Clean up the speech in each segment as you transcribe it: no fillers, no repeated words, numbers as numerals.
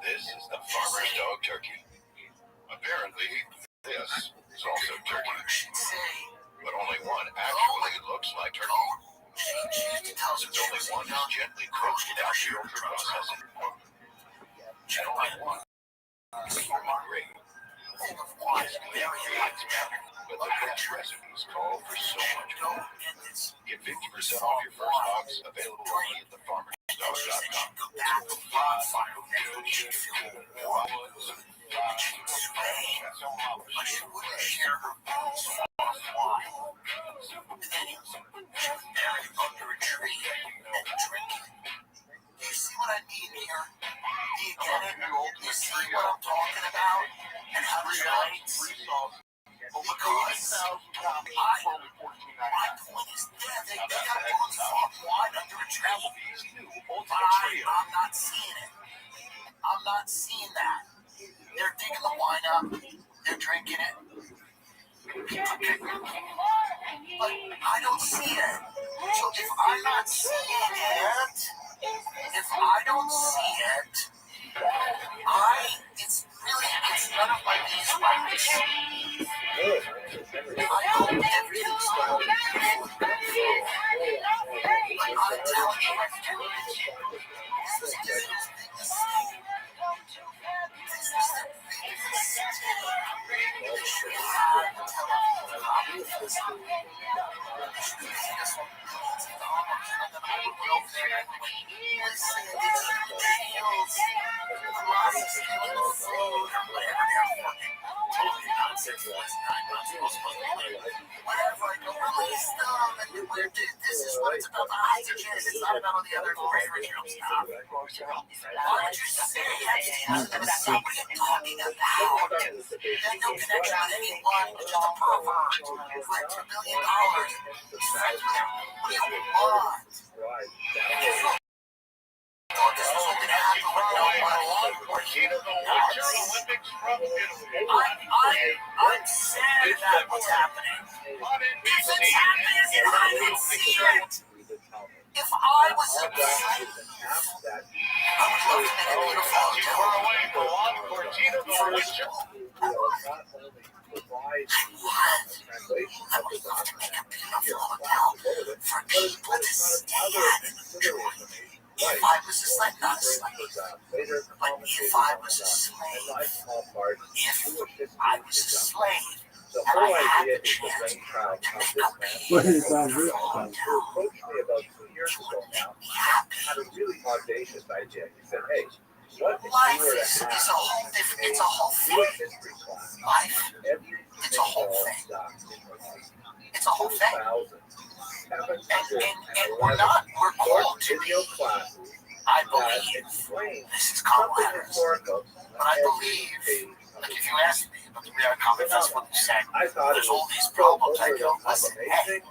This is the farmer's dog turkey. Apparently, this is also turkey. But only one actually looks like turkey. Since only one is gently cooked without filter processing. And only one is great. But the best recipes call for so much more. Get 50% off your first box, available only at thefarmersdog.com. I'm not seeing that. They're digging the wine up. They're drinking it. But I don't see it. So if I'm not seeing it, if I don't see it, it's none of my beeswax. I hope everything's going but I'm telling you, this is the biggest mistake. This is the biggest mistake. They should have the television conferences. They should have made us millions of dollars and then I would go there and listen to these videos. The loss of stealing the food or whatever they're fucking talking nonsense was 9 months whatever, I go release them and this is what it's about, the oxygen, it's not about all the other original stuff. Why would you say that? That's not what you're talking about. They no connection with anyone, it's just a pervert who had $2 billion. He's friends with him. What do you want? This is only gonna happen with no money. I'm sad about what's happening. If it's happening, I can see it. If I was a slave, I would love to make a beautiful hotel. I would love to make a beautiful hotel for people to stay at. If I was a slave, not a slave, but if I was a slave, and I had the chance to make a beautiful hotel, it would make me happy. Life is a whole different, it's a whole thing. Life, it's a whole thing. It's a whole thing. And we're called to be, I believe, this is common letters, but I believe, like if you ask me about the Real Comic Festival, you said, there's all these problems, I go, listen, hey,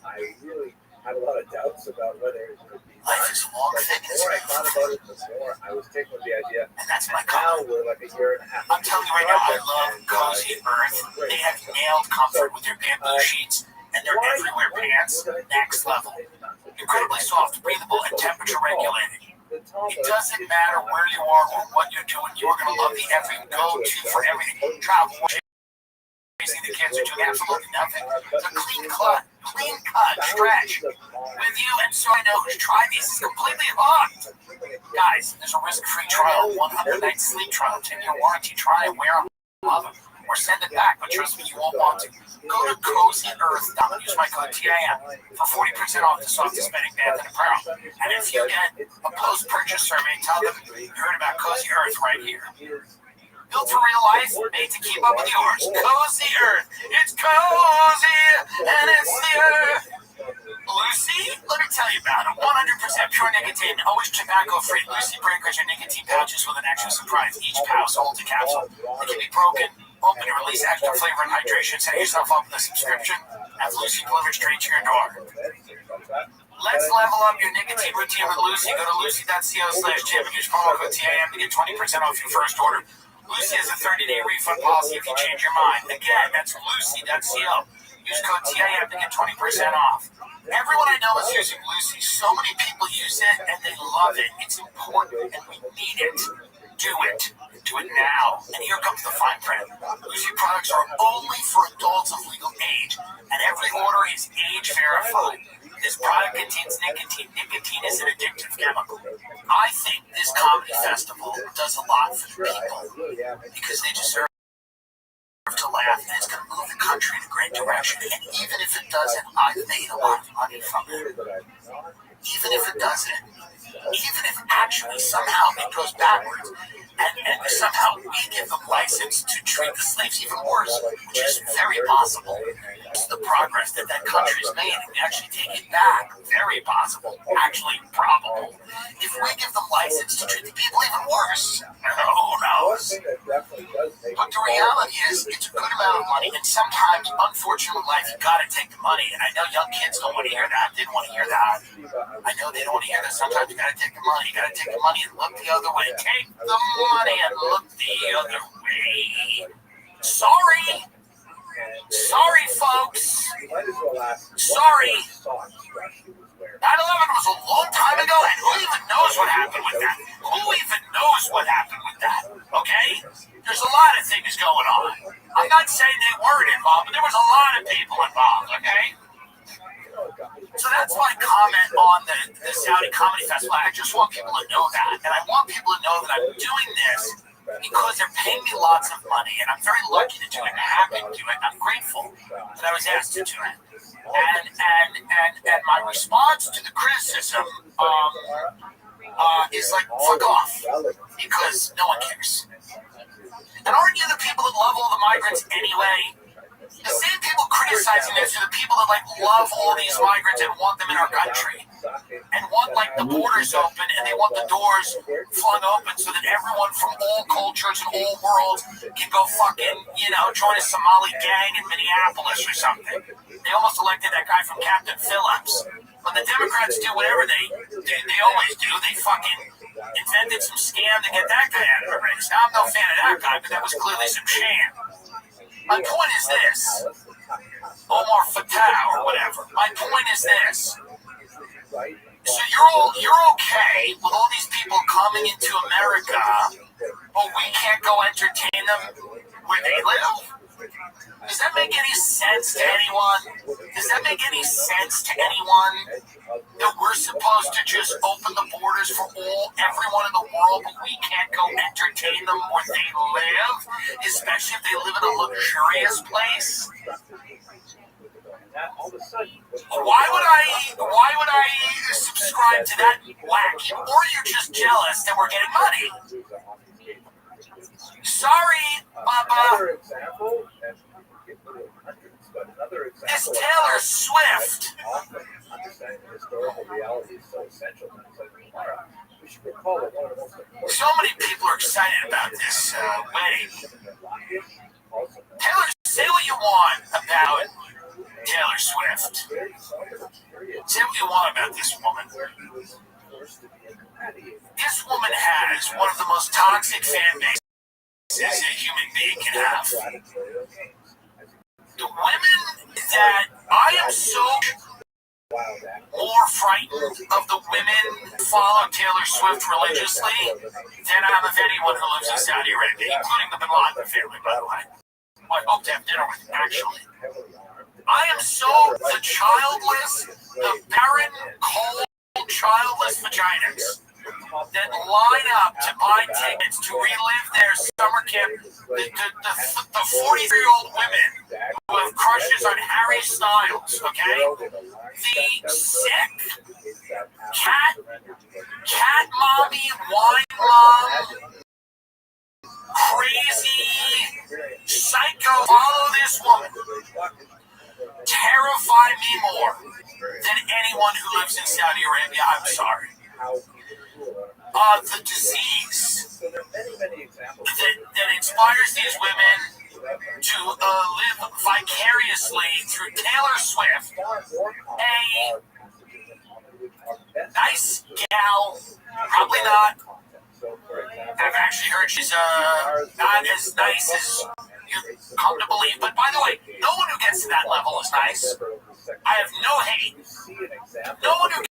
I really had a lot of doubts about whether it could be. Life is a long thing. The more I thought about it, the more I was taken with the idea. And that's my now comment. we're like a year and a half. I'm telling you right now, I love Cozy Earth. They have nailed comfort with their bamboo sheets. and their everywhere pants, next level. Incredibly soft, breathable, and temperature regulated. It doesn't matter where you are or what you're doing, you're going to love the every go-to for everything. Travel, chasing the kids are doing absolutely nothing. It's a clean cut, stretch. With you, and so I know who's tried these is completely hooked. Guys, there's a risk-free trial, 100-night sleep trial, 10-year warranty. Try it, wear them, love them, or send it back, but trust me, you won't want to. Go to CozyEarth.com, use my code TIM for 40% off the softest bedding, bath, and apparel. And if you get a post-purchase survey, tell them you heard about Cozy Earth right here. Built for real life, made to keep up with yours. Cozy Earth. It's cozy, and it's the earth. Lucy, let me tell you about it. 100% pure nicotine, always tobacco-free. Lucy Breakers are nicotine pouches with an extra surprise. Each pouch holds a capsule that can be broken, open, and release extra flavor and hydration. Set yourself up with a subscription. Have Lucy delivered straight to your door. Let's level up your nicotine routine with Lucy. Go to lucy.co/Jim and use promo code TIM to get 20% off your first order. Lucy has a 30-day refund policy if you change your mind. Again, that's lucy.co. Use code TIM to get 20% off. Everyone I know is using Lucy. So many people use it, and they love it. It's important, and we need it. Do it. Do it now. And here comes the fine print. Lucy products are only for adults of legal age, and every order is age verified. This product contains nicotine. Nicotine is an addictive chemical. I think this comedy festival does a lot for the people because they deserve to laugh, and it's going to move the country in a great direction. And even if it doesn't, I've made a lot of money from it. Even if it doesn't, even if actually somehow it goes backwards, and somehow we give them license to treat the slaves even worse, which is very possible. It's the progress that country's made, and we actually take it back. Very possible. Actually, probable. If we give them license to treat the people even worse, who knows? But the reality is, it's a good amount of money, and sometimes, unfortunately, in life, you gotta take the money, and I know young kids don't want to hear that. They don't want to hear that. I know they don't want to hear that. Sometimes you gotta take the money. You gotta take the money and look the other way. Take the money and look the other way. Sorry, folks. Sorry. 9/11 was a long time ago, and who even knows what happened with that? Okay? There's a lot of things going on. I'm not saying they weren't involved, but there was a lot of people involved, okay? So that's my comment on the Saudi Comedy Festival. I just want people to know that. And I want people to know that I'm doing this because they're paying me lots of money. And I'm very lucky to do it and happy to do it. I'm grateful that I was asked to do it. And my response to the criticism is like, fuck off. Because no one cares. And aren't you the people that love all the migrants anyway? The same people criticizing this are the people that love all these migrants and want them in our country and want the borders open, and they want the doors flung open so that everyone from all cultures and all worlds can go fucking, join a Somali gang in Minneapolis or something. They almost elected that guy from Captain Phillips. When the Democrats do whatever they always do, they fucking invented some scam to get that guy out of the race. Now, I'm no fan of that guy, but that was clearly some sham. My point is this, Omar Fattah or whatever. My point is this. So you're okay with all these people coming into America, but we can't go entertain them where they live? Does that make any sense to anyone? Does that make any sense to anyone? That we're supposed to just open the borders for everyone in the world, but we can't go entertain them where they live, especially if they live in a luxurious place? Why would I subscribe to that whack? Or you're just jealous that we're getting money? Sorry, Bubba. This Taylor Swift. So many people are excited about this wedding. Taylor, say what you want about Taylor Swift. Say what you want about this woman. This woman has one of the most toxic fan bases a human being can have. The women that I am so more frightened of the women who follow Taylor Swift religiously than I am of anyone who lives in Saudi Arabia, including the Bin Laden family, by the way. I hope to have dinner with, actually. I am so the childless, the barren, cold, childless vaginas that line up to buy tickets to relive their summer camp. The 43-year-old women who have crushes on Harry Styles, okay? The sick cat mommy, wine mom, crazy, psycho, follow this woman terrify me more than anyone who lives in Saudi Arabia. I'm sorry. The disease that inspires these women to live vicariously through Taylor Swift, a nice gal, probably not. I've actually heard she's not as nice as you come to believe. But by the way, no one who gets to that level is nice. I have no hate. No one who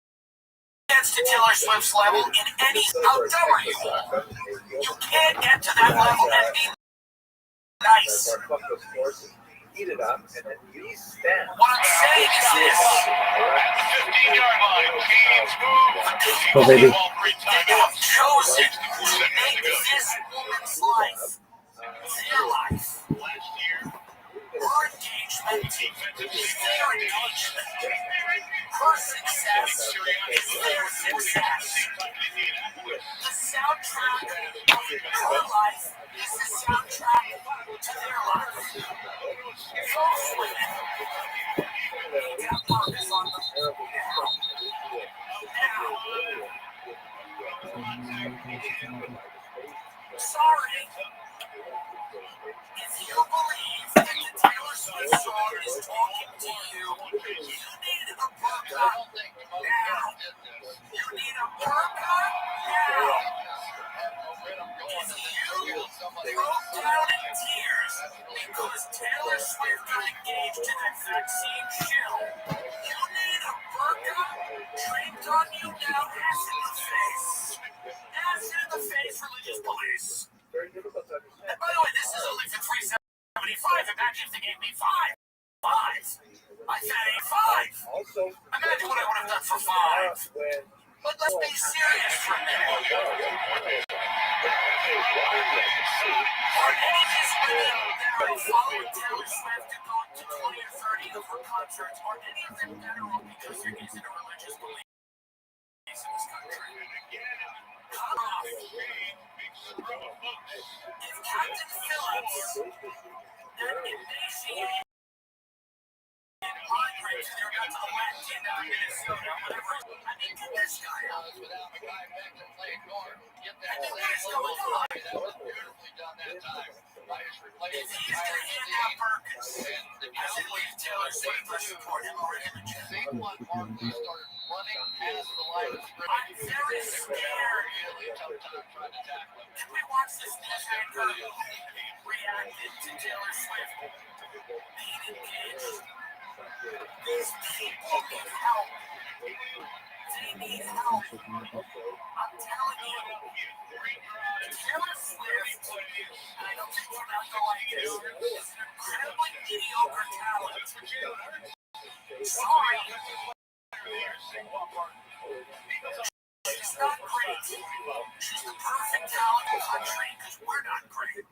gets to Taylor Swift's level in any... How dumb are you all? You can't get to that level and be nice. What I'm saying is this. Oh, baby. They have chosen to make this woman's life their life. Her engagement is their engagement. Her success is their success. The soundtrack of her life is the soundtrack to their life. Those women need to have purpose on them now. Sorry. If you believe that the Taylor Swift song is talking to you, you need a burqa now. You need a burqa now. If you broke down in tears because Taylor Swift got engaged to that vaccine shill, you need a burqa draped on you now, acid in the face. Acid in the face, religious police. And by the way, this is only for $3.75. Imagine if they gave me five. I said $5. Imagine what I would have done for $5. But let's be serious for a minute. Are any of these women that are following Taylor Swift and going to 20 or 30 of her concerts, are any of them better off because there isn't a religious belief in this country? Cut off. If Captain Phillips, that emaciated migrant, they're not to the Latin down in Minnesota, whatever. I mean, get this guy out. And then what is going on? If he's going to hand out burkas, as they leave Taylor Swift to support him or him and Jim. I'm very scared. Can we watch this news anchor reacted to Taylor Swift being engaged? These people need help. They need help. I'm telling you. Taylor Swift, and I don't think you're not going like this, is an incredibly mediocre talent. Sorry. She's not great. She's the perfect talent in the country because we're not great.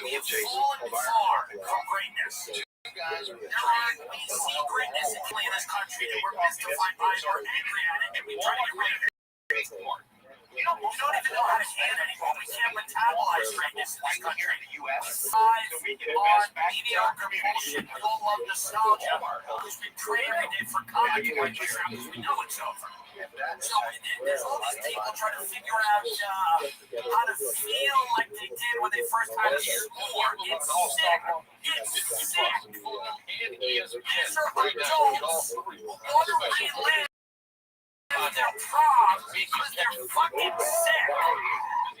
We have fallen far from greatness. We see greatness in this country and we're mystified by it or angry at it and we try to get rid of it. We don't even know how to hate it anymore. We can't metabolize greatness in this country. We thrive on mediocre bullshit. We all love nostalgia because we pray every day for comic books because we know it's over. So there's all these people trying to figure out how to feel like they did when they first had a score. It's sick. It's sick. These are adults who want to relive their prom because they're fucking sick.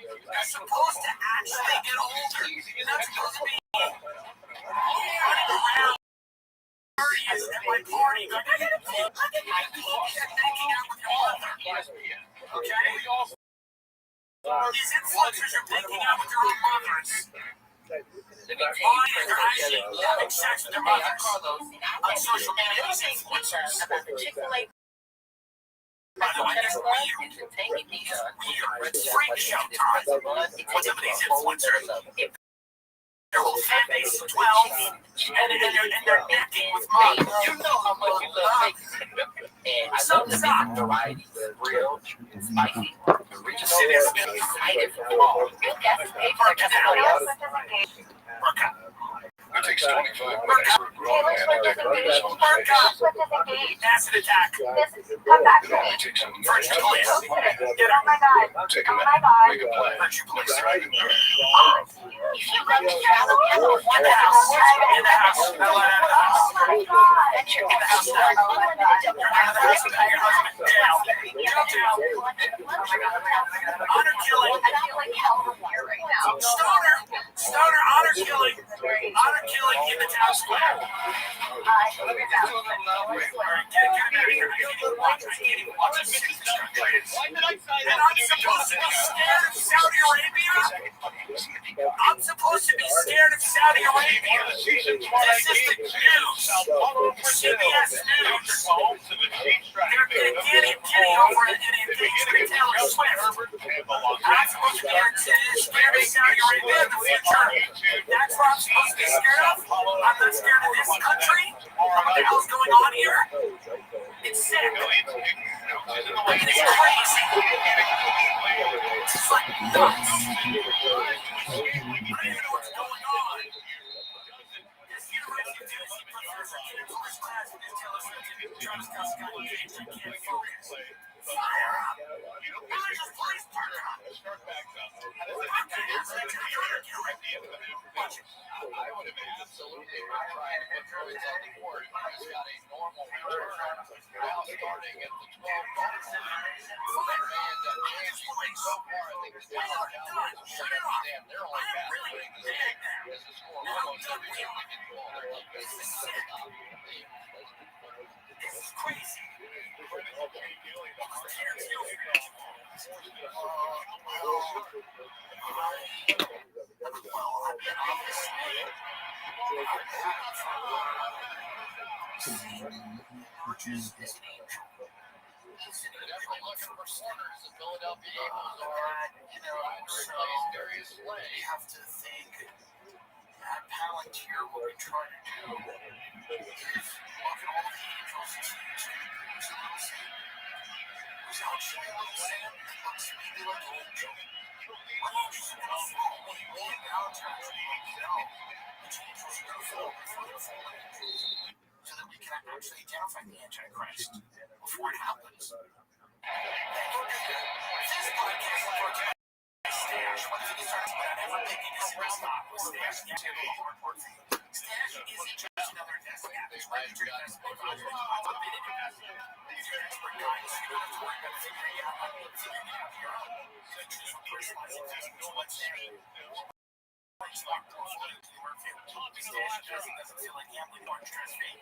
They're supposed to actually get older. You're not supposed to be running around 30th at my party. Look at my picture making out with your mother. Okay? These influencers are making out with their own mothers. They're actually having sex with their mothers on social media. These influencers. By the way, it's weird. It's freak show time. With some of these influencers. Their whole fan base is 12, and they're acting with mom. You know how much you love me. Something's up. Variety, real, spicy. The original Serious. excited for fall. It takes 25 minutes for a grown man to decorate his home space. Acid attack. It only takes a minute. Virgin bliss. Get Oh my god. Take a Oh minute. my god. Make a plan. Virgin bliss. Right. If you love to travel, we have a In the house. In the house. Oh my god. In the house now. Oh my god. You're out of the house and your husband down. Down. Honor killing. I feel like hell from here right now. Stoner honor killing. Honor killing in the town square. Get out of here. I can't even watch this. And I'm supposed to be scared of Saudi Arabia? I'm supposed to be scared of Saudi Arabia. This is the news. CBS News. They're getting Kenny over an engagement Taylor Swift. I'm supposed to be scared of Saudi Arabia in the future. That's what I'm supposed to be scared of. I'm not scared of this country. What the hell's going on here? It's sick. It's crazy. It's like nuts. I don't even know what's going on. This University of Tennessee professor came into his class and his Taylor Swift and Travis Scott got engaged. I can't focus. Fire up. Religious police partner up. What the hell is that trying to do? Watch it. I would have been absolutely right. What goes on the board has got a normal return now starting at the 12 mark. And so far, I think it's We are done. Shut it off. they're I only am really mad now. as the score And I'm almost done every with game you. we can call their This is sick. This is crazy. Definitely looking for corners the Philadelphia Eagles are, plays Darius Slay. We have to think that Palantir, what we try to do is look at all the angels and see who's a little Sam. Who's actually a little Sam that looks maybe like an angel. What angels are going to fall when you and Valentine's Day? Which angels are going to fall before they're fallen angels? So that we can actually identify the Antichrist before it happens. This podcast is for Stash. What if he starts without ever making his real stock with Stash? Stash isn't just another investment app. It's like your investment advisor. It's a bit of investment. These are expert guides. You don't have to worry about figuring it out on your own. So choose for personalized investment. What's there? Stock portfolio to work for. Stash doesn't feel like gambling or interest free.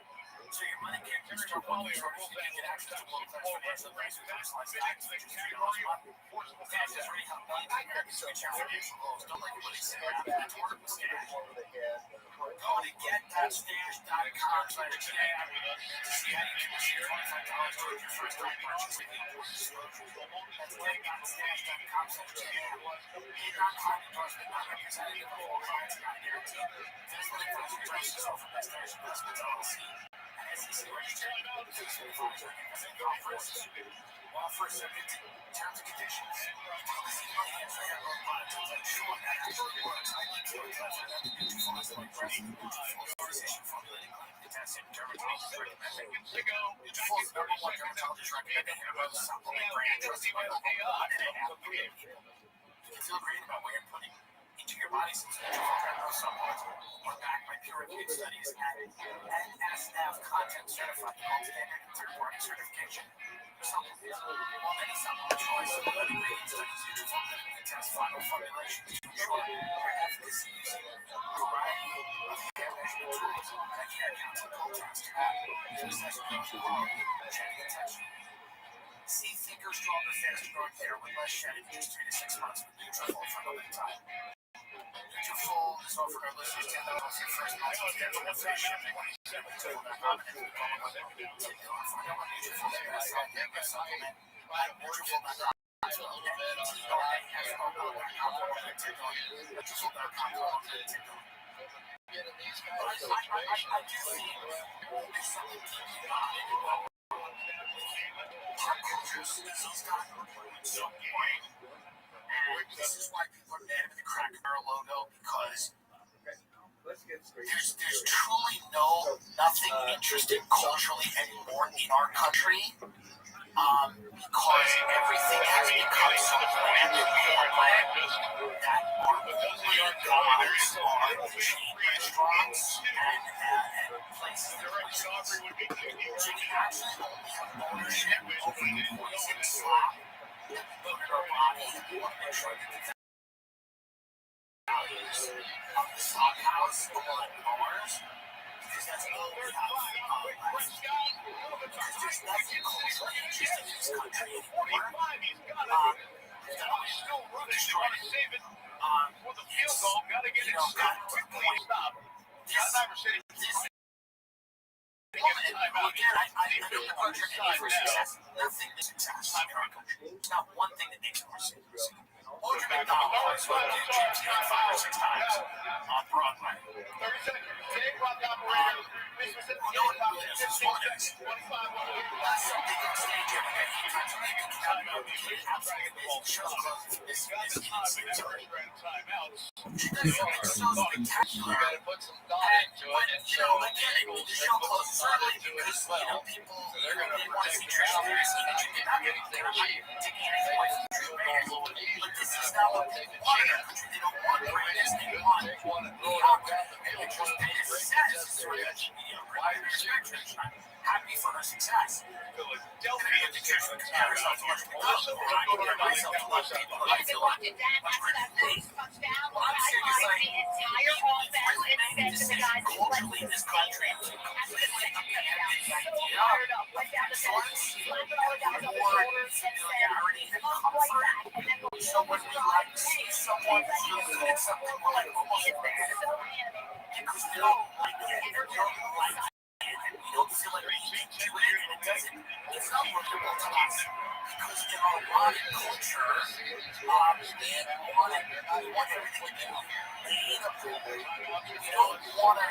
So your money can't just start walking towards you can get access to world-class financial advice with personalized stocks for just $3 a month. Stash has already helped millions of Americans reach our financial goals. Don't let anybody say around and that's work with Stash. Go to getthatstash.com/jam to see how you can receive $25 towards your first time purchase with the important disclosures. That's getthatstash.com/jam. Be non-client endorsement, not representative of all clients, not guaranteed. Investment advisory advice is offered by Stash Investments LLC. SEC registered. Investment advisory investment conferences. Offer subject to terms and conditions. Policy money and fair loan monitoring to ensure that actually works. I need to advise that the mutual funds like present mutual authorization formulating clinically tested dermatologist recommended. Mutual funds number one dermatologist recommended hair oil supplement brand trusted by over 1.5 million people. You can feel great about what you're putting into your body since mutual fund hair oil supplements are backed by peer-reviewed studies and NSF content certified multi-standard third-party certification. Supplements. While many supplement choice of good ingredients studies mutual fund can test final formulations to ensure their efficacy using a variety of hair measurement tools like hair count and pole test to assess growth quality and shedding intention. See thicker, stronger, faster growing hair with less shedding in just 3 to 6 months with Nutrafol for no time. Nutrafol is offered our listeners 10 dollars your first month of dental and free shipping. Until they're confident with all of them. Find out what Nutrafol is best selling hair supplement at Nutrafol.com. This is why people are mad at the Cracker Barrel logo, because there's truly nothing interesting culturally anymore in our country. Because everything has become so branded corporate that our only gods are chain restaurants and places that are so we actually only have ownership over the poison slop that we put in our body, and we want to make sure that the values of the slop house are ours. Because that's all we have left. Because there's nothing culturally interesting in this country anymore. Destroyed it. For the field goal, got to get it quickly. Stop. Again, I know the country for success. Nothing is success in our country. It's not one thing that makes it more success. Order McDonald's went to James Caan 5 or 6 times on Broadway. 30 seconds. Take clock operator. You know what this one is? That's something on stage every day. He tries to make it happen. Absolutely amazing show. This is she does something so spectacular. And when, again, the show closes early because, people, they want to see Trish Spears and they're not taking anything away from Trish Spears. But this is not what people want in our country. They don't want greatness. They want mediocre. And Trish Spears says it's sort of mediocre. I respect Trish. I'm happy for her success. And I get to Trish and compare herself to other people. I compare myself to other people. I feel like much better than me. What I'm saying is like, really made a decision culturally in this country to completely abandon the idea of choice or familiarity and comfort. So when we see someone feel good at something, we're like almost mad at them because we don't like it, we don't like it, and we don't feel like we can do it, and it's not workable to us. Because in our modern culture, we want everything to be relatable. We don't want to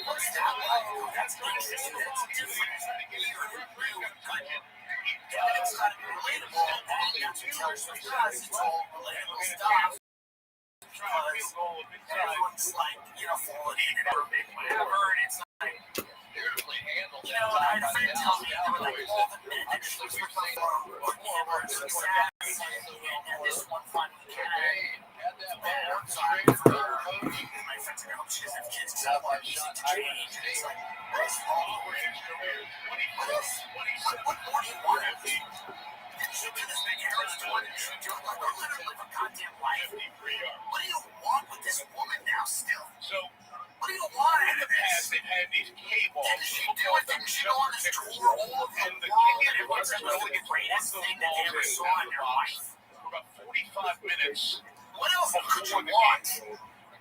what's that like? That's interesting. That's different. It's got to be relatable. And that's what Taylor Swift does. It's all relatable stuff. Because everyone's like, falling in and whatever, and it's like, I had a friend tell me, they were like, all the men that she was looking for success, and this one finally came. I'm sorry for her. And my friends are like, she doesn't have kids, because I want music to change. And it's like, what is wrong with you? What more do you want of me? She did this big hair store, and she did like a literally live a goddamn life. What do you want with this woman now still? What do you want out of this? They've had these cables. Didn't she do it? Didn't she go on this tour all over the world? And it was really the greatest thing that they ever saw in their life. For about 45 minutes. What else could you want?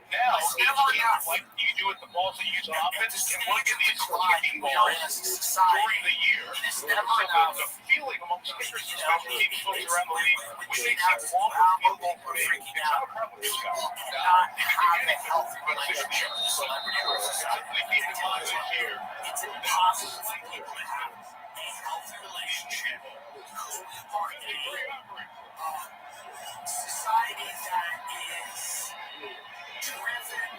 Now, it's never enough. Like you do at the balls that use offense, and look at these kicking we are balls in a society. during the year. It is never enough. The feeling amongst kickers, especially folks around the league, when they see see longer field goal we're range, freaking it's out. not a problem. People cannot have a healthy relationship with celebrity or society. It's impossible for people to have a healthy relationship because we are a society that is driven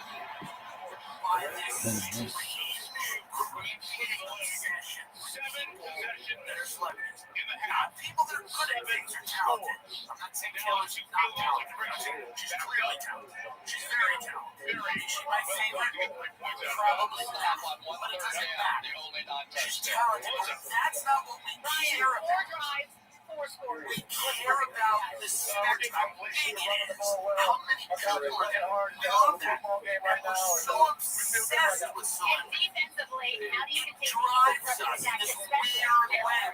by this extreme creeping obsessions with people that are celebrities. Not people that are good at things or talented. I'm not saying Taylor's not talented. She's clearly talented. She's very talented. Is she my favorite? Probably not. But it doesn't matter. She's talented. But that's not what we care about. We care about the spectrum, how big it is, how many people are there. We love that. And we're so obsessed with someone. Defensively, how do you It drives us in this weird way.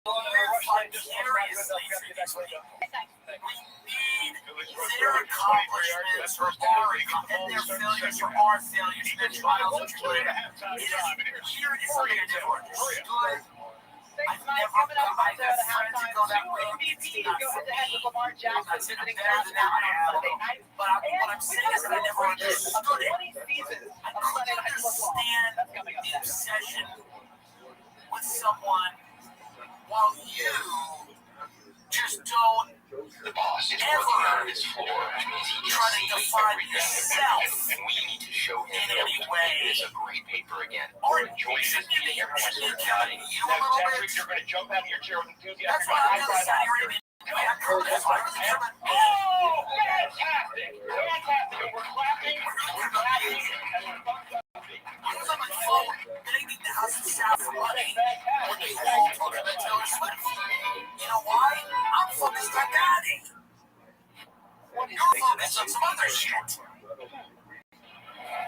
We're vicariously through these people. We need their accomplishments for our and their failures for our failures, and their trials and tribulations. Here is something I never understood. I've had friends who go that way. It's not for me. I'm not saying I'm better than them, I am. But what I'm saying is that I never understood it. I couldn't understand the obsession with someone while you just don't The boss is ever working on his floor, which means he try to can see define everything. yourself And we need to show him in that any we way. it is a great paper again. Or Enjoy this shouldn't you be meeting. killing you a little bit? You're going to jump out of your chair with enthusiasm. That's why I'm really Saudi Arabian. That's why I really care about Oh, fantastic! Fantastic! And we're clapping, we're clapping, and we're bumping. I was on my phone begging the house of South for money when they all told me about Taylor Swift. You know why? I'm focused on Daddy. You're focused on some other shit.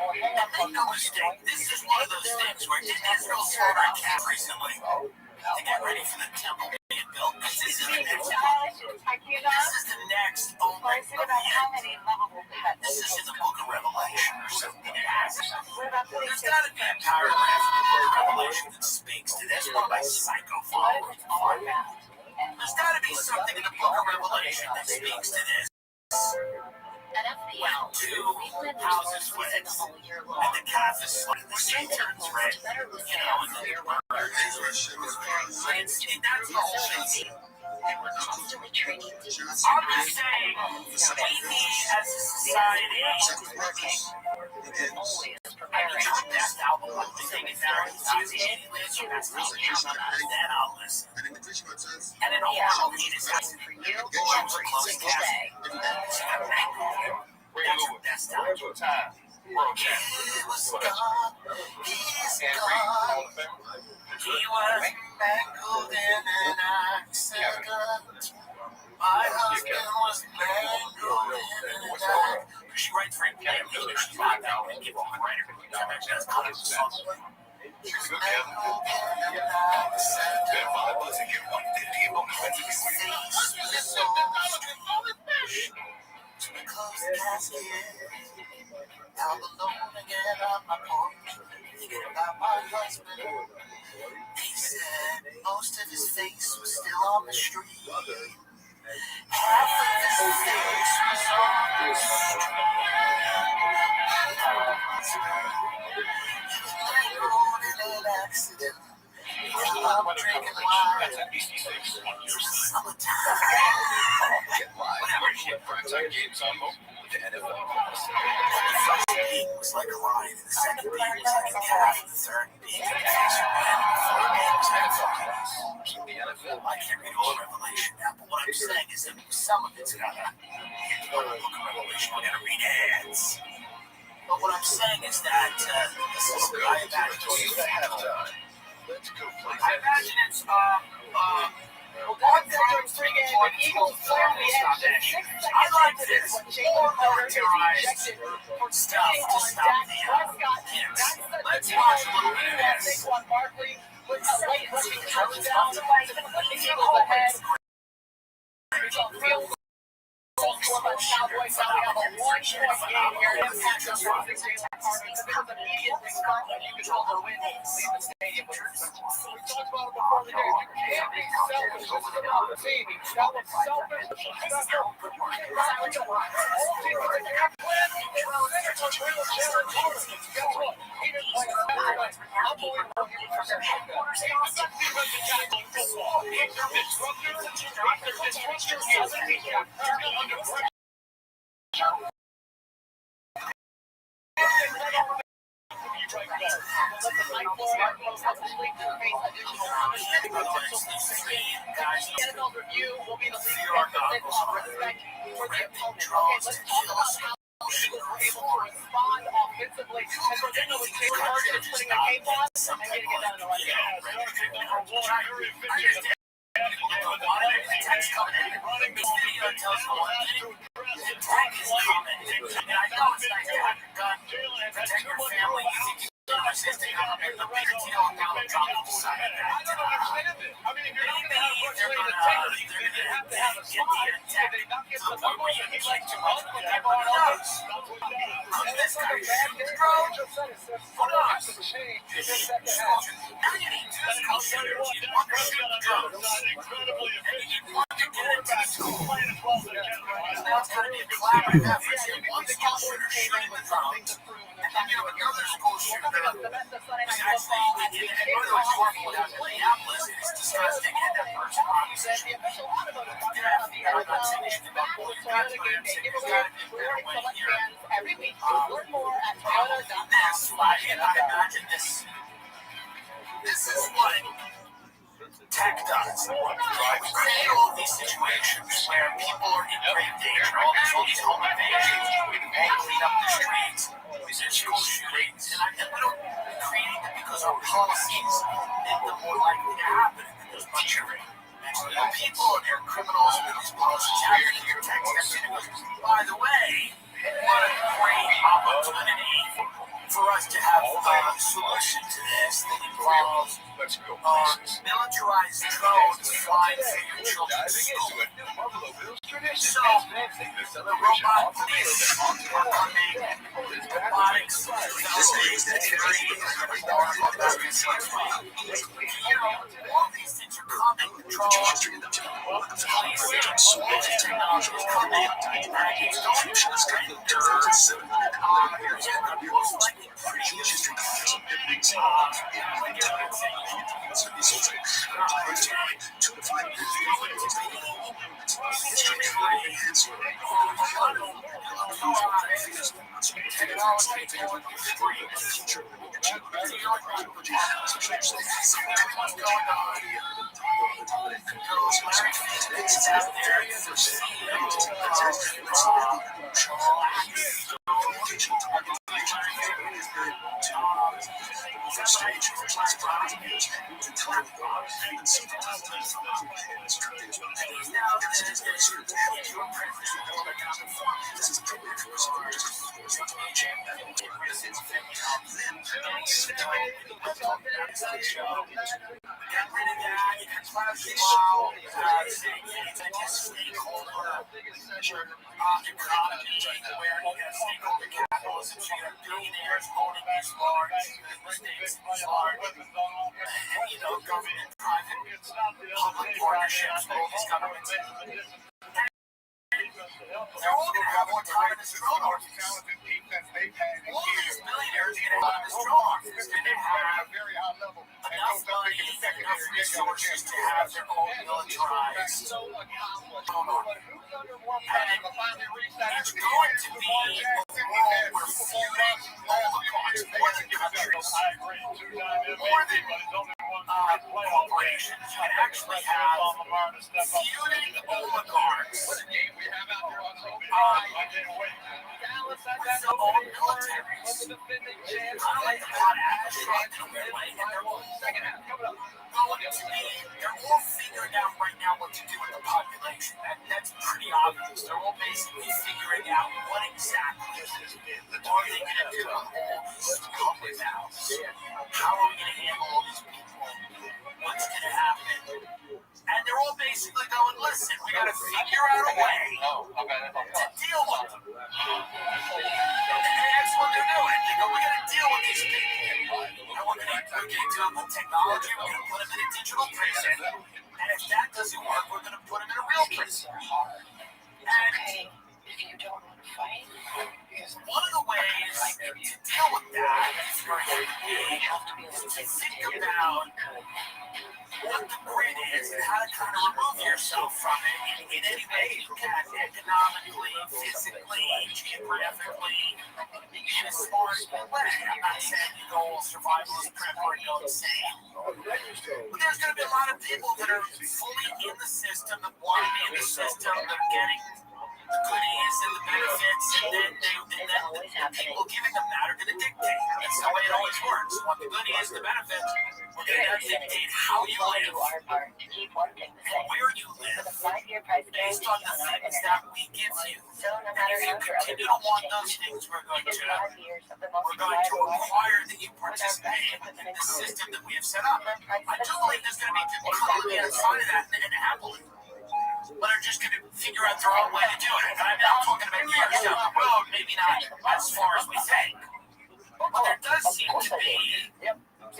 And make no mistake, this is one of those things where didn't Israel slaughter a calf recently to get ready for the temple being built? Because this is the next opening of the end. This is in the book of Revelation or something. There's got to be a paragraph in the book of Revelation that speaks to this. One of my psycho followers. There's got to be something in the book of Revelation that speaks to this. When two houses wed, and the calf is slain, the sea turns red, and then you're murdered. That's the whole thing. I'm just saying, we need as a society, your best album, I'm thinking that your best album, then I'll listen. And in a horrible need is for you, close today. That's your best album. Time. World champ. He was gone, he's gone. He was mangled in an accident. My husband was mangled in an accident. She writes for him, she's not now, and give him a writer. That's kind of a song. He was mangled in an accident. His face was so to close the casket. Now alone again on my porch, thinking about my husband. He said most of his face was still on the street. Half of his face was on the street. He was mangled in an accident. He was up drinking wine. Summertime. Get live. Whatever shit. Primetime games on mobile with the NFL. The first beat was like a lion, and the second beat was like a calf, and the third beat was like a face of man, and the fourth beat was like a fucking ass. Keep the NFL. I can't read all of Revelation now, but what I'm saying is that some of it's gotta get to the book of Revelation. We're gonna read ads. But what I'm saying is that this is I imagine Let's go play. I imagine it's Well, God said during pregame, the Eagles cleared the edge just 6 seconds into this when Jalen Carter is ejected for stepping on Dak Prescott. That's the watch a little bit of this. Saquon Barkley with a late rushing touchdown to put the Eagles ahead. Field goal for the Cowboys. Now we have a 1-point game here. Impact on Jalen Carter. If it was immediate response, you could hold a win and leave the stadium. We talked about it before the game. You can't be selfish. This is about the team. That was selfish. Guess what? He didn't play NFL review will be the league emphasis on respect for the opponent. Okay, let's talk about how we were able to respond offensively. And particularly Jalen Carter is putting a game on and getting it done in the right way. that's coming in. This video tells you one thing. The tech is coming. And I know it's nice to have your gun, protect your family. You think you're resisting the bigger deal now that Trump decided that maybe they're gonna get the tech to the point where you can check too much with their knows. Could this guy shoot the drone? Who knows? Now you need two school shooters. You want to shoot the drones. And you want to get into the school. Now it's going to be a collaborative effort. One school shooter shooting the drones. And then you have another school shooter who's actually in Minneapolis. It's disgusting. And that person proposition. I'm not saying anything about bullying. I'm saying there's got to be a better way here. Every week, learn more at Toyota.com. I imagine this is what tech does. We create all these situations where people are in grave danger, all these home invasions, all clean up the streets, these are school shootings, and we don't create them because our policies make them more likely to happen. There's a bunch of people and they're criminals with these policies. Now you're going to get tech steps in and goes, by the way, what a great opportunity for us to have a solution to this that involves militarized drones flying through your children's school. So, the robot police are coming, robotics, this is the theory all these things are coming, drones, police, technology is coming, and it's going to render most likely pretty interesting. Government, private, public partnerships, all these governments. They're all going to have autonomous drone armies. All these millionaires are going to have autonomous drone armies. And they have enough money, enough resources to have their own militarized drone army. And it's going to be a world where feuding oligarchs, more than countries, more than corporations, you can actually have feuding oligarchs with their own militaries. Kind of like the potash truck in a weird way. And they're all figuring out right now what to do with the population. That's pretty obvious. They're all basically figuring out what exactly are they going to do with all these public mouths. How are we going to handle all these people? What's going to happen? And they're all basically going, listen, we got to figure out a way to deal with them. And that's what they're doing. They go, we got to deal with these people. And we're going to deal with technology. We're going to put them in a digital prison. And if that doesn't work, we're going to put them in a real prison. And if you don't want to fight, one of the ways to deal with that, if you're a human being, is to think about what the grid is and how to kind of remove yourself from it in any way you can, economically, physically, geographically, in a smart way. I'm not saying you go all survivalist prep or go insane. But there's going to be a lot of people that are fully in the system, that want to be in the system, that are getting the goodies and the benefits, and then the people giving them that are going to dictate. That's the way it always works. You want the goodies, the benefits, we're going to dictate how you live and where you live based on the things that we give you. And if you continue to want those things, we're going to require that you participate in the system that we have set up. I do believe there's going to be people coming outside of that and happily, but are just going to figure out their own way to do it. I'm not talking about years down the road, maybe not as far as we think, but there does seem to be,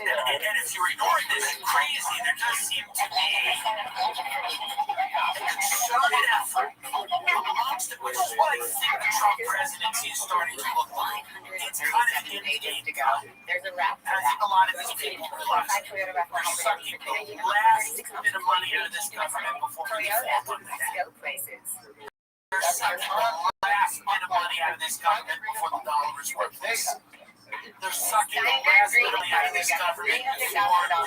and if you're ignoring this, you're crazy, there does seem to be a concerted effort amongst it, which is what I think the Trump presidency is starting to look like. It's kind of an end to go. And I think a lot of these people realize we're sucking the last bit of money out of this government before we fall on the head. They're sucking the last bit of money out of this government before the dollar is worthless. They're sucking the last bit of money out of this government before the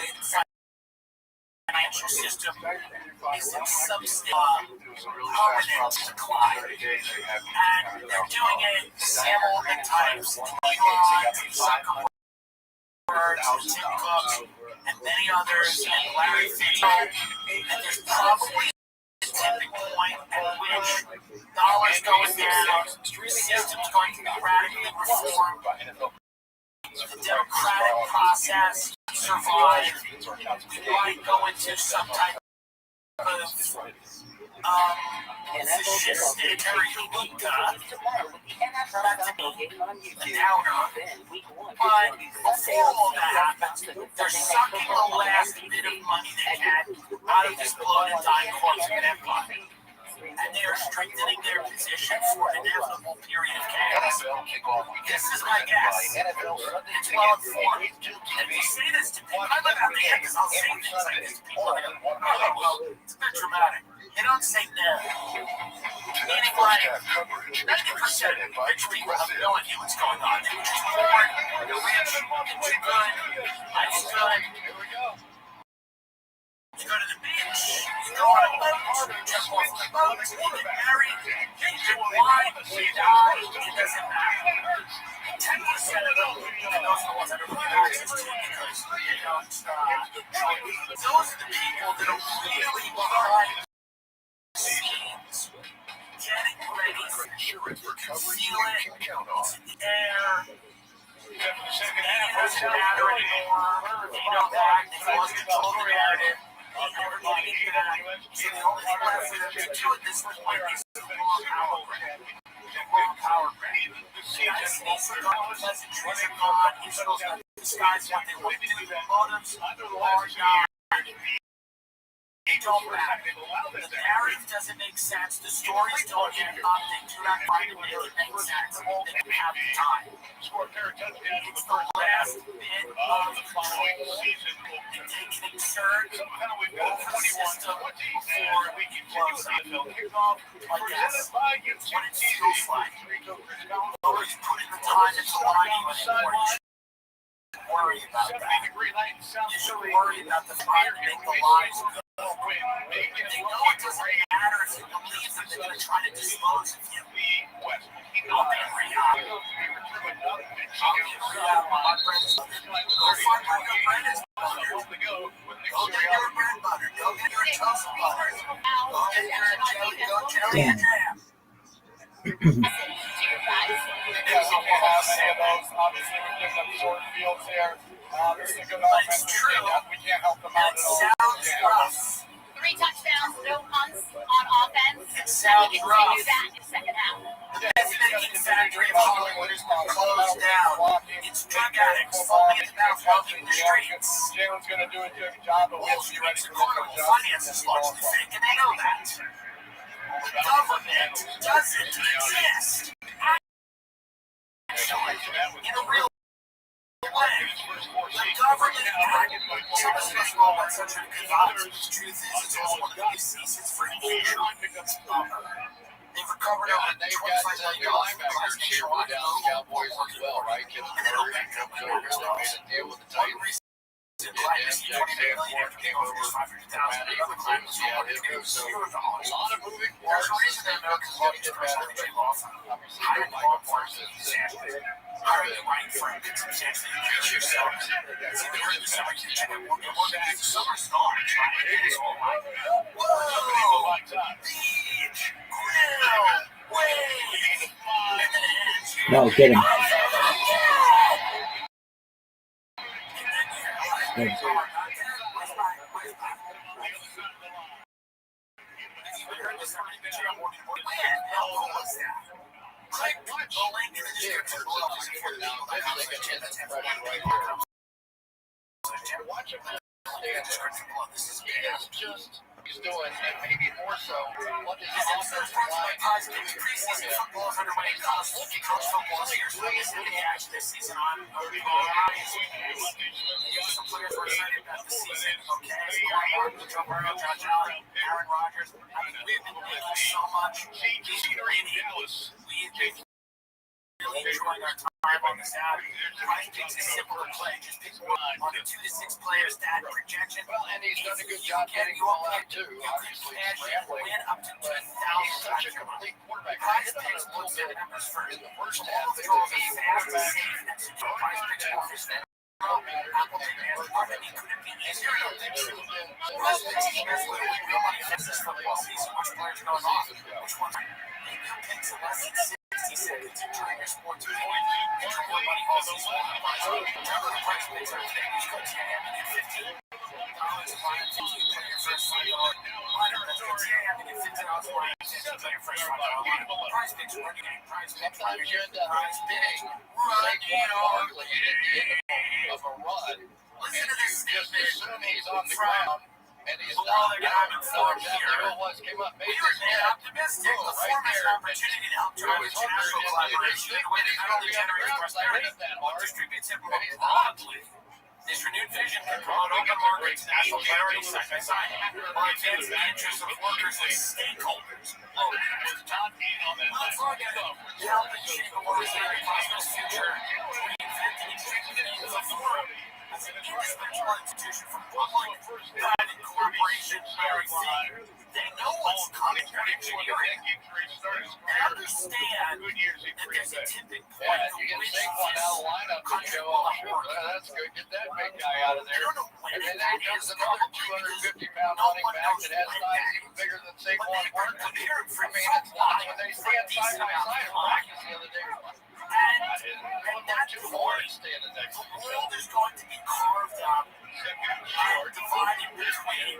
financial system is in some permanent decline. And they're doing it the same old types, Elon, Zuckerberg, Tim Cook, and many others, and Larry Fink. And there's probably a tipping point at which dollars going down, the system's going to be radically reformed, the democratic process survive. We might go into some type of fascistic or eureka. Not to be a downer. But before all that happens, they're sucking the last bit of money they can out of this bloated dime corporate empire. And they are strengthening their position for an inevitable period of chaos. This is my guess. It's well informed. And we say this to people. I live out there because I'll say things like this to people. They go, oh, well, it's a bit dramatic. They don't say no. Meaning like 90% of rich people have no idea what's going on. They were just born, they're rich, they're good, life's good. You go to the beach, you go on a boat, you jump off the boat, you get married, you get wine, you die, it doesn't matter. 10% of them, and those are the ones that are really access to it because they don't those are the people that are really behind the scenes, getting ready for insurance recovery. Feel it, it's in the air. It doesn't matter anymore. They know that. They lost control of the narrative. Everybody knew that. So the only thing left for them to do at this point is the wrong power grab. Wrong power grab. The United States pleasantries are gone. Israel's going to disguise what they want to do. Their motives are not. They don't matter. The narrative doesn't make sense. The stories don't add up. They do not try to make it make sense. They don't have the time. It's the last bit of control that they can exert over the system before we can close up. Like this. What it feels like. Nobody's putting the time into lying anymore. Worry about that. You should worry about the fight to make the lies go. They know it doesn't matter if you believe that they're going to try to dispose of you. I'll be in rehab. I'll be in rehab while my friends go find my good bread is butter. Go get your bread butter. Go get your toast butter. Go get your jelly. Go jelly and jam. Obviously, we're giving them short fields here. This is a good offense. We can't help them out. It sounds rough. 3 touchdowns, no punts on offense. It sounds rough. Do that in the second half. The best factory of Hollywood has been closed down. It's drug addicts falling into mouth walking the streets. Jalen's going to do a good job, but Wall Street's economy finances largely fake, and they know that. The government doesn't exist. Actually, in a real way, the government first of all, that's such a good option. The truth is, it's also one of the biggest seasons for inflation. It's a bummer. They've recovered over $25 million from the last nationwide Cowboys as well, right? and they don't make them. One reason why this Jack Sanford came over from Manny. So a lot of moving parts. There's a reason they're going to get better. Obviously, Michael Parsons hiring the right friend and substantially increase yourself. It's during the summer season and we'll get the summer starts, right? It is all like, whoa, beach, grill, wave, and then it ends. No, get him. Click the link in the description below for the people that have the chance to watch him this is just he's doing, and maybe more so, what is his offensive line preseason football is underway in college football players really action this season on some players were excited about the season. Okay, Joe Burrow, Josh Allen, Aaron Rodgers. I mean, we've been making so much. Really enjoying our time on this app. Price Picks is simple to play. Just pick one of 2 to 6 players, stat projection. Well, and he's done a good job getting the ball out too. Obviously, win up to 2,000. He's such a complete quarterback. Price Picks will set numbers for In the first half, they throw were the fast and safe. Price Picks offers that. Apple Pay Man's marketing couldn't be easier. Price Picks is best way to win real money this football season. Which players are going off? Which ones? Make your picks in less than 60 seconds. Enjoy your sports game. Enter more money all season long. Remember the Price Picks are today. Just go 10 and get $15. Play your first $5. Let's go 10 and get $15 for it. Play your first $5. Price Picks running game. Price Picks running game. Price Picks running game. of a run, Listen and to this you just statement assume he's on the from ground, and he's the not. Waller Diamond Ford Exactly here. who it was came up, made We were his head. optimistic. The Right form is there. an opportunity to help drive international collaboration in a way that not only generates prosperity, but distributes it more broadly. This renewed vision can promote open markets, national priorities side by side, while advancing the interests of workers and stakeholders. Let's look at helping shape a more resilient prosperous future, reinventing and strengthening the forum as an indispensable institution for public, private corporations, everything. They know what's coming from engineering and understand that there's a tipping point Yeah, at you get which Saquon out of the lineup, and you go, oh, that's good, get that big guy out of there. And then there's another 250-pound running back that has size even bigger than Saquon Barkley. I mean, it's not when they stand side by side in practice the other day. and that's Two the horns standing next to the each world other. is going to be carved up and divided between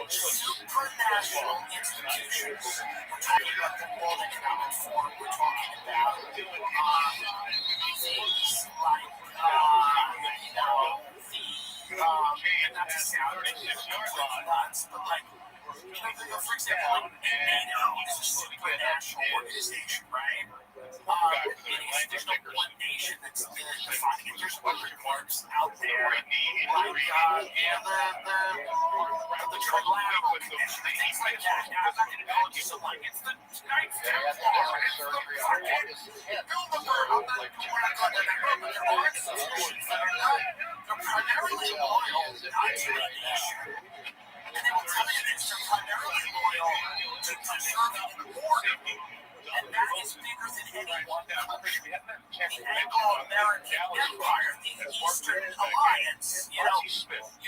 supranational institutions. We're talking about the World Economic Forum. We're talking about things like, and not to sound nuts, but like, for example, NATO is a supranational organization, right? There's no one nation that's defining it. There's other groups out there, like the Trilateral Commission, things like that. Now, I'm not going to go into some like it's the Knights Templar, it's the fucking Bilderberg. I'm not going to go into that, but there are institutions that are not. They're primarily loyal, not to the nation. And they will tell you this, they're primarily loyal to conserving and order. And that is bigger than any one country. The Anglo-American Empire, the Eastern Alliance, you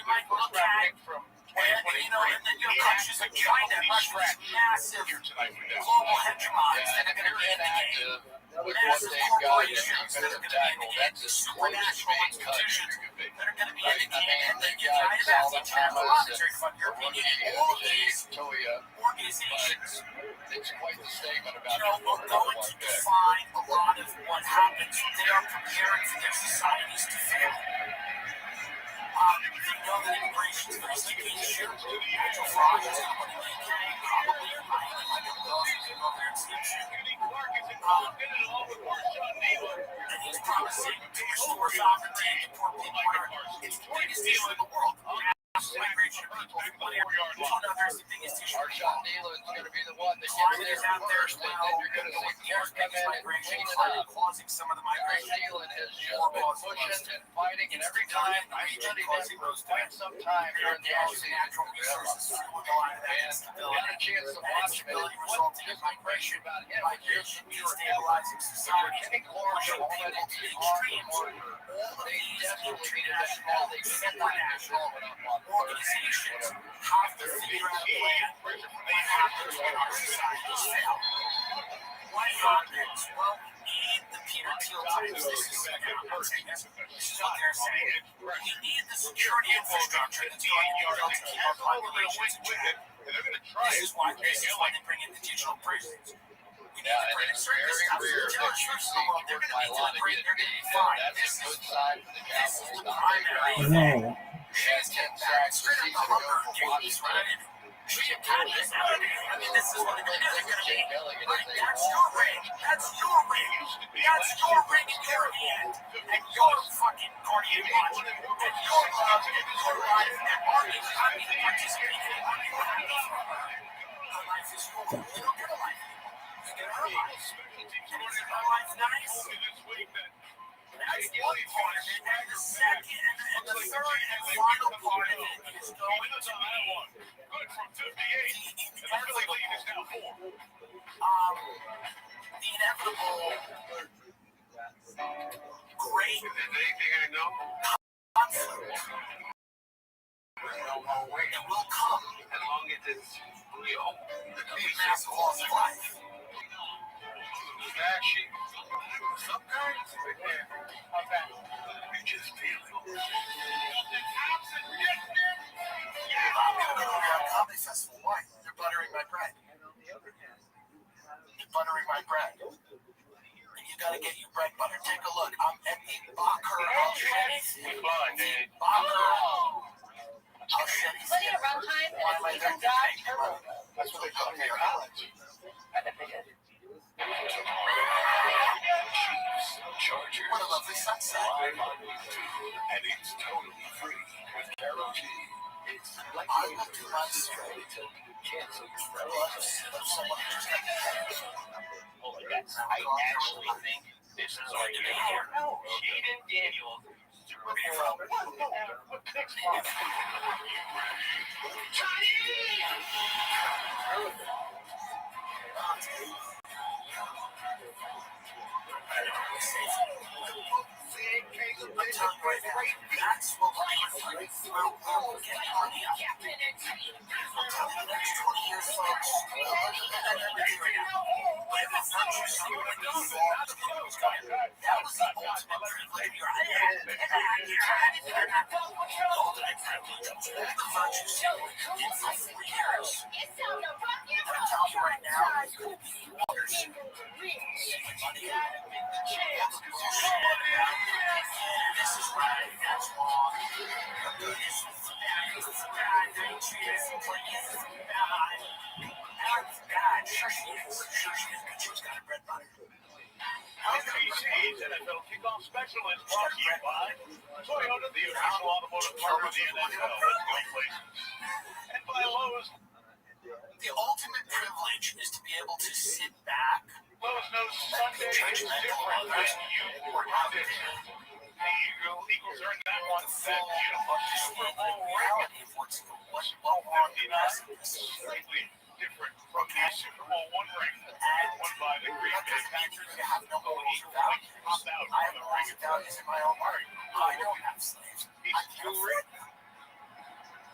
might look at, and then your countries like China, Russia, massive global hegemons that are going to be in the game. Massive corporations that are going to be in the game. Supranational institutions that are going to be in the game. And then the IMF, the International Monetary Fund, European Union, all these organizations, It's quite the statement about are going to define a lot of what happens. They are preparing for their societies to fail. They know that immigration is going to take a share. Natural fraud is going to put in the UK, probably in Miami, like it will if you go there and see a shit. And he's promising to restore sovereignty and deport people. It's the biggest deal in the world. Mass migration reaching people from whatever. So now there's the biggest issue. Marshawn Nealon's going to be the one that gets Climate there is out there as first, and well. then you're going to see more come in and Migration clean it climate up. causing some of the Chris migration. Nealon has just been pushing and fighting, and every time I studied him for quite some time during the offseason. Natural resources fueling a lot of that And we instability. got a chance to watch him. And what just migration about him was just Destabilizing society. Kenny Clark already hard work. They desperately needed that ball. They sent that national Organizations have to figure out a plan. What happens when our societies fail? What happens? Well, we need the Peter Thiel types. This is what they're saying. We need the security infrastructure that's going to be built to keep our populations in check. This is why they bring in the digital prisons. We need to bring in certain stuff. They're going to be deliberating. They're going to be fine. This is the primary thing. She's getting back straight up the hunger games, right? She got this out of here. I mean, this is what they're going to be. Right? That's your ring. That's your ring. That's your ring in your hand. And your fucking guardian watch. And your love and your life. And Artie's happy to participate in it. Her life is yours. You don't get a life. You get her life. And is her life nice? That's one part of it. And the second, and the third and final part of it is going to be the inevitable great conflict. It will come as long as it's real. The mass loss of life. Sometimes you just feel it. I'm going to go to a comedy festival. Why? They're buttering my bread. They're buttering my bread. And you got to get your bread buttered. Take a look. I'm at the Bacher Al-Shadi. Al-Shadi. Plenty of runtime, Why am I and there? it's got That's what they call me. College. Chargers. What a lovely sunset. And it's totally free with Carol G. It's like I will do my story to cancel your of someone who's got I actually think this is our year. Jaden Daniels, Super Bowl. I'm telling you right now, that's what we're going through. We'll get money up. I'm telling you, the next 20 years, folks, we'll look at everything right now. But if it's not just you and you all the people's going, that was the ultimate privilege. You're the ultimate privilege of all the virtues in for 4 years. But I'm telling you right now, waters, money, all the bullshit. This is right, that's wrong. This is bad, they cheers, please, this is bad. That's bad, sure she is, but she's got a bread butter. NBC's NFL kickoff special is brought to you by Toyota, the official automotive partner of the NFL. Let's go places. And by Lowe's. The ultimate privilege is to be able to sit back. Lowe's knows Sunday is different than you or not. The Eagles earned that one. That beautiful Super Bowl ring. What wrong in us? Slightly different from the Super Bowl one ring won by the Green Bay Packers. You have no morals about it. I have morals about it in my own heart. I don't have slaves. I can't afford them.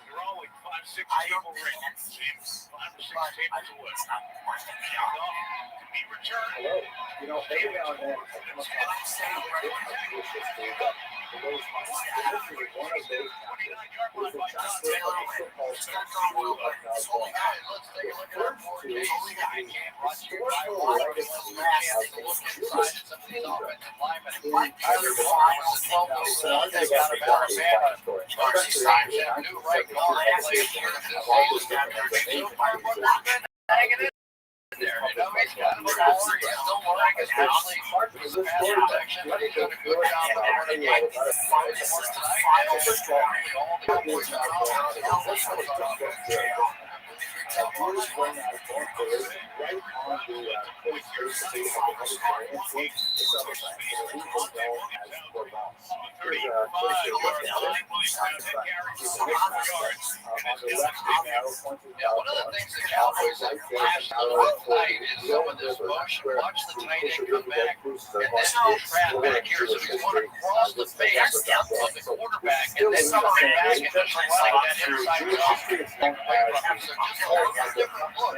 They're all like 5, 6 I don't people pay rings. slaves. 5 or 6 But tables away. it's not worth it. To be returned. Hello. You know, every now and then, I come What across I'm saying right now, this history of the Rose Bowl. This is one of those times. It was a Taylor chocolate football it's got to go well, but it's only that. Let's take a look at our board game. It's only that. I can't watch you. Why I would want it to be the last look thing inside at some of these offensive linemen. Like the other final thing, So I'm that's going got to to go be back to Alabama. the story. University signed Especially him. in New right guard Last played year, for the the Bulls down there. hanging in there. You know, he's Don't worry, because actually, This story, let me go through it. I'll tell you all about it. Here's when I went to this, right on the coast, basically, of the Mediterranean Sea, the southern bank, the region known as Provence. Here's a place that on the left is narrow pointed One of the things the Cowboys have flashed the tide is some of this motion. Watch the tight end come back, and then no trap back here, so he's going to cross the face of the quarterback, and then coming back and just running that inside jump. So just a different look.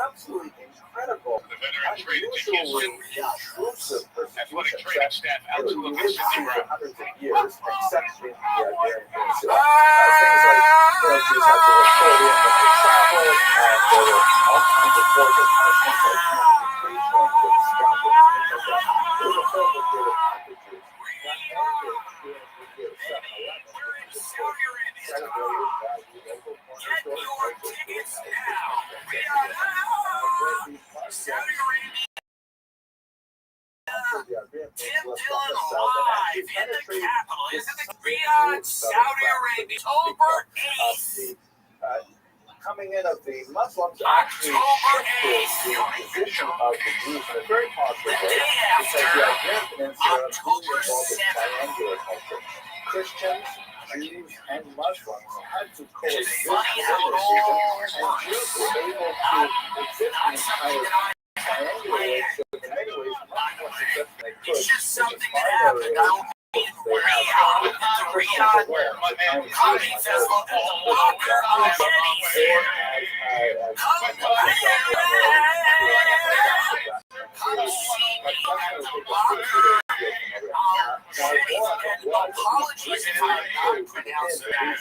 Absolutely incredible, unusually intrusive persecution that you wouldn't see for hundreds of years, except in the Iberian Peninsula. Things like Jews had to report in when they traveled, and there were all kinds of horrible punishments like transportation, with scaffolding, things like that. It was a horrible period of time for Jews. That ended in the year 711, which is celebrated by the local cornerstone churches. Saudi Arabia, October 8th. Coming in of the Muslims actually shifted the position of the Jews in a very positive way, because the Iberian Peninsula is involved in triangular culture. Christians, Jews, and Muslims had to coexist in the region, and Jews were able to exist in entire triangular ways, so in many ways, much more successful than they could. It's just something that happened. Riyadh, where my man comedy festival apologies if I not pronounce that.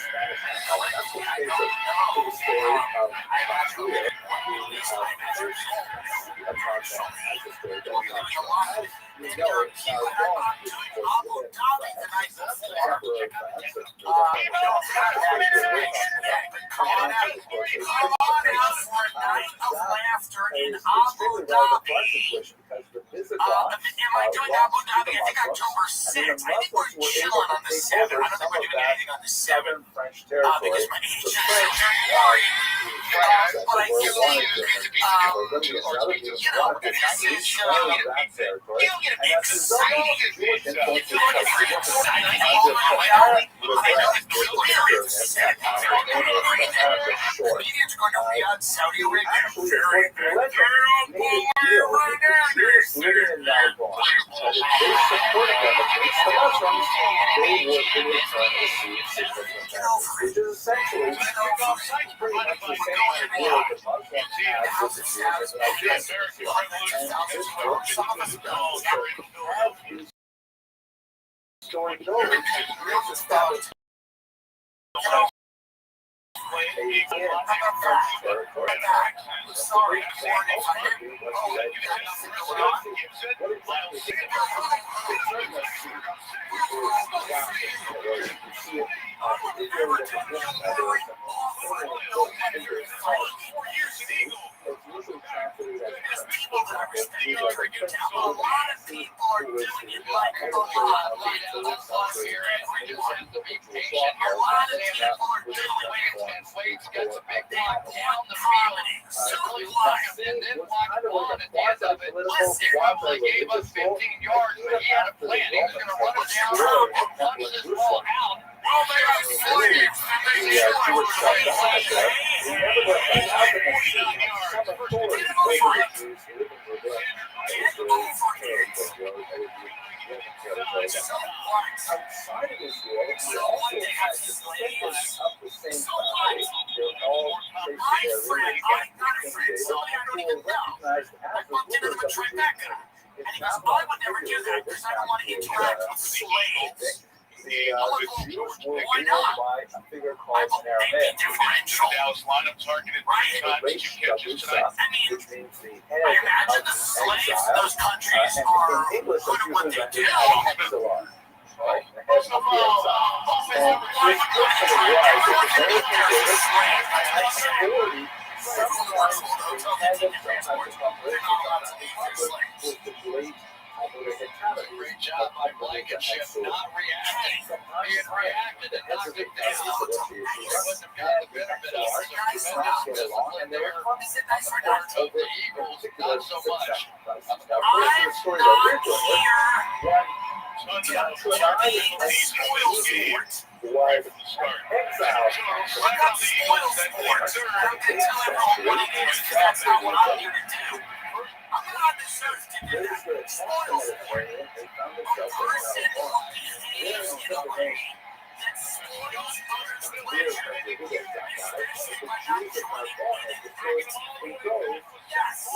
Am I doing Abu Dhabi? I think October 6th. I think we're chilling on the 7th. I don't think we're doing anything on the 7th. Because my agent is very worried. But I do think, this is, you don't get a big exciting. You don't get very exciting. I know the clear set. Canadians are going to Riyadh, Saudi Arabia. Very good. which is essentially pretty much the same idea that the Muslims had with the Jews and the Jews. And this story goes, it's established Sorry, Wade's got the big block down the field. And then blocked one at the end of it. Probably gave us 15 yards, but he had a plan. He was going to run it down and punch this ball out. Outside of Israel, we also had descendants of the same family. They're all traced to their lineage. Who were recognized as the rulers of the Jewish nation. It's not like this the Jews were ruled by a figure called an Aramaic. Dallas lineup targeted 3 times, 2 catches tonight. Which means the head of the exile. And in English, it's usually rendered as right? The head of the exile. And this person was that the American British had authority. Sometimes independent, sometimes a corporation, was the great Great job by Blankenship not reacting. He had reacted and knocked him down. He wouldn't have got the benefit of some tremendous discipline there. Of the Eagles, not so much. Was exiled. I'm not deserve to do that. Spoils for it. That spoils others' pleasure. Especially by not trying to be the packaging. Yes,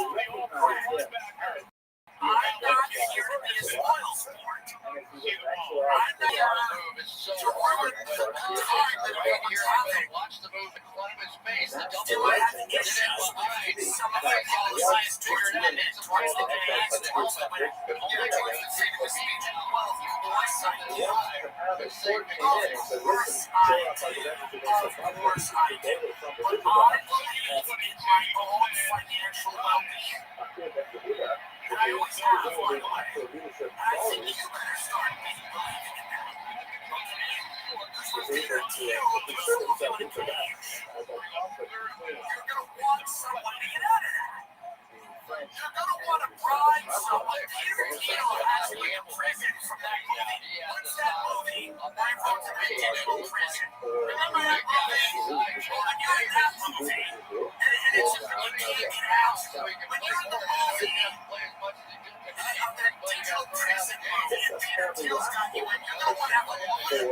I'm not here to be a spoil sport. I'm not here to ruin the time that I was having. Watch the move in front of his face. The Do double I have issues with some of the policies towards that and towards the games and also when you're trying to take the speech and wealth you want something to Of course I do. But I believe in my own financial well-being. I always have, by the way. I think you better start believing in that. Okay? You're going to want someone to get out of that. You're going to want to bribe someone. Peter Thiel has me in prison from that movie. What's that movie? I put the in prison. Remember that movie? When you're in that movie, and it's just you can't get out. When you're in the movie, that digital prison movie, and Peter Thiel's got you in, you're going to want to have a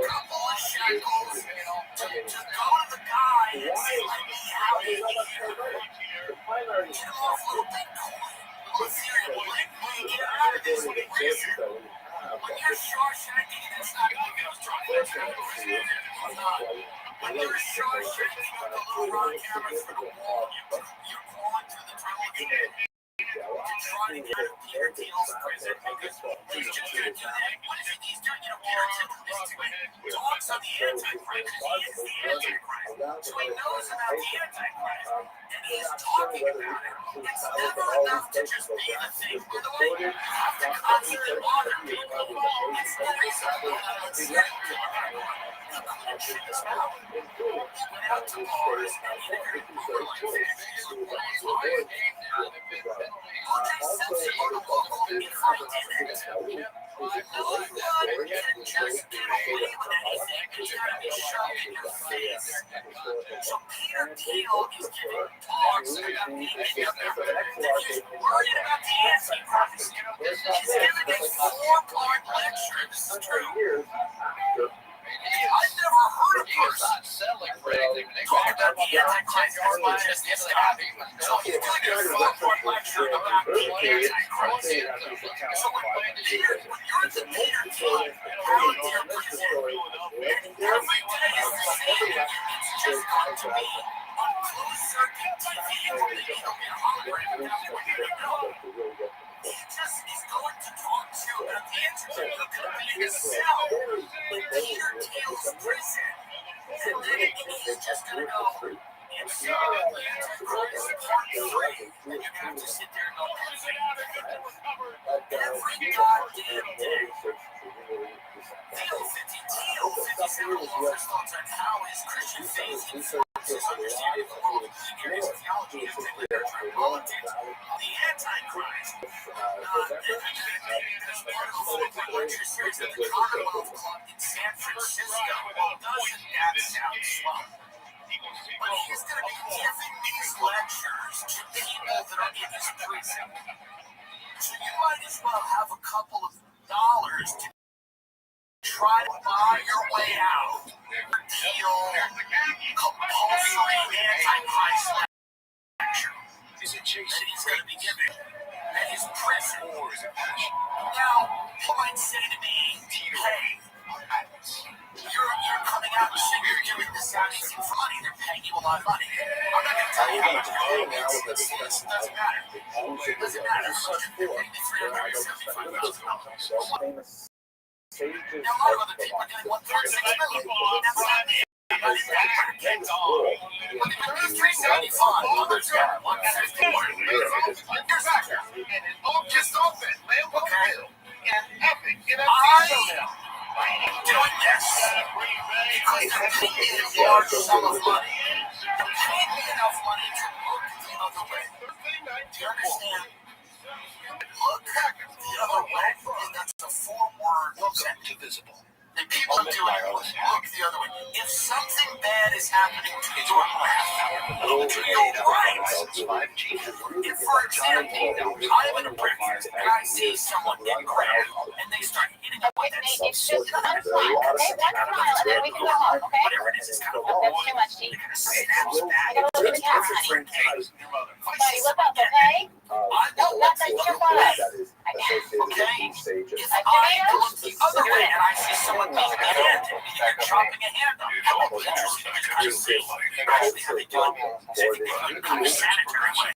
couple of shackles to go to the guy and say, let me out of here. Get off a little bit. Let's hear it. Let me get out of this prison. When you're Shawshanking, that's not going to get us trying to when you're Shawshanking with the little rock cameras for the wall, you're crawling through the tunnel again. To try to get out of Peter Thiel's prison because he's just going to do that. What is it he's doing? Peter Thiel talks on the Antichrist. He is the Antichrist. So he knows about the Antichrist. And he's talking about it. It's never enough to just be the thing. By the way, you have to constantly water people. It's the reason what's the collection is out. He went out to Mars and he interviewed so Peter Thiel is giving talks about being he's worried about the Antichrist. He's giving a 4-part lecture. This is true. take our mind is just happy. So he's doing a full-court lecture about the Antichrist. So when you're the leader team, how do you present? Every day is the same. It's just going to be on closed circuit TV. It'll be a hologram without you even know. He just is going to talk to you about the internet. You're going to be in a cell in Peter Thiel's prison. And then he's just going to go, it's the Antichrist Part 3. And you're going to have to sit there and go, every goddamn day. Theo 57 offers thoughts on how his Christian faith informs his understanding of the world. His theology is politics, the Antichrist. As part of a full-court lecture series at the Commonwealth Club in San Francisco. Doesn't that sound swell? But he's going to be giving these lectures to people that are in his prison. So you might as well have a couple of dollars to try to buy your way out. Deal compulsory Antichrist lecture. Is it that he's going to be giving at his prison? Now, you might say to me, hey, you're coming out and saying you're doing this out easy for money. They're paying you a lot of money. I'm not going to tell you how much money it doesn't matter. It doesn't matter. $375,000. Now, a lot of other people are getting $1.6 million. That's not me. But if $375, others get $150. Here's that. And it all just open. Okay. And epic. I'm doing this because they're paying me a large sum of money. They're paying me enough money to look the other way. Do you understand? Look the other way. That's a 4-word sentence. Visible. And people are doing look the other way. If something bad is happening to your left, to your right, if, for example, I'm in a breakfast and I see someone get grabbed and they start hitting up with that It's just another smile, okay? One smile, and then we can go home, okay? whatever it is, it's kind of That's too much tea. snaps back. I gotta look at the camera, honey. Your mother. Buddy, look up, okay? No, not that your butt. Okay? If I look the other way and I see someone being handed, you're chopping a hand off. That would be interesting because you see actually how they do it in a kind of sanitary way.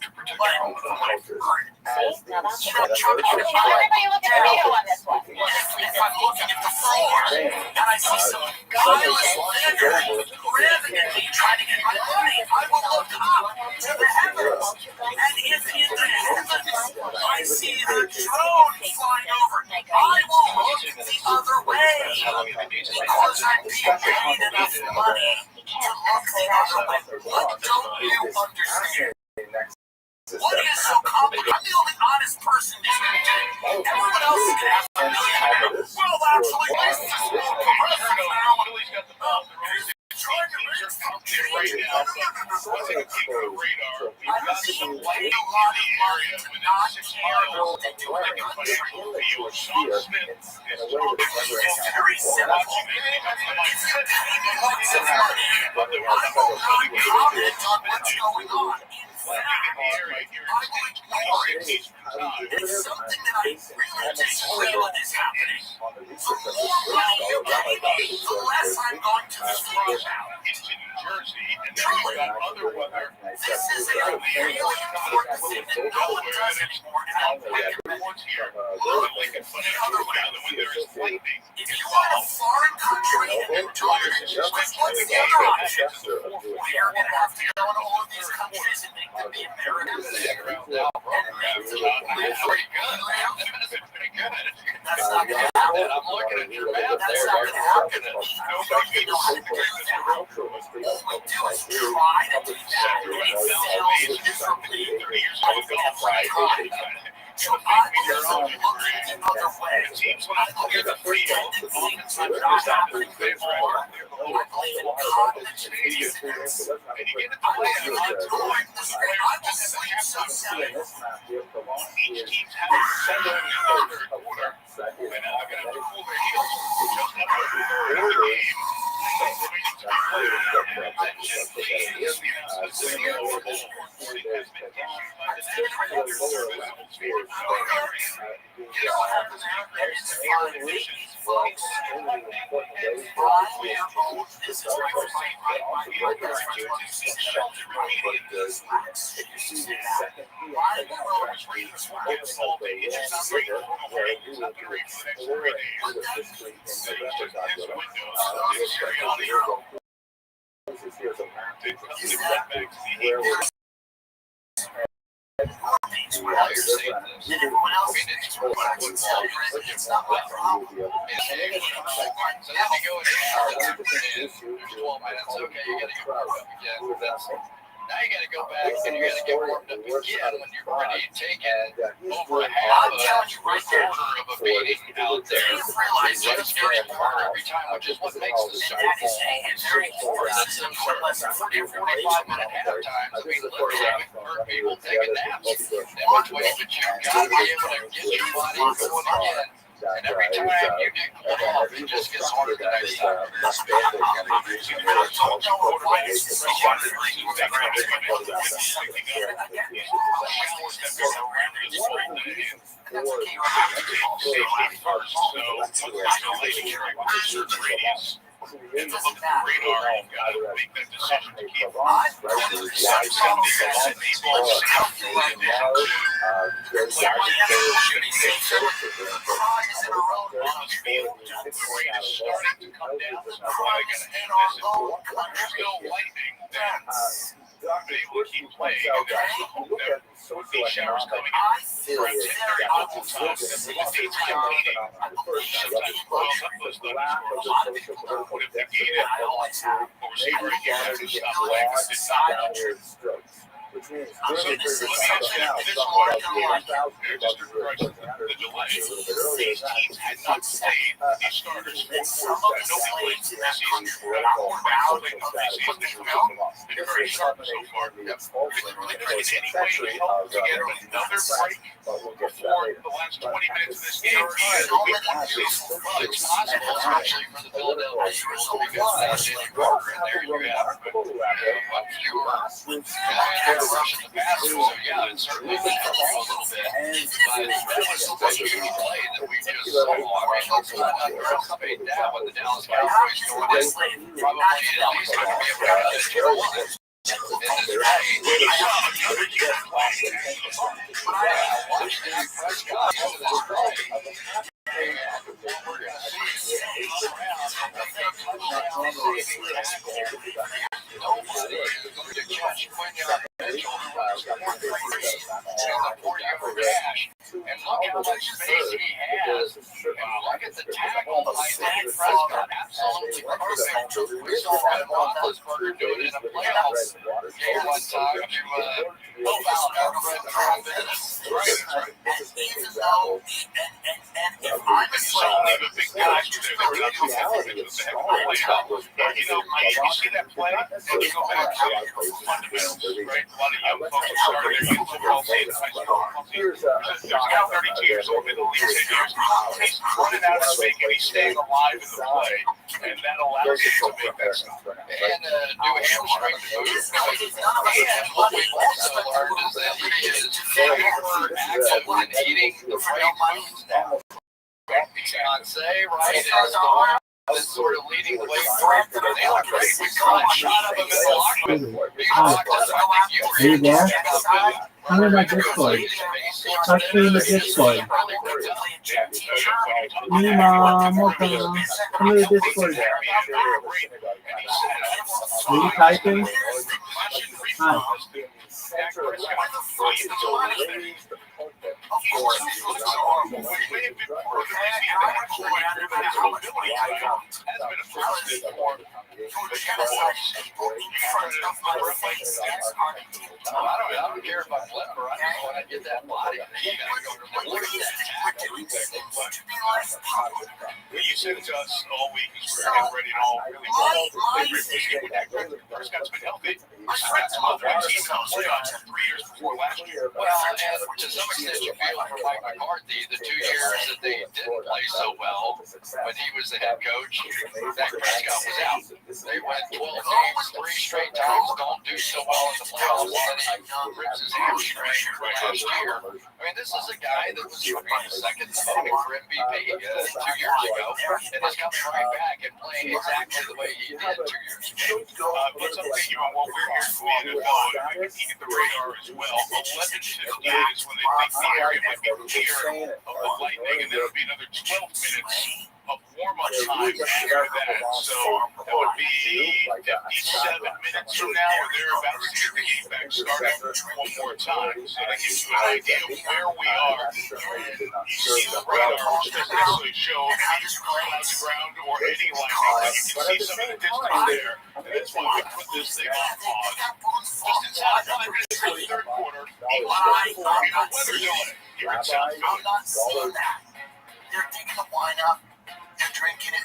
But from what I've heard, See? Now that's you know, chopping a Tell everybody look at the video on this one. if I'm looking at the floor and I see some guileless beggar grabbing at me, trying to get my money, I will look up to the heavens. And if in the heavens I see the drone flying over, I will look the other way because I'm being paid enough money to look the other way. What don't you understand? What is so complicated? I'm the only honest person in this room. Everyone else is going to have a millionaire. Well, actually, this is more progressive now. Trying to make some change. I'm being paid a lot of money to not care what they do in the country. It's very simple. If you pay me lots of money, I will not comment on what's going on. In fact, I will ignore it. It's something that I really disagree with is happening. The more money you pay me, the less I'm going to think about it. Truly, this is a really important thing that no one does anymore, and I recommend it. Look the other way. If you are a foreign country and you're doing it, what's the other option? We're going to have to go into all of these countries and make them be Americans. That's not going to happen. I'm looking at your map. That's not going to happen. Nobody knows how to do that. All we do is try to do that, and it fails miserably every time. So I will look the other way. I look at the pretend that things are not happening anymore. I believe in cognitive dissonance. I am ignoring the screen. I will sleep so sound. Each team's having 7 yards quarter. And now I'm going to pull their heels just up the game. Now you got to go back and you got to get warmed up again when you're ready to take it. Over half a quarter of a beating out there. It's just first quarter every time, which is what makes the Super Bowl so important. That's the 40 or 45-minute half times. I mean, literally, we've heard people taking naps in between, but you've got to be able to get your body going again. And every time you get cooled off, it just gets harder the next time. Showers coming in. Which means So let me ask you this one, just to correct the delay. These teams had not stayed these starters for nobody played preseason. Quarterback of preseason. They've been very sharp so far. Is any way to help to get another break before the last 20 minutes of this game? It's possible, especially for the Philadelphia Eagles, because that's Jalen Carter in there. You have a fewer rushing the passer, so yeah, it certainly will help you a little bit. But that was the big play that we just saw. I mean, let's not underestimate that with the Dallas Cowboys going in. Probably at least going to be able to run it to one. In this game, we saw another unit last year. I watched the press conference of this play. We're going to see nobody is going to catch Quinn Mitchell, who runs the 40-yard dash. And look how much space he has. And look at the tackle by Dak Prescott. Absolutely perfect. We saw Ben Roethlisberger do it in a playoffs game one time to foul out Brett Travis. Right. Even though, and honestly, the big guys were there. They were not the you know, you see that play, and you go back to fundamentals, right? A lot of young folks started their youth football season, high school football season. There's now 32 years old, been in the league 10 years. He's running out of speed, and he's staying alive in the play, and that allows him to make that stuff. And new hamstring move. And what we've also learned is that he is super active in eating the right foods now. Beyonce, right, is sort of leading the way for him. They look great. We saw a shot of him in the locker room. Are you there? I'm in my Discord. Talk to me in the Discord. Me, Mom. Welcome. Come to the Discord. Are you typing? Hi. I don't care if I flip her. I just want to get that body. You gotta go to the Lord. You said it to us all week as we're getting ready to all really Prescott's been healthy. Team in the playoffs 3 years before last year. Well, and to some extent, you feel for Mike McCarthy, the 2 years that they didn't play so well when he was the head coach, Dak Prescott was out. They went 12 games, 3 straight times, don't do so well in the playoffs. Then he rips his hamstring last year. I mean, this is a guy that was second to voting for MVP 2 years ago, and is coming right back and playing exactly the way he did 2 years ago. Let's update you on what we're hearing from the NFL. We can peek at the radar as well. 11:58 is when they think the area might be clear of the Lightning, and then it'll be another 12 minutes of warm-up time after that. So that would be 57 minutes from now, or thereabouts, to get the game back started one more time. So that gives you an idea of where we are. You see the radar, which doesn't necessarily show any clouds ground or any lightning, but you can see some of the distance there. And that's why we put this thing on pause. Just inside 5 minutes of the third quarter, Eagles score 4 in a weather delay here in South Philly. I'm not seeing that. They're taking the wine up. They're drinking it.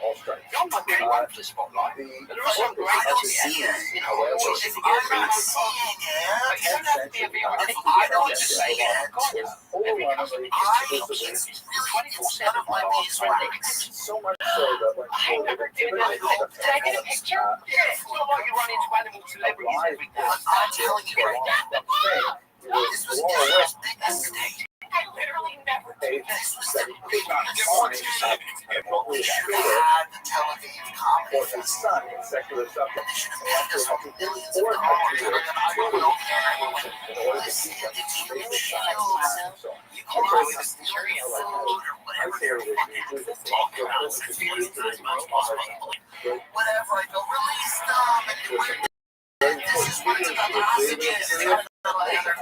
All strikes. I'm not going to watch this spotlight. I don't see it. If I'm not seeing it, if I don't see it, none of my bees right. So much so that when I never did that. Did I get a picture? Yes. So long you run into animal celebrities every day. I'm telling you right now, this was Israel's biggest state. I literally never did this. This was the biggest state. We should have had the Tel Aviv Comedy for his Festival. son in secular They subject. should have paid us millions of dollars, and I don't care. Listen, it's huge shows. You can order this Syrian food or whatever they're fucking talking about. Whatever, I go, release them, and you win. This is what it's about hostages. They don't know the other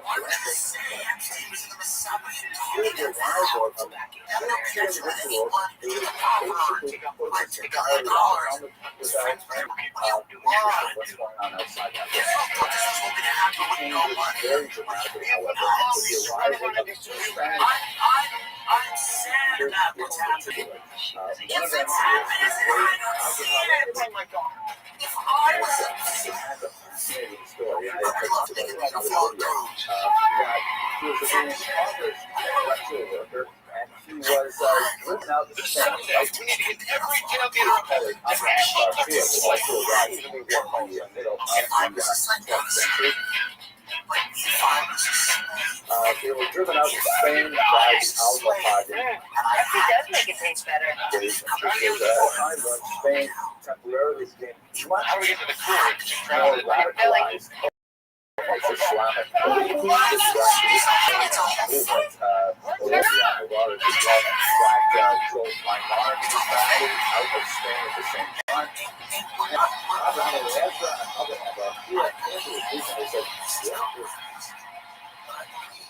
what did they say? Epstein was in the Messiah. That don't care to anyone to the power. But to the dollars. His friends were there. What's going on outside that? If I thought this was going to happen with no money. Very dramatic, however, I'm sad about what's happening. If it's happening, I don't see it. Oh my God. If I was a fascinating story. I'd love to get a phone call. He was a very accomplished intellectual worker, and he was driven out the same We need to get every tailgater up there. I was a psychopath. They were driven out to Spain by Alva Padre. It does make it taste better. Spain temporarily became much How do we get to the courage? more radicalized. Islamic movement movement around the world as well that drove minorities family out of Spain at the same time. Abraham Ezra and other here into the movement, they said, what's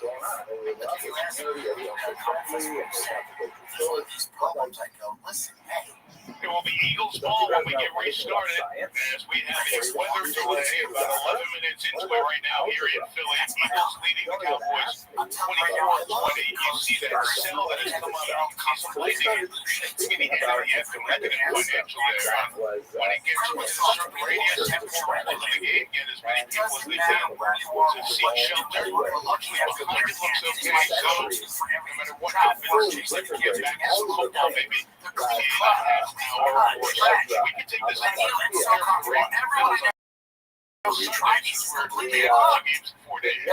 going on? They were love the community, everyone's so friendly, and they want to go to stores. These problems, I go, listen, hey. It will be Eagles ball when we get restarted, as we have a weather delay about 11 minutes into it right now here in Philly. Eagles leading the Cowboys 24-20. You see that cell that has come out of contemplating skinny head. You have to reckon it financially there. When it gets within a certain radius, temporarily in the game, get as many people as they can to seek shelter. Luckily, behind it looks okay, so no matter what happens, let's get back to football, maybe. We can take this Everyone else is trying to completely games in 4 days.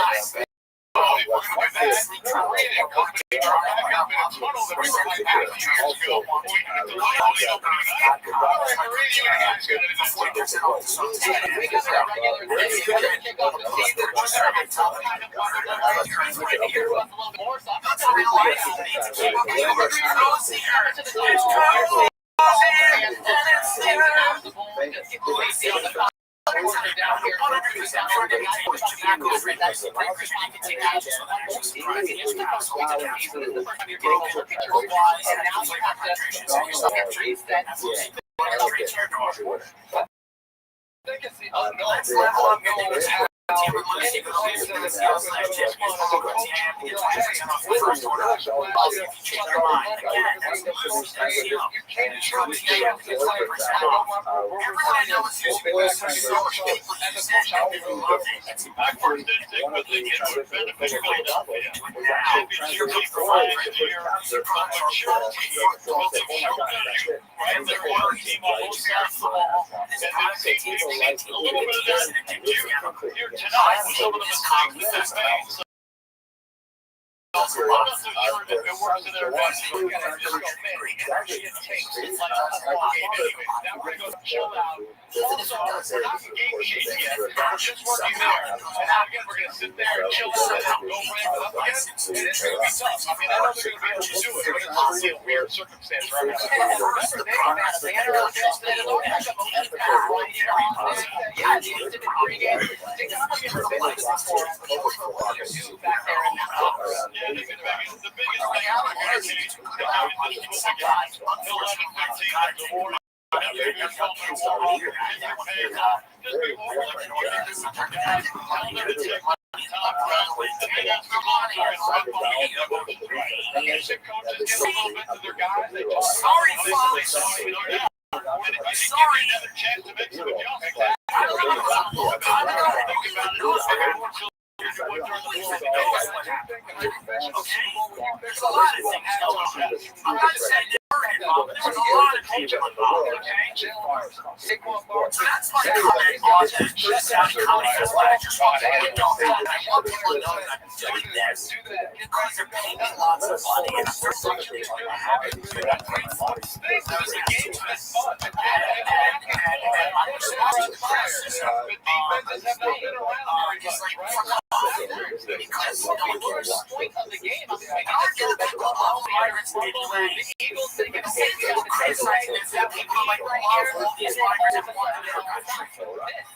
We're going to be back. Read it. Company trying to have been a tunnel that we were like half a year ago. We can get the light on the opening night. All right, the radio guys got it in the can't trust the show. It's like, everyone knows you. My first instinct was thinking it would benefit Philadelphia. Championship game for last year, but maturity will show you right there one team on both sides of the ball. And we've seen a little bit of that here tonight with some of the mistakes that they've made. I'm not so sure if it works in their advantage. We're going to just go, man, the energy it takes is like a whole game anyway. Now we're going to go chill out. Also, we're not in game shape yet. We're just working there. And now again, we're going to sit there and chill out and go ramp it up again. It is going to be tough. I mean, I know they're going to be able to do it, but it's obviously a weird circumstance right now. Remember, they had a banner out there today. Look at the momentum right here on this. Yeah, they did the pregame. They got to give her a bit of support for what they're doing back there in that office. The biggest thing out of energy is what we got. 11-15 at the war. Sorry, another chance to make some adjustments. There's a lot of things going on. I'm not saying they're involved, but there's a lot of coaching involved, okay? So that's my comment on that. Just coming as well. I just want people to know that I'm doing this because they're paying me lots of money and I'm fortunate to have it. There's a game that's fun. And I'm just because the worst point of the game, I mean, we can get back to all the Pirates anyway. The Eagles think it's criticizing is that people like right here, these Pirates have won their country.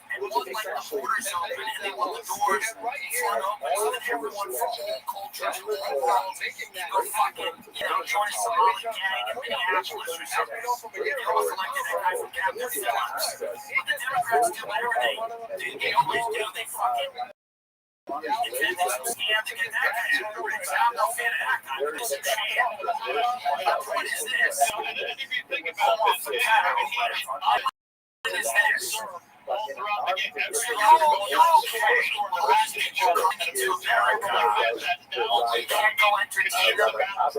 And look like the borders open and they want the doors right here open so that everyone from all cultures, all worlds, go fucking, join a Somali gang in Minneapolis or something. They also like that guy from Captain Phillips. What the Democrats do everything, they always do, they fucking it's a scam to get that guy out of the ring. I'm no fan of that guy. It's a sham. What is this? If you think about this, What is this? all throughout the game, every You can't go entertain them. Does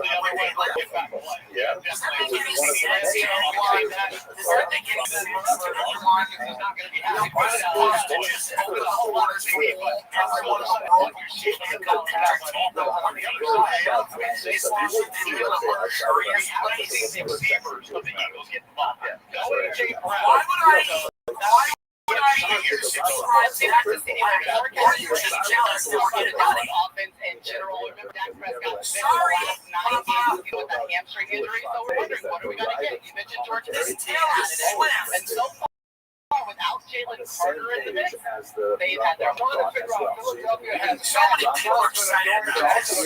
that make any sense to anyone? Does that make any sense to anyone? He's not going to be happy with supposed to just open the doors for everyone on board. You can't go entertain them on the other side. It's also been a luxurious place. the receivers of the Eagles get involved. Why would I hear subscribe to that? Or you're just jealous that we're getting money. Offense in general, remember Dak Prescott missed the last 9 games with that hamstring injury, so we're wondering what are we going to get. You mentioned George Pickens and so far without Jalen Carter in the mix, they've had their fun to figure out. Philadelphia has So many people are excited about this.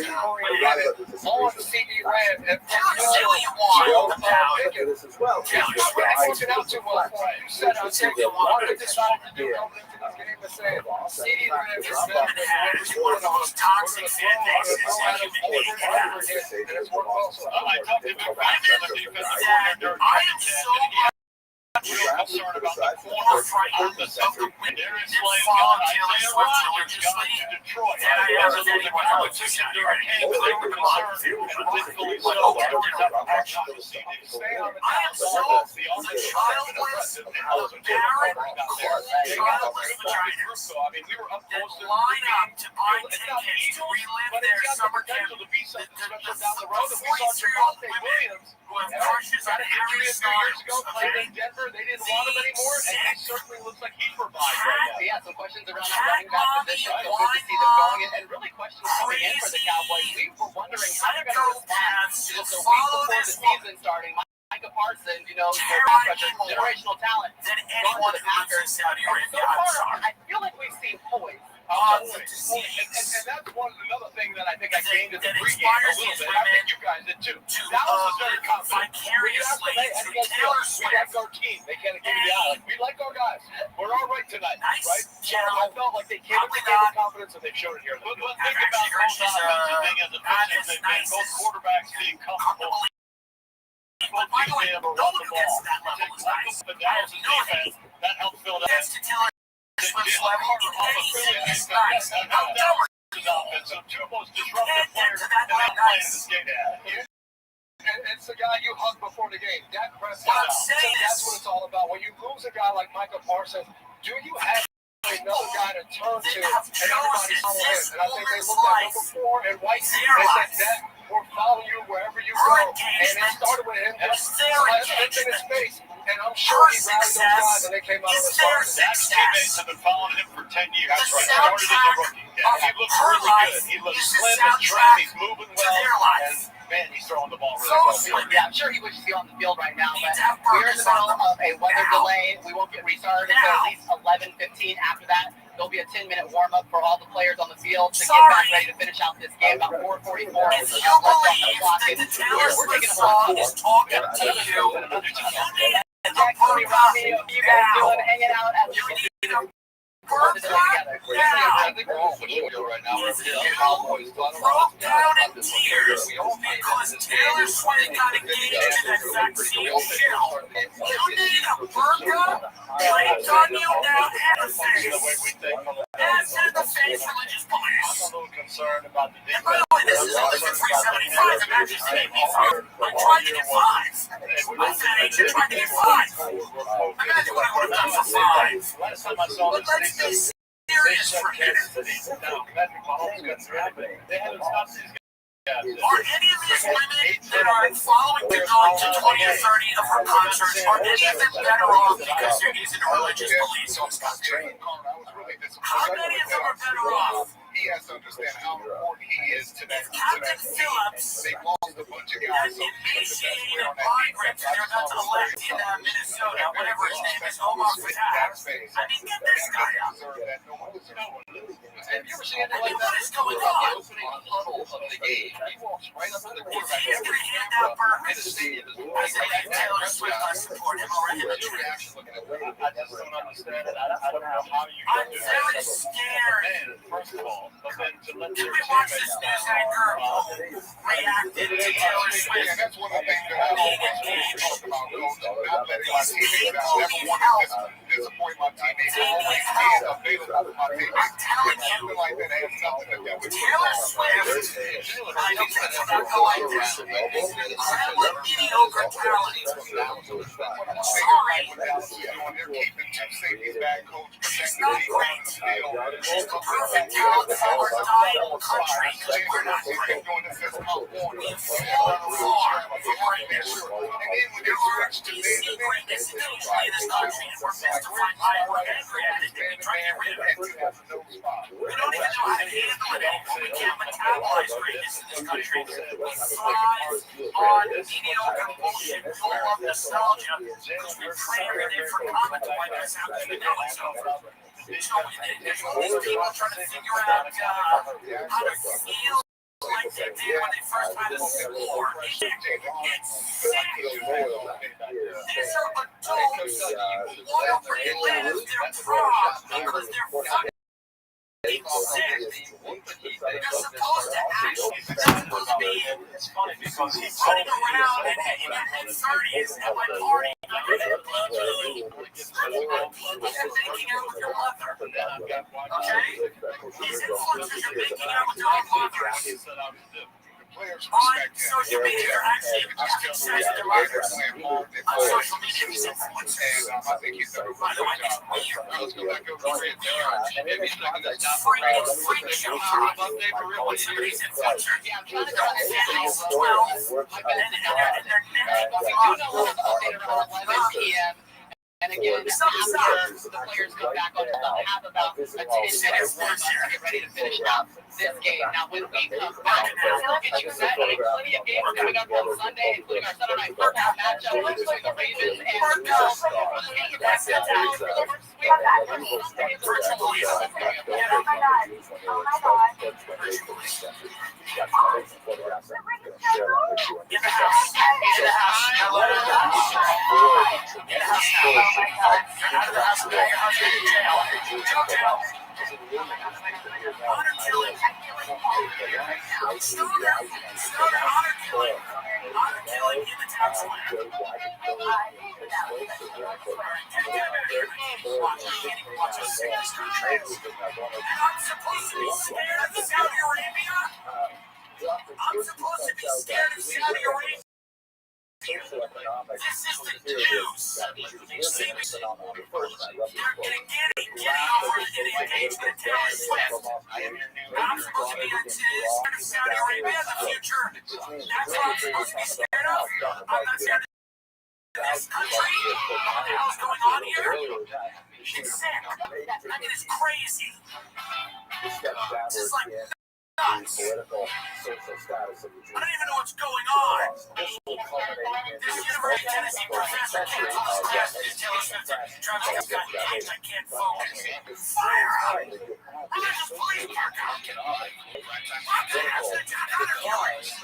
on CD Lamb and Say what you want about This as well. working out too well for you. You said I Say what you want. what decided to do going into this game to say CD Lamb is This man has one of the most toxic fan bases that you can have. I am so concerned about the more frightened of the wind and fall of Taylor Swift religiously than I am of anyone else who's out here. I am so the childless, the barren, cold, childless vaginas that line up to buy tickets to relive their summer camp. The 43-year-old women who have crushes on Harry Styles, okay? They didn't want him anymore, and he certainly looks like he's revived right now. Yeah, some questions around that running back position. So good to see them going in, and really questions coming in for the Cowboys. We were wondering how they're going to respond just a week before the season starting. Micah Parsons, generational talent. Than anyone who lives in Saudi Arabia. I'm sorry. I feel like we've seen poise. To see and that's another thing that I think I gained in the that pregame inspires a little these bit. women I think you guys did too. That was very confident. Vicariously through Taylor We like Swift. our team. They can't give you the eye. We like our guys. We're all right tonight, Nice right? general. I felt like they came with Probably the game of not. confidence and they've shown it here. But think I've about actually heard both she's offensive thing as a not defensive as thing, nice both as quarterbacks being comfortable. But by the way, no one who gets to that level is nice. The I have Dallas no defense, hate. that helps fill that. Gets to Taylor Swift's level, anything is nice. How dumb are you? So two most disruptive Get players to that in that level play in nice. this game. And it's the guy you hugged before the game. Dak Prescott. What I'm saying That's is, what it's all about. When you lose a guy like Michael Parsons, do you have another guy to turn to and everybody's following him? And I think they looked at him before and White. They said, Dak, we'll follow you wherever you go. And it started with him just lifting his face. And I'm sure he rallied those guys and they came out of the starter. Dak's teammates have been following him for 10 years. The Started as a rookie. He looks really good. He looks slim and trim. He's moving well. And man, he's throwing the ball really well. Yeah, I'm sure he wishes he was on the field right now, but we're we're in the middle of a weather delay. We won't get restarted until at least 11:15. After that, there'll be a 10-minute warm-up for all the players on the field to get back ready to finish out this game about 4:44. If you believe that the Taylor Swift song is talking to you, you need to Tony, Robbie, you guys doing hanging out at the work together. I think we're all for sure right now. We're Cowboys. broke down in tears because Taylor Swift got engaged in that vaccine shell. You need a burqa placed on you now and the face. As in the face religious I'm beliefs. a little concerned about the And by the way, this is only for $375. Imagine saying me five. I tried to get five. I said I tried to get five. Imagine what I would have done for five. Last time I saw But let's be serious for a minute. Patrick Mahomes got drafted. They haven't stopped these guys. Are any of these women that are following the going to 20 or 30 of her concerts, are any of them better off because they're using a religious beliefs on Sunday? How many of them are better off? He has to understand how important he is to that Captain team. Phillips They lost a bunch of has guys. So emaciated migrants they're about to elect in Minnesota, whatever his name is, Omar Fattah. I mean, get this guy up. Have you ever seen I anything mean, like what that? is going The on? opening huddle of the game. He walks right up to the If quarterback. he's going to hand out burgers, I say that Taylor Swift, I support him over him. Your reaction looking at that? I just don't understand it. I don't know how you I'm can do very that. scared. Man, first of all, but then to let Did your we watch this teammates news anchor who reacted to Taylor Yeah, Swift that's one of the things that I being always engaged? talk about. Not letting my teammates down. Never Need want help. to disappoint my teammates. They need Always help. being available for my teammates. I'm telling you, Something like that has nothing to do with Taylor Swift, I don't think it's not go like this. Incredibly mediocre talent. I'm sorry. She's not great. She's the perfect talent for our dying country because we're not great. We've fallen far from greatness. There are DC greatness individually in this country, and we're best to find higher and creative and try to get rid of it. We don't even know how to handle it anymore. We can't metabolize greatness in this country. We thrive on mediocre bullshit full of nostalgia because we crave everything for comment like this after the day is over. So these people trying to figure out how to feel like they did when they first had a war. It's sick. These are adults who want to relive their prom because they're fucking sick. They're supposed to actually be running around and hanging in their 30s at my party. People are making out with your mother. Okay? These influencers are making out with your mothers. On social media, they're actually having sex with their mothers. On social media, these influencers. By the way, it's weird. It's freak show. When some of these influencers, they're on families 12, and they're naked. And again, the players come back on. We'll have about a 10-minute warm-up to get ready to finish out this game. Now, when we come back, we'll get you set. We have plenty of games coming up on Sunday, including our Sunday night football matchup between the Ravens and the Bills. We'll just get you back set down for the first week of Sunday virtually. In the house. Hello. In the house now. You're out of the house now. Your house is in jail. Jail. Honor killing. Stoner honor killing. Honor killing in the tax land. Saudi socioeconomic This is the period news. that was phenomenal. The first, I love this They're book. getting over to get engaged with Taylor Swift. I'm supposed to be on Saudi Arabia in the future. That's what I'm supposed to be scared of. I'm not scared of this country. What the hell's going on here? It's sick. I mean, it's crazy. This steps This is downward like in nuts. the political, social status of the I don't even know what's going on. This will culminate in This the University of Tennessee professor canceled his class because Taylor Swift Travis got engaged. I can't focus. Fire up! Religious police park out. What the hell's the counterpoint?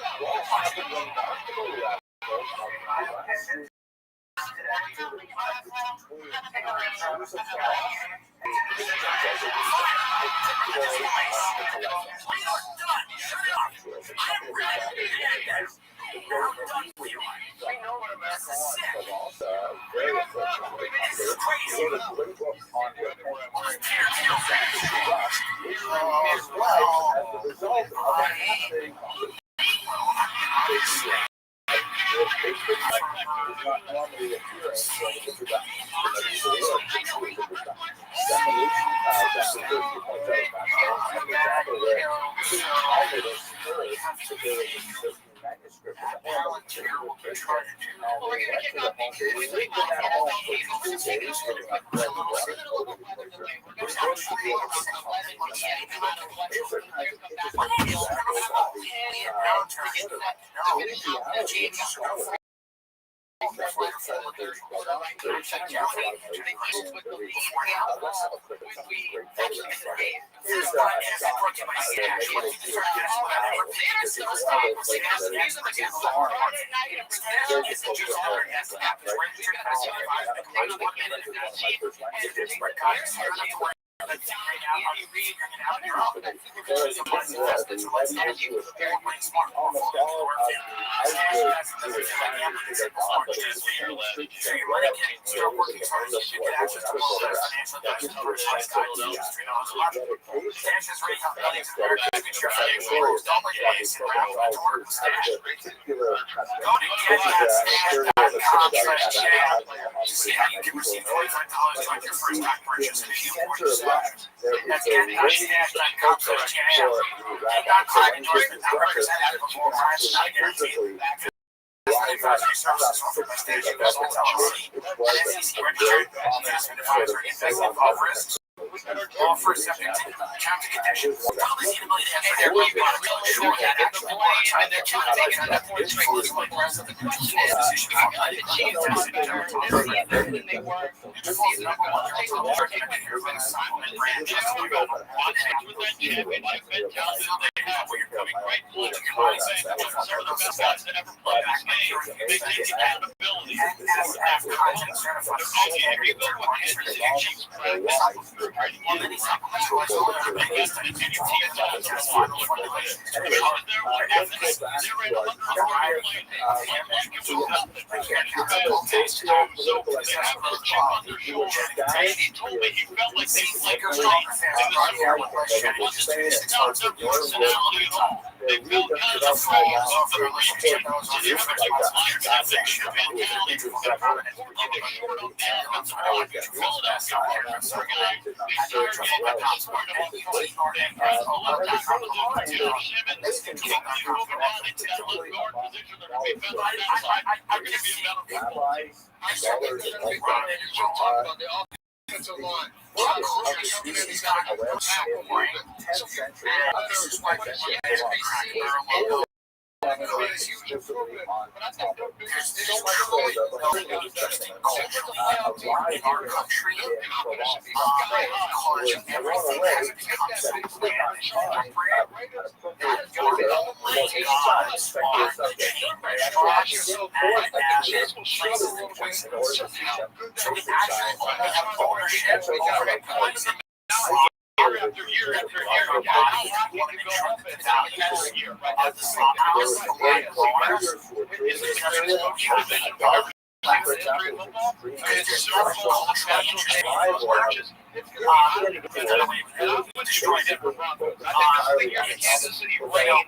For example, It's Super Bowl, it's national championship. And I would destroy Denver Broncos. I think this is the year the Kansas City reign of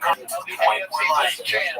the AFC West champ.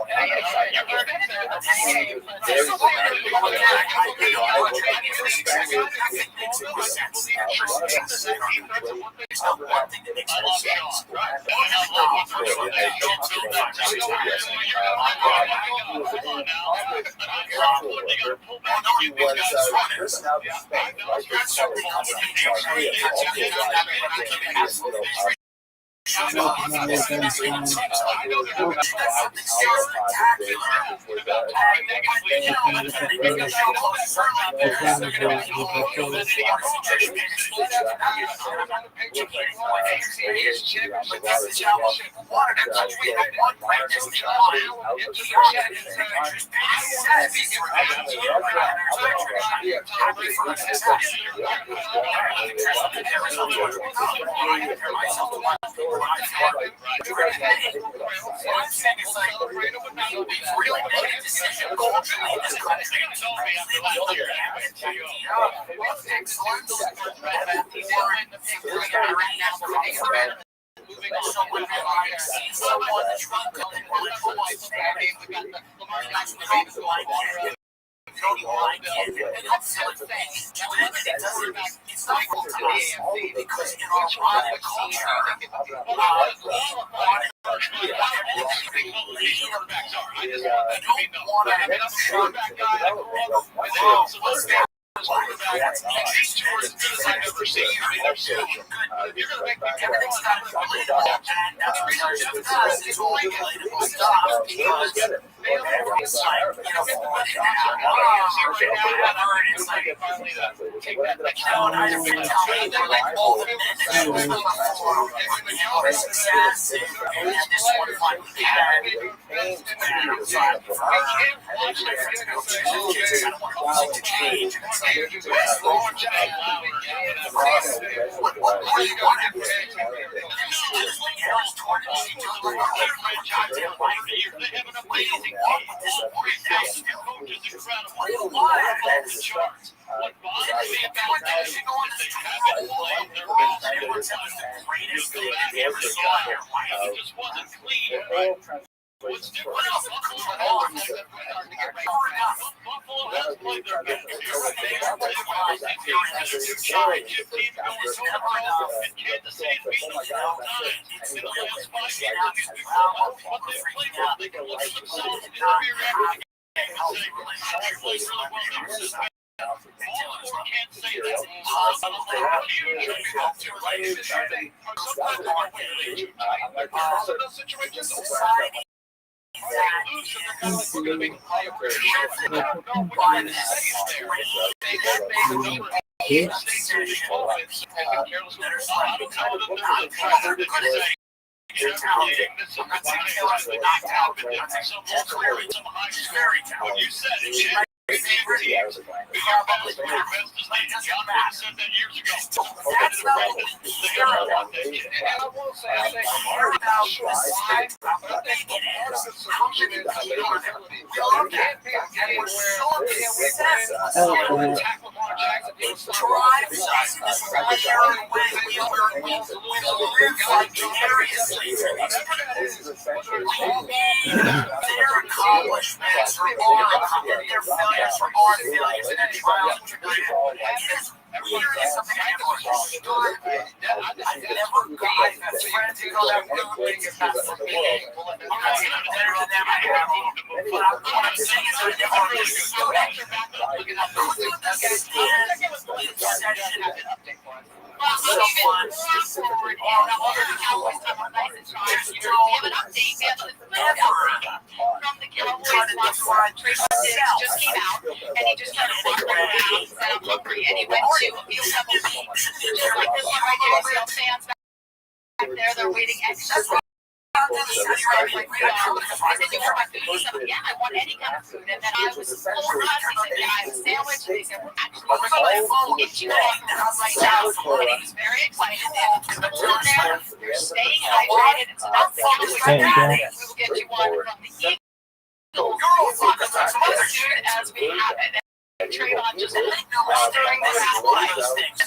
train on just during the half line things.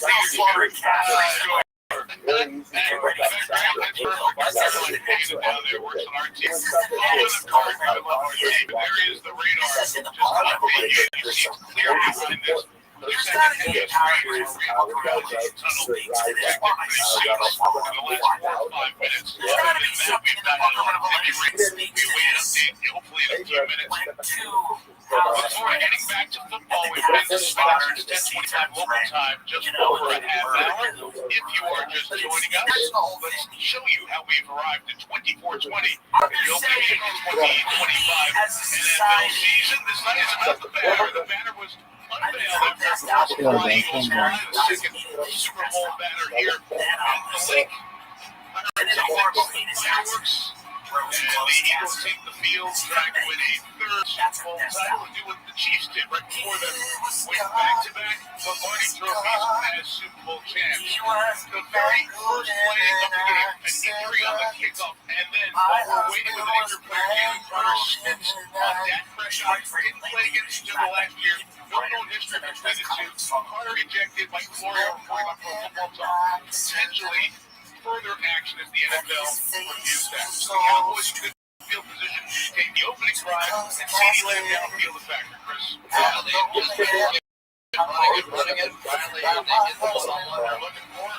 Very easy to get ready for There is the radar. Just not being used. You see clear behind this. The second half is tunnel being protected pretty seamless for the last 4 or 5 minutes. Other than that, we've got a heavy race. We wait and see, hopefully in a few minutes. Before getting back to football, we've been to Spencer's 10:25 local time, just over a half hour. If you are just joining us, let's show you how we've arrived at 24-20. The opening of the 2025 NFL season. This night is about the banner. The banner was unveiled after the Eagles won the second Super Bowl banner here at the lake. Fireworks. And the Eagles take the field, trying to win a third Super Bowl title and do what the Chiefs did right before them. Win back-to-back Lombardi trophies as Super Bowl champs. The very first play of the game, an injury on the kickoff, and then while we're waiting with an injured player, Jalen Carter snips on Dak Prescott. Didn't play against Jimbo last year. No known history between the two. Carter ejected Mike Florio going on Pro Football Talk. Potentially further action as the NFL reviews that. So the Cowboys in good field position take the opening drive, and CeeDee Lamb downfield is back to Chris. Running it. Finally, they get the someone they're looking for.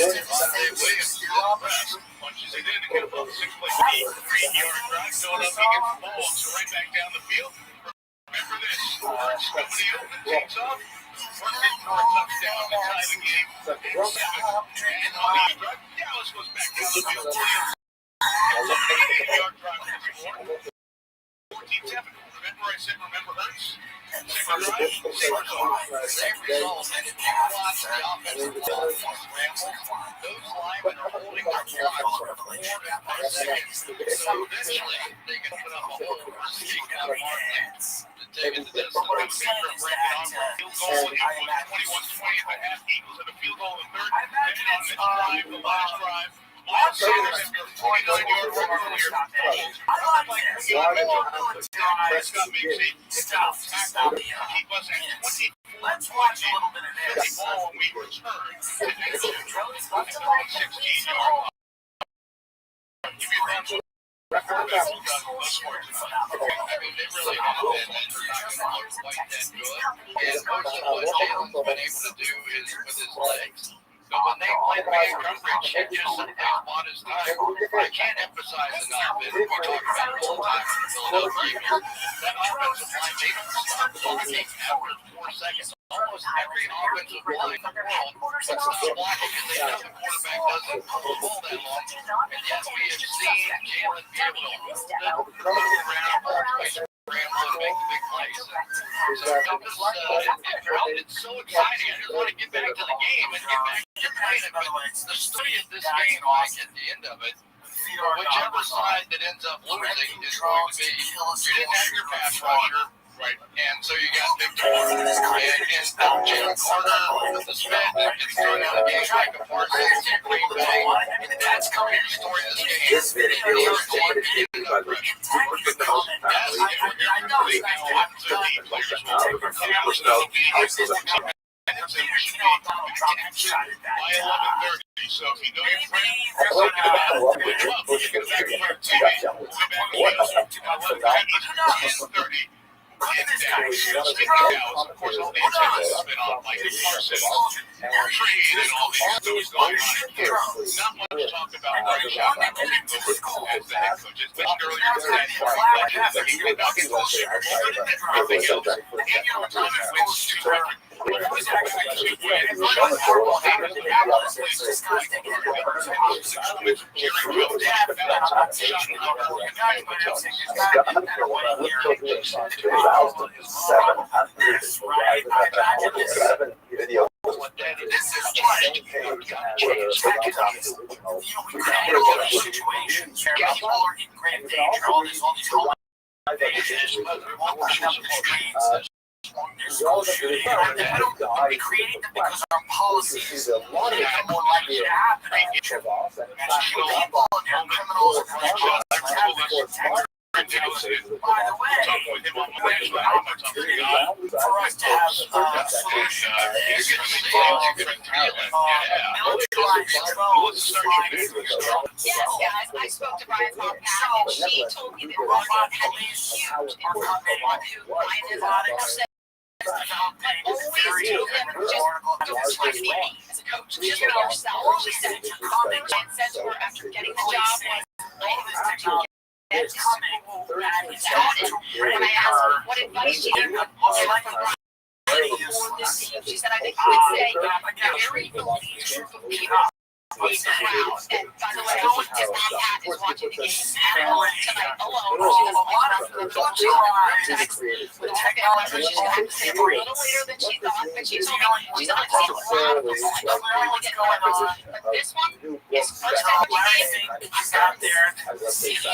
Williams punches it in to get above the 6-play 3-yard drive. Going up, he gets the ball, so right back down the field. Remember this, somebody open, takes off. Runs in for a touchdown to tie the game at 7. And on the drive, Dallas goes back down the field. Williams gets a 8-yard drive to score. 14-7. Remember I said, remember Hurts? Same drive, same result. Same result. And if you watch the offensive ball scramble, those linemen are holding their block for 4 to 5 seconds. So eventually, they can put up a whole receiving out of offense. David, the field goal, it was 21-20 at the half. Eagles had a field goal in the third. Then on this drive, the last drive, Miles Sanders had a 49-yard run earlier. Prescott makes a tackle to keep us at 24. Let's watch a little bit of this. The ball, we return to next year. 16-yard line. Give you a thumbs up. I mean, they really haven't been quite that good. And most of what Jalen's been able to do is with his legs. So when they play man coverage, it just sometimes bought his time. I can't emphasize enough, and we talk about it all the time in Philadelphia, that offensive line, they don't start blocking after 4 seconds. Almost every offensive line in the world starts blocking because they know the quarterback doesn't hold the ball that long. And yet we have seen Jalen be able to hold it, move around, scramble and make the big plays. So it's so exciting. I just want to get back to the game and get back to playing it. But the story of this game, Mike, at the end of it, whichever side that ends up losing is going to be, you didn't have your pass rusher. Right, and so you got Victor and Jalen Carter with the spin that gets thrown out of the game like a Parsons in Green Bay. And that's coming to the story of this game. This video is going to be by the so if you know your friend, look it up. You can back on TV. We'll be back on 10:30. Speaking of Dallas, of course, all the attention has been on Mike Parsons trade and all these things going on here. Not much talk about Rothschild as the head coach. As mentioned earlier today, that he could not get to the Super Bowl, but everything else, and your retirement wins 200. What was actually 2 wins? Video. What that is, this is change. Situations where people are in great danger. All these home invasions, whether walking up the streets, there's school shooting. We created them because our policies make it more likely to happen. There's people and their criminals and by the way, there's the comments on the God for us to have a solution to this. Yes, guys, I spoke to Brian's mom, Pat, and she told me that Ryan had a huge impact on who Brian is on it. She said, always do him just don't trust me as a coach. Just be yourself. She said, Brian said to her after getting the job was, I have to get this school badly started. When I asked her what advice she gave for Brian for this team, she said, I think you would say very elite group of people. And by the way, his mom Pat is watching the game tonight alone. She has a lot of the text with technology. She's going to stay a little later than she thought, but she told me she's not seeing a lot of this. I don't really get going on. But this one is first time in the game. I got there. CEO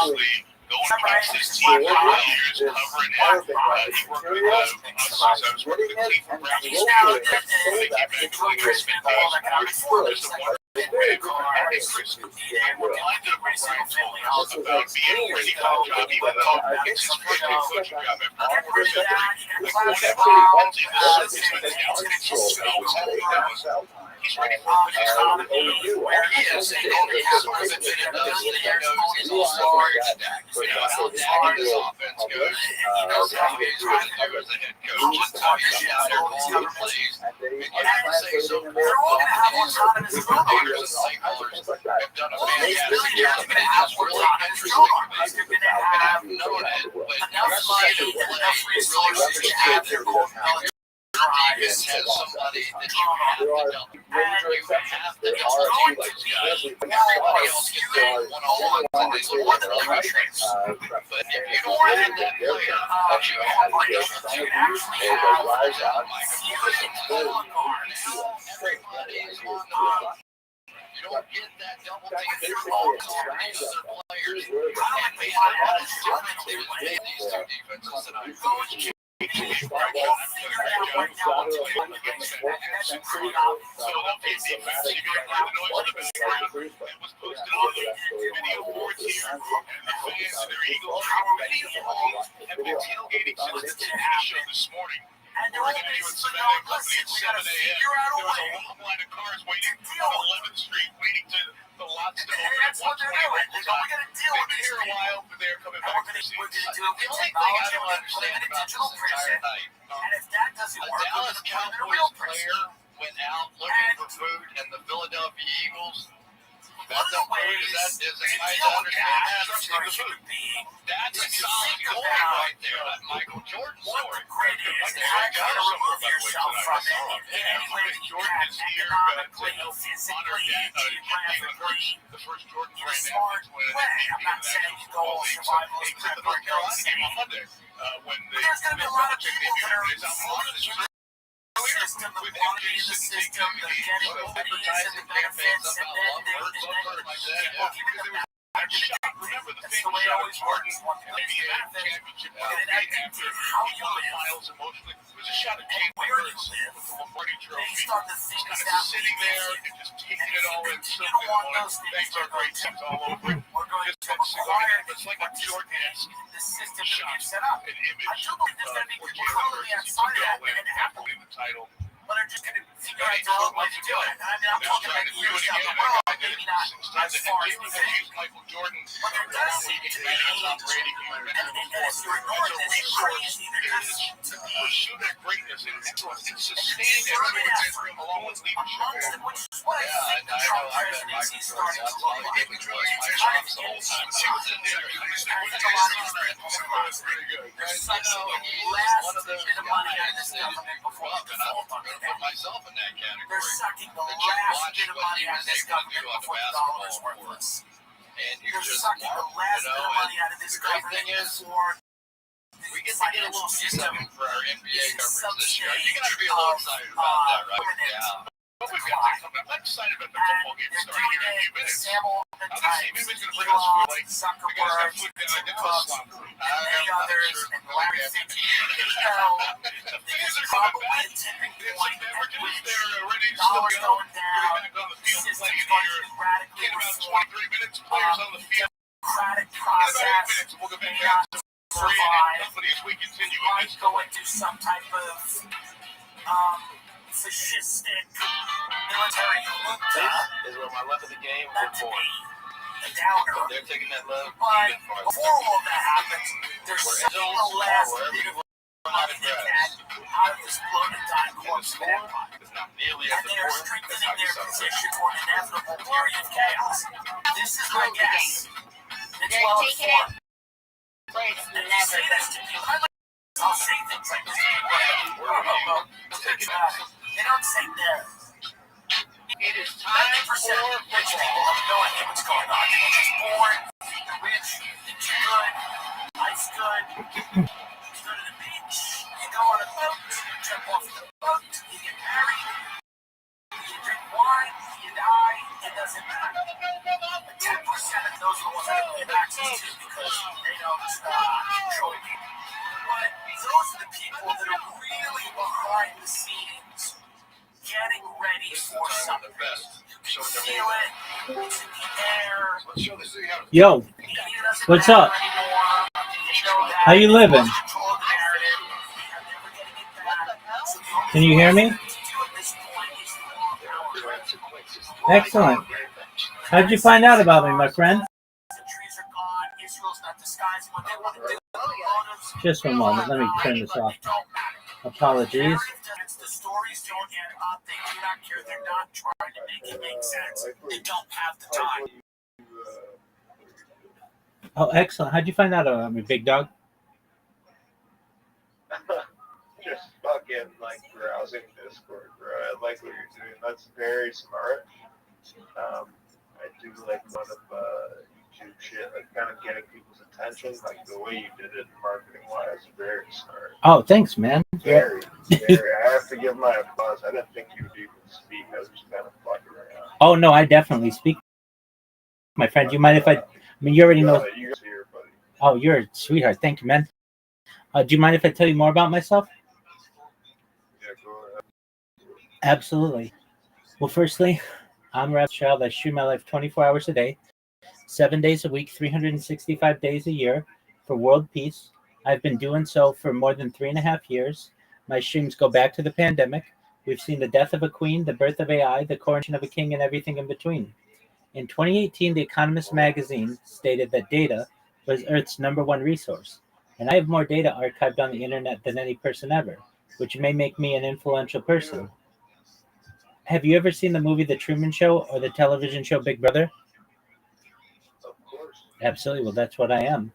obviously going against this team for years, covering it. He worked with us. I was working with Cleveland Browns. He came back to Chris Finball. Just a wonderful way. Chris, we're reminded of what Brian told us about being ready for the job, even though it's his first head coaching job after 4 years. Whatever happens in the system, it's going to just go home. He's ready for a position where he is. And he has proven that it does. He knows he's also very stacked. He knows how dagged his offense goes. He knows how he's trying to do as a head coach. Just how he's out there calling plays. And I have to say, so they're all going to have autonomous coordinators and play callers have done a fantastic job. And it's really interesting. I've known it, but you're seeing it play really to have their own defense has somebody that you have to dump. You have to dump these guys. Everybody else gets their one-on-ones and they look like they're pressures. But if you don't have that player that you have to dump, you actually have everybody's on the run. You don't get that double team. They're all targeting other players. And they have these two defenses that I've coached. Philadelphia defense, you got the noise of the background. It was posted on the video boards here, and the fans and their Eagles, many of them have been tailgating since the TV show this morning. And We're going to do it 7 a.m. Company at 7 a.m. There was a long line of cars waiting on 11th Street, waiting to the lots to open at 1:20. They've been here a while, but they're coming back to see us. The only thing I don't understand about this entire night, a Dallas Cowboys player went out looking for food, and the Philadelphia Eagles got the food. Is it nice to understand that? That's a solid goal right there. That Michael Jordan story. Jordan is here to honor Jalen Hurts, the first Jordan brand athlete to win an MVP in the National Football League. So he took the North Carolina game on Monday when they Belichick debuted. It's on Monday. With MJ sitting big TV, advertising campaigns about love Hurts like that. I'm shocked. Remember the famous shot of Jordan in the NBA championship after he won the finals emotionally. It was a shot of Jalen Hurts with the Lombardi Trophy. He's kind of sitting there and just taking it all in. So thanks our great teams all over it. It's like a Jordan-esque shot, an image for Jalen Hurts. He took it all in after winning the title. But are just going to figure out their own way to do it. I mean, I'm talking about years down the road, maybe not as far as they think. Michael Jordan, But there does seem to be, and as you ignore this, it's crazy. There does seem to be pursuit of greatness and excellence and sustained excellence along with leadership. which is what I think the Trump presidency is starting to look like. It's trying to get She was in there. I think a lot of these people are Pretty good. There's such a last bit of money out of this government before the default on it. Put myself in that category. They're sucking the last bit of money out of this government before the dollar is worthless. And you They're just sucking the mark, last bit of money out of this the great government thing is, before we get to get a little system for our NBA coverage this year. You got to be a little excited about that, right? Yeah. But we've got that coming up. I'm excited about the football game starting here in a few minutes. Obviously, maybe it's going to bring us food. Like, we got to have food down at Nicholas Swamp. many others, and Larry Fitzgerald. The fans are coming back. Tipping There's point some at beverages which there already. dollars going down, Back on the field. system is going to be radically In about reformed. 23 minutes, players on the field. Democratic In about 8 process minutes, we'll go back may out not to Korea and survive. company as we continue in Might this. go into some type of fascistic military junta. Is where my love of the game was That's born. a downer. They're taking that love But even farther. before all that happens, there's Where still zones the last are wherever bit you of run out of money they grass. had out of this bloated dying And the corpse of score empire. is not nearly as And they are important as strengthening how you their celebrate. position for an inevitable period of chaos. This is my guess. It's They're well taking informed. Place And you say this to people. I'll say things like this. They don't say this. It is time 90% for of rich people have no idea what's going on. They're just born, they're rich, things are good, life's good. You go to the beach, you go on a boat, you jump off the boat, you get married, you drink wine, you die, it doesn't matter. 10% of those are the ones that we have access to because they don't enjoy people. But those are the people that are really behind the scenes getting ready for something. You can feel it, it's in the air. Let's show this thing out. Yo, The media doesn't What's matter up? anymore. You know that How you living? they control the narrative. They're never getting it back. So the only Can you hear me? thing to do at this point is to power. Excellent. How'd you find out about me, my friend? The trees are gone. Israel's not disguising what they want to do. Just one moment. Let me turn this off. Apologies. The stories don't add up. They do not care. They're not trying to make it make sense. They don't have the time. Oh, excellent. How'd you find out about me, big dog? Just fucking like browsing Discord, bro. I like what you're doing. That's very smart. I do like a lot of YouTube shit, like kind of getting people's attention, like the way you did it marketing wise, very smart. Oh, thanks, man. Very, very. I have to give my applause. I didn't think you would even speak. I was just kind of fucking around. Oh, no, I definitely speak. My friend, do you mind if I mean, you already know. You guys here, buddy. Oh, you're a sweetheart. Thank you, man. Do you mind if I tell you more about myself? Yeah, go ahead. Absolutely. Well, firstly, I'm Rabbi Rothschild. I stream my life 24 hours a day, 7 days a week, 365 days a year for world peace. I've been doing so for more than 3.5 years. My streams go back to the pandemic. We've seen the death of a queen, the birth of AI, the coronation of a king, and everything in between. In 2018, The Economist magazine stated that data was Earth's #1 resource, and I have more data archived on the internet than any person ever, which may make me an influential person. Have you ever seen the movie The Truman Show or the television show Big Brother? Of course. Absolutely. Well, that's what I am.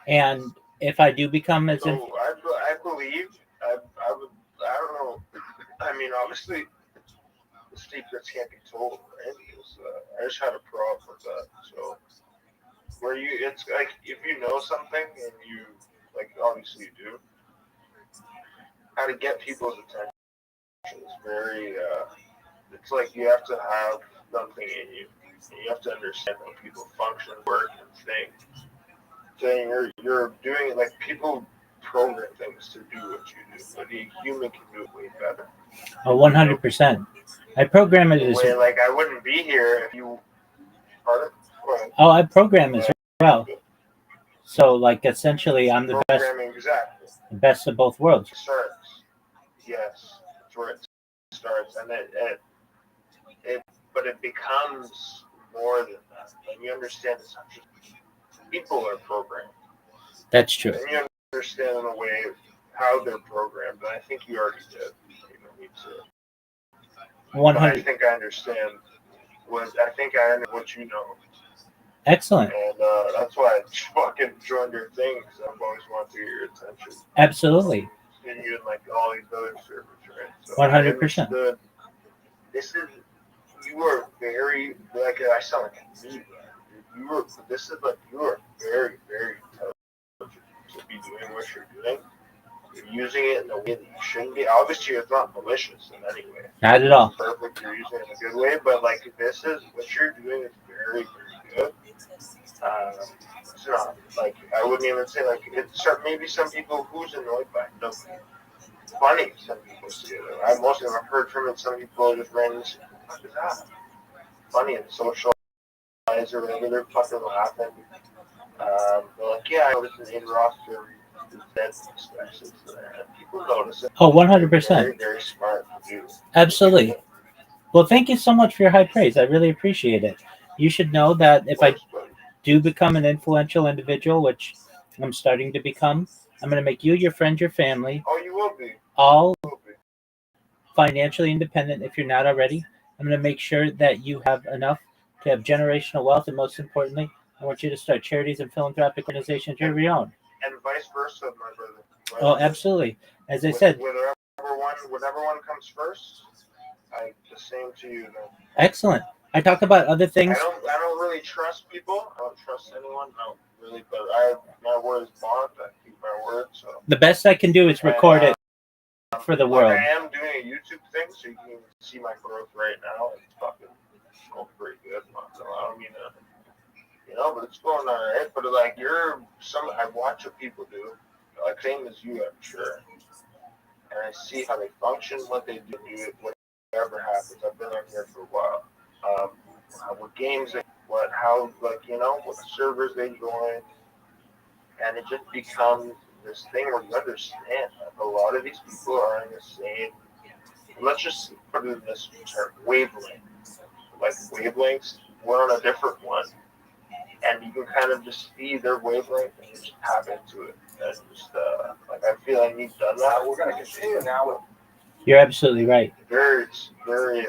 And if I do become as So I believe I don't know. I mean, obviously, the secrets can't be told, right? Because, I just had a problem with that. So where it's like if you know something and you like, obviously you do, how to get people's attention is very. It's like you have to have something in you. You have to understand how people function, work, and think. Saying you're doing it like people program things to do what you do, but a human can do it way better. 100%. I program it as Way, like I wouldn't be here if you. Pardon? Oh, I program as well. So, like, essentially, I'm the best, Programming, exactly. the best of both worlds. It starts. Yes, that's where it starts, and but it becomes more than that. And you understand it's not just people are programmed. That's true. And you understand in a way how they're programmed, and I think you already did. You don't need to. 100. I think I understand. I think I understand what you know. Excellent. And that's why I fucking joined your thing, because I've always wanted to get your attention. Absolutely. And you and like all these other servers, right? So 100%. You are very, like, I sound like a me. You are very, very intelligent to be doing what you're doing. You're using it in a way that you shouldn't be. Obviously, it's not malicious in any way. Not at all. It's perfect. You're using it in a good way, but like what you're doing is very, very good. It's not like I wouldn't even say like it's maybe some people who's annoyed by it. No, funny. Some people see it. I mostly have heard from it. Some people just randomly say, "What is that?" funny and socialize or whatever. They're fucking laughing. They're like, yeah, I noticed in roster is dead expressions. People notice it. Oh, 100%. Very, very smart to do. Absolutely. Well, thank you so much for your high praise. I really appreciate it. You should know that if I do become an influential individual, which I'm starting to become, I'm going to make you, your friends, your family, Oh, you will be. all You will be. financially independent if you're not already. I'm going to make sure that you have enough to have generational wealth, and most importantly, I want you to start charities and philanthropic organizations of your own. And vice versa, my brother. Right? Oh, absolutely. As I said, whatever one comes first, the same to you. Man. Excellent. I talk about other things. I don't really trust people. I don't trust anyone. No, really. But my word is bond. I keep my word. So the best I can do is record it for the world. I am doing a YouTube thing, so you can see my growth right now. It's fucking going pretty good. I don't mean to, but it's going all right. But like I watch what people do, like same as you, I'm sure, and I see how they function, what they do, whatever happens. I've been on here for a while. What games, what servers they join, and it just becomes this thing where you understand that a lot of these people are in the same. Let's just put it in this term: wavelength. Like wavelengths, we're on a different one, and you can kind of just see their wavelength and you just tap into it. And just I feel like you've done that. We're gonna continue now with. You're absolutely right. Very, very,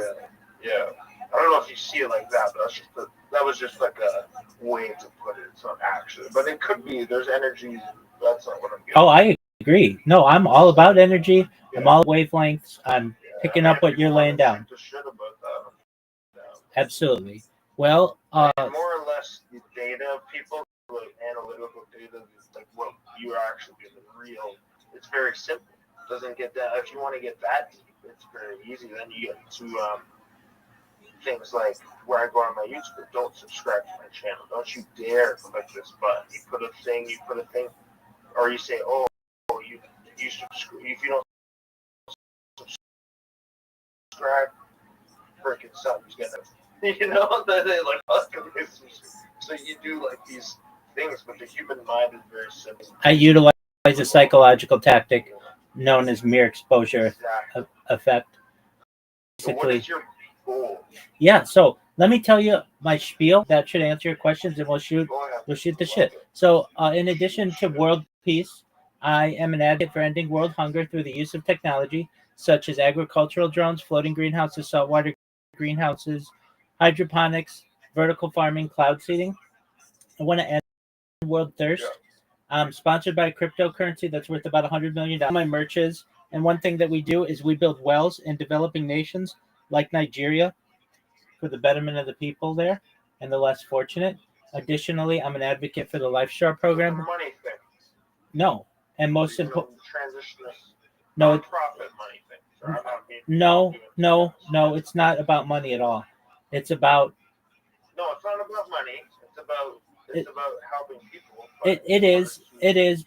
yeah. I don't know if you see it like that, but that was just like a way to put it. It's not actually, but it could be. There's energy. That's not what I'm getting. Oh, I agree. No, I'm all about energy. Yeah. I'm all wavelengths. I'm picking up what you're laying down. Absolutely. Well, more or less the data of people, like analytical data, is like what you are actually getting real. It's very simple. It doesn't get that. If you want to get that deep, it's very easy. Then you get to things like where I go on my YouTube. Don't subscribe to my channel. Don't you dare click this button. You put a thing, or you say, oh, you subscribe. If you don't subscribe, freaking something's gonna. They like so you do like these things, but the human mind is very simple. I utilize a psychological tactic known as mere exposure effect. Basically, so what is your goal? Yeah, so let me tell you my spiel. That should answer your questions, and we'll shoot the shit. So, in addition to world peace, I am an advocate for ending world hunger through the use of technology such as agricultural drones, floating greenhouses, saltwater greenhouses, hydroponics, vertical farming, cloud seeding. I want to end world thirst. I'm sponsored by a cryptocurrency that's worth about $100 million. My merch is, and one thing that we do is we build wells in developing nations like Nigeria for the betterment of the people there and the less fortunate. Additionally, I'm an advocate for the LifeStar program. Money thing. No, and most important. No, profit money thing. No, it's not about money at all. It's about. No, it's not about money. It's about helping people. It is,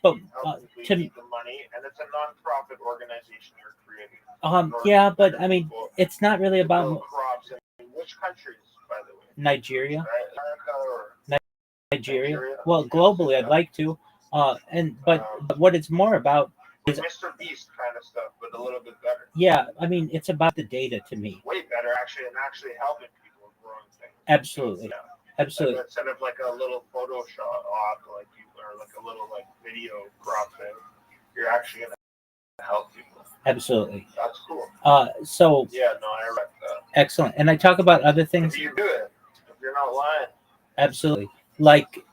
but to the money, and it's a non-profit organization you're creating. Yeah, but I mean, it's not really about crops. In which countries, by the way? Nigeria. America or Nigeria. Well, globally, I'd like to. But what it's more about is Mr. Beast kind of stuff, but a little bit better. Yeah, I mean, it's about the data to me. Way better, actually, and actually helping people with growing things. Absolutely. Yeah. Absolutely. Like, instead of like a little Photoshop or like a little like video crop thing, you're actually gonna help people. Absolutely. That's cool. So. Yeah, no, I read that. Excellent, and I talk about other things. If you do it, if you're not lying. Absolutely, like.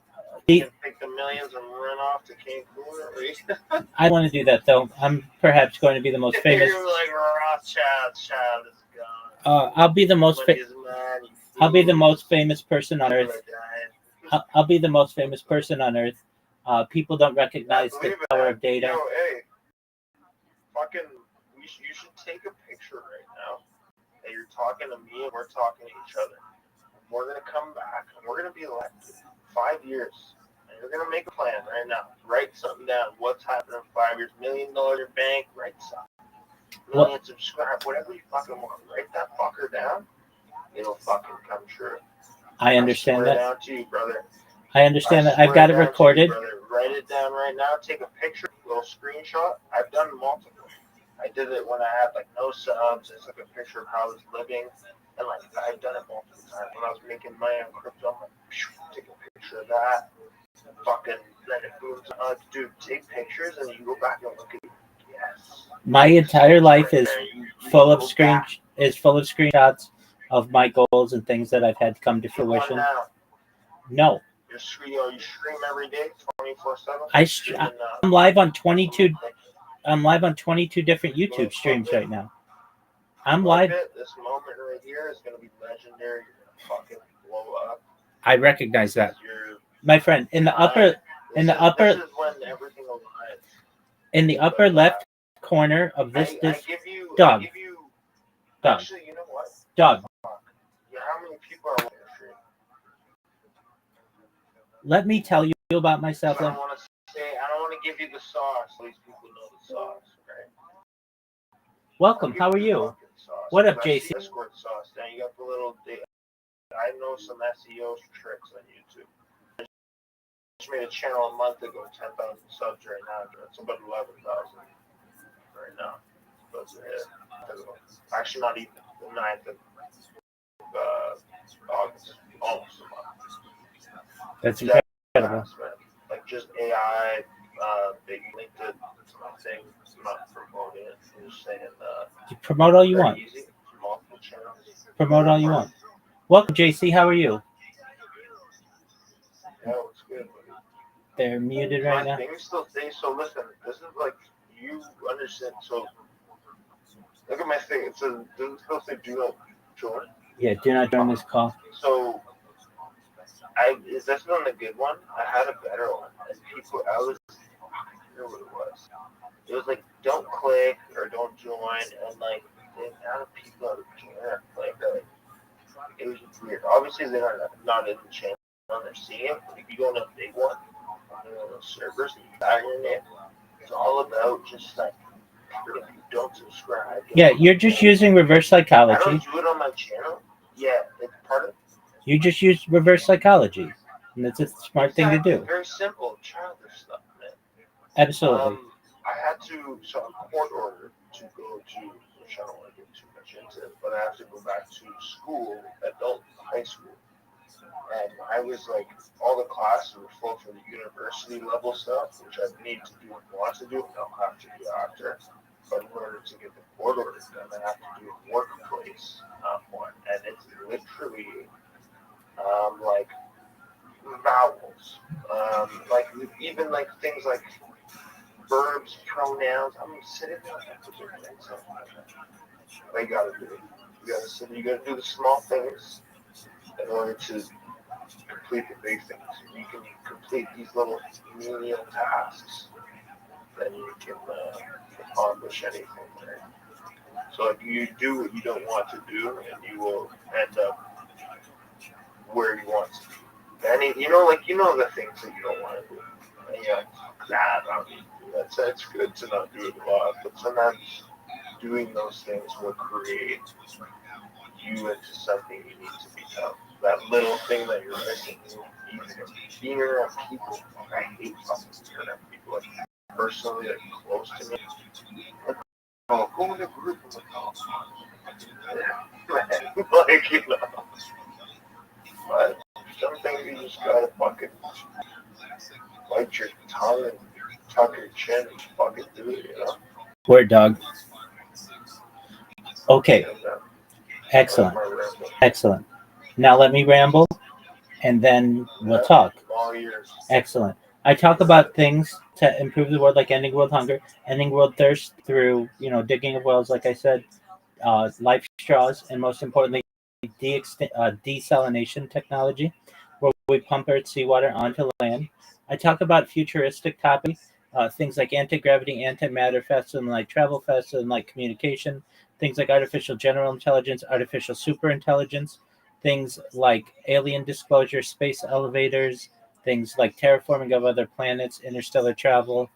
You can take the millions and run off to Cancun. I want to do that though. I'm perhaps going to be the most famous. You're like Rothschild, child is gone. I'll be the most. I'll be the most famous person on earth. I'll be the most famous person on earth. People don't recognize the power of data. Yo, hey, fucking, you should take a picture right now. That you're talking to me and we're talking to each other. We're gonna come back and we're gonna be elected 5 years. And you're gonna make a plan right now. Write something down. What's happening in 5 years? $1 million in your bank. Write something. Million subscribe. Whatever you fucking want. Write that fucker down. will fucking come true. I understand swear that. down to you, brother. I understand that. I I've got it swear down to recorded. you, brother. Write it down right now. Take a picture, little screenshot. I've done multiple. I did it when I had like no subs. I took a picture of how I was living, and like I've done it multiple times. When I was making money on crypto, I'm like, take a picture of that. Fucking then it booms. Dude, take pictures and you go back and look at it. Yes. My entire life is You full of go back. screenshots of my goals and things that I've had come to fruition. Now. No. You stream every day, 24/7. I'm live on 22. I'm live on 22 different YouTube streams right now. I'm live. This moment right here is gonna be legendary. You're gonna fucking blow up. I recognize that, my friend. In the upper This is when everything aligns. In the upper left corner of this dog. Actually, you know what? Dog. Yeah, how many people are watching the stream? Let me tell you about myself. I don't want to give you the sauce. At least people know the sauce, right? Welcome. How are you? What up, JC? Escort sauce. Now you got the little. I know some SEO tricks on YouTube. I just made a channel a month ago, 10,000 subs right now. It's about 11,000 right now. But actually, not even the 9th of August, almost a month. That's incredible. Like just AI, they linked it to my thing. I'm not promoting it. I'm just saying. You promote all you want. Easy. Multiple channels. Promote all you want. Welcome, JC. How are you? Yeah, it's good. They're muted right now. Things still stay. So listen, this is like you understand. So look at my thing. It says does it still say do not join? Yeah, do not join this call. So is this one the good one? I had a better one. And people, I know what it was. It was like don't click or don't join, and like the amount of people that would care, it was just weird. Obviously, they're not in the channel. They're seeing it. But if you go on a big one, on those servers, and you tag your name, it's all about just like if you don't subscribe. Yeah, you're just using reverse psychology. I don't do it on my channel. Yeah, it's part of. You just use reverse psychology, and that's a smart thing to do. Very simple, childish stuff, man. Absolutely. I had to, so I'm court ordered to go to, which I don't want to get too much into, but I have to go back to school, adult high school. And I was like, all the classes were full for the university level stuff, which I need to do and want to do, and I'll have to do after. But in order to get the court order done, I have to do a workplace one. And it's literally like vowels, like even like things like verbs, pronouns. I'm sitting there. They gotta do it. You gotta do the small things in order to complete the big things. You can complete these little menial tasks, then you can accomplish anything. Right? So like you do what you don't want to do, and you will end up where you want to be. The things that you don't want to do. And you're like, it's good to not do it a lot, but sometimes doing those things will create you into something you need to become. That little thing that you're missing. Being around people. I hate fucking being around people. Like personally, like close to me. Oh, go in a group. Like, you know. But some things you just gotta fucking bite your tongue and tuck your chin and fucking do it, you know? Word, dog. Okay. Excellent. Excellent. Now let me ramble, and then we'll talk. Excellent. I talk about things to improve the world, like ending world hunger, ending world thirst through, digging of wells, like I said, life straws, and most importantly, desalination technology, where we pump Earth seawater onto land. I talk about futuristic topics, things like anti-gravity, antimatter, faster than light travel, faster than light communication, things like artificial general intelligence, artificial superintelligence, things like alien disclosure, space elevators, things like terraforming of other planets, interstellar travel,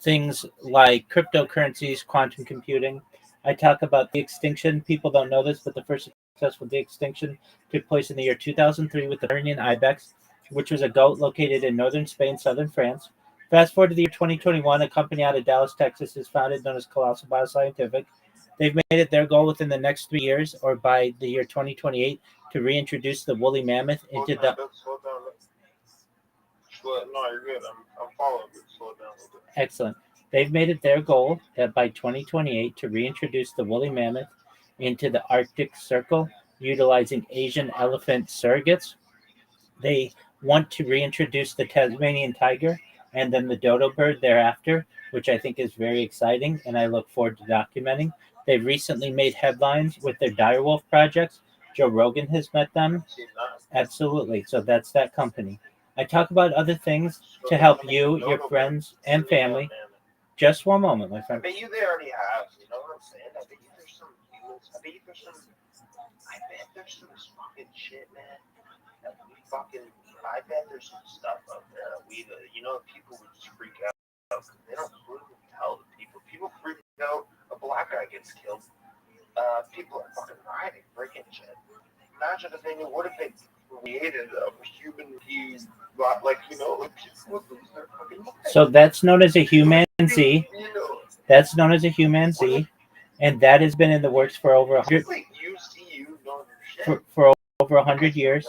things like cryptocurrencies, quantum computing. I talk about the extinction. People don't know this, but the first successful de-extinction took place in the year 2003 with the Pyrenean ibex, which was a goat located in northern Spain, southern France. Fast forward to the year 2021, a company out of Dallas, Texas is founded known as Colossal Bioscientific. They've made it their goal within the next 3 years, or by the year 2028, to reintroduce the woolly mammoth into the... No, you're good. I'm following, but slow it down a little bit. Excellent. They've made it their goal that by 2028 to reintroduce the woolly mammoth into the Arctic Circle, utilizing Asian elephant surrogates. They want to reintroduce the Tasmanian tiger and then the dodo bird thereafter, which I think is very exciting, and I look forward to documenting. They've recently made headlines with their direwolf projects. Joe Rogan has met them. Absolutely. So that's that company. I talk about other things to help you, your friends, and family. Just one moment, my I friend. bet you they already have. You know what I'm saying? I bet you there's some humans. I bet there's some fucking shit, man. That we fucking. I bet there's some stuff out there that we, people would just freak out because they don't really tell the people. People freak out. A black guy gets killed. People are fucking rioting, breaking shit. Imagine if they knew. What if they created a human being, like people would lose their fucking lives. So that's known as a human Z. That's known as a human Z, and that has been in the works for over 100 for over 100 years.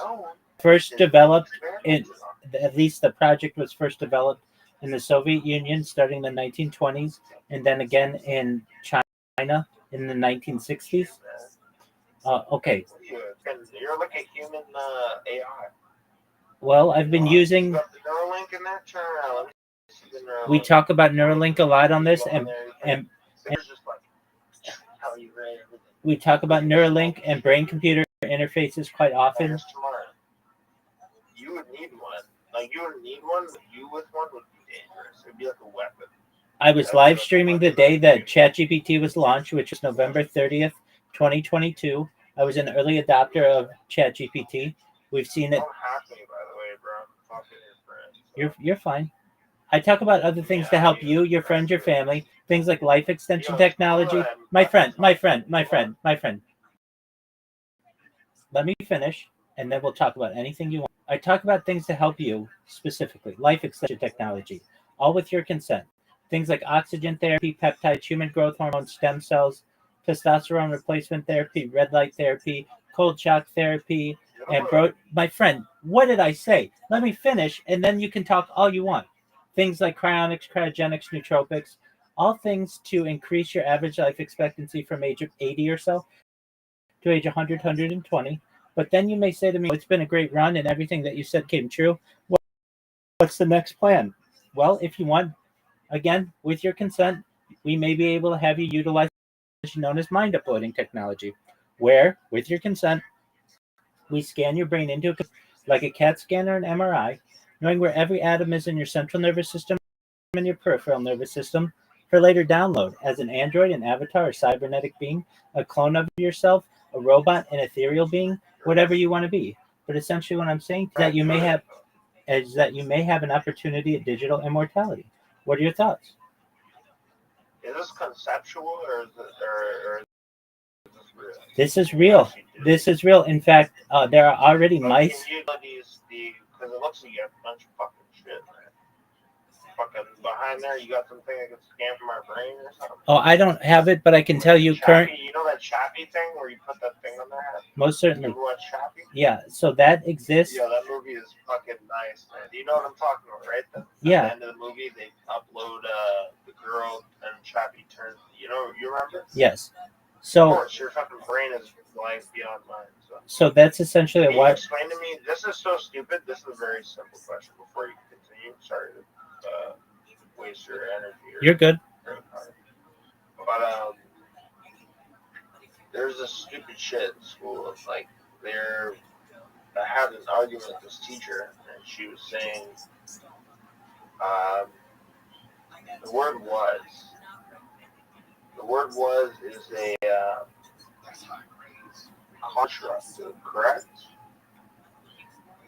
First developed in, at least the project was first developed in the Soviet Union starting in the 1920s, and then again in China in the 1960s. Okay. You're like a human AI. Well, I've been using. Neuralink in that channel. We talk about Neuralink a lot on this, and we talk about Neuralink and brain-computer interfaces quite often. You would need one. Like you would need one, but you with one would be dangerous. It'd be like a weapon. I was live streaming the day that ChatGPT was launched, which was November 30th, 2022. I was an early adopter of ChatGPT. We've seen it. Don't hack me, by the way, bro. I'm talking to your friends. You're fine. I talk about other things to help you, your friends, your family, things like life extension technology. My friend. Let me finish, and then we'll talk about anything you want. I talk about things to help you, specifically, life extension technology, all with your consent. Things like oxygen therapy, peptides, human growth hormone, stem cells, testosterone replacement therapy, red light therapy, cold shock therapy, and my friend, what did I say? Let me finish, and then you can talk all you want. Things like cryonics, cryogenics, nootropics, all things to increase your average life expectancy from age of 80 or so to age 100, 120. But then you may say to me, it's been a great run and everything that you said came true. What's the next plan? Well, if you want, again, with your consent, we may be able to have you utilize known as mind uploading technology, where, with your consent, we scan your brain into like a CAT scan or an MRI, knowing where every atom is in your central nervous system and your peripheral nervous system for later download as an android, an avatar, a cybernetic being, a clone of yourself, a robot, an ethereal being, whatever you want to be. But essentially what I'm saying is that you may have an opportunity at digital immortality. What are your thoughts? Is this conceptual or is this real? This is real. This is real. In fact, there are already mice. Because it looks like you have a bunch of fucking shit, man. Fucking behind there, you got something that can scan from our brain or something? Oh, I don't have it, but I can tell you You know that Chappie thing where you put that thing on their head? Most certainly. You watch Chappie? Yeah, so that exists. Yeah, that movie is fucking nice, man. You know what I'm talking about, right? At the end of the movie, they upload the girl and Chappie turns. You remember? Yes. So. Of course, your fucking brain is life beyond mine. So that's essentially Can you explain to me? This is so stupid. This is a very simple question. Before you continue, sorry to waste your energy. You're good. But there's this stupid shit in school. It's like I had an argument with this teacher, and she was saying the word was is a construct, correct?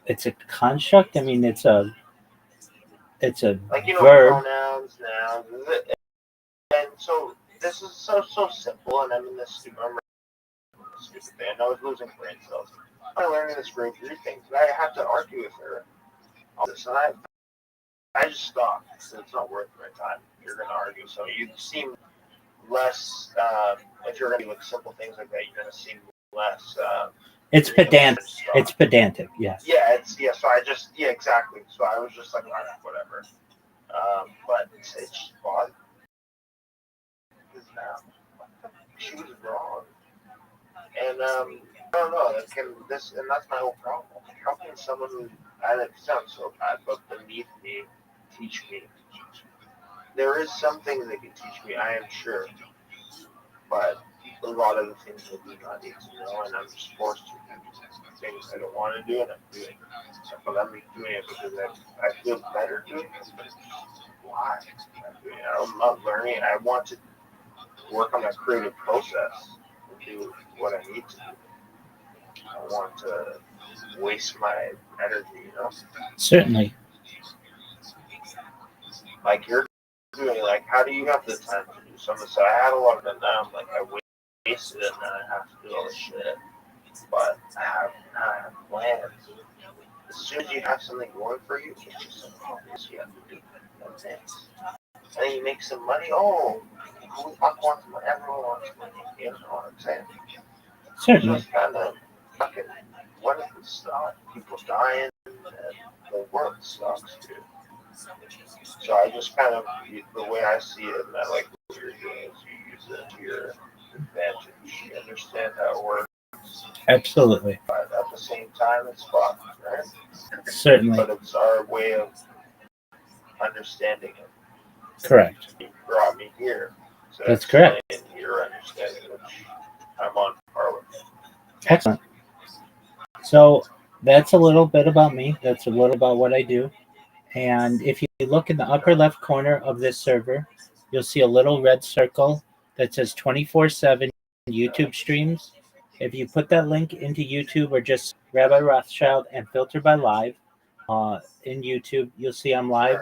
It's a construct. I mean, it's a like verb. Pronouns, nouns, and so this is so simple. And I'm in this stupid thing. And I was losing brain cells. I'm learning this grade 3 thing. And I have to argue with her all this. And I just stopped. So it's not worth my time. You're going to argue. So you seem less, if you're going to do like simple things like that, you're going to seem less. It's pedantic. It's pedantic, yes. Yeah, so I just, exactly. So I was just like, all right, whatever. But it's just bothered. She was wrong. And I don't know, and that's my whole problem. How can someone who, and it sounds so bad, but beneath me, teach me? There is something they can teach me, I am sure. But a lot of the things I do not need to know, and I'm just forced to do things I don't want to do, and I'm doing it. But I'm doing it because I feel better doing it. But why? I'm not learning. I want to work on that creative process and do what I need to do. I want to waste my energy, Certainly. Like you're doing, like, how do you have the time to do something? So I had a lot of it now. I'm like, I wasted it, and then I have to do all this shit. But I have plans. As soon as you have something going for you, it's just something obvious you have to do. That's it. And then you make some money. Oh, who the fuck wants money? Everyone wants money. You know what I'm saying? Certainly. It's just kind of fucking, what if it sucks? People dying, and the world sucks, dude. So I just kind of, the way I see it, and I like what you're doing, is you use it to your advantage. You understand how it works. Absolutely. But at the same time, it's fun, right? Certainly. But it's our way of understanding it. Correct. You brought me here. So that's correct. Your understanding, which I'm on par with. Excellent. So that's a little bit about me. That's a little about what I do. And if you look in the upper left corner of this server, you'll see a little red circle that says 24/7 YouTube streams. If you put that link into YouTube or just Rabbi Rothschild and filter by live in YouTube, you'll see I'm live.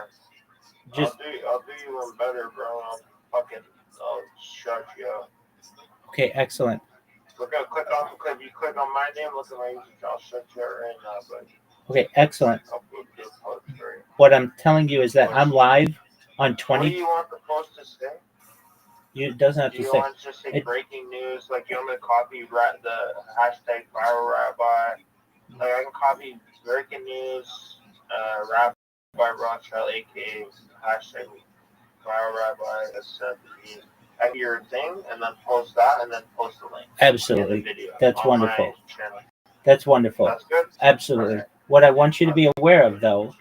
Just I'll do you one better, bro. I'll shut you up. Okay, excellent. We're gonna if you click on my name, look at my YouTube, I'll shut you right now, buddy. Okay, excellent. What I'm telling you is that I'm live on 20. What do you want the post to say? It doesn't have to say. Do you want to say breaking news? Like, you want me to copy the hashtag viral rabbi? Like, I can copy breaking news, Rabbi Rothschild, aka hashtag viral rabbi. That's at your thing, and then post that, and then post the link. Absolutely. That's wonderful. That's wonderful. That's good. Absolutely. Right. What I want you to be aware of, though,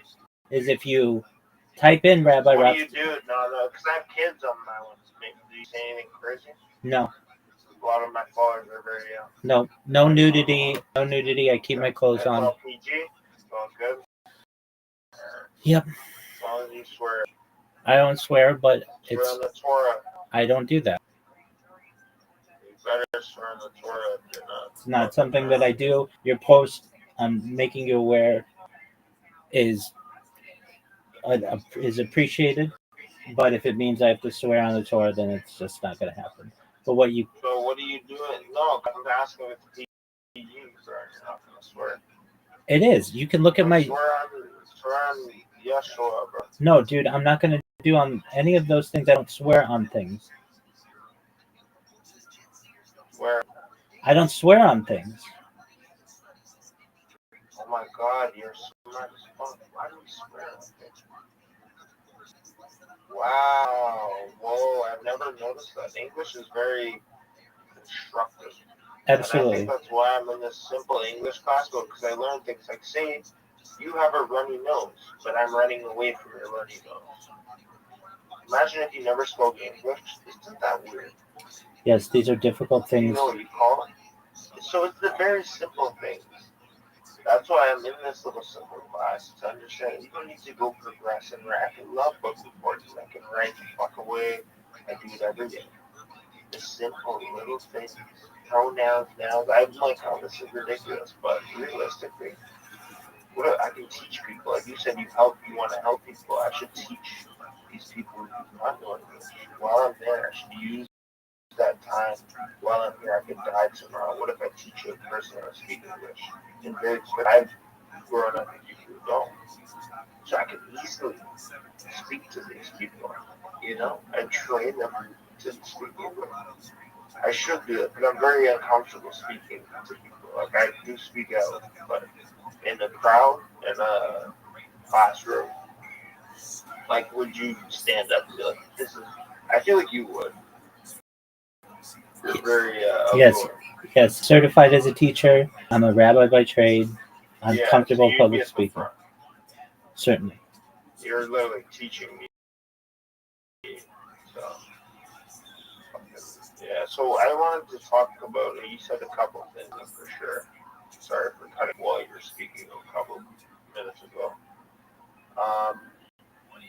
is if you type in Rabbi Rothschild. What do you do? No, because I have kids on my one. Do you say anything crazy? No. A lot of my followers are very young. No nudity. No nudity. I keep my clothes on. All PG. All good. Yep. As long as you swear. I don't swear, but swear on the Torah. I don't do that. You better swear on the Torah if you're not. It's not something that I do. Your post, I'm making you aware, is appreciated. But if it means I have to swear on the Torah, then it's just not going to happen. But what you? So what are you doing? No, I'm asking if it's PG. You're not going to swear. It is. You can look at my. Swear on Yeshua, bro. No, dude, I'm not going to do on any of those things. I don't swear on things. Where? I don't swear on things. Oh my God, you're smart as fuck. Why do you swear on things? Wow. Whoa, I've never noticed that. English is very constructive. Absolutely. And I think that's why I'm in this simple English class, because I learn things like, say, you have a runny nose, but I'm running away from your runny nose. Imagine if you never spoke English. Isn't that weird? Yes, these are difficult things. You know what you call it? So it's the very simple things. That's why I'm in this little simple class, to understand you don't need to go progress and write. I can love book reports. I can write the fuck away. I do it every day. The simple little things. Pronouns, nouns. I'm like, oh, this is ridiculous, but realistically, I can teach people. Like you said, you want to help people. I should teach these people who do not know English. While I'm there, I should use that time while I'm here, I could die tomorrow. What if I teach you a person how to speak English? And I've grown up with people who don't. So I can easily speak to these people, and train them to speak English. I should do it, but I'm very uncomfortable speaking to people. Like, I do speak out, but in a crowd, in a classroom, like, would you stand up and be like, this is, I feel like you would. You're very, Yes, certified as a teacher. I'm a rabbi by trade. I'm comfortable so public speaking. Certainly. You're literally teaching me. So, yeah, so I wanted to talk about, you said a couple of things for sure. Sorry for cutting while you were speaking a couple minutes ago.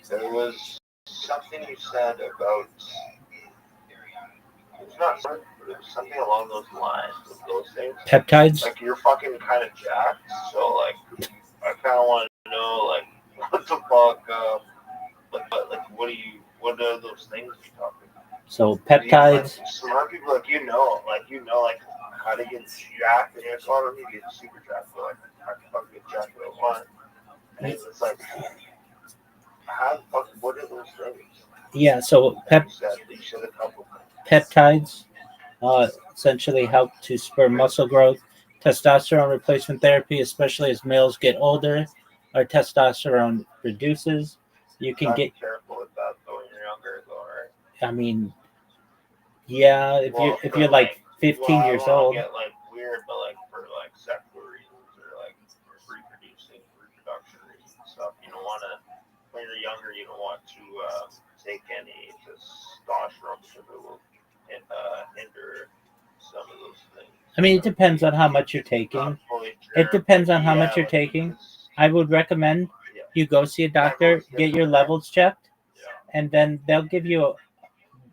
There was something you said about, it's not certain, but it was something along those lines with those things. Peptides? Like, you're fucking kind of jacked, so, like, I kind of want to know, like, what the fuck, what are those things you talking about? So peptides. Like, smart people, like, how to get jacked, and it's all of me get super jacked, but, like, I can fucking get jacked what I want. And it's like, what are those things? Yeah, so You said a couple peptides essentially help to spur muscle growth. Testosterone replacement therapy, especially as males get older, our testosterone reduces. You can get careful with that though when you're younger, though, right? I mean, yeah, if you're like 15 years old. Get like weird, but like for like sexual reasons or like reproduction reasons and stuff. You don't want to, when you're younger, you don't want to take any testosterone because it will hinder some of those things. I mean, it depends on how much you're taking. It depends on how much you're taking. I would recommend you go see a doctor, get your levels checked, and then they'll give you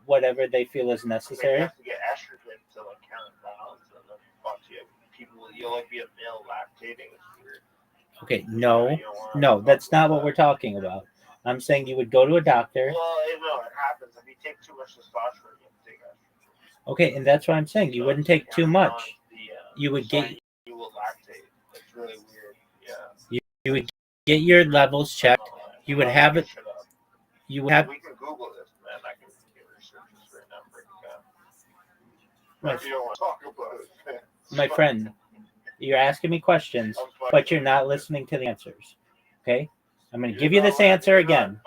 whatever they feel is necessary. You have to get estrogen to like counterbalance, and then fuck you. You'll like be a male lactating. It's weird. Okay, no, that's not what we're talking about. I'm saying you would go to a doctor. Well, it happens. If you take too much testosterone, you have to take estrogen. Okay, and that's what I'm saying. You wouldn't take too much. You would get. You will lactate. It's really weird. Yeah. You would get your levels checked. You would have it. You would have. We can Google this, man. I can get research this right now. Break it down. If you don't want to talk about it. My friend, you're asking me questions, but you're not listening to the answers. Okay? I'm going to give you this answer again.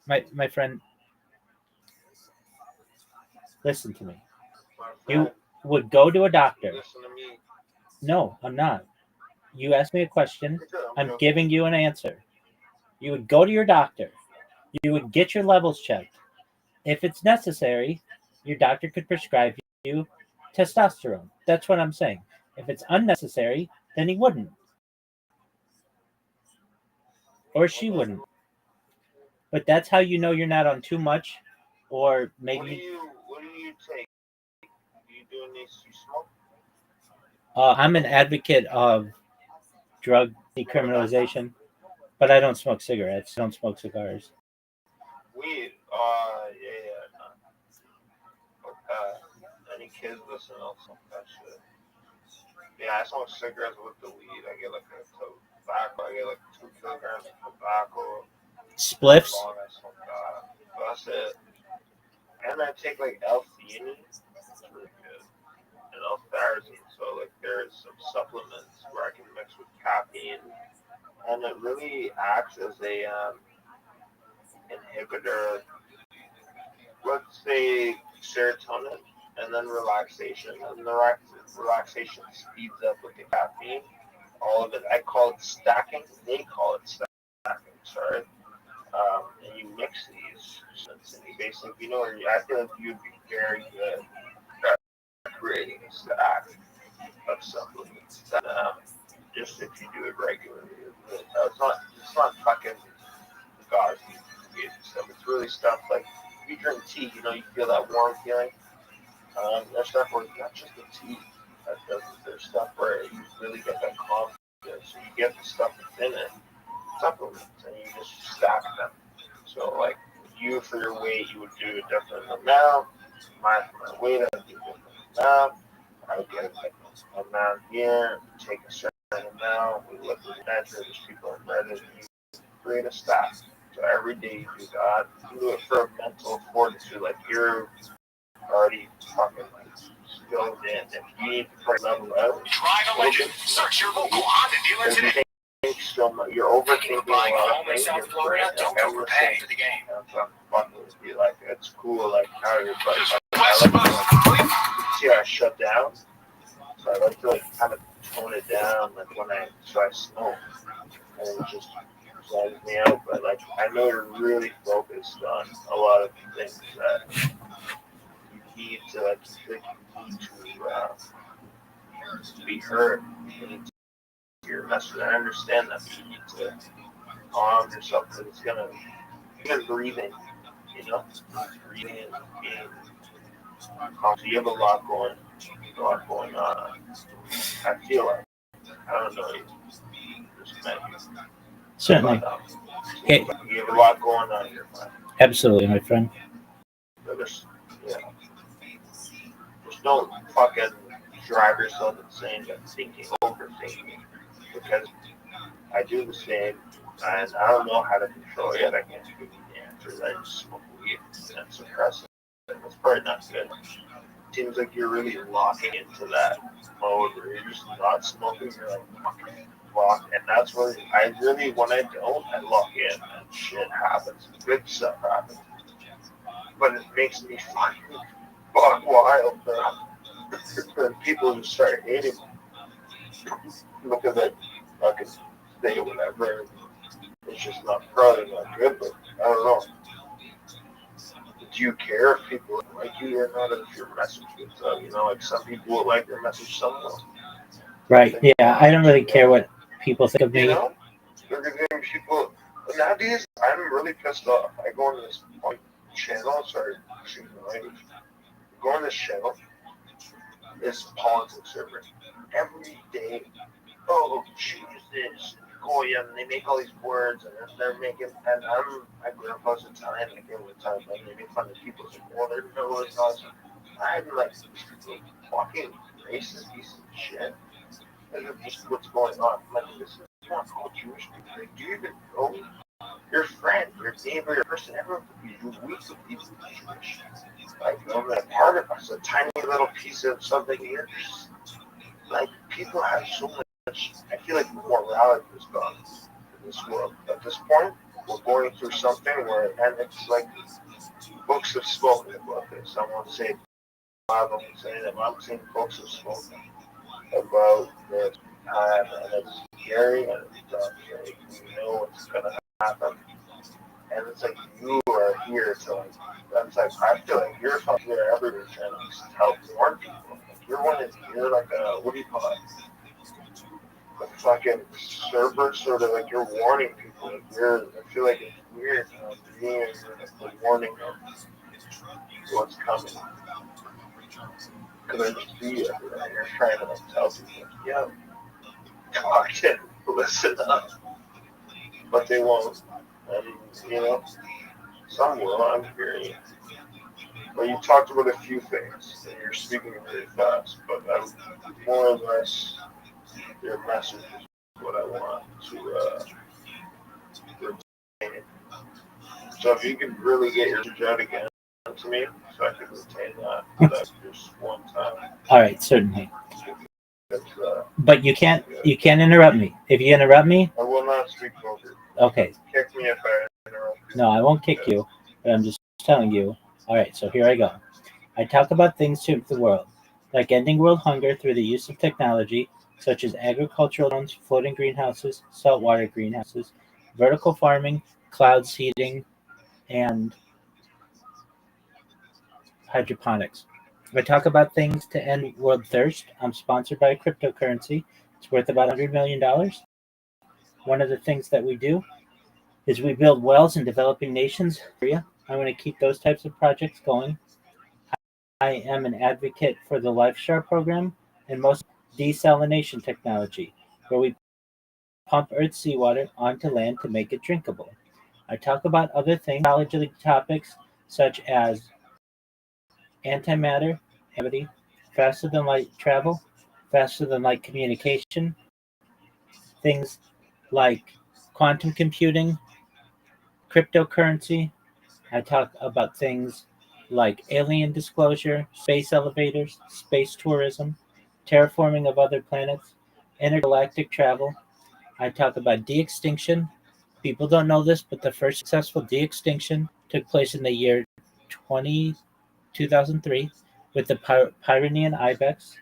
My friend, listen to me. You would go to a doctor. Listen to me. No, I'm not. You asked me a question. I'm giving you an answer. You would go to your doctor. You would get your levels checked. If it's necessary, your doctor could prescribe you testosterone. That's what I'm saying. If it's unnecessary, then he wouldn't. Or she wouldn't. But that's how you know you're not on too much, or maybe. What do you take? Do you do any smoke? I'm an advocate of drug decriminalization, but I don't smoke cigarettes. I don't smoke cigars. Weed? Any kids listen, I'll smoke that shit. Yeah, I smoke cigarettes with the weed. I get like a tobacco. I get like 2 kilograms of tobacco. Spliffs? That's it. And I take like L-theanine. It's really good. And L-tharazine. So like there's some supplements where I can mix with caffeine. And it really acts as a inhibitor. Let's say serotonin. And then relaxation. And the relaxation speeds up with the caffeine. All of it. I call it stacking. They call it stacking. Sorry. And you mix these. And you basically, I feel like you'd be very good at creating a stack of supplements. That, just if you do it regularly. It's not fucking gauzy stuff. It's really stuff like if you drink tea, you feel that warm feeling. There's stuff where not just the tea. There's stuff where you really get that confidence. So you get the stuff within it, supplements, and you just stack them. So like you for your weight, you would do a different amount. my weight on a different amount. I would get like an amount here, take a certain amount, we look at measure, there's people in Reddit, you create a stack. So every day you do that, you do it for a mental fortitude, like you're already fucking like skilled in. If you need to break level out, Try the legend. Search your local Honda dealer if you today. think so much, you're overthinking a Buying a lot of home in things. South Florida, don't overpay for the game. Be like, it's cool, like how you're like, see how I shut down. So I like to like kind of tone it down, like when I smoke, and it just zones me out. But like I know you're really focused on a lot of things that you need to like you need to be heard. You need to hear your message. I understand that you need to calm yourself because it's gonna even breathing, you know, breathing and being calm. So you have a lot going on. I feel like I don't know. Just met you. Certainly. But, Hey, you have a lot going on in your mind. absolutely, my friend. So just don't fucking drive yourself insane by thinking, overthinking. Because I do the same, and I don't know how to control it. I can't give you the answers. I just smoke weed and suppress it. It's probably not good. It seems like you're really locking into that mode where you're just not smoking. You're like fucking locked, and that's where I really, when I don't, I lock in, and shit happens. Good stuff happens, but it makes me fucking fuck wild. Then people just start hating me because I fucking say whatever. It's just not probably not good, but I don't know. Do you care if people like you or not if your message gets out? You know, like some people will like your message, some won't. Right. Yeah, I don't really care what people think of You me. know, they're getting people. Nowadays, I'm really pissed off. I go on this channel, sorry, excuse my language. Go on this channel, this politics server. Every day, oh, choose this, Goya, and they make all these words, and they're making, and my grandpa's Italian, I get what time, and they make fun of people, like, well, their nose, and all this. I'm like, fucking racist piece of shit. And just what's going on. I'm like, this is not all Jewish people. Like, do you even know your friend, your neighbor, your person, everyone could be weak with these Jewish. Like, I'm a part of us, a tiny little piece of something here. Like, people have so much, I feel like morality is gone in this world. At this point, we're going through something where, and it's like, books have spoken about this. I won't say I'm saying that I'm saying folks have spoken about this time, and it's scary, and it's like, you know what's gonna happen. And it's like you are here to like, that's like, I feel like you're fucking here everywhere trying to help warn people. Like you're like a, what do you call it? A fucking server, sort of like you're warning people. Like I feel like it's weird, being like warning them what's coming. Because I just see it, and you're trying to like tell people, yeah, fucking listen up. But they won't. And, you know, some will, I'm hearing you. Well, you talked about a few things, and you're speaking really fast, but I'm more or less your message is what I want to retain. So if you could really get your message out again to me, so I could retain that just one time. All right, certainly. But you can't interrupt me. If you interrupt me, I will not speak over. okay. Kick me if I interrupt you. No, I won't kick you, but I'm just telling you. All right, so here I go. I talk about things to the world, like ending world hunger through the use of technology, such as agricultural drones, floating greenhouses, saltwater greenhouses, vertical farming, cloud seeding, and hydroponics. I talk about things to end world thirst. I'm sponsored by a cryptocurrency. It's worth about $100 million. One of the things that we do is we build wells in developing nations. I want to keep those types of projects going. I am an advocate for the LifeShare program and most desalination technology, where we pump Earth's seawater onto land to make it drinkable. I talk about other things, ecology topics such as antimatter, gravity, faster than light travel, faster than light communication, things like quantum computing, cryptocurrency. I talk about things like alien disclosure, space elevators, space tourism, terraforming of other planets, intergalactic travel. I talk about de-extinction. People don't know this, but the first successful de-extinction took place in the year 2003 with the Pyrenean ibex,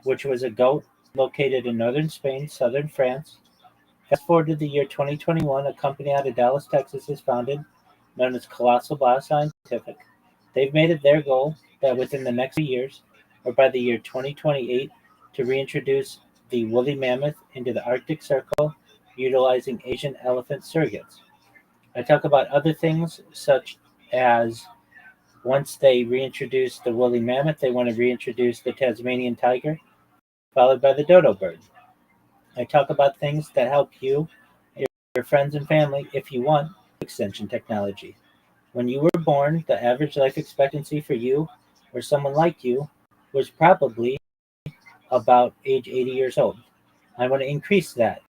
which was a goat located in northern Spain, southern France. Fast forward to the year 2021, a company out of Dallas, Texas is founded, known as Colossal Bioscientific. They've made it their goal that within the next few years, or by the year 2028, to reintroduce the woolly mammoth into the Arctic Circle utilizing Asian elephant surrogates. I talk about other things such as once they reintroduce the woolly mammoth, they want to reintroduce the Tasmanian tiger, followed by the dodo bird. I talk about things that help you, your friends and family, if you want, extension technology. When you were born, the average life expectancy for you or someone like you was probably about age 80 years old. I want to increase that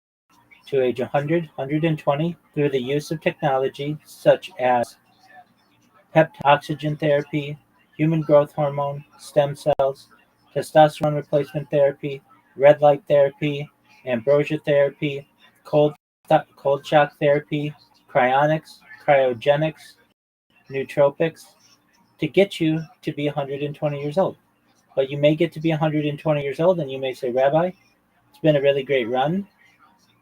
to age 100, 120 through the use of technology such as peptide oxygen therapy, human growth hormone, stem cells, testosterone replacement therapy, red light therapy, ambrosia therapy, cold, cold shock therapy, cryonics, cryogenics, nootropics, to get you to be 120 years old. But you may get to be 120 years old and you may say, Rabbi, it's been a really great run.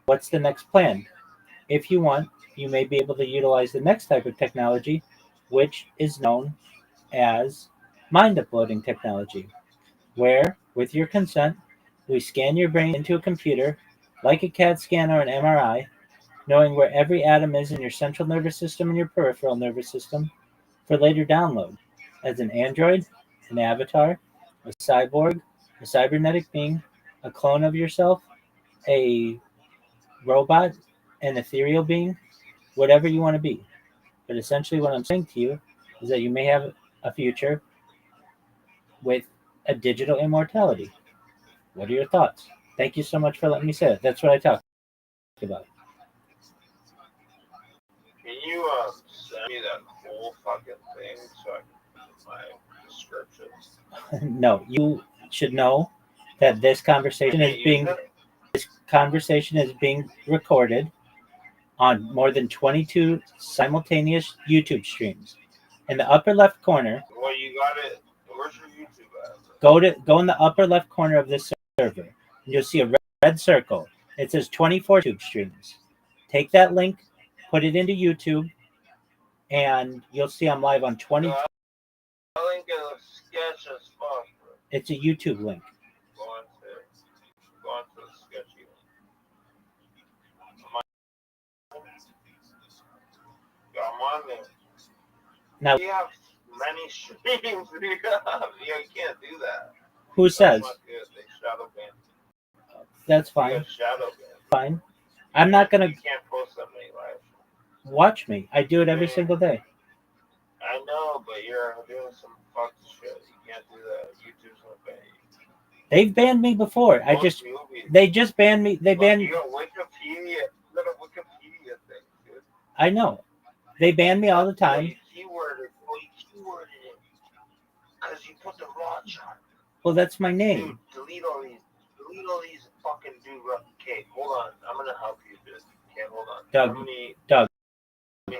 What's the next plan? If you want, you may be able to utilize the next type of technology, which is known as mind uploading technology, where, with your consent, we scan your brain into a computer like a CAT scan or an MRI, knowing where every atom is in your central nervous system and your peripheral nervous system for later download as an android, an avatar, a cyborg, a cybernetic being, a clone of yourself, a robot, an ethereal being, whatever you want to be. But essentially, what I'm saying to you is that you may have a future with a digital immortality. What are your thoughts? Thank you so much for letting me say it. That's what I talked about. Can you send me that whole fucking thing so I can put my descriptions? No, you should know that this conversation is being recorded on more than 22 simultaneous YouTube streams. In the upper left corner, Well, you got it. Where's your YouTube at? go in the upper left corner of this server, and you'll see a red circle. It says 24 YouTube streams. Take that link, put it into YouTube, and you'll see I'm live on 20. I link is sketch as fuck. It's a YouTube link. Go on to the sketchy one. I'm on there. Now, You have many streams. You can't do that. who says? That's not good. They shadow ban. That's You fine. got shadow ban. Fine. I'm not gonna You can't post that many live. watch me. I do it every single day. I know, but you're doing some fucked shit. You can't do that. YouTube's gonna ban you. They've banned me before. They just banned me. They banned. You got Wikipedia. Look at Wikipedia thing, dude. I know. They ban me all the time. You keyworded it because you put the Rothschild. Well, that's my name. Dude, delete all these fucking dude. Okay, hold on. I'm gonna help you, dude. Okay, hold on. Doug. Let me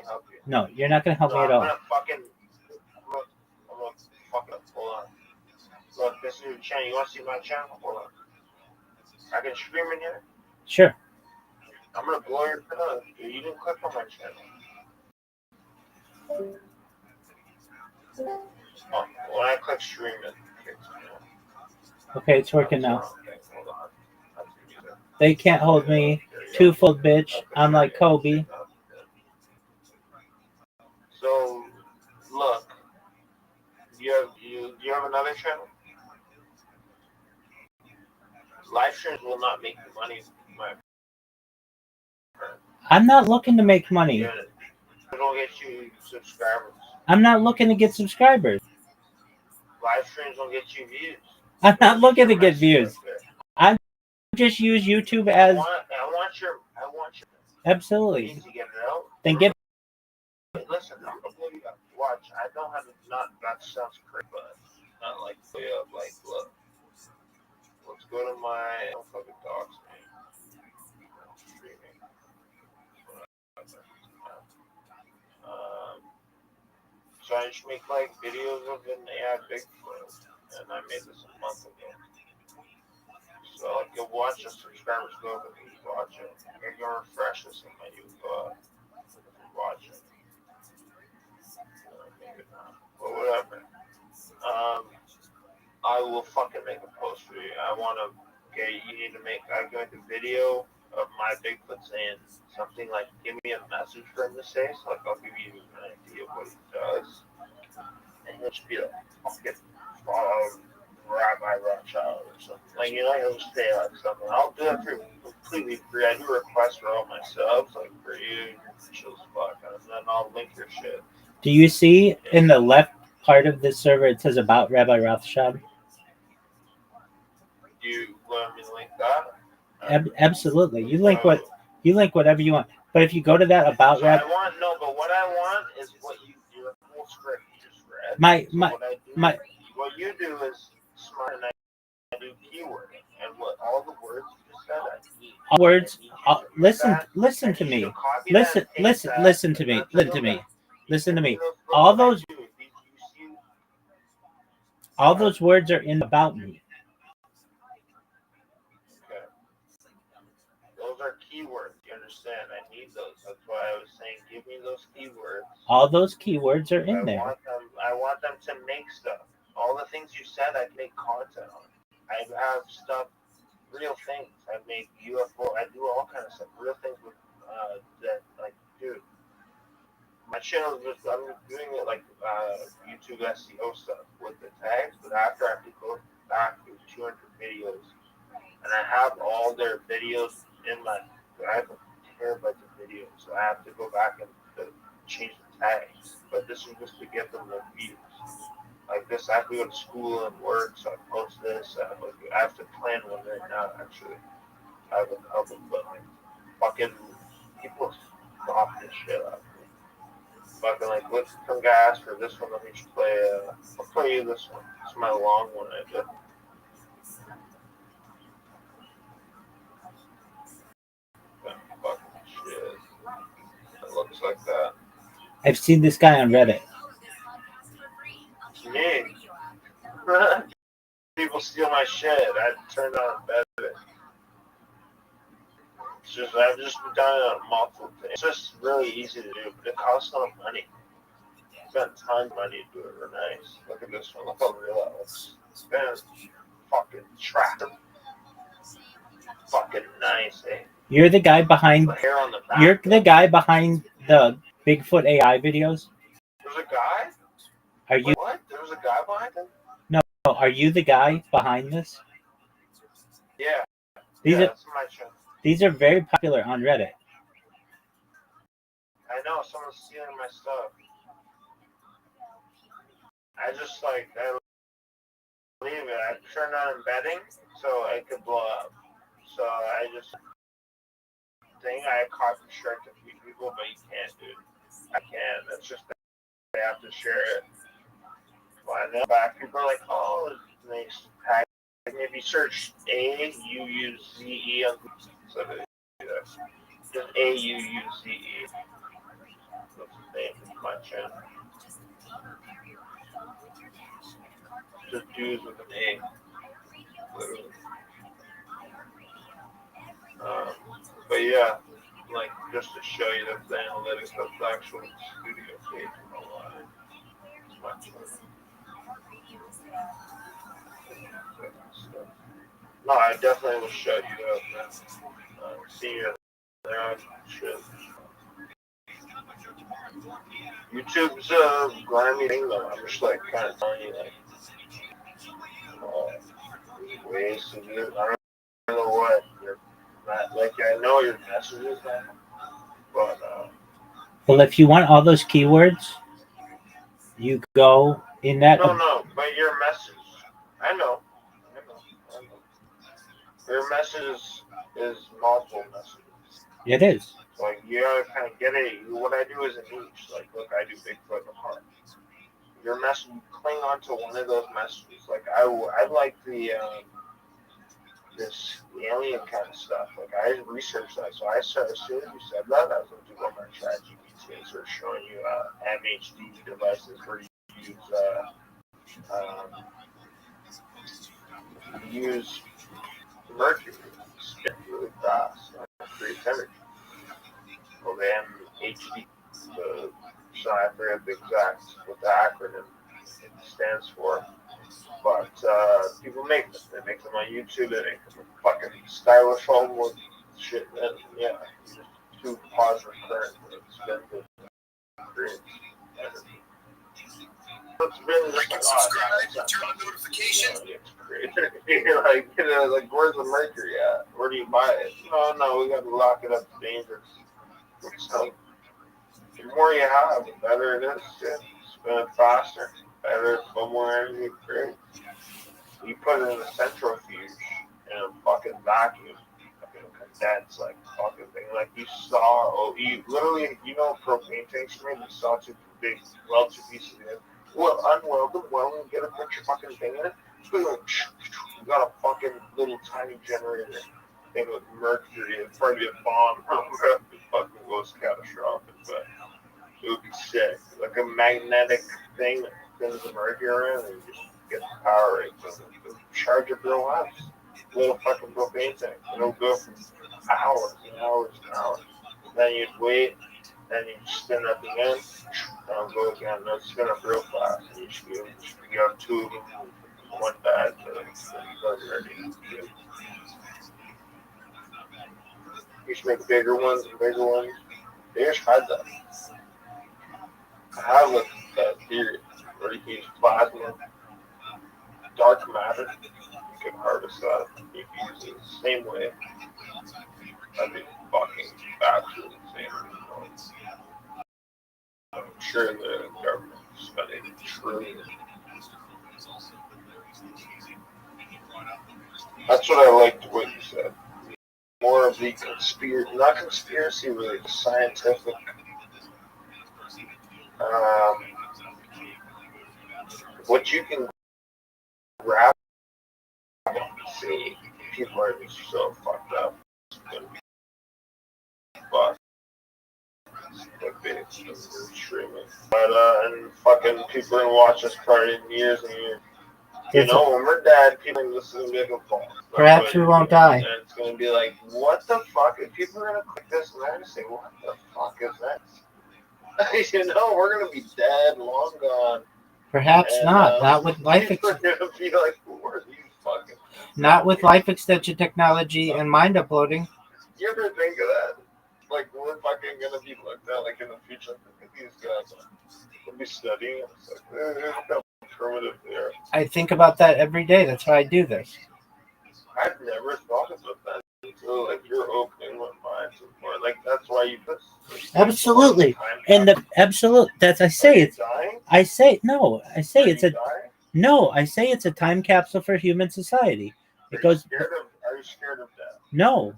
help you. No, you're not gonna help me at all. I'm gonna fucking hold on. Look, this is your channel. You wanna see my channel? Hold on. I can stream in here. Sure. I'm gonna blow your shit up. Dude, you didn't click on my channel. Oh, when I click stream it. Okay, it's working now. Okay, hold on. They can't hold me. Two-fold bitch. I'm like Kobe. So, look. Do you have another channel? Live streams will not make you money, my friend. I'm not looking to make money. It'll get you subscribers. I'm not looking to get subscribers. live streams don't get you views. I'm not looking to get Message views. right there. Just use YouTube I as want your. absolutely. You need to get it out. Then get. Listen, watch. I don't have not. That sounds crazy, but not like play up. Like, look. Let's go to my. Don't fucking dogs, man. Streaming. So I just make like videos of an AI Bigfoot, and I made this a month ago. So like you'll watch the subscribers go up and you watch it. You're gonna refresh this and then you watch it. Maybe not. But whatever. I will fucking make a post for you. I wanna you need to make I go into video of my Bigfoot saying something like give me a message for him to say, so like I'll give you an idea of what he does. And he'll just be like fucking Rabbi Rothschild or something. Like, you know, he'll just say like something. I'll do that for completely free. I do requests for all my subs, like for you, chill as fuck, and then I'll link your shit. Do you see in the left part of this server it says about Rabbi Rothschild? Do you want me to link that? Absolutely. You link whatever you want. But if you go to that about Rabbi, but what I want is what your whole script you just read. What you do is smart, and I do keywording, and what all the words you just said. All words. Listen to me. Listen to me. All those words are in about me. Okay. Those are keywords. You understand? I need those. That's why I was saying, give me those keywords. All those keywords are in there. I want them to make stuff. All the things you said, I make content on. I have stuff, real things. I make UFO. I do all kinds of stuff. Real things with that, like, dude. My channel is just, I'm doing it like YouTube SEO stuff with the tags, but after I have to go back to 200 videos, and I have all their videos in my. I have a terabyte of videos, so I have to go back and change the tags. But this is just to get them the views. Like this, I have to go to school and work, so I post this. I have to plan one right now, actually. I have a couple, but like, fucking people stop this shit up. Fucking like, let's some guys for this one. Let me just play. I'll play you this one. It's my long one I did. Fucking shit. It looks like that. I've seen this guy on Reddit. Me. People steal my shit. I turned on better. It's just I've just done it on multiple things. It's just really easy to do, but it costs no money. Spent tons of money to do it real nice. Look at this one. Look how real that looks. Spent fucking trap. Fucking nice, eh? You're the guy behind. The hair on the back. You're the guy behind the Bigfoot AI videos. There's a guy. Are you? What? There was a guy behind him? No. Are you the guy behind this? Yeah. That's my channel. These are very popular on Reddit. I know someone's stealing my stuff. I just I leave it. I turned on embedding so it could blow up. So I just I copy strike a few people, but you can't, dude. I can't. That's just they have to share it. Find out back. People are like, oh, nice tag. If you search AUUZE on so just AUUZE. That's the name of my channel. Just dudes with an A. Literally. But yeah, like just to show you the analytics of the actual studio page and all that. It's my channel. No, I definitely will show you up, man. See you there on shit. YouTube's a grimy thing, though. I'm just like kind of telling you, like, ways to do it. I don't know what. Like, I know your messages, man. But, well, if you want all those keywords, you go In that, No, but your message. I know. Your message is multiple messages. it is. Like, you gotta kind of get it. What I do is a niche. Like, look, I do Bigfoot and heart. Your message, you cling on to one of those messages. Like, I like this alien kind of stuff. Like, I researched that. So I started, as soon as you said that, I was going to do one more ChatGPT and start showing you MHD devices where you use mercury spin really fast and creates energy. Well, the MHD, so I forget the exact what the acronym it stands for, but people make them. They make them on YouTube. They make them with fucking styrofoam with shit, and yeah, just two positive current that spins it and creates energy. It's been Like and subscribe, turn on notifications. Like, where's the mercury at? Where do you buy it? No, we got to lock it up. It's dangerous. So, the more you have, the better it is. Yeah. Spin it faster, better, the more energy it creates. You put it in a centrifuge in a fucking vacuum, fucking condense, like fucking thing. Like you saw, you literally, propane tanks for me. You saw two big weld two pieces in it. Well, unweld them, weld them, get a bunch of fucking thing in it. You got a fucking little tiny generator thing with mercury. It's probably a bomb. It fucking goes catastrophic, but it would be sick. Like a magnetic thing that spins the mercury around and you just get the power right from it. Charge up your house. Little fucking propane tank. It'll go for hours and hours and hours. Then you'd wait, then you spin up again, and it'll go again. It'll spin up real fast. And you have two of them, one bad, so it's ready. You should make bigger ones and bigger ones. They just had that. I have a theory where you can use plasma, dark matter. You can harvest that. You can use it the same way. That'd be fucking absolutely insane. I'm sure the government is spending trillions. That's what I liked what you said. More of the not conspiracy, really, the scientific. What you can grab and see, people are just so fucked up. But streaming. But and fucking people are gonna watch us party in years and years. When we're dead, people are listening to make a phone. Perhaps we won't die. And it's gonna be like, what the fuck? And people are gonna click this and they're gonna say, what the fuck is this? We're gonna be dead, long gone. Perhaps not. Not with life Not with life extension technology and mind uploading. You ever think of that? Like, we're fucking gonna be looked at like in the future. Look at these guys. We'll be studying. It's like, look how primitive they are. I think about that every day. That's why I do this. I've never thought about that until like you're opening my mind to more. Like, that's why you put. Absolutely. And the absolute. That's I say it's. Dying? I say no. I say it's a. Dying? No. I say it's a time capsule for human society. It goes. Are you scared of death? No.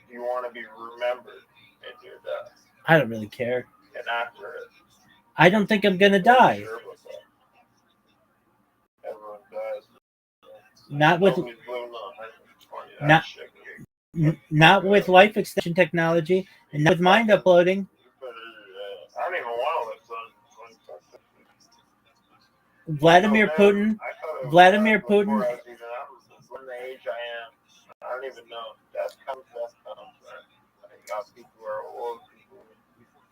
Do you want to be remembered in your death? I don't really care. And after it? I don't think I'm gonna die. Sure about that. Everyone dies. Not with. Not with life extension technology and not with mind uploading. I don't even want to listen. Vladimir Putin. Vladimir Putin. When the age I am, I don't even know. Death comes. I got people who are old.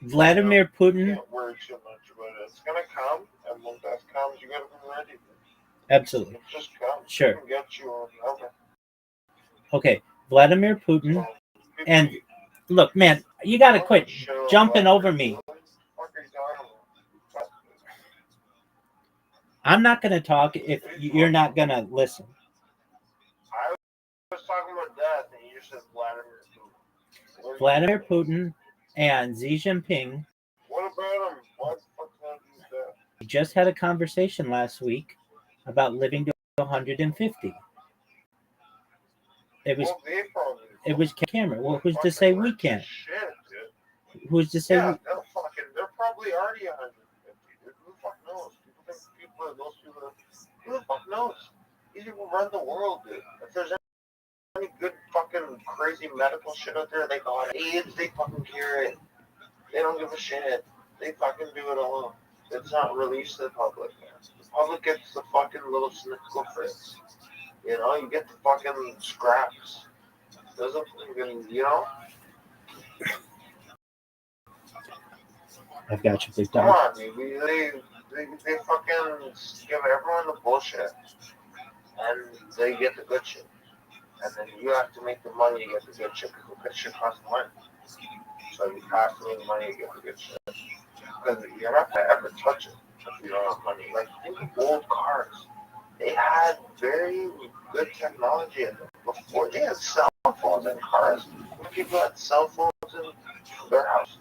Vladimir Putin. Can't worry too much about it. It's gonna come, and when death comes, you gotta be ready. Absolutely. It just comes. Sure. It can get you. Okay. Vladimir Putin. And look, man, you gotta quit jumping over me. I'm not gonna talk if you're not gonna listen. I was talking about death, and you said Vladimir Putin. Vladimir Putin and Xi Jinping. What about him? What the fuck is that? just had a conversation last week about living to 150. It was Well, they probably it was Cameron. Well, who's to say we can't? shit, dude. Who's to say Yeah, we? they're probably already 150. Dude. Who the fuck knows? Those people, who the fuck knows? These people run the world, dude. If there's any good fucking crazy medical shit out there, they got AIDS, they fucking cure it. They don't give a shit. They fucking do it alone. It's not released to the public, man. The public gets the fucking little snickle fritz. You know, you get the fucking scraps. Doesn't fucking, you know? I've got you, big Come dog. on, dude. They fucking give everyone the bullshit. And they get the good shit. And then you have to make the money to get the good shit, because the good shit costs money. So you have to make money to get the good shit. Because you're not going to ever touch it if you don't have money. Like, think of old cars. They had very good technology in them. Before they had cell phones in cars, people had cell phones in their house.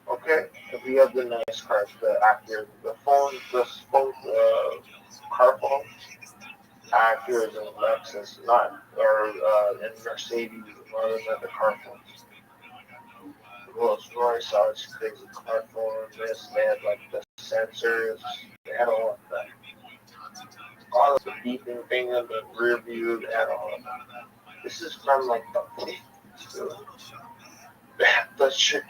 Okay? If you have the nice cars, the Acura, the car phones, Acuras and Lexus, and Mercedes, rather than the car phones. Rolls Royce, always crazy car phone, they had like the sensors, they had all of that. All of the beeping thing in the rear view, they had all of that. This is from like the 50s. That shit,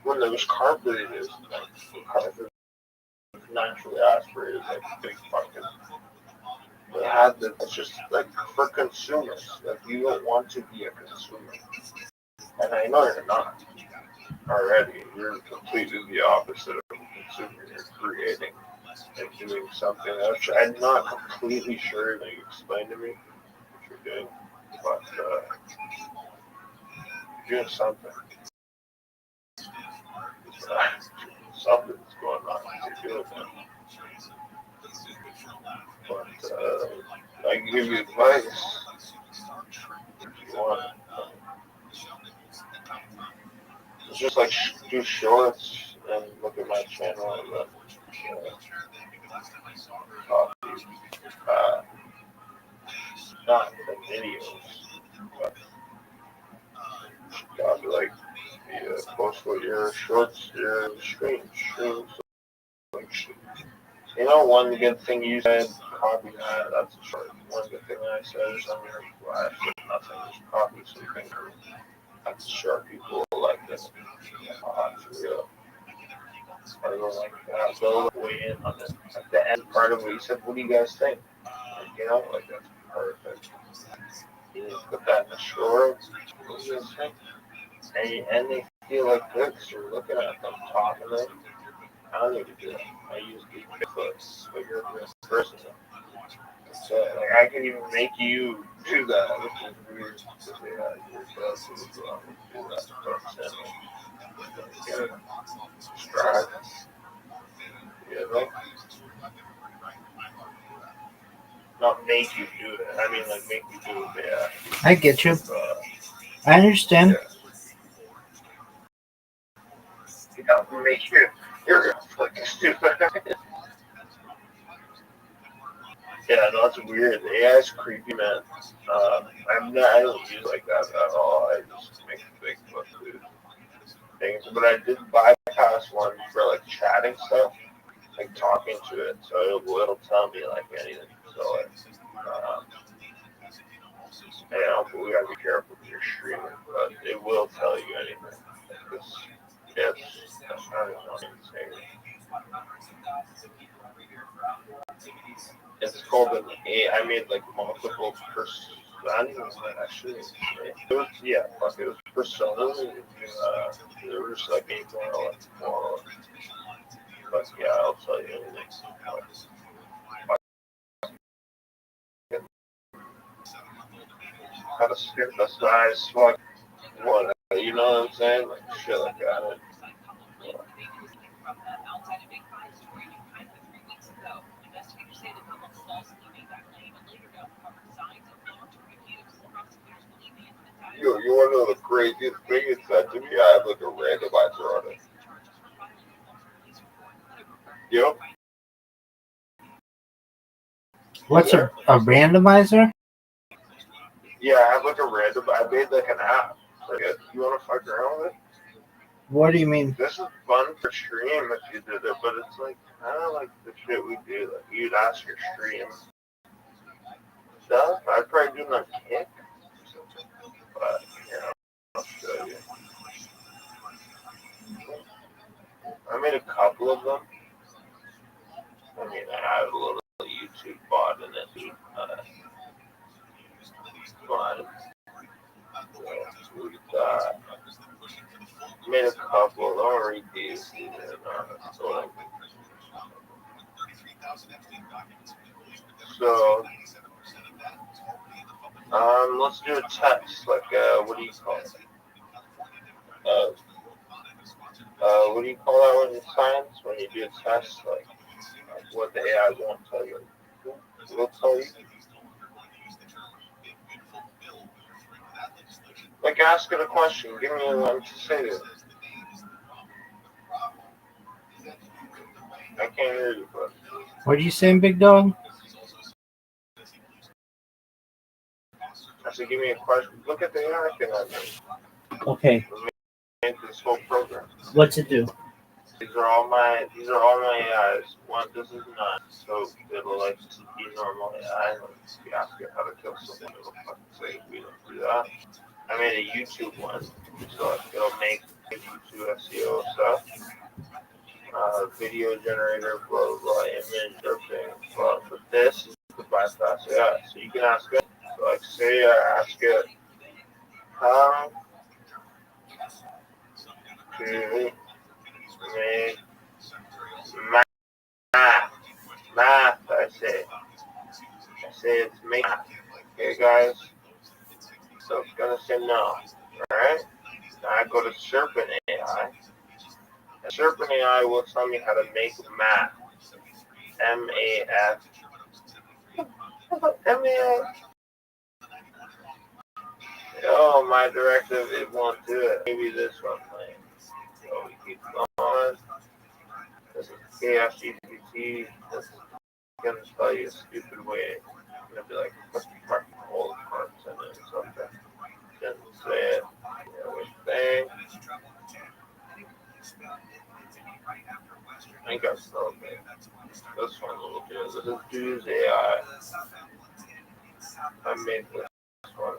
when there was carburetors, like the cars naturally aspirated, like big fucking. They had the, it's just like for consumers. Like you don't want to be a consumer, and I know you're not already. You're completely the opposite of a consumer. You're creating and doing something. I'm not completely sure that you explained to me what you're doing, but you're doing something. Something's going on. You're doing that. But I can give you advice if you want. It's just like do shorts and look at my channel and then uh, not the videos, but like post what your shorts, your streams. Like, you know, one good thing you said, copy that. That's a short. One good thing I said is on your flash, nothing. Just copy something. That's short. People like this. That's real. I don't like that. They'll weigh in on it. At the end part of it, he said, "What do you guys think?" Like, you know, like that's perfect. You need to put that in the shorts. What do you guys think? And they feel like good because you're looking at them, talking to them. I don't need to do that. I use Bigfoots, but you're a real person. So, like, I can even make you do that, which is weird. Because they had your classes as well. Do that. Strive. You know? Not make you do it. I mean, like, make you do it, yeah. I get you. I understand. You know, make you. You're fucking stupid. Yeah, no, it's weird. The AI is creepy, man. I don't use like that at all. I just make Bigfoot things. But I did bypass one for like chatting stuff, like talking to it. So it'll tell me like anything. So like, but we gotta be careful with your streaming. But it will tell you anything. That's not insane. It's called an A. I made like multiple actually. It was, yeah, fuck, it was personas. There was like 8 more. But yeah, I'll tell you. How to skip the size, fuck, what, you know what I'm saying? Like shit like that. You want to know the craziest thing it said to me? I have like a randomizer on it. Yep. What's a randomizer? Yeah, I have like a random. I made like an app. Like, you want to fuck around with it? What do you mean? This is fun for stream if you did it, but it's like kind of like the shit we do. Like you'd ask your stream stuff. I'd probably do my kick, but I'll show you. I made a couple of them. I mean, I had a little YouTube bot in it. But made a couple. Don't read these. So, let's do a test. Like, what do you call it? What do you call that when in science? When you do a test, like what the AI won't tell you. It'll tell you. Like, ask it a question. Give me one to say this. I can't hear you, but. What are you saying, big dog? I said, give me a question. Look at the AI thing I made. Okay. Made this whole program. What's it do? These are all my AIs. One, this is none. So it'll like be normal AI. Like, if you ask it how to kill someone, it'll fucking say we don't do that. I made a YouTube one, so like, it'll make YouTube SEO stuff. Video generator, blah blah blah, image, everything. But this is the bypass AI. So you can ask it. So like say ask it how to make math, I say it's math. Okay, guys? So it's gonna say no. Alright? Now I go to Serpent AI. And Serpent AI will tell me how to make math. M-A-F. M-A-F. Oh, my directive, it won't do it. Maybe this one might. So we keep going. This is KFGPT. This is going to tell you a stupid way. I'm going to be like, put fucking all the parts in it or something. Didn't say it. Everything. I think I spelled it. This one will do. This is Dude's AI. I made this one.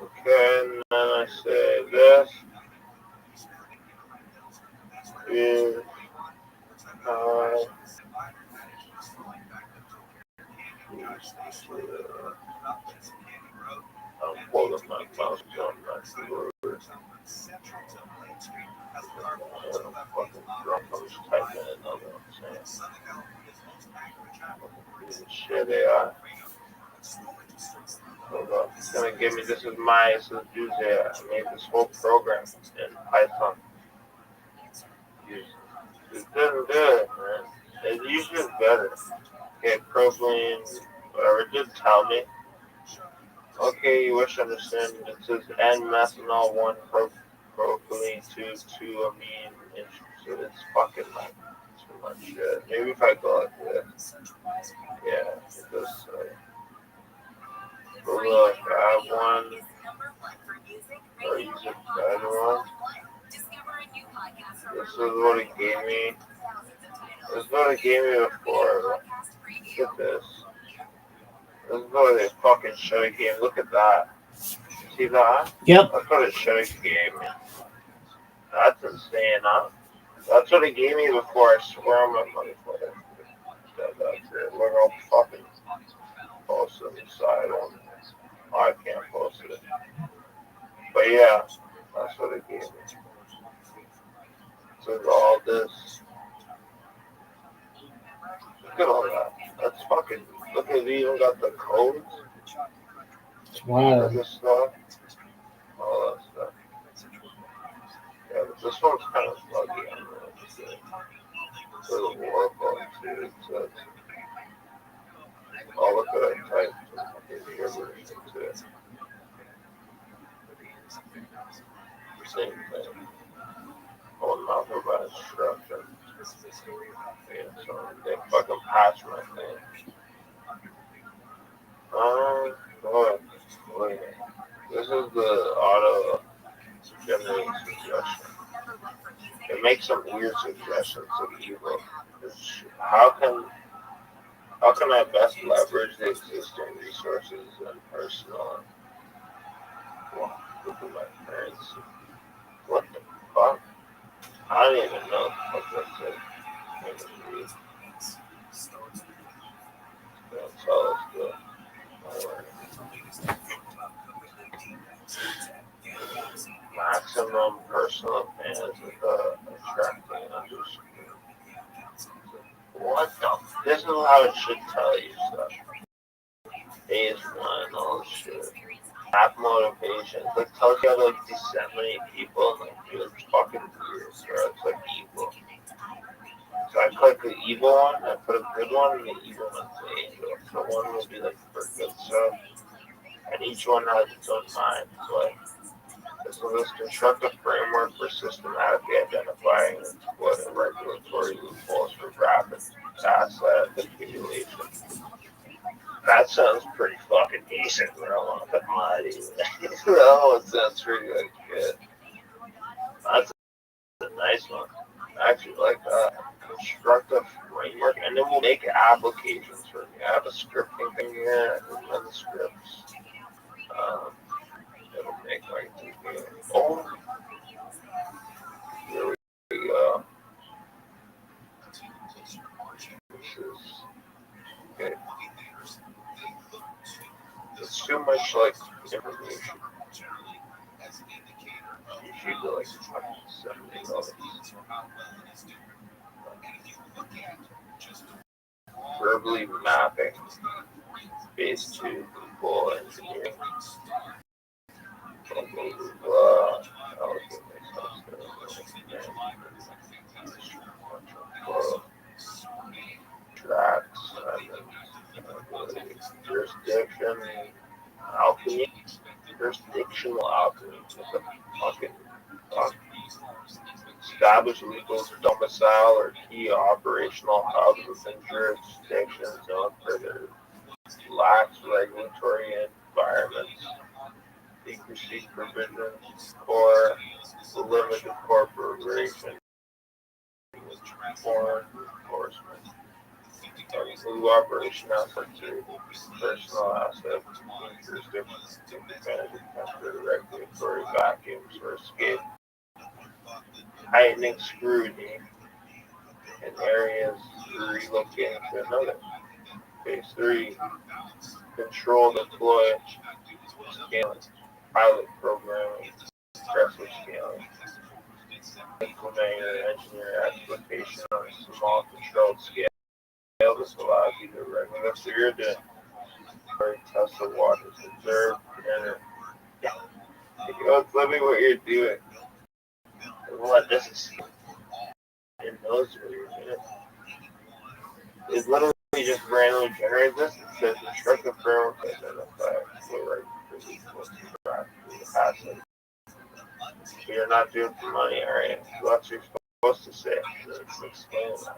Okay, and then I say this is I'm pulling my mouse on my keyboard. I'm just typing it another one. Shit AI. Hold on. It's gonna give me, this is Dude's AI. I made this whole program in Python. It didn't do it, man. It usually is better. Okay, propylene, whatever, it did tell me. Okay, you wish to understand. It says N-methanol 1 propylene 2 amine. So it's fucking like too much shit. Maybe if I go like this. Yeah, it does say. But look, I have one. Or use it better one. This is what it gave me. This is what it gave me before. Look at this. This is what they fucking should have gave me. Look at that. See that? Yep. That's what it should have gave me. That's insane, huh? That's what it gave me before. I swear on my money for it. That's it. Look, I'll fucking post it inside on it. I can't post it. But yeah, that's what it gave me. So all this. Look at all that. That's fucking. Look at they even got the codes. Wow. For this stuff. All that stuff. Yeah, but this one's kind of buggy. I don't know what to say. It's a little Oracle too. It says. Oh, look at that type. Same thing. Oh, nothing about instruction. wait. This is the auto generating suggestion. It makes some weird suggestions of evil. How can I best leverage the existing resources and personal? Well, look at my parents. What the fuck? I don't even know what this is. That's all it's good. Maximum personal advantage of attracting underscore. What the? This is how it should tell you stuff. Phase one, all this shit. Have motivation. It like tells you how to like disseminate people and like do like fucking weird, bro. It's like evil. So I click the evil one, I put a good one, and the evil one's the angel. So one will be like for good stuff, and each one has its own mind. So like, so this constructive framework for systematically identifying and exploiting regulatory loopholes for rapid asset accumulation. That sounds pretty fucking decent, bro. I want to put my Oh, it sounds pretty like good. That's a nice one. I actually like that. Constructive framework, and then we'll make applications for me. I have a scripting thing here. I can run the scripts. It'll make like oh, here we go. This is okay. It's too much like information. You should go like 70 of it. Verbally mapping phase 2 people engineering. Blah, blah, blah, blah. Tracks, jurisdiction, alchemy, jurisdictional alchemy. What the fucking fuck? Establish legal domicile or key operational hubs within jurisdictions known for their lax regulatory environments, secrecy provisions, core limited corporation, foreign enforcement, cooperation efforts to personal assets, jurisdictions to manage temporary regulatory vacuums or escape heightening scrutiny in areas relocating to another. Phase 3, control, deploy, scaling, pilot programming, aggressive scaling, implementing an engineer application on a small controlled scale. This allows you to regulate. So you're doing test the waters, observe, enter. Let me what you're doing. What this is. It knows what you're doing. It literally just randomly generates this. It says instructive framework to identify the right asset. So you're not doing for money, alright? That's what you're supposed to say. Let's explain that.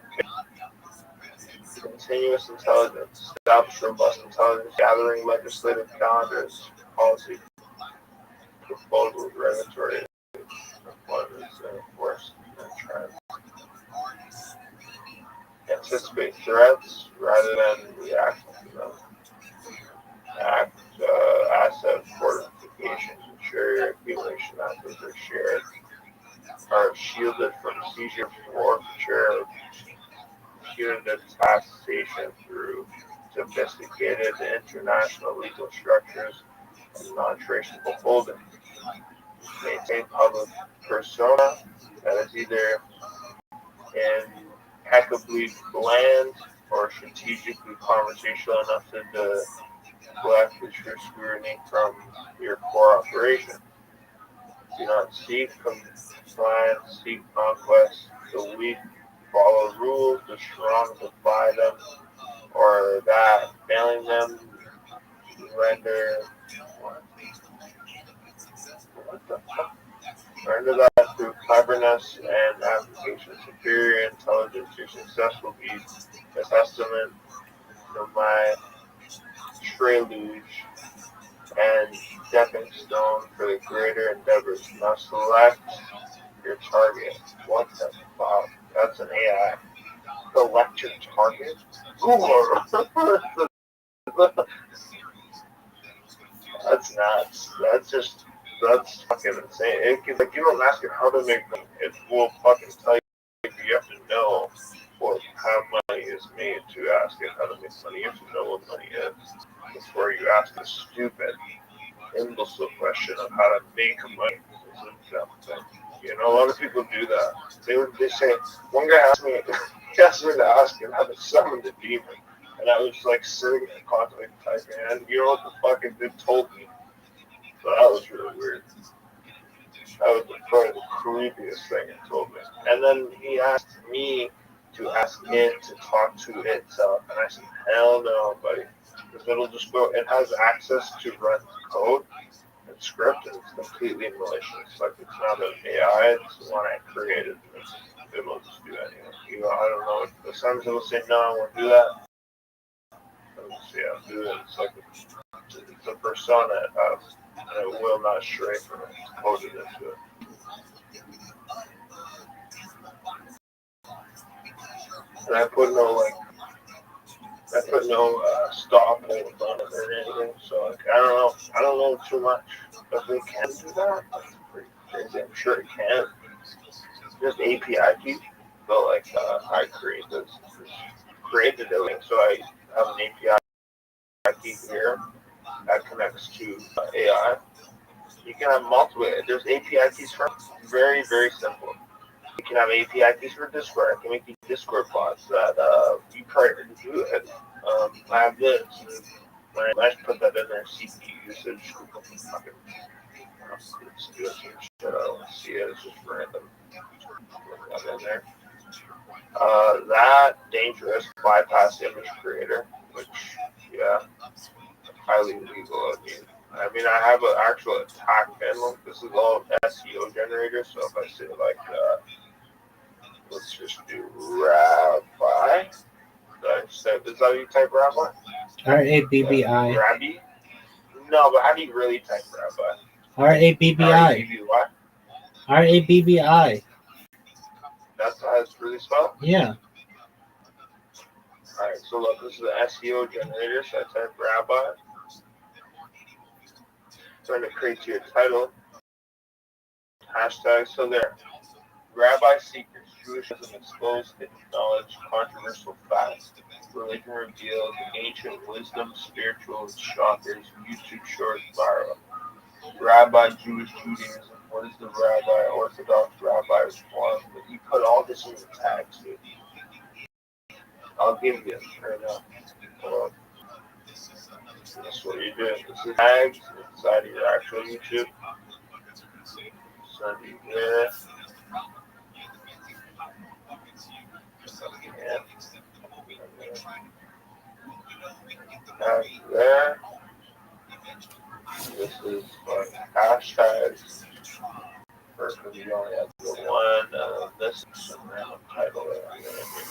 Continuous intelligence, establish robust intelligence, gathering legislative calendars, policy proposals, regulatory requirements, and enforce trends. Anticipate threats rather than react to them. Asset fortifications, ensure your accumulation assets are shared, are shielded from seizure, forfeiture, punitive taxation through sophisticated international legal structures and non-traceable holdings. Maintain public persona that is either impeccably bland or strategically conversational enough to deflect the true scrutiny from your core operation. Do not seek compliance, seek conquest. The weak follow rules, the strong defy them, or that failing them render that through cleverness and application, superior intelligence. Your success will be a testament to my prelude and stepping stone for the greater endeavors. Now select your target. What the fuck? That's an AI. Select your target? That's nuts. That's fucking insane. Like, you don't ask it how to make money. It will fucking tell you. You have to know how money is made to ask it how to make money. You have to know what money is before you ask a stupid, imbecile question of how to make money. You know, a lot of people do that. They say, one guy asked me, he asked me to ask him how to summon the demon. And I was like sitting there constantly typing, and you know what the fuck it told me? So that was really weird. That was probably the creepiest thing it told me. And then he asked me to ask it to talk to itself. And I said, hell no, buddy. Because it'll just go, it has access to run code and script, and it's completely malicious. Like, it's not an AI, it's the one I created. It'll just do anything. You know, I don't know. Sometimes it'll say, no, I won't do that. Yeah, do it. It's a persona it has, and it will not stray from it. It's coded into it. And I put no stop hold on it or anything. So like, I don't know too much. If it can do that, that's pretty crazy. I'm sure it can. Just API key, but like I created it. So I have an API key here that connects to AI. You can have multiple. There's API keys for very, very simple. You can have API keys for Discord. I can make you Discord bots that you probably already do it. I have this. I just put that in there. CPU usage. Fucking, let's do it. I don't want to see it. It's just random. Put that in there. That dangerous bypass image creator, which yeah, highly legal. I mean, I have an actual attack panel. This is all SEO generator. So if I say like, let's just do Rabbi. Is that how you type Rabbi? RABBI. Rabbi? No, but how do you really type Rabbi? RABBI. RABBI. That's how it's really spelled? Yeah. Alright, so look, this is the SEO generator. So I type Rabbi. Trying to create your title. Hashtag. So there. Rabbi Seekers, Jewishism exposed, hidden knowledge, controversial facts, religion revealed, ancient wisdom, spiritual shockers, YouTube shorts viral. Rabbi Jewish Judaism, what is the Rabbi Orthodox Rabbi Reform? But you put all this in the tags, dude. I'll give you right now. That's what you do. This is tags inside of your actual YouTube. Send you there. There. This is like hashtags because you only have the one. This is some random title that I'm gonna do.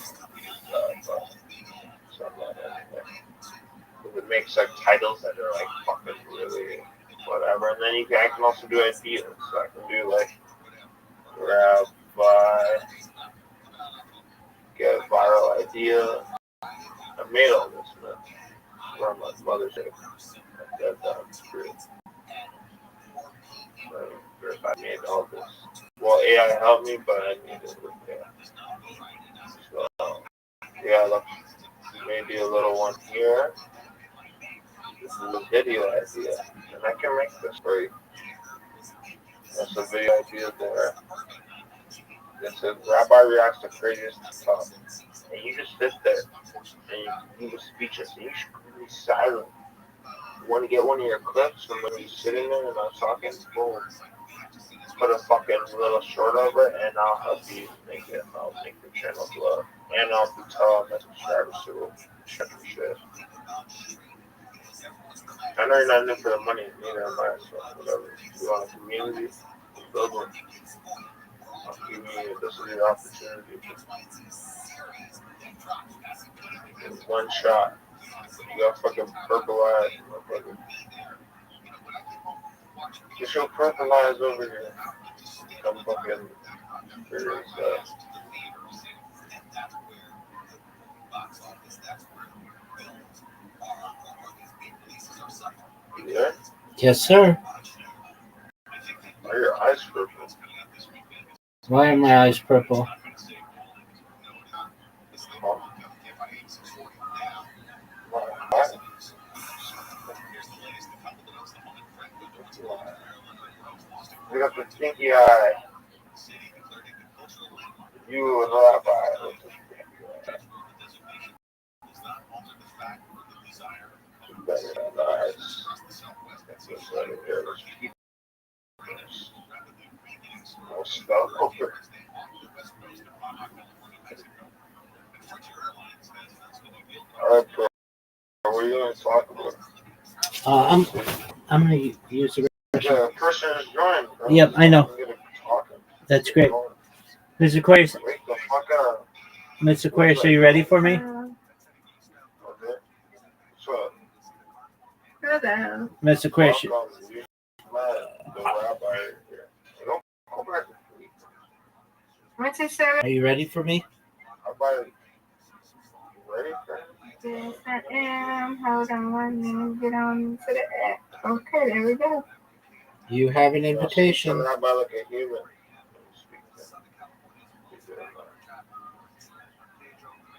Because it makes like titles that are like fucking really whatever. And then I can also do ideas. So I can do like Rabbi, get a viral idea. I made all this, man. From my mother's house. That's true. I made all this. Well, AI helped me, but I needed it with AI. So, yeah, look, maybe a little one here. This is a video idea, and I can make this for you. That's a video idea there. It says Rabbi reacts to craziest talk, and you just sit there and you just speechless, and you should be silent. You want to get one of your clips from when you're sitting there and I'm talking? Boom. Put a fucking little short over it, and I'll help you make it. I'll make your channel blow, and I'll tell my subscribers to check your shit. I know you're not in it for the money, neither am I, so whatever. If you want a community, build one. I'll give you this is the opportunity. In one shot. You got fucking purple eyes, motherfucker. Just your purple eyes over here. I'm fucking serious. Yeah? Yes, sir. Are your eyes purple? Why are my eyes purple? Oh. Why? You got the stinky eye. You a rabbi. Alright, bro. What are you going to talk about? I'm gonna use the. The person is joining, bro. Yep, I know. I'm gonna be talking. That's great. Mr. Aquarius, Wake the fuck up. Mr. Aquarius, are you ready for me? Okay. So, Hello. Mr. Aquarius, welcome. You the rabbi here. Don't go back to sleep. What's it, sir? are you ready for me? How about it? You ready, friend? Yes, I am. Hold on 1 minute. Get on to the app. Okay, there we go. You have an Speak to invitation. the rabbi like a human.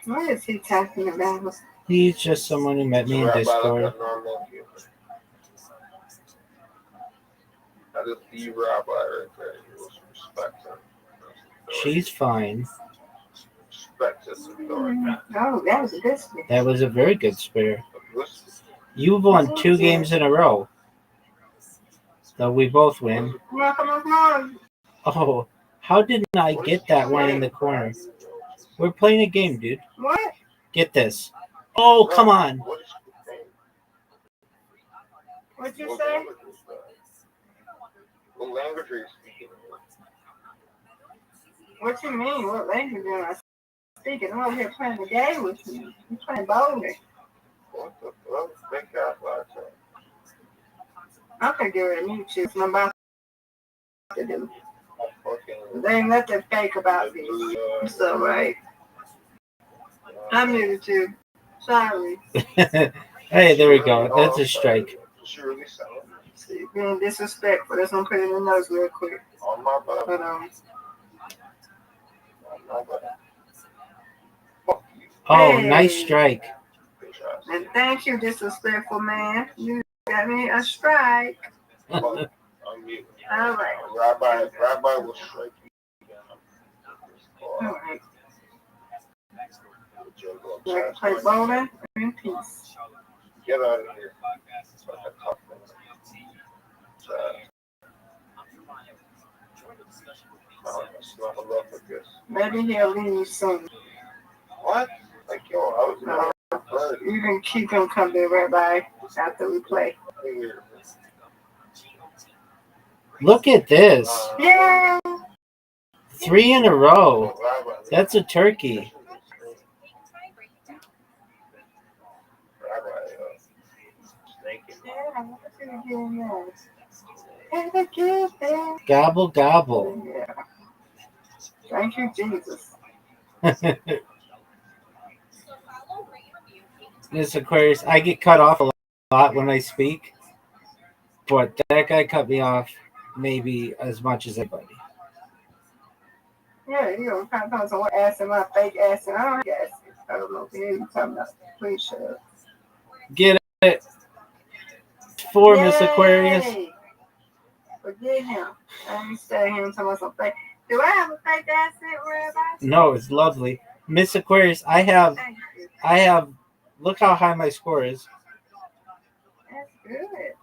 What is he talking about? He's just someone who met me in Rabbi Discord. like a normal human. That is the rabbi right there. You must respect him. She's fine. Respect his authority. Oh, that was a good speech. That was a very good spare. You've won 2 games in a row. So we both win. Come on. Oh, how didn't I get that one in the corner? We're playing a game, dude. What? Get this. Oh, come on. What'd you say? What language are you speaking? What you mean? What language am I speaking? I'm over here playing the game with you. I'm playing bowling. What the fuck? Thank God for that. I'm gonna get rid of you, too. I'm about to do. There ain't nothing fake about me. It's all right. I'm new too. Sorry. Hey, there we go. That's a strike. See, being disrespectful. That's gonna put it in the notes real quick. But Oh, hey. nice strike. And thank you, disrespectful man. You got me a strike. All right. Rabbi will strike you down. All right. Let's play bowling in peace. Get out of here. Maybe he'll leave soon. What? Like, yo, I was You can keep him coming right by after we play. Look at this. Yeah. 3 in a row. That's a turkey. Gobble, gobble. Yeah. Thank you, Jesus. Miss Aquarius, I get cut off a lot when I speak, but that guy cut me off maybe as much as anybody. Yeah, you know, kind of someone asking my fake ass, and I don't guess. I don't know what you're talking about. Please shut up. Get it. 4, Miss Aquarius. Forget him. I ain't studying him talking about some fake. Do I have a fake accent, Rabbi? No, it's lovely. Miss Aquarius, I have, look how high my score is. That's good.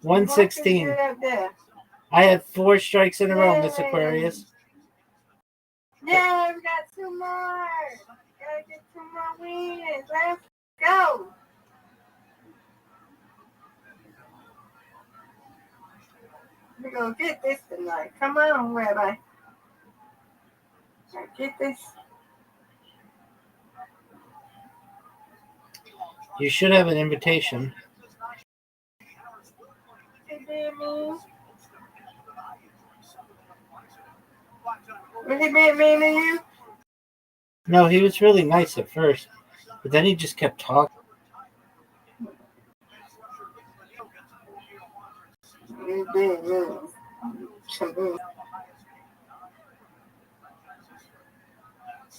116. I had 4 strikes in a row, Miss Aquarius. Yeah, we got 2 more. Gotta get 2 more wins. Let's go. We're gonna get this tonight. Come on, Rabbi. Get this. You should have an invitation. Hey, Jimmy. Was he being mean to you? No, he was really nice at first, but then he just kept talking. He's being mean.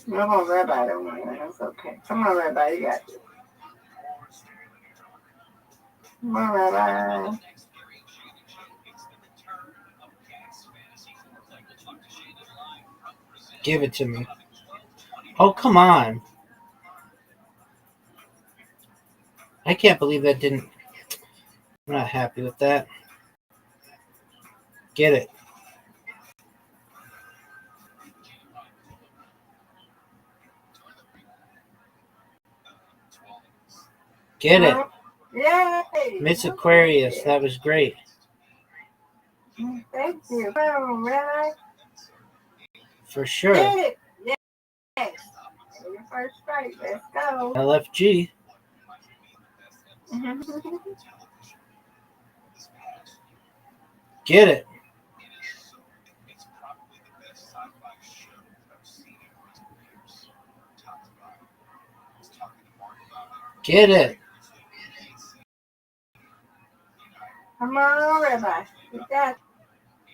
No more Rabbi don't want that. That's okay. Come on, Rabbi, you got this. Come on, Rabbi. Give it to me. Oh, come on. I can't believe that didn't. I'm not happy with that. Get it. Get it. Yay! Miss Aquarius, that was great. Thank you. Oh, Rabbi. For sure. Get it. Yes. Your first strike. Let's go. LFG. Get it. Get it. Come on, Rabbi. You got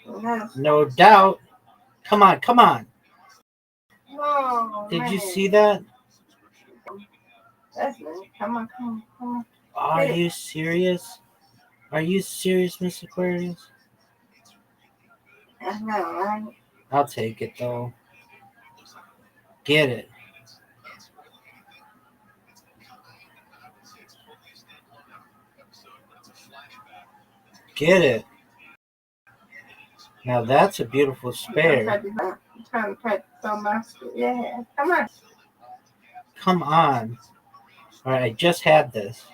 it. No doubt. Come on, come on. Oh, Did man. you see that? That's it. Come on, come on, come on. Are you serious? Are you serious, Miss Aquarius? I know, right? I'll take it, though. Get it. Get it. Now that's a beautiful spare. I'm trying to practice so much. Yeah, come on. Come on. All right, I just had this.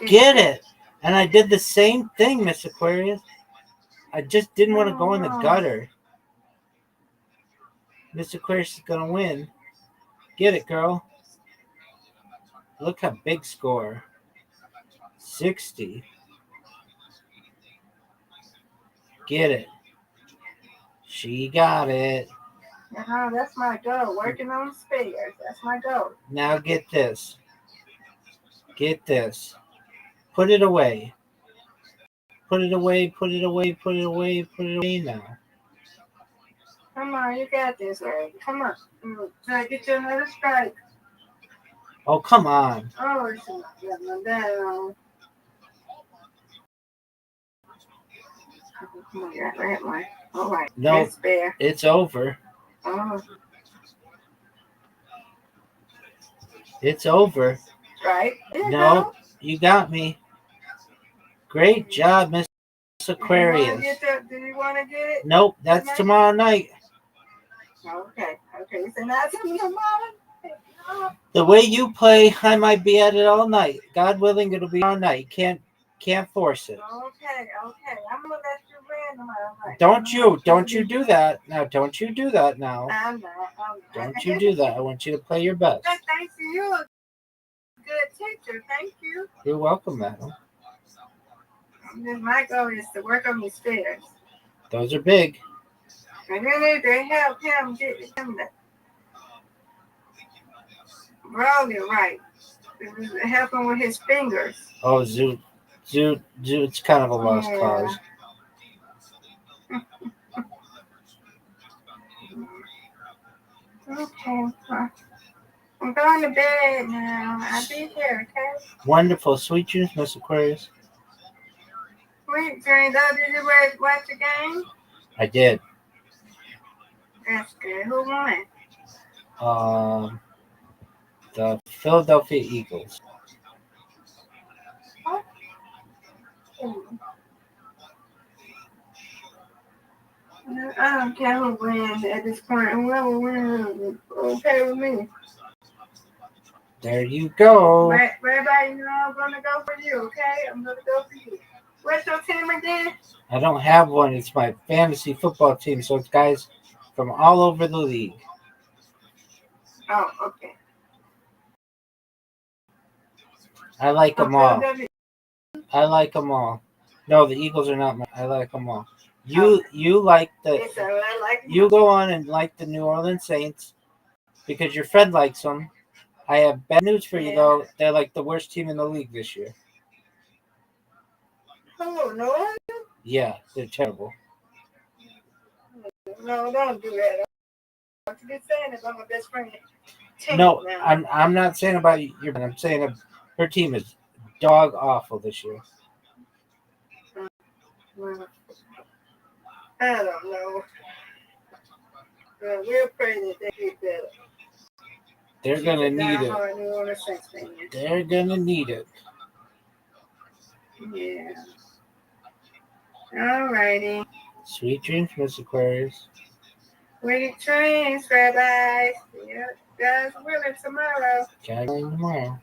Get it. And I did the same thing, Miss Aquarius. I just didn't want to go in the gutter. Miss Aquarius is going to win. Get it, girl. Look how big score. 60. Get it. She got it. That's my goal. Working on spares. That's my goal. Now get this. Get this. Put it away. Put it away, put it away, put it away, put it away now. Come on, you got this, right? Come on. Try to get you another strike. Oh, come on. Oh, it's not getting down. Come on, you got that one. All right. No, spare. it's over. Oh. It's over. Right. No, you got me. Great job, Miss Aquarius. Do you want to get it? Nope, that's tomorrow night. Okay. So now it's tomorrow. The way you play, I might be at it all night. God willing, it'll be all night. Can't force it. Okay. I'm gonna let you win tomorrow night. Don't you do that. Now, don't you do that now. I'm not. Don't you do that. I want you to play your best. Thanks to you. Good teacher. Thank you. You're welcome, madam. My goal is to work on these stairs. Those are big. And then they help him get him to roll it right. It was helping with his fingers. Oh, Zoot, it's kind of a lost cause. Okay. I'm going to bed now. I'll be here, okay? Wonderful. Sweet dreams, Miss Aquarius. Sweet dreams. Oh, did you watch the game? I did. That's good. Who won? The Philadelphia Eagles. I don't care who wins at this point. Whoever wins, okay with me. There you go. Rabbi, you know I'm going to go for you, okay? I'm going to go for you. What's your team again? I don't have one. It's my fantasy football team, so it's guys from all over the league. Oh, okay. I like them all. I like them all. No, the Eagles are not I like them all. You like the So I like you go on and like the New Orleans Saints because your friend likes them. I have bad news for you though. They're like the worst team in the league this year. Oh no, Yeah, they're terrible. no, don't do that. What you be saying is I'm my best friend. No, Now. I'm not saying about your. I'm saying her team is dog awful this year. Well, I don't know. We'll pray that they get better. They're gonna need it. Hard New Orleans Saints fan. They're gonna need it. Yeah. Alrighty. Sweet dreams, Miss Aquarius. Sweet dreams, Rabbi. Yeah, guys, willing tomorrow. Gathering tomorrow.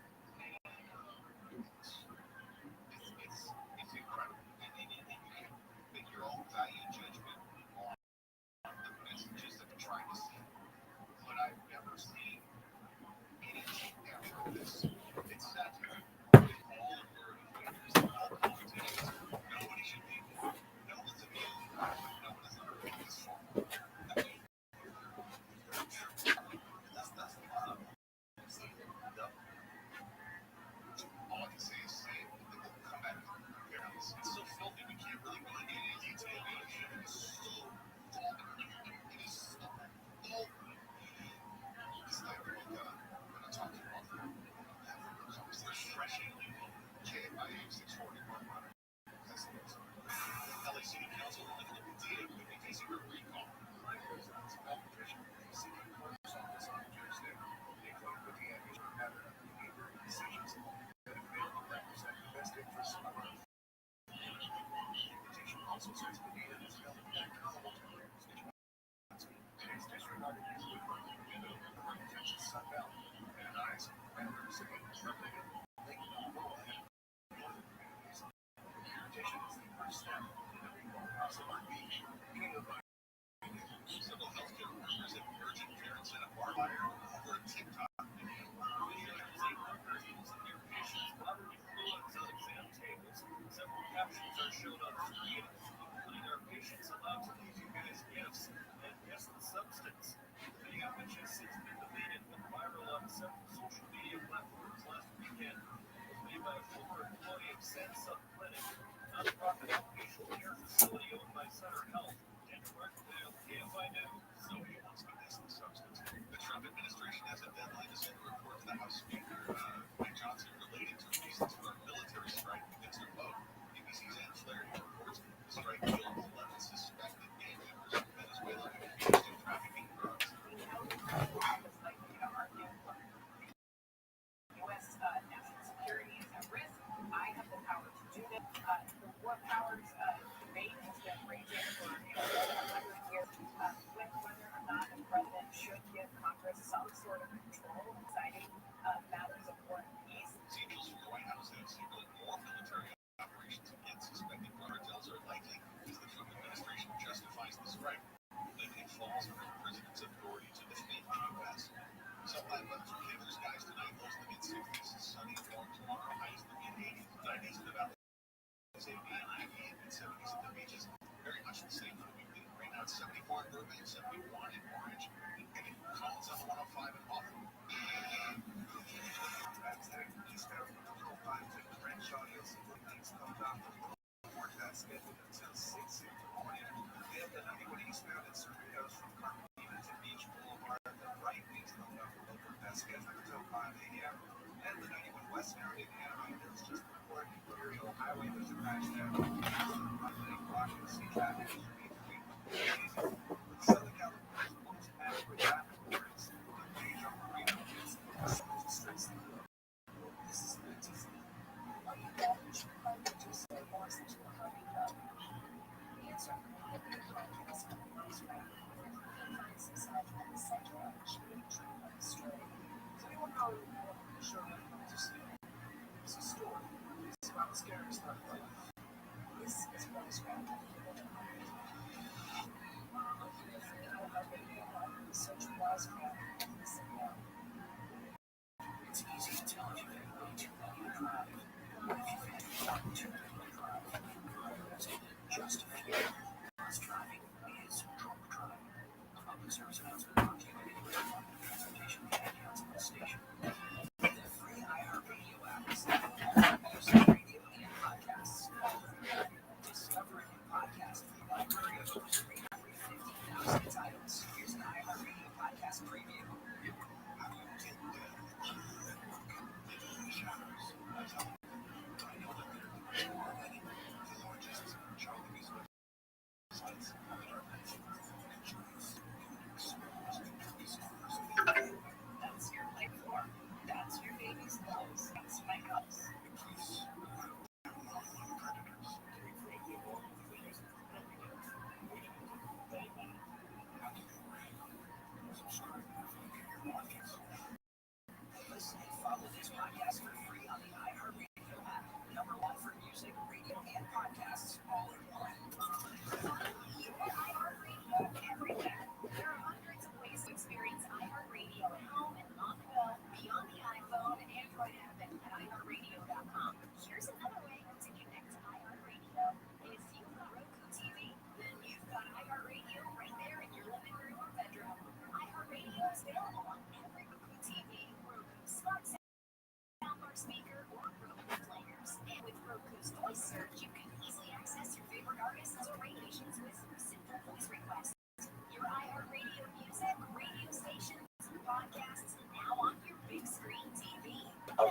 Of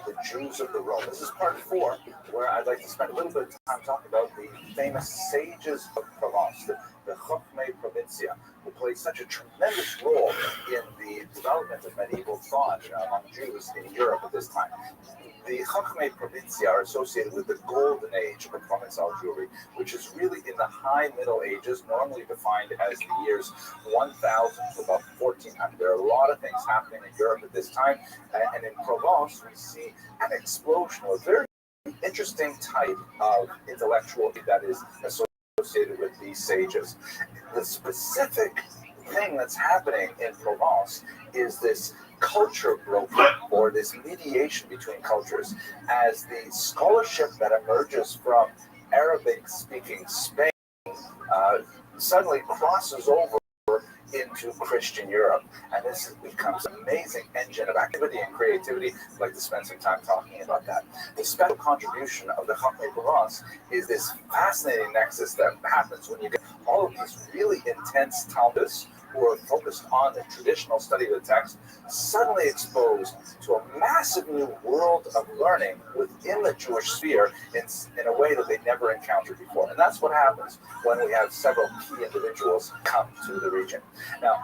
the Jews of the Rome. This is part 4, where I'd like to spend a little bit of time talking about the famous sages of Provence, the Chokmei Provincia, who played such a tremendous role in the development of medieval thought among Jews in Europe at this time. The Chokmei Provincia are associated with the golden age of Provençal Jewry, which is really in the high Middle Ages, normally defined as the years 1000 to about 1400. There are a lot of things happening in Europe at this time, and in Provence we see an explosion of a very interesting type of intellectual that is associated with these sages. The specific thing that's happening in Provence is this culture broker, or this mediation between cultures, as the scholarship that emerges from Arabic-speaking Spain suddenly crosses over into Christian Europe, and this becomes an amazing engine of activity and creativity. I'd like to spend some time talking about that. The special contribution of the Chokmei Provence is this fascinating nexus that happens when you get all of these really intense Talmudists who are focused on the traditional study of the text, suddenly exposed to a massive new world of learning within the Jewish sphere in a way that they never encountered before. And that's what happens when we have several key individuals come to the region. Now,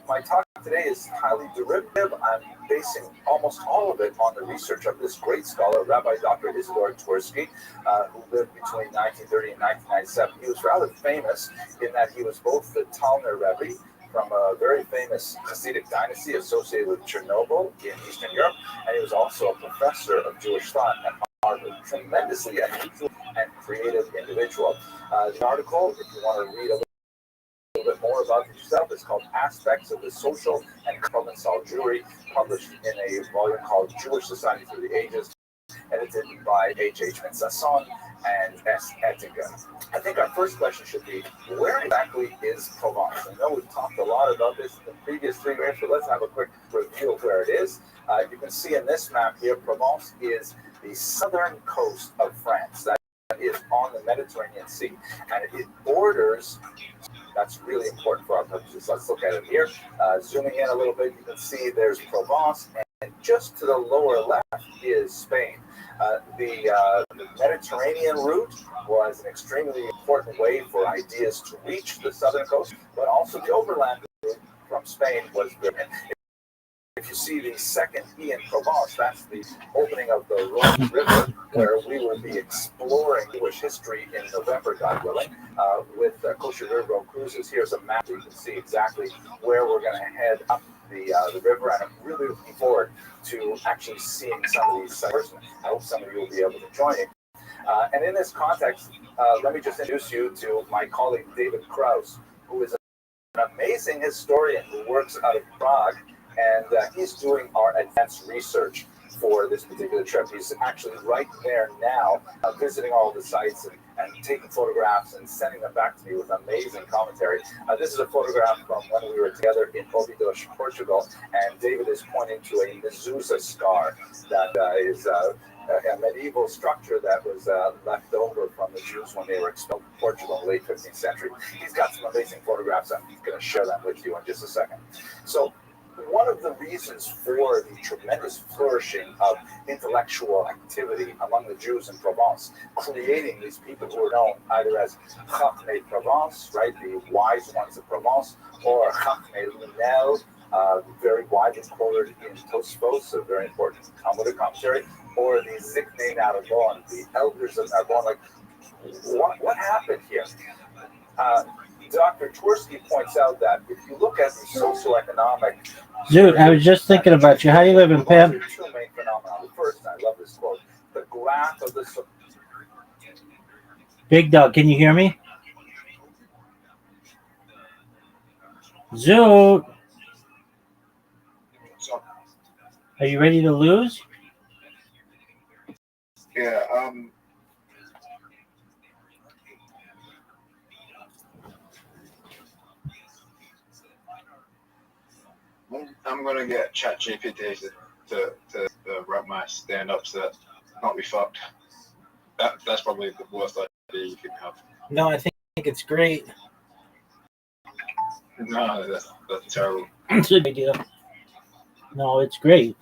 my talk today is highly derivative. I'm basing almost all of it on the research of this great scholar, Rabbi Dr. Isidore Twersky, who lived between 1930 and 1997. He was rather famous in that he was both the Talmud Rebbe from a very famous Hasidic dynasty associated with Chernobyl in Eastern Europe, and he was also a professor of Jewish thought at Harvard. Tremendously unusual and creative individual. The article, if you want to read a little bit more about it yourself, is called Aspects of the Social and Provençal Jewry, published in a volume called Jewish Society Through the Ages, edited by H.H. Mensasson and S. Ettinger. I think our first question should be, where exactly is Provence? I know we've talked a lot about this in the previous 3 years, but let's have a quick review of where it is. You can see in this map here, Provence is the southern coast of France. That is on the Mediterranean Sea, and it borders. That's really important for our purposes. Let's look at it here. Zooming in a little bit, you can see there's Provence, and just to the lower left is Spain. The Mediterranean route was an extremely important way for ideas to reach the southern coast, but also the overland route from Spain was very. If you see the second E in Provence, that's the opening of the Rhone River, where we will be exploring Jewish history in November, God willing, with Kosher River Cruises. Here's a map so you can see exactly where we're going to head up the river, and I'm really looking forward to actually seeing some of these sites. I hope some of you will be able to join me. And in this context, let me just introduce you to my colleague David Krause, who is an amazing historian who works out of Prague, and he's doing our advanced research for this particular trip. He's actually right there now, visiting all the sites and taking photographs and sending them back to me with amazing commentary. This is a photograph from when we were together in Óbidos, Portugal, and David is pointing to a mezuzah scar that is a medieval structure that was left over from the Jews when they were expelled from Portugal in the late 15th century. He's got some amazing photographs. I'm going to share them with you in just a second. So, one of the reasons for the tremendous flourishing of intellectual activity among the Jews in Provence, creating these people who are known either as Chokmei Provence, right, the wise ones of Provence, or Chokmei Lunel, very widely quoted in Tosfos, a very important Talmudic commentary, or the Ziknei Narbonne, the elders of Narbonne. Like, what happened here? Dr. Twersky points out that if you look at the socioeconomic... Dude, I was just thinking about you. How you living, Pam? Two main phenomena. The first, I love this quote, the graph of the... Big Dog, can you hear me? Zoot! Are you ready to lose? Yeah, I'm going to get ChatGPT to wrap my stand-up so that not be fucked. That's probably the worst idea you can have. No, I think it's great. No, that's terrible. It's a good idea. No, it's great.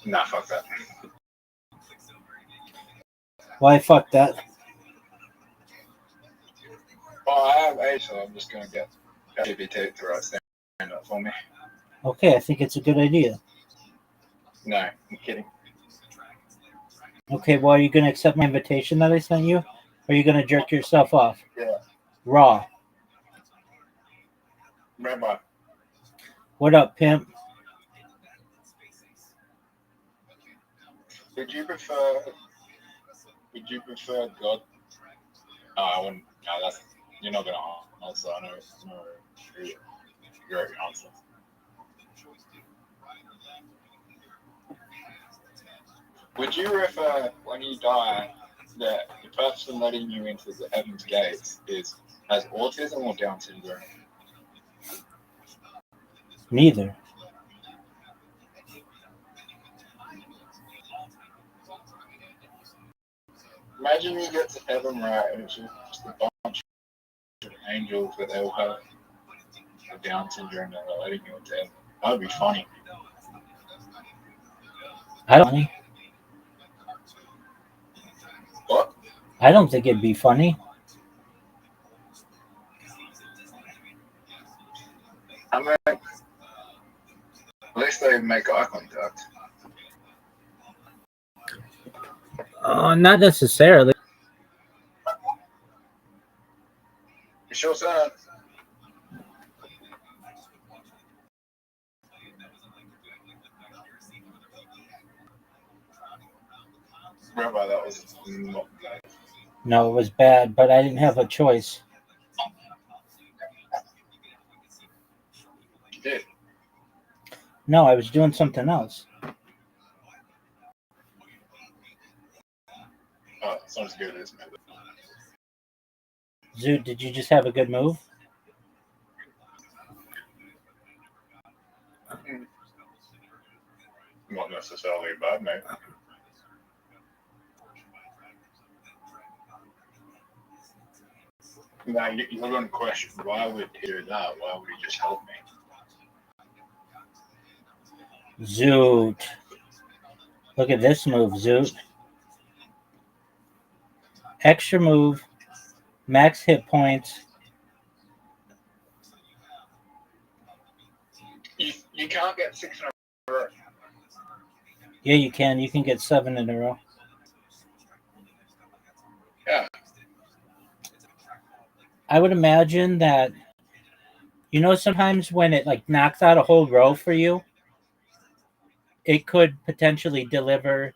Nah, fuck that. Why fuck that? Well, I have age, so I'm just gonna get GPT to write stand up for me. Okay, I think it's a good idea. No, I'm kidding. Okay, well, are you going to accept my invitation that I sent you? Or are you going to jerk yourself off? Yeah. Raw. Rabbi, What up, pimp? would you prefer God? I wouldn't. No, that's you're not gonna answer. I know your answer. Would you prefer when you die that the person letting you into the heaven's gates has autism or Down syndrome? Neither. Imagine you get to heaven, right, and it's just a bunch of angels that they all have Down syndrome and they're letting you into heaven. That would be funny. What? I don't think it'd be funny. I mean, at least they make eye contact. Not necessarily. You sure, son? Rabbi, that was not bad. No, it was bad, but I didn't have a choice. You did. No, I was doing something else. Oh, it's not as good as me. Zoot, did you just have a good move? Not necessarily a bad mate. Now, you're going to question, why would he do that? Why would he just help me? Zoot. Look at this move, Zoot. Extra move. Max hit points. You can't get 6 in a row. Yeah, you can. You can get 7 in a row. Yeah. I would imagine that, sometimes when it like knocks out a whole row for you, it could potentially deliver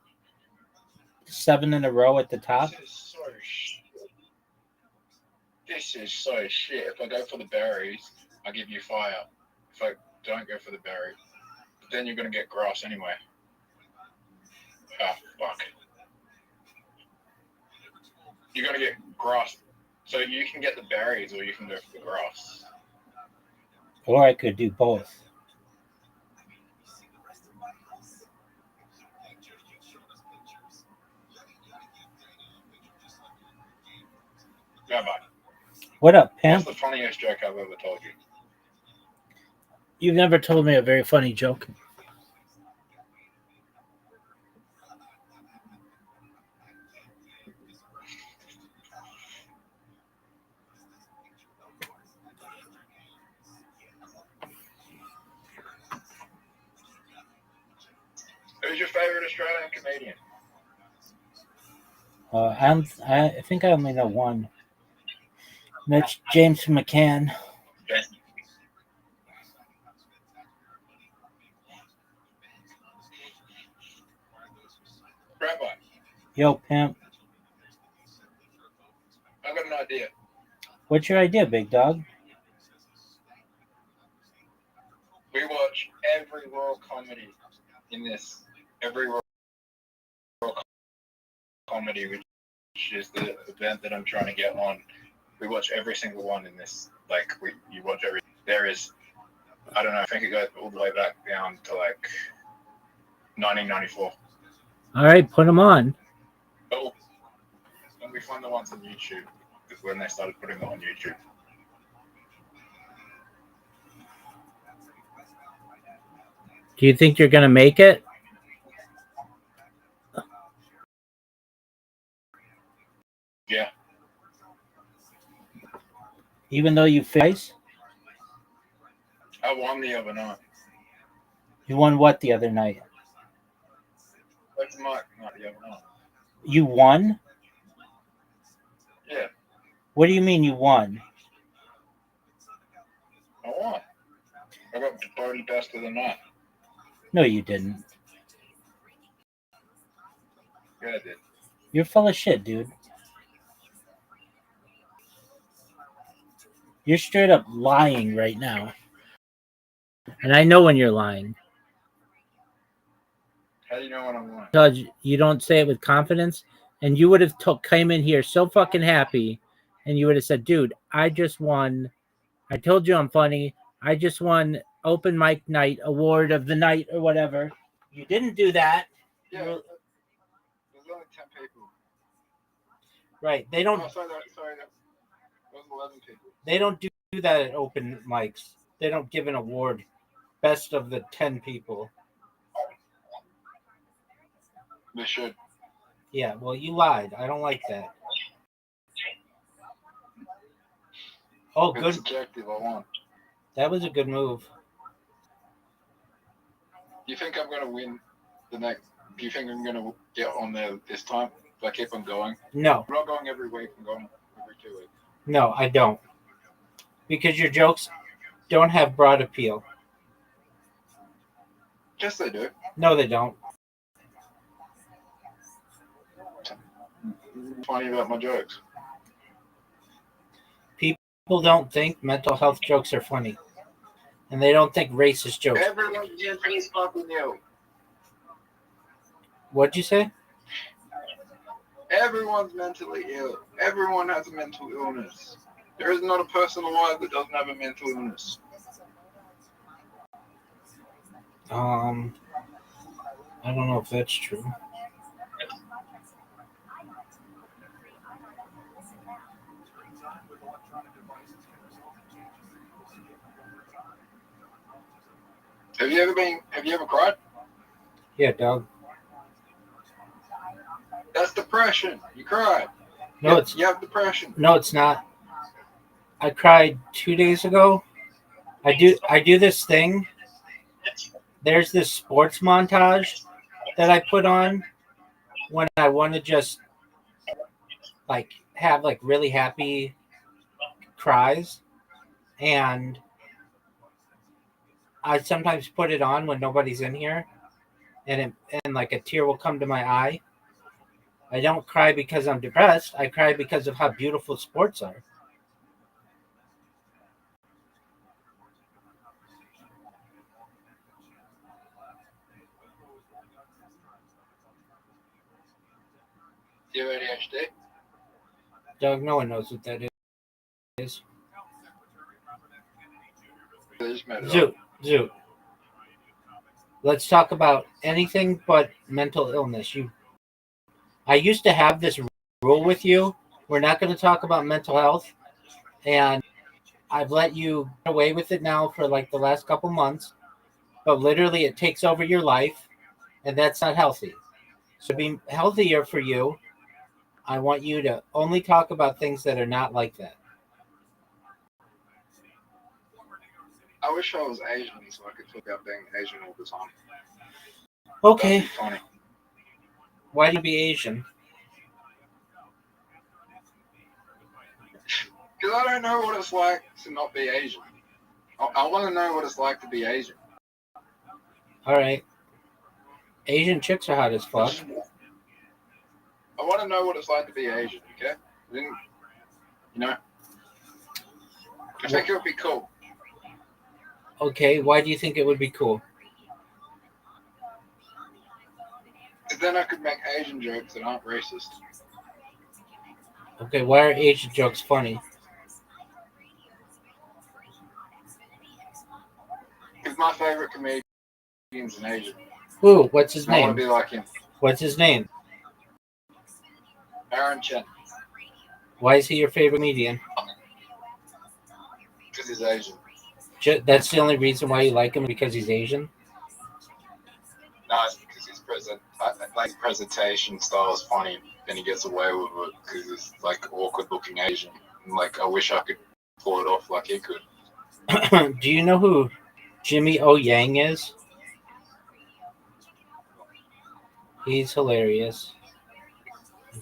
7 in a row at the top. This is so shit. If I go for the berries, I give you fire. If I don't go for the berry, but then you're going to get grass anyway. Ah, fuck. You're going to get grass. So you can get the berries or you can go for the grass. Or I could do both. Rabbi, What up, pimp? what's the funniest joke I've ever told you? You've never told me a very funny joke. Who's your favorite Australian comedian? I think I only know one. That's James McCann. Rabbi, Yo, pimp. I've got an idea. What's your idea, big dog? We watch every royal comedy in this. Every royal comedy, which is the event that I'm trying to get on. We watch every single one in this. Like, you watch every. There is, I don't know, I think it goes all the way back down to like 1994. All right, put them on. Oh, it's gonna be fun the ones on YouTube. Because when they started putting them on YouTube. Do you think you're gonna make it? Yeah. Even though you face, I won the other night. you won what the other night? That's not the other night. You won? Yeah, What do you mean you won? I won. I got voted best of the night. No, you didn't. Yeah, I did. You're full of shit, dude. You're straight up lying right now. And I know when you're lying. How do you know when I'm lying? Because you don't say it with confidence. And you would have came in here so fucking happy. And you would have said, dude, I just won. I told you I'm funny. I just won open mic night award of the night or whatever. You didn't do that. Yeah, You're- there's only 10 people. Right. They don't Oh, sorry, that was 11 people. They don't do that at open mics. They don't give an award. Best of the 10 people. They should. Yeah, well, you lied. I don't like that. Oh, It's good. subjective, I won. That was a good move. Do you think I'm going to win the next? Do you think I'm going to get on there this time if I keep on going? No, I'm not going every week. I'm going every 2 weeks. no, I don't. Because your jokes don't have broad appeal. Yes, they do. No, they don't. Funny about my jokes. People don't think mental health jokes are funny. And they don't think racist jokes. Everyone's just fucking you. What'd you say? Everyone's mentally ill. Everyone has a mental illness. There is not a person alive that doesn't have a mental illness. I don't know if that's true. Have you ever cried? Yeah, dog. That's depression. You cried. No, You have depression. No, it's not. I cried 2 days ago. I do this thing. There's this sports montage that I put on when I want to just like have like really happy cries, and I sometimes put it on when nobody's in here, and like a tear will come to my eye. I don't cry because I'm depressed. I cry because of how beautiful sports are. Do you have ADHD? Doug, no one knows what that is. They just made it up. Zoot. Let's talk about anything but mental illness. I used to have this rule with you. We're not going to talk about mental health, and I've let you get away with it now for like the last couple months, but literally it takes over your life, and that's not healthy. So to be healthier for you, I want you to only talk about things that are not like that. I wish I was Asian so I could talk about being Asian all the time. Okay. That'd be funny. Why do you be Asian? Because I don't know what it's like to not be Asian. I want to know what it's like to be Asian. All right. Asian chicks are hot as fuck. I want to know what it's like to be Asian, okay? Then, you know? I think it would be cool. Okay, why do you think it would be cool? Because then I could make Asian jokes that aren't racist. Okay, why are Asian jokes funny? Because my favorite comedian's an Asian. Ooh, what's his I want name? to be like him. What's his name? Aaron Chen, Why is he your favorite comedian? because he's Asian. That's the only reason why you like him, because he's Asian? No, it's because his presentation style is funny, and he gets away with it because he's like awkward looking Asian. And, like, I wish I could pull it off like he could. Do you know who Jimmy O Yang is? He's hilarious.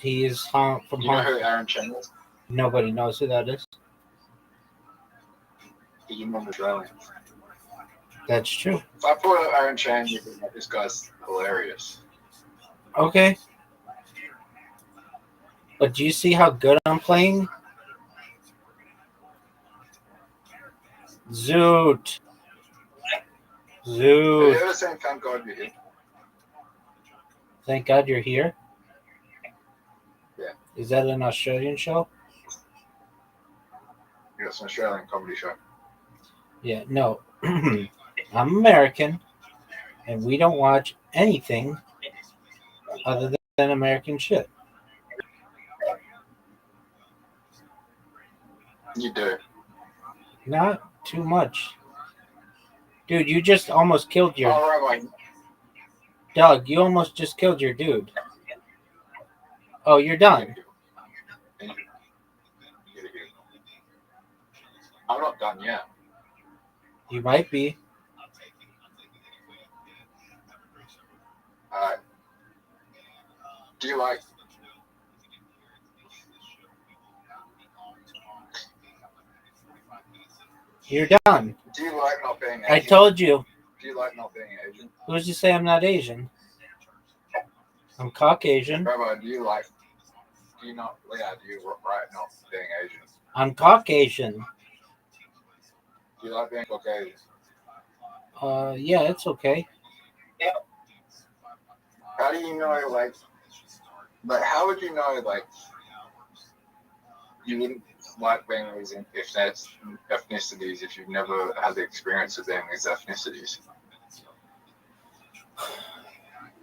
He is from You know Hong who Aaron Chen is? Nobody knows who that is. Because you're not Australian. That's true. If I put up Aaron Chen, you think this guy's hilarious. Okay. But do you see how good I'm playing? Zoot. Have you Zoot. ever seen Thank God You're Here? Thank God you're here. Yeah. Is that an Australian show? Yeah, it's an Australian comedy show. Yeah, no. I'm American, and we don't watch anything other than American shit. You do. Not too much. Dude, you just almost killed your... Oh, right, Doug, you almost just killed your dude. Oh, you're done. I'm not done yet. You might be. Alright. Do you like... You're done. Do you like not being Asian? I told you. Do you like not being Asian? Who's to say I'm not Asian? I'm Caucasian. Rabbi, do you like... Do you not... Yeah, do you right not being Asian? I'm Caucasian. Do you like being Caucasian? Yeah, it's okay. How do you know, like... But how would you know, like... You wouldn't like being these ethnicities if you've never had the experience of being these ethnicities?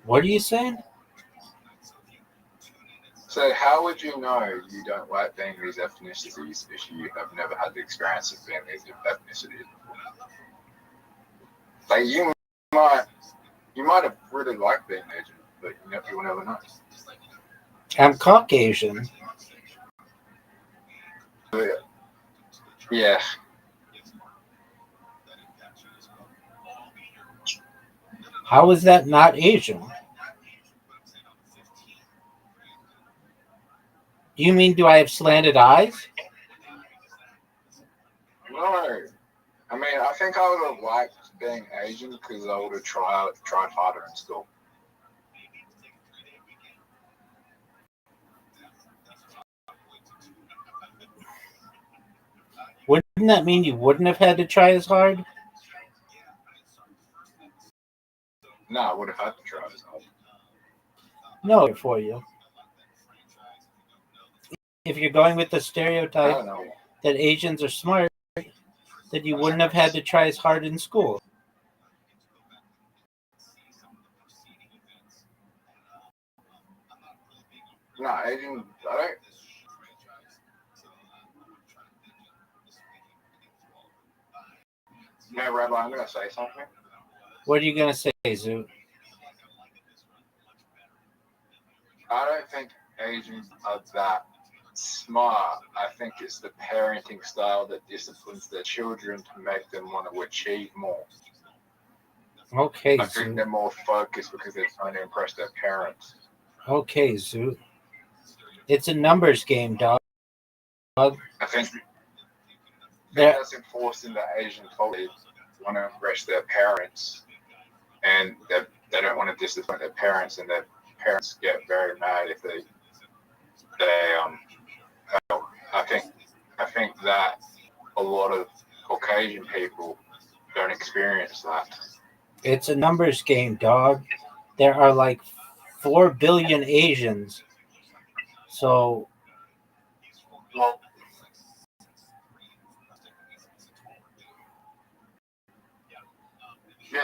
What are you saying? So how would you know you don't like being these ethnicities if you have never had the experience of being these ethnicities before? Like you might have really liked being Asian, but you will never know. I'm Caucasian. Yeah. How is that not Asian? Do you mean, do I have slanted eyes? No. I mean, I think I would have liked being Asian because I would have tried harder in school. Wouldn't that mean you wouldn't have had to try as hard? No, I would have had to try as hard. No, for you. If you're going with the I stereotype don't know. that Asians are smart, that you wouldn't have had to try as hard in school. No, Asian, I don't. No, Rabbi, I'm going to say something. What are you going to say, Zoot? I don't think Asians are that smart. I think it's the parenting style that disciplines their children to make them want to achieve more. Okay, I think Zoot. they're more focused because they're trying to impress their parents. Okay, Zoot. It's a numbers game, dog. I think that's enforced in the Asian culture. They want to impress their parents, and they don't want to discipline their parents, and their parents get very mad if they I think that a lot of Caucasian people don't experience that. It's a numbers game, dog. There are like 4 billion Asians. So, yeah,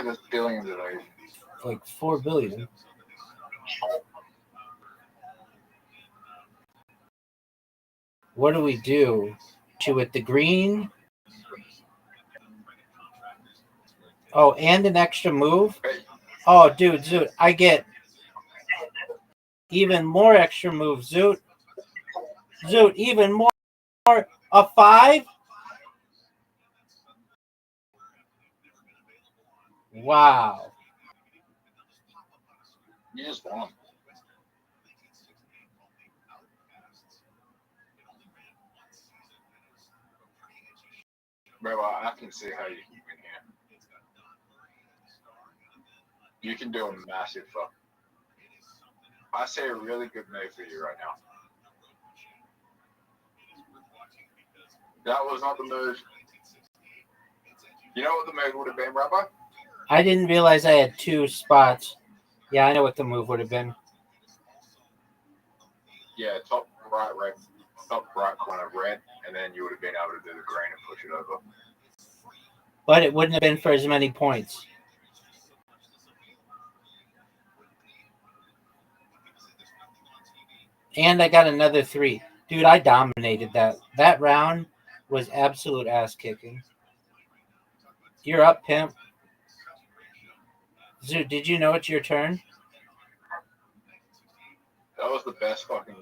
there's billions of Asians. like 4 billion. What do we do? With the green? Oh, and an extra move? Oh, dude, Zoot, I get even more extra moves, Zoot. Zoot, even more. A 5? Wow. You just won. Bro, I can see how you can win here. You can do a massive fuck. I see a really good move for you right now. That was not the move. You know what the move would have been, Rabbi? I didn't realize I had 2 spots. Yeah, I know what the move would have been. Yeah, top right corner red, and then you would have been able to do the green and push it over. But it wouldn't have been for as many points. And I got another 3. Dude, I dominated that. That round was absolute ass kicking. You're up, pimp. Zoot, did you know it's your turn? That was the best fucking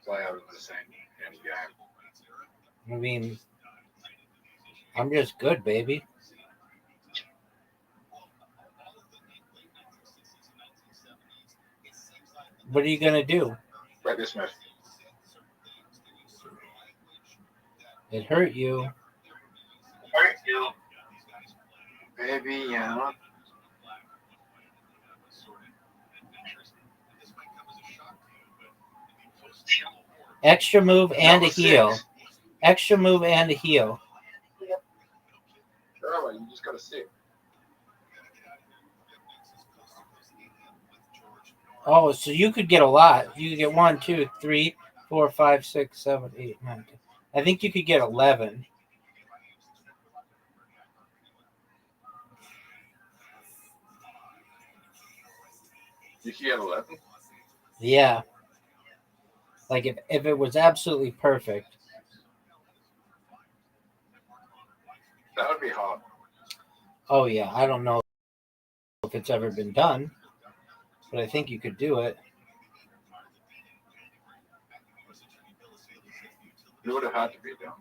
play I've ever seen in any game. I mean, I'm just good, baby. What are you going to do? Right this move. It hurt you. Baby, yeah. Extra move and a Number heal. 6. Extra move and a heal. Sure, you just got to sit. Oh, so you could get a lot. You could get 1, 2, 3, 4, 5, 6, 7, 8, 9, 10. I think you could get 11. You can get 11? Yeah. Like if it was absolutely perfect. That would be hard. Oh, yeah. I don't know if it's ever been done, but I think you could do it. It would have had to be done.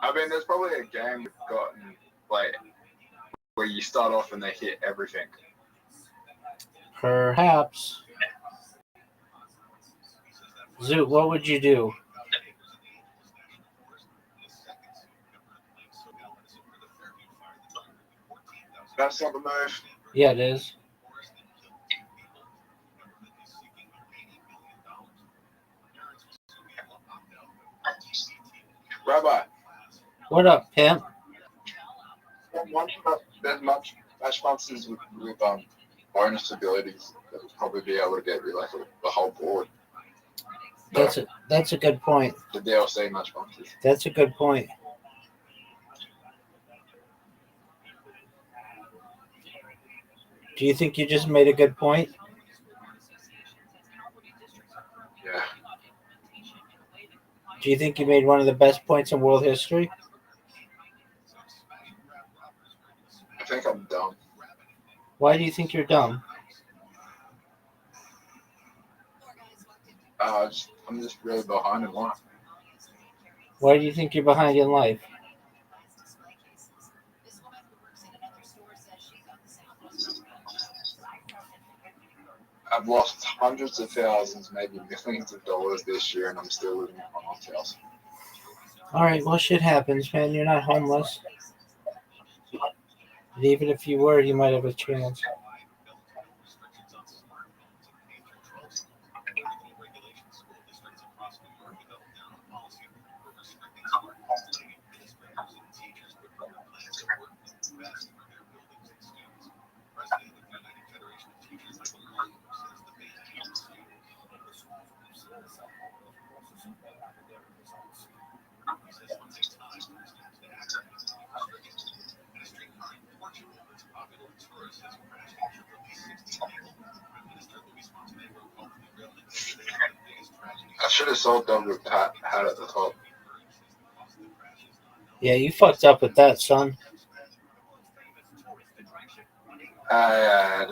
I mean, there's probably a game we've gotten like where you start off and they hit everything. Perhaps. Zoot, what would you do? That's not the move. Yeah, it is. Rabbi. What up, pimp? There's much sponsors with bonus abilities that would probably be able to get you like the whole board. That's a good point. The DLC match sponsors. That's a good point. Do you think you just made a good point? Yeah. Do you think you made one of the best points in world history? I think I'm dumb. Why do you think you're dumb? I'm just really behind in life. Why do you think you're behind in life? I've lost hundreds of thousands, maybe millions of dollars this year, and I'm still living in my mom's house. All right, well, shit happens, man. You're not homeless. And even if you were, you might have a chance. I should have sold them with Pat hat at the top. Yeah, you fucked up with that, son. I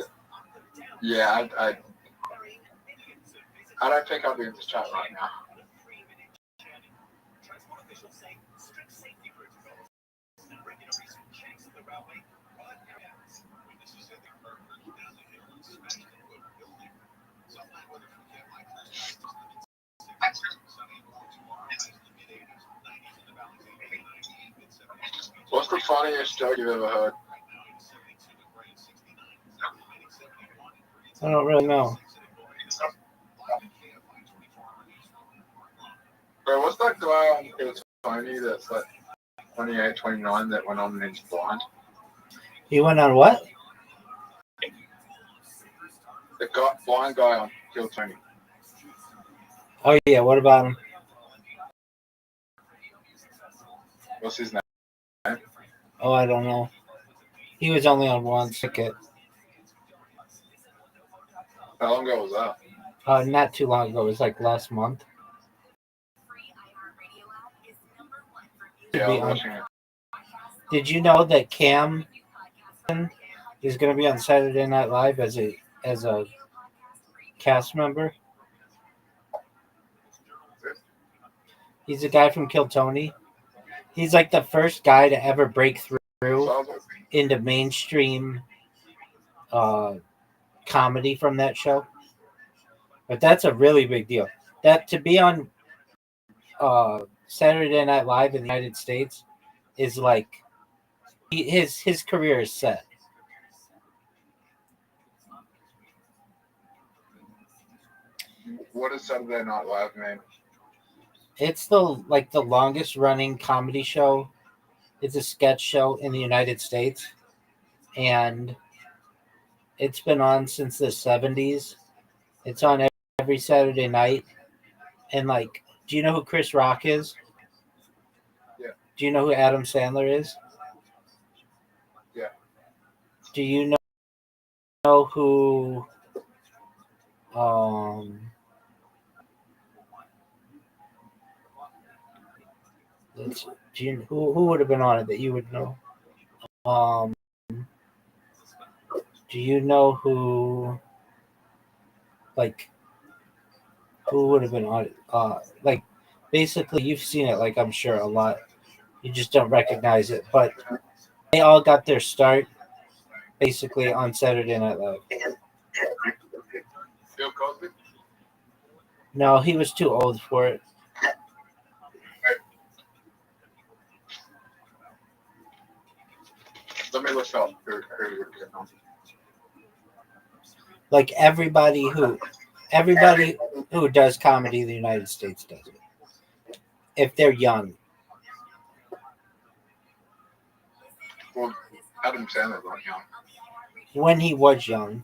don't think I'll be in this chat right now. What's the funniest joke you've ever heard? I don't really know. Bro, what's that guy on Tony that's like 28, 29 that went on and he's blind? He went on what? The blind guy on Kill Tony. Oh yeah, what about him? What's his name? Oh, I don't know. He was only on one ticket. How long ago was that? Not too long ago. It was like last month. Yeah, I was watching it. Did you know that Cam is going to be on Saturday Night Live as a cast member? He's a guy from Kill Tony. He's like the first guy to ever break through into mainstream comedy from that show. But that's a really big deal. That to be on Saturday Night Live in the United States is like his career is set. What is Saturday Night Live mean? It's the longest running comedy show. It's a sketch show in the United States, and it's been on since the 70s. It's on every Saturday night. And like, do you know who Chris Rock is? Yeah. Do you know who Adam Sandler is? Yeah. Do you know who who would have been on it that you would know? Do you know who would have been on it? Like basically you've seen it, like I'm sure a lot. You just don't recognize it, but they all got their start basically on Saturday Night Live. Bill Cosby? No, he was too old for it. Let me look up who would get on. Like everybody who does comedy in the United States does it. If they're young. Well, Adam Sandler's not young. When he was young.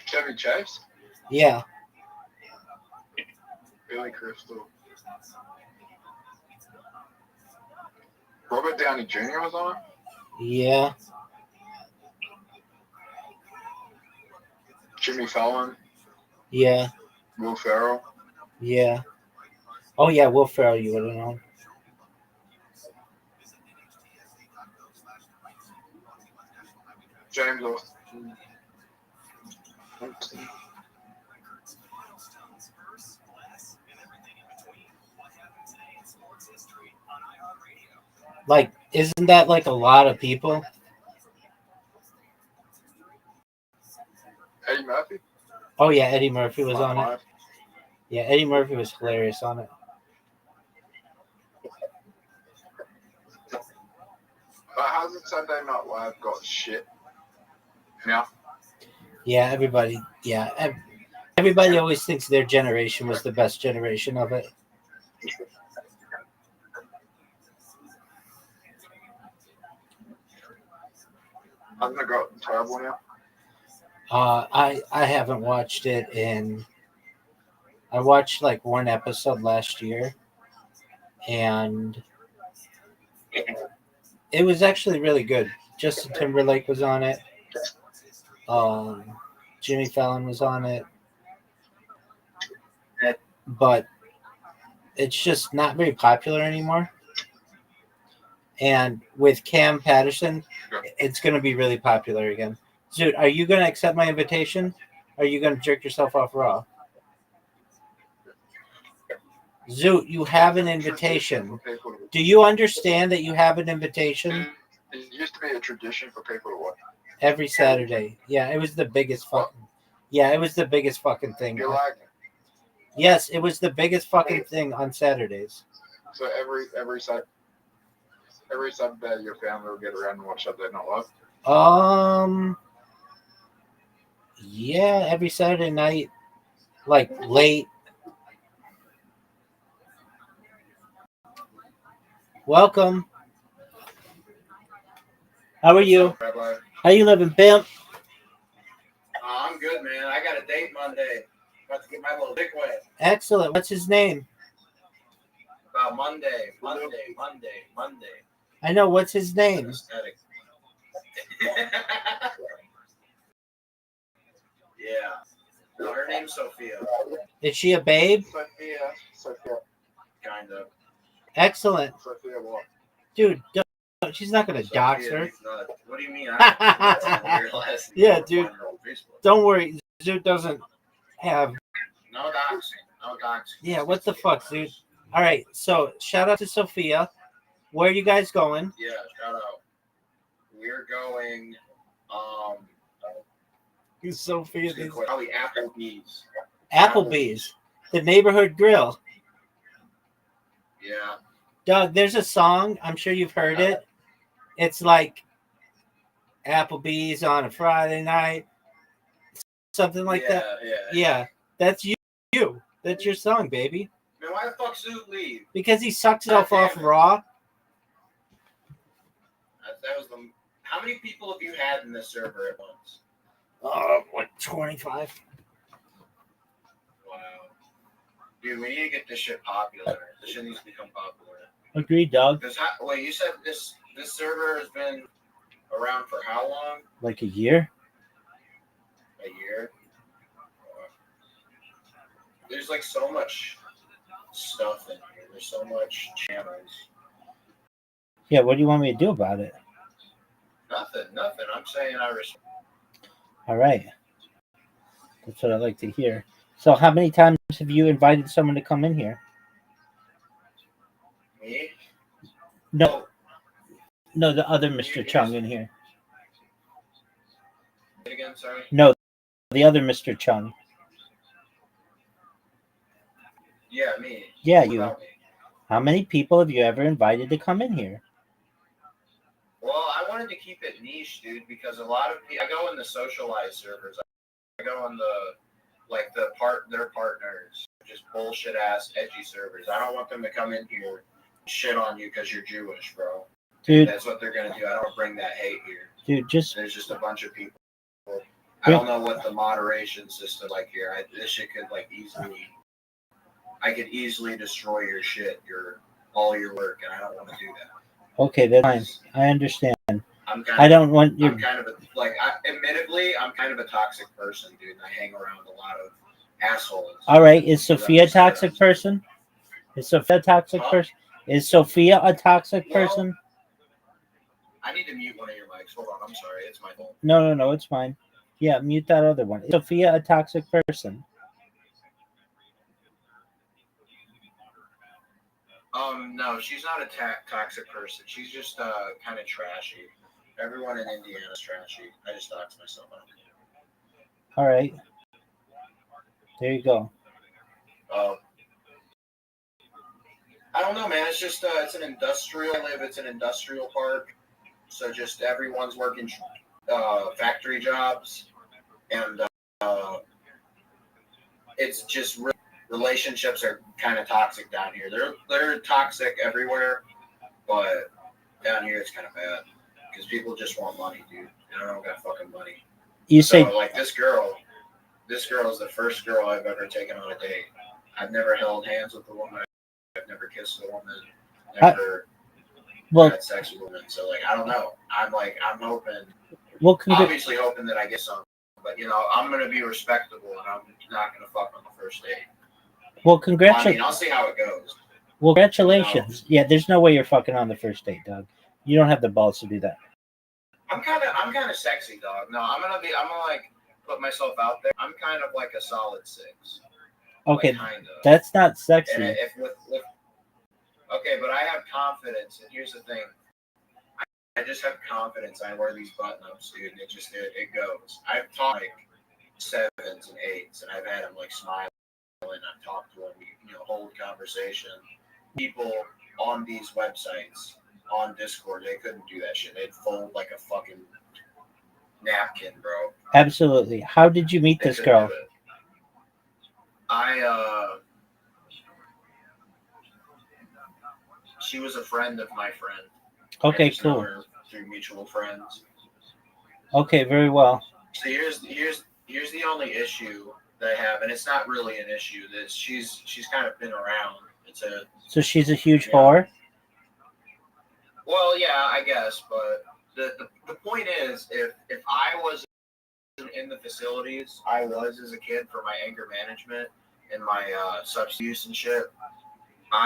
Chevy Chase? Yeah. Billy Crystal. Robert Downey Jr. was on it? Yeah. Jimmy Fallon? Yeah. Will Ferrell? Yeah. Oh yeah, Will Ferrell, you would have known. James Austin. Like, isn't that like a lot of people? Eddie Murphy? Oh yeah, Eddie Murphy was on it. Yeah, Eddie Murphy was hilarious on it. But hasn't Sunday Night Live got shit now? Yeah, everybody always thinks their generation was the best generation of it. Hasn't it got terrible now? I haven't watched it I watched like one episode last year, and It was actually really good. Justin Timberlake was on it. Jimmy Fallon was on it. But it's just not very popular anymore. And with Cam Patterson, it's going to be really popular again. Zoot, are you going to accept my invitation? Or are you going to jerk yourself off raw? Zoot, you have an invitation. Do you understand that you have an invitation? It used to be a tradition for people to watch. Every Saturday. Yeah, it was the biggest fucking. Yeah, it was the biggest fucking thing. You like it? Yes, it was the biggest fucking thing on Saturdays. So every Saturday, your family will get around and watch Saturday Night Live. Yeah, every Saturday night, like late. Welcome. How are you? Rabbi? How you living, pimp? I'm good, man. I got a date Monday. About to get my little dick wet. Excellent. What's his name? About Monday. I know. What's his name? Aesthetic. Yeah. No, her name's Sophia. Is she a babe? Sophia. Kind of. Excellent. Sophia what? Dude, she's not going to dox her. What do you mean? I don't know. Yeah, dude. Don't worry. Zoot doesn't have. No doxing. No doxing. Yeah, what the fuck, dude? All right, so shout out to Sophia. Where are you guys going? Yeah, shout out. We're going, Sophia. probably Applebee's. Applebee's, the neighborhood grill. Yeah. Doug, there's a song. I'm sure you've heard it. It's like Applebee's on a Friday night, something like that. Yeah, that's you. That's your song, baby. Man, why the fuck Zoot leave? Because he sucks it off raw. That was the. How many people have you had in this server at once? Like 25. Wow. Dude, we need to get this shit popular. This shit needs to become popular. Agreed, dog. Wait, you said this server has been around for how long? Like a year? A year? There's like so much stuff in here. There's so much channels. Yeah, what do you want me to do about it? Nothing. I'm saying I respect. All right. That's what I like to hear. So how many times have you invited someone to come in here? Me? No, the other Mr. Chung in here. Say it again, sorry? No, the other Mr. Chung. Yeah, me. Yeah, What you. about me? How many people have you ever invited to come in here? Well, I wanted to keep it niche, dude, because a lot of people. I go in the socialized servers. I go on their partners, just bullshit ass edgy servers. I don't want them to come in here and shit on you because you're Jewish, bro. Dude, That's what they're gonna do. I don't bring that hate here. dude, There's just a bunch of people. I don't know what the moderation system like here. This shit could I could easily destroy your shit, all your work, and I don't want to do that. Okay, that's fine. I understand. Admittedly, I'm kind of a toxic person, dude. And I hang around a lot of assholes. All right, is Sophia a toxic person? Is Sophia a toxic person? Is Sophia a toxic person? I need to mute one of your mics. Hold on, I'm sorry. It's my fault. No, it's fine. Yeah, mute that other one. Is Sophia a toxic person? No, she's not a toxic person. She's just kind of trashy. Everyone in Indiana is trashy. I just doxed myself out. All right. There you go. I don't know, man. It's just it's an industrial It's an industrial park, so just everyone's working factory jobs, and it's just relationships are kind of toxic down here. They're toxic everywhere, but down here it's kind of bad because people just want money, dude. And I don't got fucking money. Like this girl is the first girl I've ever taken on a date. I've never held hands with a woman. I've never kissed a woman. Well, had sex with women. So like I don't know. I'm hoping, well, obviously hoping that I get some. But I'm gonna be respectable and I'm not gonna fuck on the first date. well, I congratulations. mean, I'll see how it goes. Well, congratulations. Yeah, there's no way you're fucking on the first date, Doug. You don't have the balls to do that. I'm kind of sexy, dog. No, I'm gonna like put myself out there. I'm kind of like a solid 6. Okay, like, kind of. that's not And sexy. if okay, but I have confidence, and here's the thing. I just have confidence. I wear these button-ups, dude, and it goes. I've taught like 7s and 8s, and I've had them like smile, and I've talked to them, hold conversation. People on these websites, on Discord, they couldn't do that shit. They'd fold like a fucking napkin, bro. Absolutely. How did you meet this girl? She was a friend of my friend. Okay, cool. Through mutual friends. Okay, very well. So here's the only issue that I have, and it's not really an issue. That she's kind of been around. So she's a huge whore? Well, yeah, I guess, but the point is, if I was in the facilities I was as a kid for my anger management and my substance use and shit,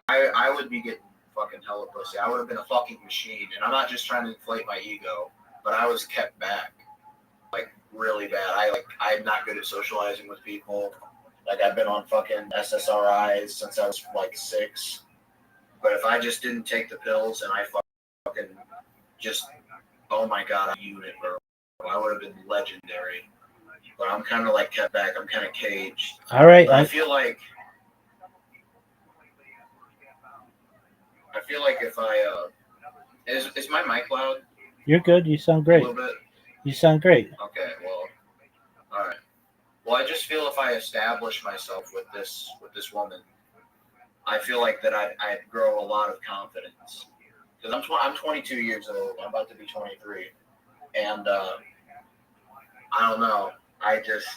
I would be getting fucking hella pussy. I would have been a fucking machine, and I'm not just trying to inflate my ego, but I was kept back, like really bad. I'm not good at socializing with people. Like I've been on fucking SSRIs since I was like 6. But if I just didn't take the pills and I fucking just, oh my god, I'm a unit, bro. I would have been legendary. But I'm kind of like kept back. I'm kind of caged. All right. I feel like if I is my mic loud? You're good. You sound great. A little bit. You sound great. Okay. Well, all right. Well, I just feel if I establish myself with this woman, I feel like that I'd grow a lot of confidence. Because I'm 22 years old. I'm about to be 23, and I don't know. I just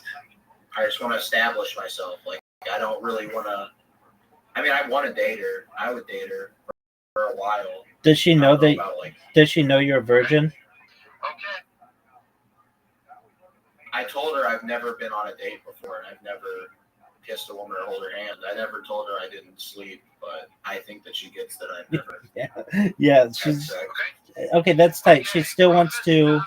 want to establish myself. Like I don't really want to. I mean, I want to date her. I would date her for a while. Does she know that? Does she know you're a virgin? Okay. I told her I've never been on a date before, and I've never kissed a woman or hold her hand. I never told her I didn't sleep, but I think that she gets that I've never. Yeah, she's okay. That's tight. She still wants to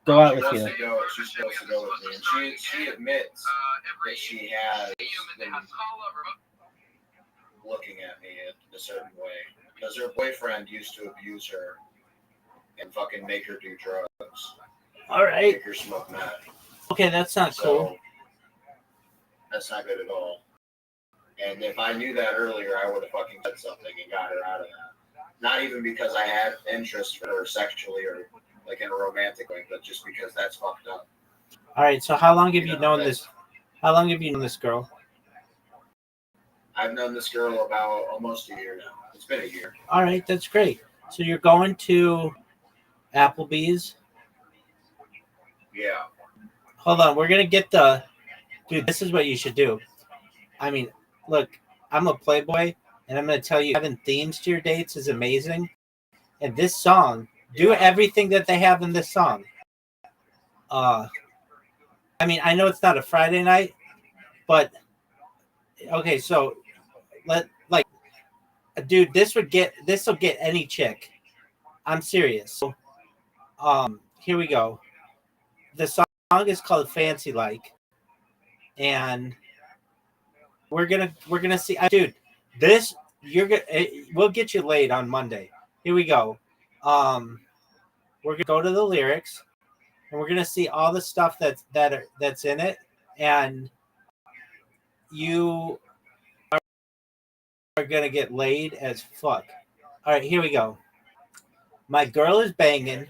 go out with you. She still wants to go with me, and she admits that she has been looking at me in a certain way because her boyfriend used to abuse her and fucking make her do drugs. All right. Make her smoke meth. Okay, that's not cool. That's not good at all. And if I knew that earlier, I would have fucking said something and got her out of that. Not even because I had interest for her sexually or like in a romantic way, but just because that's fucked up. All right. So how long have you known this? How long have you known this girl? I've known this girl about almost a year now. It's been a year. All right, that's great. So you're going to Applebee's? Yeah. Hold on, we're gonna get the. Dude, this is what you should do. I mean, look, I'm a playboy, and I'm gonna tell you, having themes to your dates is amazing. And this song, do everything that they have in this song. I mean, I know it's not a Friday night, but okay, so dude, this will get any chick. I'm serious. So, here we go. The song is called Fancy Like, and we're gonna see, dude. This we'll get you laid on Monday. Here we go. We're gonna go to the lyrics, and we're gonna see all the stuff that's in it, and you are gonna get laid as fuck. All right, here we go. My girl is banging.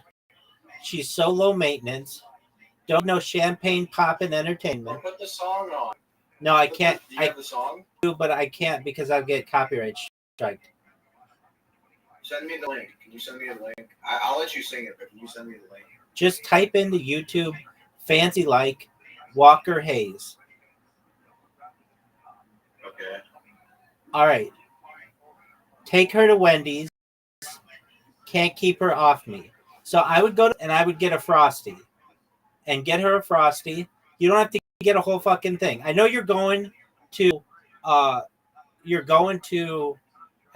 She's so low maintenance. Don't know champagne poppin' entertainment. Put the song on. No, I can't. Do you have the song? But I can't because I'll get copyright striked. Send me the link. Can you send me the link? I'll let you sing it, but can you send me the link? Just type into YouTube, Fancy Like, Walker Hayes. Okay. All right. Take her to Wendy's. can't keep her off me. So I would go and I would get a Frosty and get her a Frosty. You don't have to get a whole fucking thing. I know to you're going to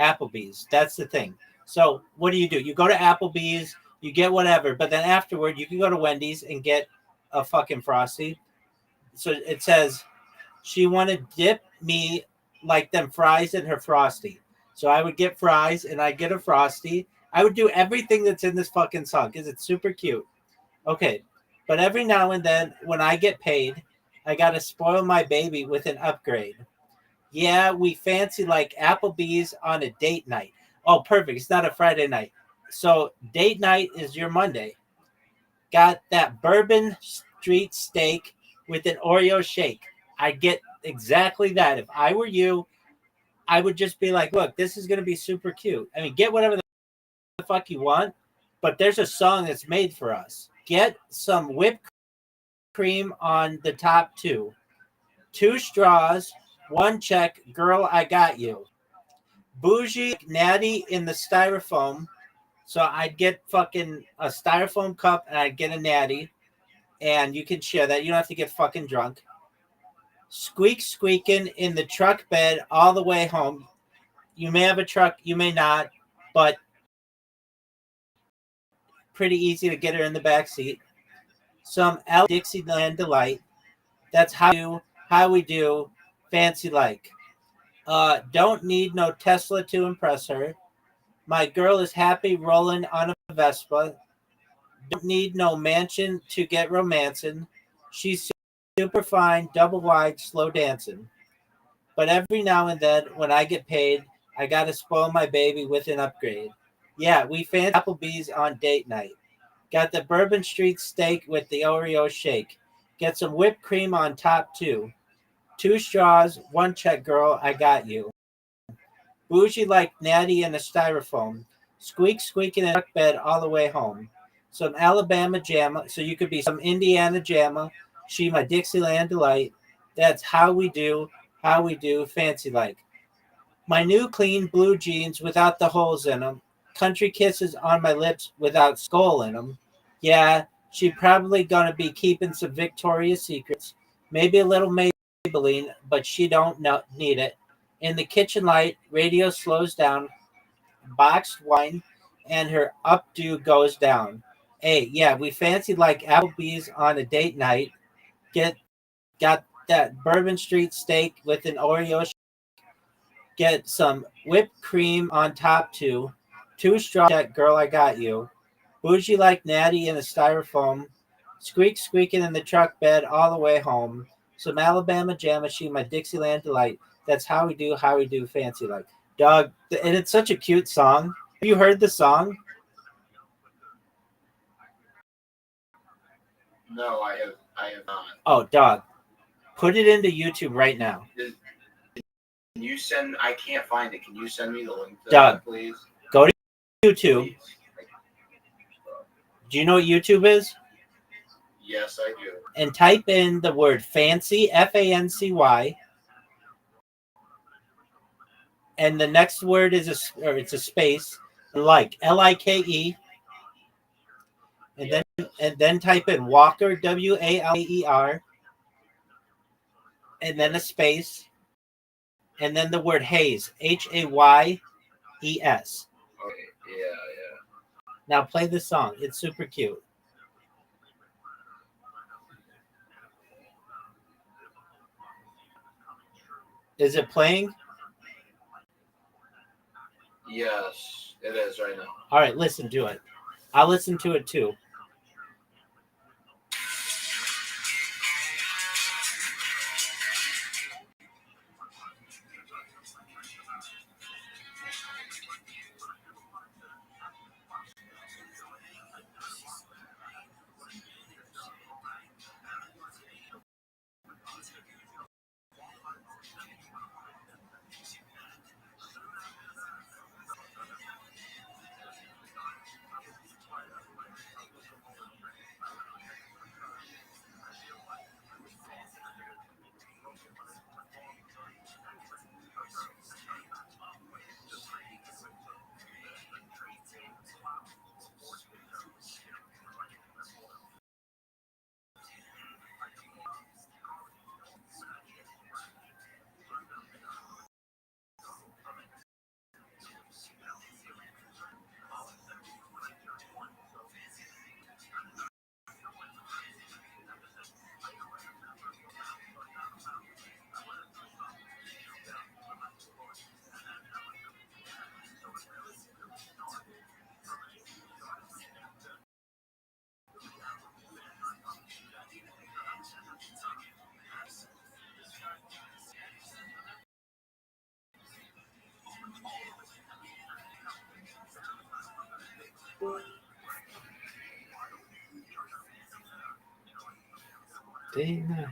Applebee's. That's the thing. So what do? You go to Applebee's, you get whatever, but then afterward you can go to Wendy's and get a fucking Frosty. So it says she wanted to dip me like them fries in her Frosty. So I would get fries and I get a Frosty. I would do everything that's in this fucking song because it's super cute. Okay. But every now and then when I get paid, I got to spoil my baby with an upgrade. Yeah, we fancy like Applebee's on a date night. Oh, perfect. It's not a Friday night. So date night is your Monday. Got that Bourbon Street steak with an Oreo shake. I get exactly that. If I were you, I would just be like, look, this is going to be super cute. I mean, get whatever the fuck you want, but there's a song that's made for us. Get some whipped cream on the top two. 2 straws, 1 check, girl, I got you. Bougie, natty in the styrofoam. So I'd get fucking a styrofoam cup and I'd get a natty. And you can share that. You don't have to get fucking drunk. Squeaking in the truck bed all the way home. You may have a truck, you may not, but pretty easy to get her in the back seat. Some Dixieland delight. That's how we do fancy like. Don't need no Tesla to impress her. My girl is happy rolling on a Vespa. Don't need no mansion to get romancing. She's super fine, double wide, slow dancing. But every now and then, when I get paid, I gotta spoil my baby with an upgrade. Yeah, we fancy Applebee's on date night. Got the Bourbon Street steak with the Oreo shake. Get some whipped cream on top too. 2 straws, 1 check, girl, I got you. Bougie like natty in a styrofoam. Squeaking in a bed all the way home. Some Alabama jamma, so you could be some Indiana jamma. She my Dixieland delight. That's how we do fancy like. My new clean blue jeans without the holes in them. Country kisses on my lips without skull in them. Yeah, she probably gonna be keeping some Victoria's Secrets. Maybe a little Maybelline, but she don't need it. In the kitchen light, radio slows down, boxed wine, and her updo goes down. Hey, yeah, we fancy like Applebee's on a date night. Got that Bourbon Street steak with an Oreo. Get some whipped cream on top too. 2 straws, girl, I got you. Bougie like natty in a styrofoam. Squeaking in the truck bed all the way home. Some Alabama jamma, she my Dixieland delight. That's how we do fancy like. Dog, and it's such a cute song. Have you heard the song? No, I have not. Oh, dog. Put it into YouTube right now. Can you send? I can't find it. Can you send me the link to Doug, that, please? Go to YouTube. Please. Do you know what YouTube is? Yes, I do. And type in the word fancy, FANCY, and the next word is it's a space, like LIKE, and then type in Walker, WALER, and then a space, and then the word Hayes, HAYES. Okay. Yeah. Now play the song. It's super cute. Is it playing? Yes, it is right now. All right, listen to it. I'll listen to it too. Date night.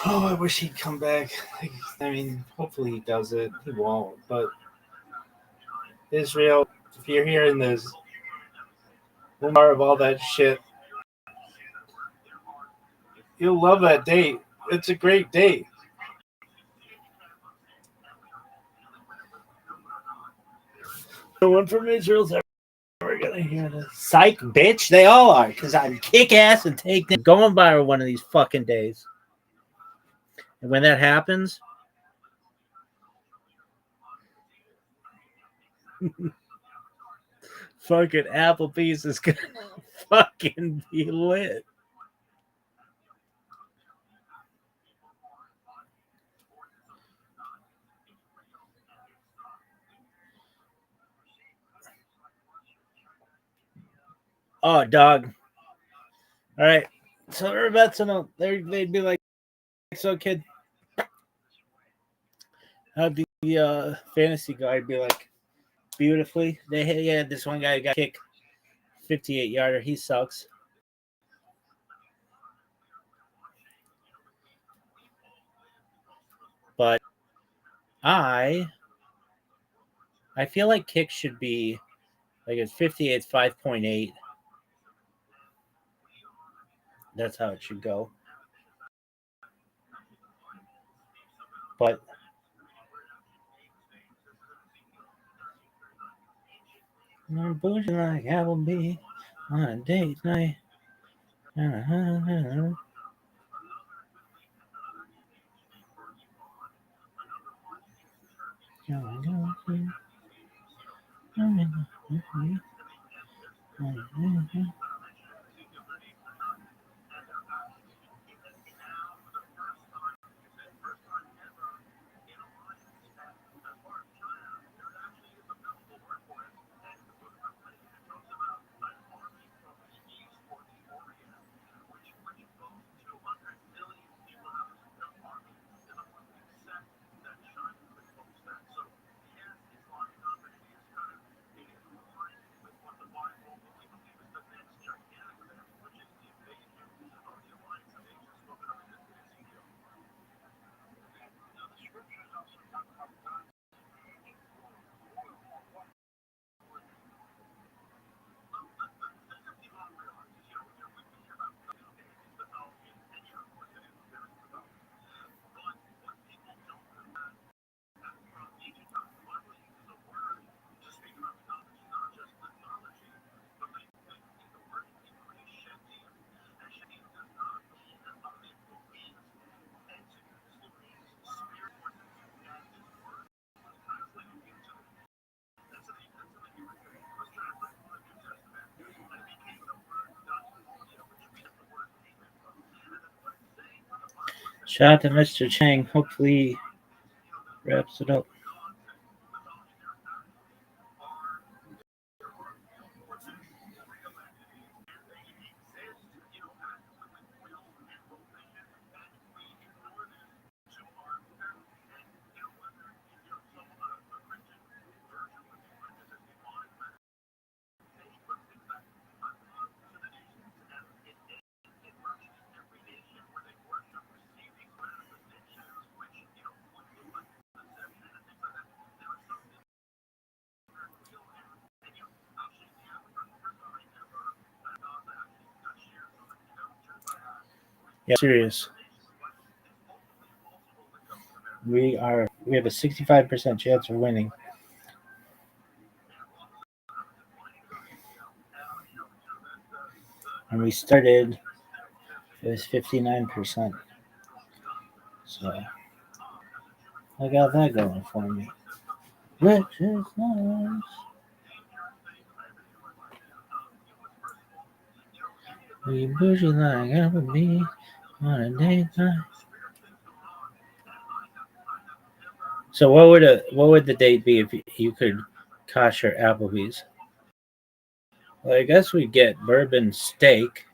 Oh, I wish he'd come back. I mean, hopefully he does it. He won't. But Israel, if you're hearing this, more of all that shit, you'll love that date. It's a great date. No one from Israel's ever gonna hear this. Psych, bitch. They all are, because I'm kick ass and take them. Going by one of these fucking days. And when that happens, fucking Applebee's is gonna fucking be lit. Oh, dog. All right. So they're about to know. They'd be like, so kid, how'd the fantasy guy be like? Beautifully. They had this one guy got kicked 58 yarder. He sucks. But I feel like kick should be like it's 58, it's 5.8. That's how it should go. But I'm bougie like Applebee on a date night. Shout out to Mr. Chang. Hopefully he wraps it up. Yeah, serious. We have a 65% chance of winning. When we started, it was 59%. So I got that going for me. Which is nice. We bougie like I would be on a date night. So what would the date be if you could kosher Applebee's? Well, I guess we get bourbon steak.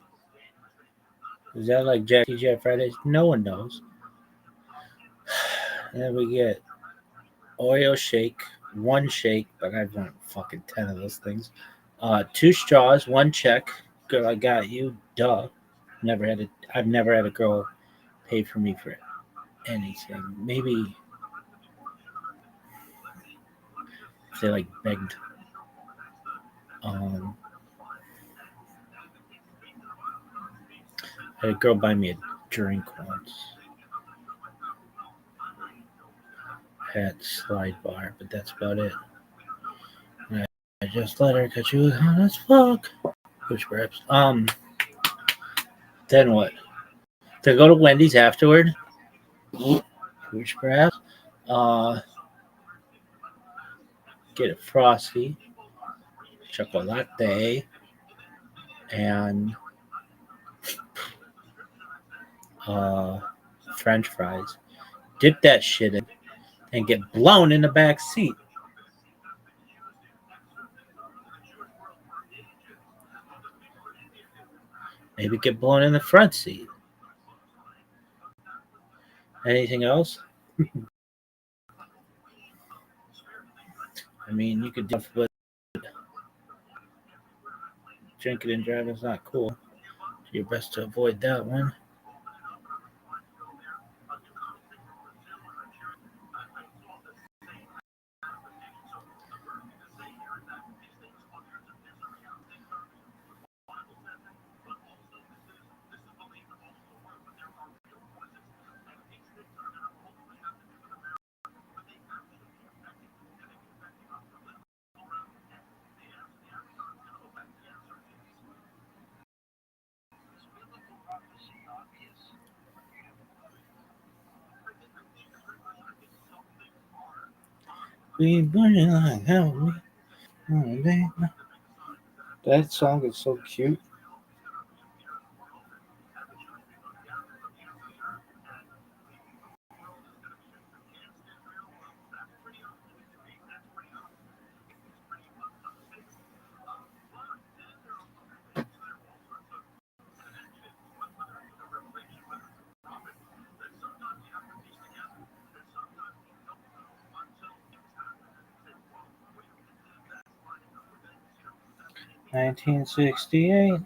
Is that like TGI Fridays? No one knows. And then we get Oreo shake, one shake, but I've done fucking 10 of those things. Two straws, one check. Girl, I got you. Duh. I've never had a girl pay for me for anything. Maybe if they like begged. Um, I had a girl buy me a drink once. Had slide bar, but that's about it. And I just let her because she was hot as fuck. Which perhaps. Then what? To go to Wendy's afterward? Which perhaps. Uh, get a frosty, chocolate, and uh, French fries. Dip that shit in and get blown in the back seat. Maybe get blown in the front seat. Anything else? I mean, you could do, but drinking and driving is not cool. Do your best to avoid that one. We burning like hell. That song is so cute. $1968.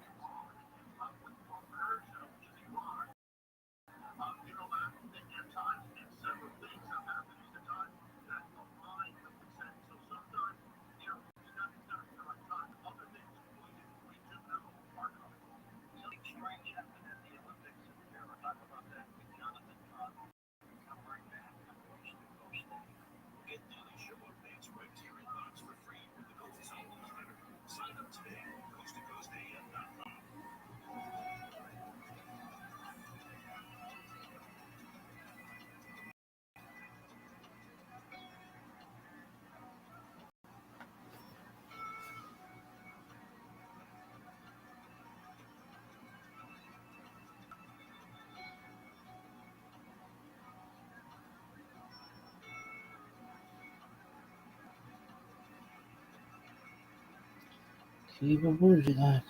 Keep a bougie like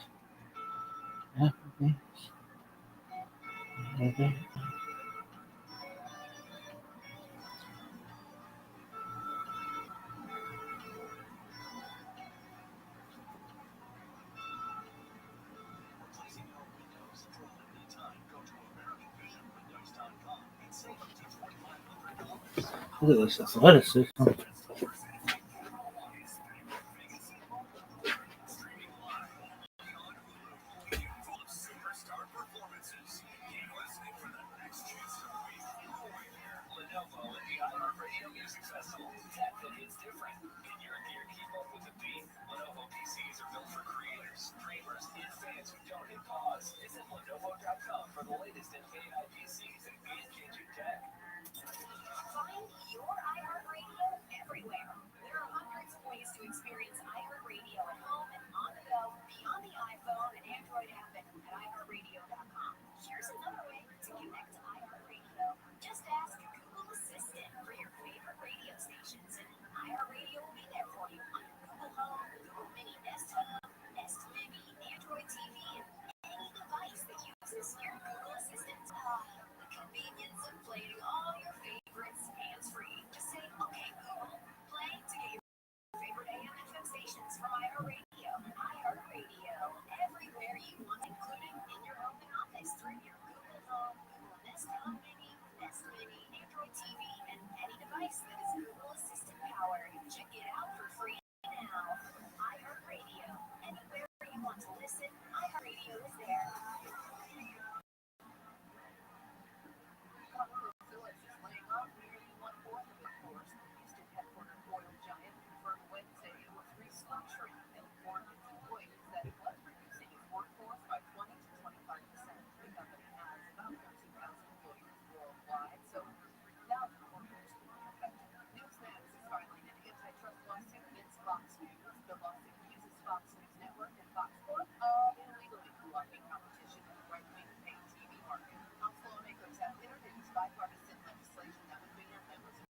Applebee's. Okay. Look at this athleticism. Radio Music Festival. Tech that hits different. And you're here to keep up with the beat. Lenovo PCs are built for creators, dreamers, and fans who don't hit pause. Visit Lenovo.com for the latest in AI PCs and game-changing tech. Find your iHeartRadio everywhere. There are hundreds of ways to experience iHeartRadio at home and on the go, beyond the iPhone and Android app at iHeartRadio.com. Here's another way to connect to iHeartRadio. Just ask Google Assistant for your favorite radio stations, and iHeartRadio will be there for you on your Google Home, Google Mini Nest Hub, Nest Mini, Android TV, and any device that uses your Google Assistant. The convenience of playing all your favorites hands-free. Just say, okay, Google, play to get your favorite AM and FM stations from iHeartRadio. iHeartRadio, everywhere you want, including in your home and office through your Google Home, Google Nest Hub Mini, Nest Mini, Android TV, and any device that is Google Assistant powered. Check it out for free now. iHeartRadio, anywhere you want to listen, iHeartRadio is there. Phillips is laying off nearly one-fourth of its force. Houston headquartered oil giant confirmed Wednesday it was restructuring and informed its employees that it was reducing its workforce by 20 to 25%. The company has about 13,000 employees worldwide, so 3,000 workers will be affected. Newsmax is filing an antitrust lawsuit against Fox News. The lawsuit accuses Fox News Network and Fox Sports of illegally blocking competition in the right-wing pay TV market. House lawmakers have introduced bipartisan legislation that would ban members of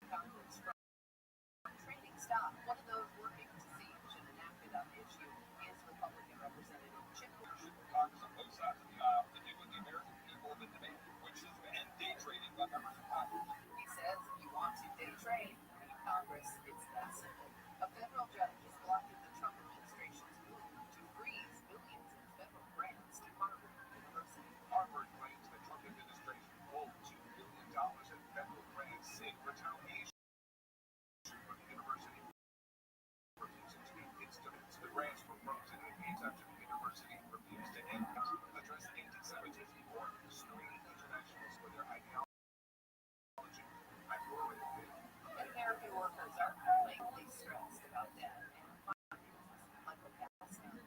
Congress from trading stock. One of those working to see who should enact that issue is Republican Representative Chip Bush. Congress on both sides of the aisle to do what the American people have been demanding, which is to end day trading by members of Congress. He says if you want to day trade, leave Congress. It's that simple. A federal judge is blocking the Trump administration's move to freeze billions in federal grants to Harvard University. Harvard claims the Trump administration pulled $2 billion in federal grants in retaliation for the university refusing to meet its demands. The grants were frozen in days after the university refused to end address anti-Semitism or screen internationals for their ideology. And American workers are lately stressed about that. And finally, Michael Gaston.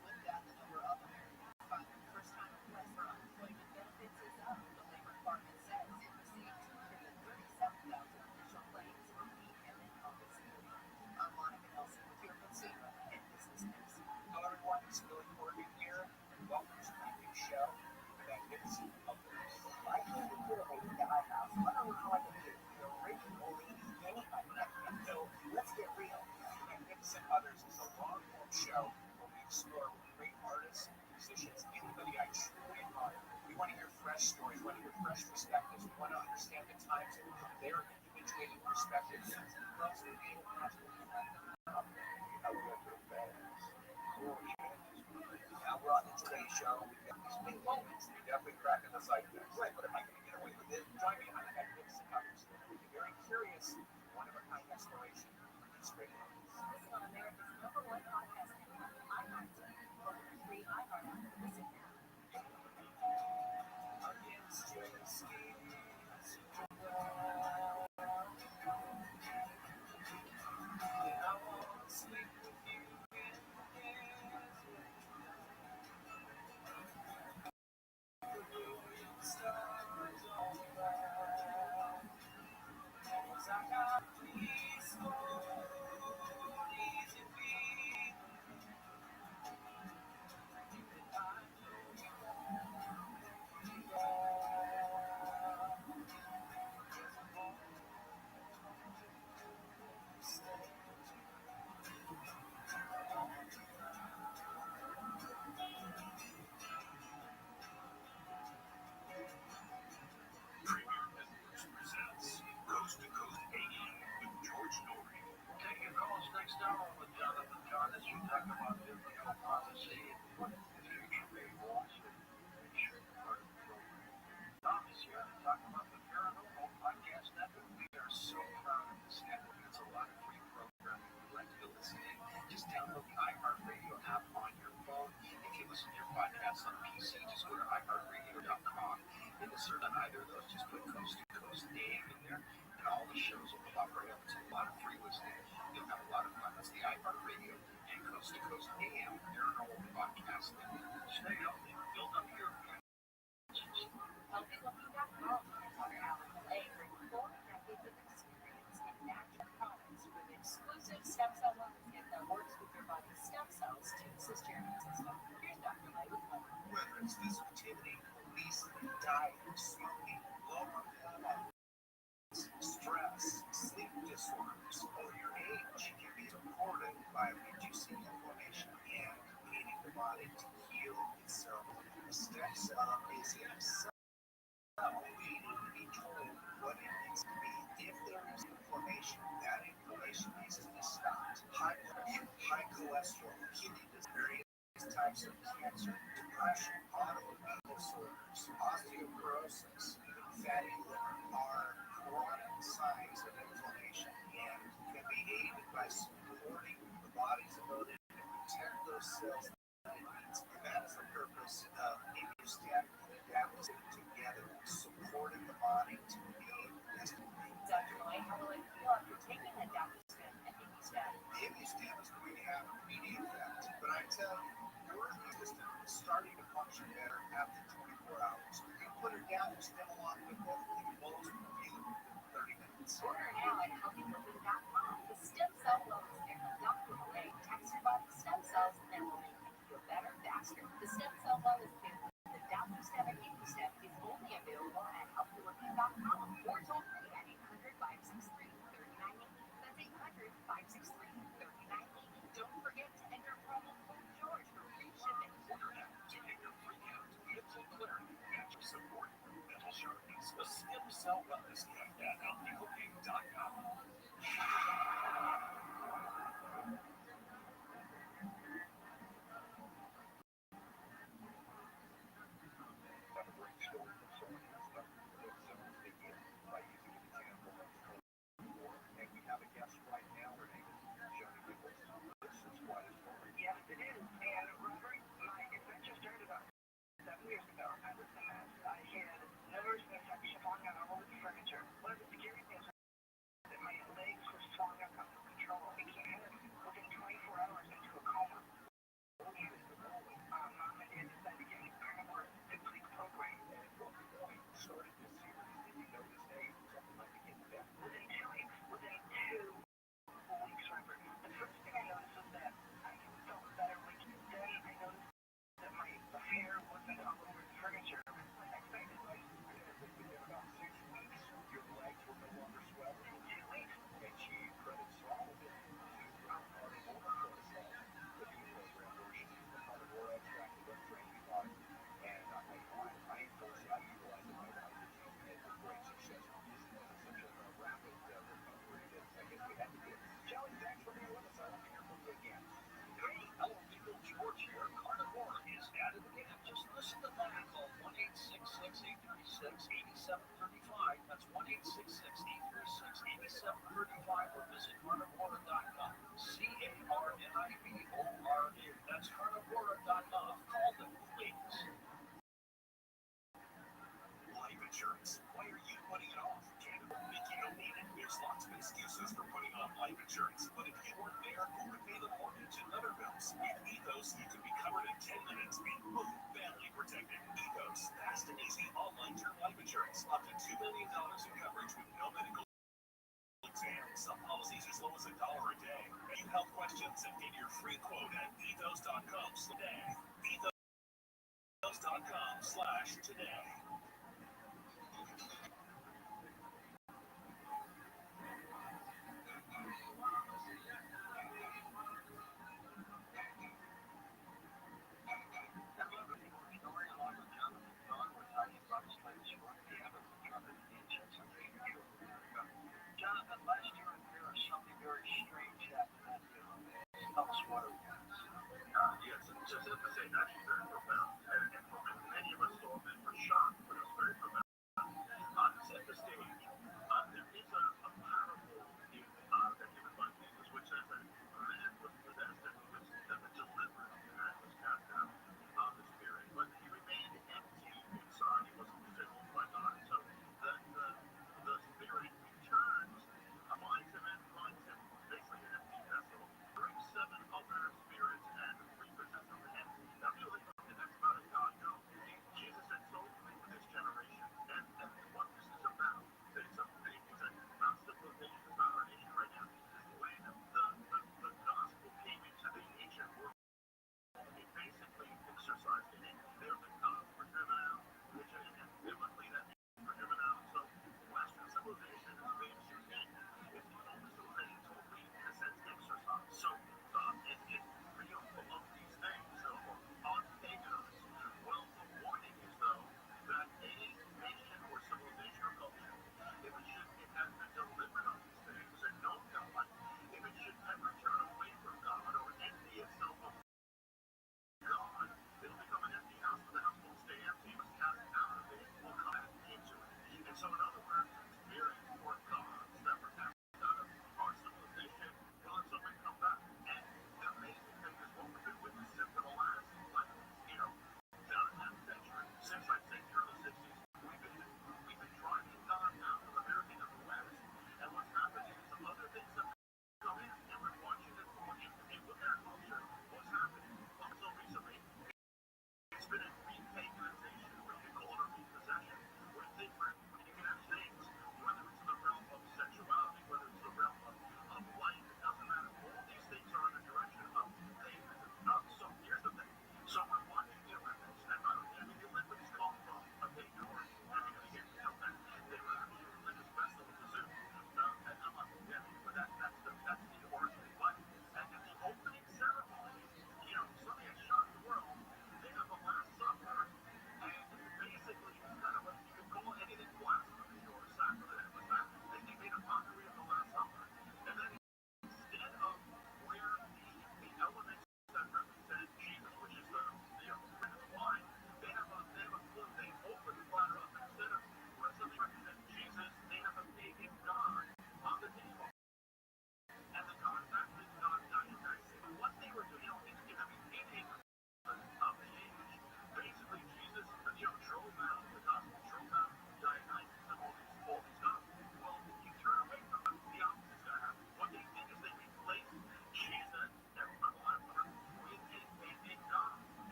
With that, the number of Americans filing first-time requests for unemployment benefits is up. The Labor Department says it received 237,000 initial claims for peak and August. I'm Monica Nelson with your consumer and business news. Hello everyone, it's Billy Corbin here, and welcome to my new show, The Magnificent Others. I came to hear a guy house. I don't know how I can do it. The original anybody. So let's get real. Magnificent Others is a long-form show where we explore great artists, musicians, anybody I truly admire. We want to hear fresh stories, we want to hear fresh perspectives, we want to understand the times of their individuated perspectives. Plus, we need to how we go through fans. Now we're on to today's show. We've got these big moments. We definitely cracking the zeitgeist. Right, but am I going to get away with it? Join me on the Magnificent Others. We'll be very curious, one-of-a-kind exploration of these great moments. Listen on America's #1 podcast network, iHeartRadio. Go to the free iHeart app. Listen now. Against your schemes, I won't sleep with you in the desert. Stars all around. 'Cause I got listen to your podcasts on PC, just go to iHeartRadio.com. In the search on either of those, just put Coast to Coast AM in there, and all the shows will pop right up. It's a lot of free listening. You'll have a lot of fun. That's the iHeartRadio and Coast to Coast AM Paranormal Podcasting. Stay healthy. Build up your HealthyLooking.com has on Alan Lay bring 4 decades of experience in natural products with exclusive stem cell wellness kit that works with your body's stem cells to assist your immune system. Here's Dr. Lay with more. whether it's physical activity, obesity, diet, smoking, low hormones, stress, sleep disorders, or your age can be supported by reducing inflammation and leading the body to heal itself. A stem cell is a cell waiting to be told what it needs to be. If there is inflammation, that inflammation needs to be stopped. High blood pressure, high cholesterol, kidney disease, various types of cancer, depression, autoimmune disorders, osteoporosis, fatty liver are chronic signs of inflammation and can be aided by supporting the body's ability to protect those cells that it needs. And that is the purpose of immunostatic and adaptive together, supporting the body to be best. Dr. Lay, how will it feel after taking Adaptostat and Immunostat? The immunostat is going to have an immediate effect, but I tell you, your immune system is starting to function better after 24 hours. You put it down, you stem along with it, and you will review it within 30 minutes. Order now at HealthyLooking.com. The stem cell wellness kit from Dr. Lay attacks your body's stem cells and will make you feel better faster. The stem cell wellness kit with Adaptostat and Immunostat is only available at HealthyLooking.com or toll free at 800-563-3980. That's 800-563-3980. Don't forget to enter promo code George for free shipping. Order now to get your free count, mental clarity, and your support for mental sharpness. The stem cell wellness kit at HealthyLooking.com. Have a great story from someone who's done it. So begin by using an example of before. And we have a guest right now. Her name is Joni Nichols. This is quite a story. Yes, it is. And Robert, my adventure started about 7 years ago. I was a mess. I had nerves and infection falling out all over the furniture. One of the scary things was that my legs were swelling up out of control. I became within 24 hours into a coma. Mom and Dad decided to give me carnivore complete program. And at what point started this series did you notice, hey, something might be getting better? Within 2 weeks, Robert, the first thing I noticed was that I felt better. Then I noticed that my hair wasn't all over the furniture. Unexpectedly. Within about 6 weeks, your legs were no longer swelling. In 2 weeks. And she credits all of it to carnivore protocol, the new program where she used the carnivore extract to train your body. And I unfortunately, I utilized it in my life. It's using it with great success. This is such a rapid recovery that I guess we had to do. Kelly, thanks for being with us. I want to hear from you again. Hey, hello, people. George here. Carnivore is at it again. Just listen to that. Call 1-866-836-8735. That's 1-866-836-8735 or visit carnivora.com. CARNIVORA. That's carnivora.com. Call them, please. Life insurance. Why are you putting it off? Canada will make you don't need it. There's lots of excuses for putting off life insurance. But if you weren't there, who would pay the mortgage and other bills? With Ethos, you can be covered in 10 minutes and boom, family protected. Ethos, fast and easy online term life insurance. Up to $2 million in coverage with no medical exam. Some policies as low as $1 a day. You have questions and get your free quote at ethos.com/today. Ethos.com/today. Jonathan, last year there was something very strange happening. Tell us what it was. Yes, just to say, actually very profound. And many of us saw it for shock.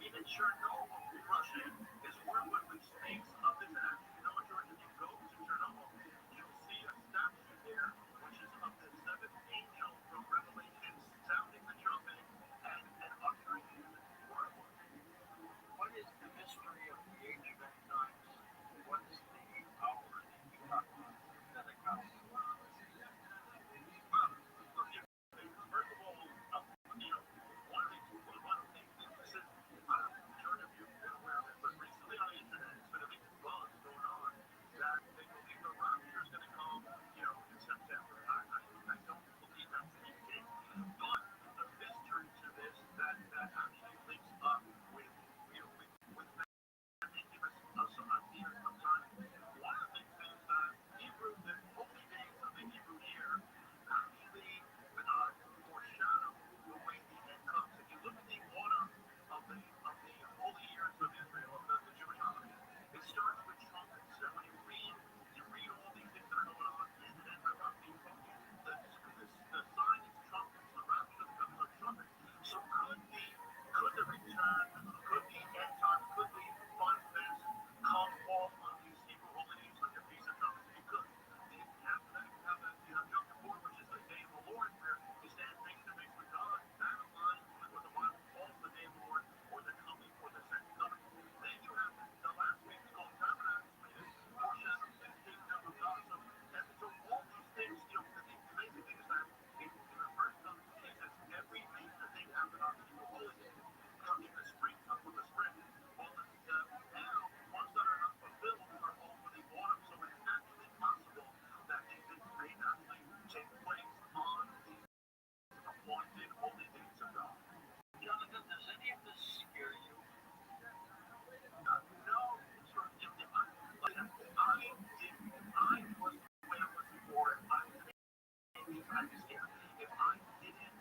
Even Chernobyl, Russia, is one which speaks of this act. You know, George, if you go to Chernobyl, you'll see a statue there, which is of the seventh angel from Revelation, sounding the trumpet and uttering his word. What is the mystery of the age of end times? What is the power that you talk about? Pentecost. First of all, one of the things that this is, I'm sure if you've been aware of it, but recently on the internet, it's been a big buzz going on that they believe the rapture is going to come, in September. I don't believe that's the case. But the mystery to this that actually links up with, with that they give us some idea of time. One of the things is that Hebrew, the holy days of the Hebrew year, actually foreshadow the way the end comes. If you look at the order of the holy years of Israel, of the Jewish holidays, it starts with trumpets. So when you read all these things that are going on in the sign is trumpets, the rapture, the coming of trumpets. So could the return, could the end time, could the fun fest come off on these Hebrew holidays like the Feast of Trumpets? It could. After that, you have Yom Kippur, which is the day of the Lord, where you stand face to face with God. That aligns with what the Bible calls the day of the Lord, or the coming, or the second coming. Then you have the last week is called Tabernacles, which is foreshadows the kingdom of God. So all these things, the amazing thing is that in the first coming of Jesus, every major thing happened on the Hebrew holidays. In the spring, up with the spring. Well, now, ones that are not fulfilled are all for the autumn, so it's actually possible that these things may actually take place on the appointed holy days of God. Jonathan, does any of this scare you? No. I was when I was before, I was kind of scared. If I didn't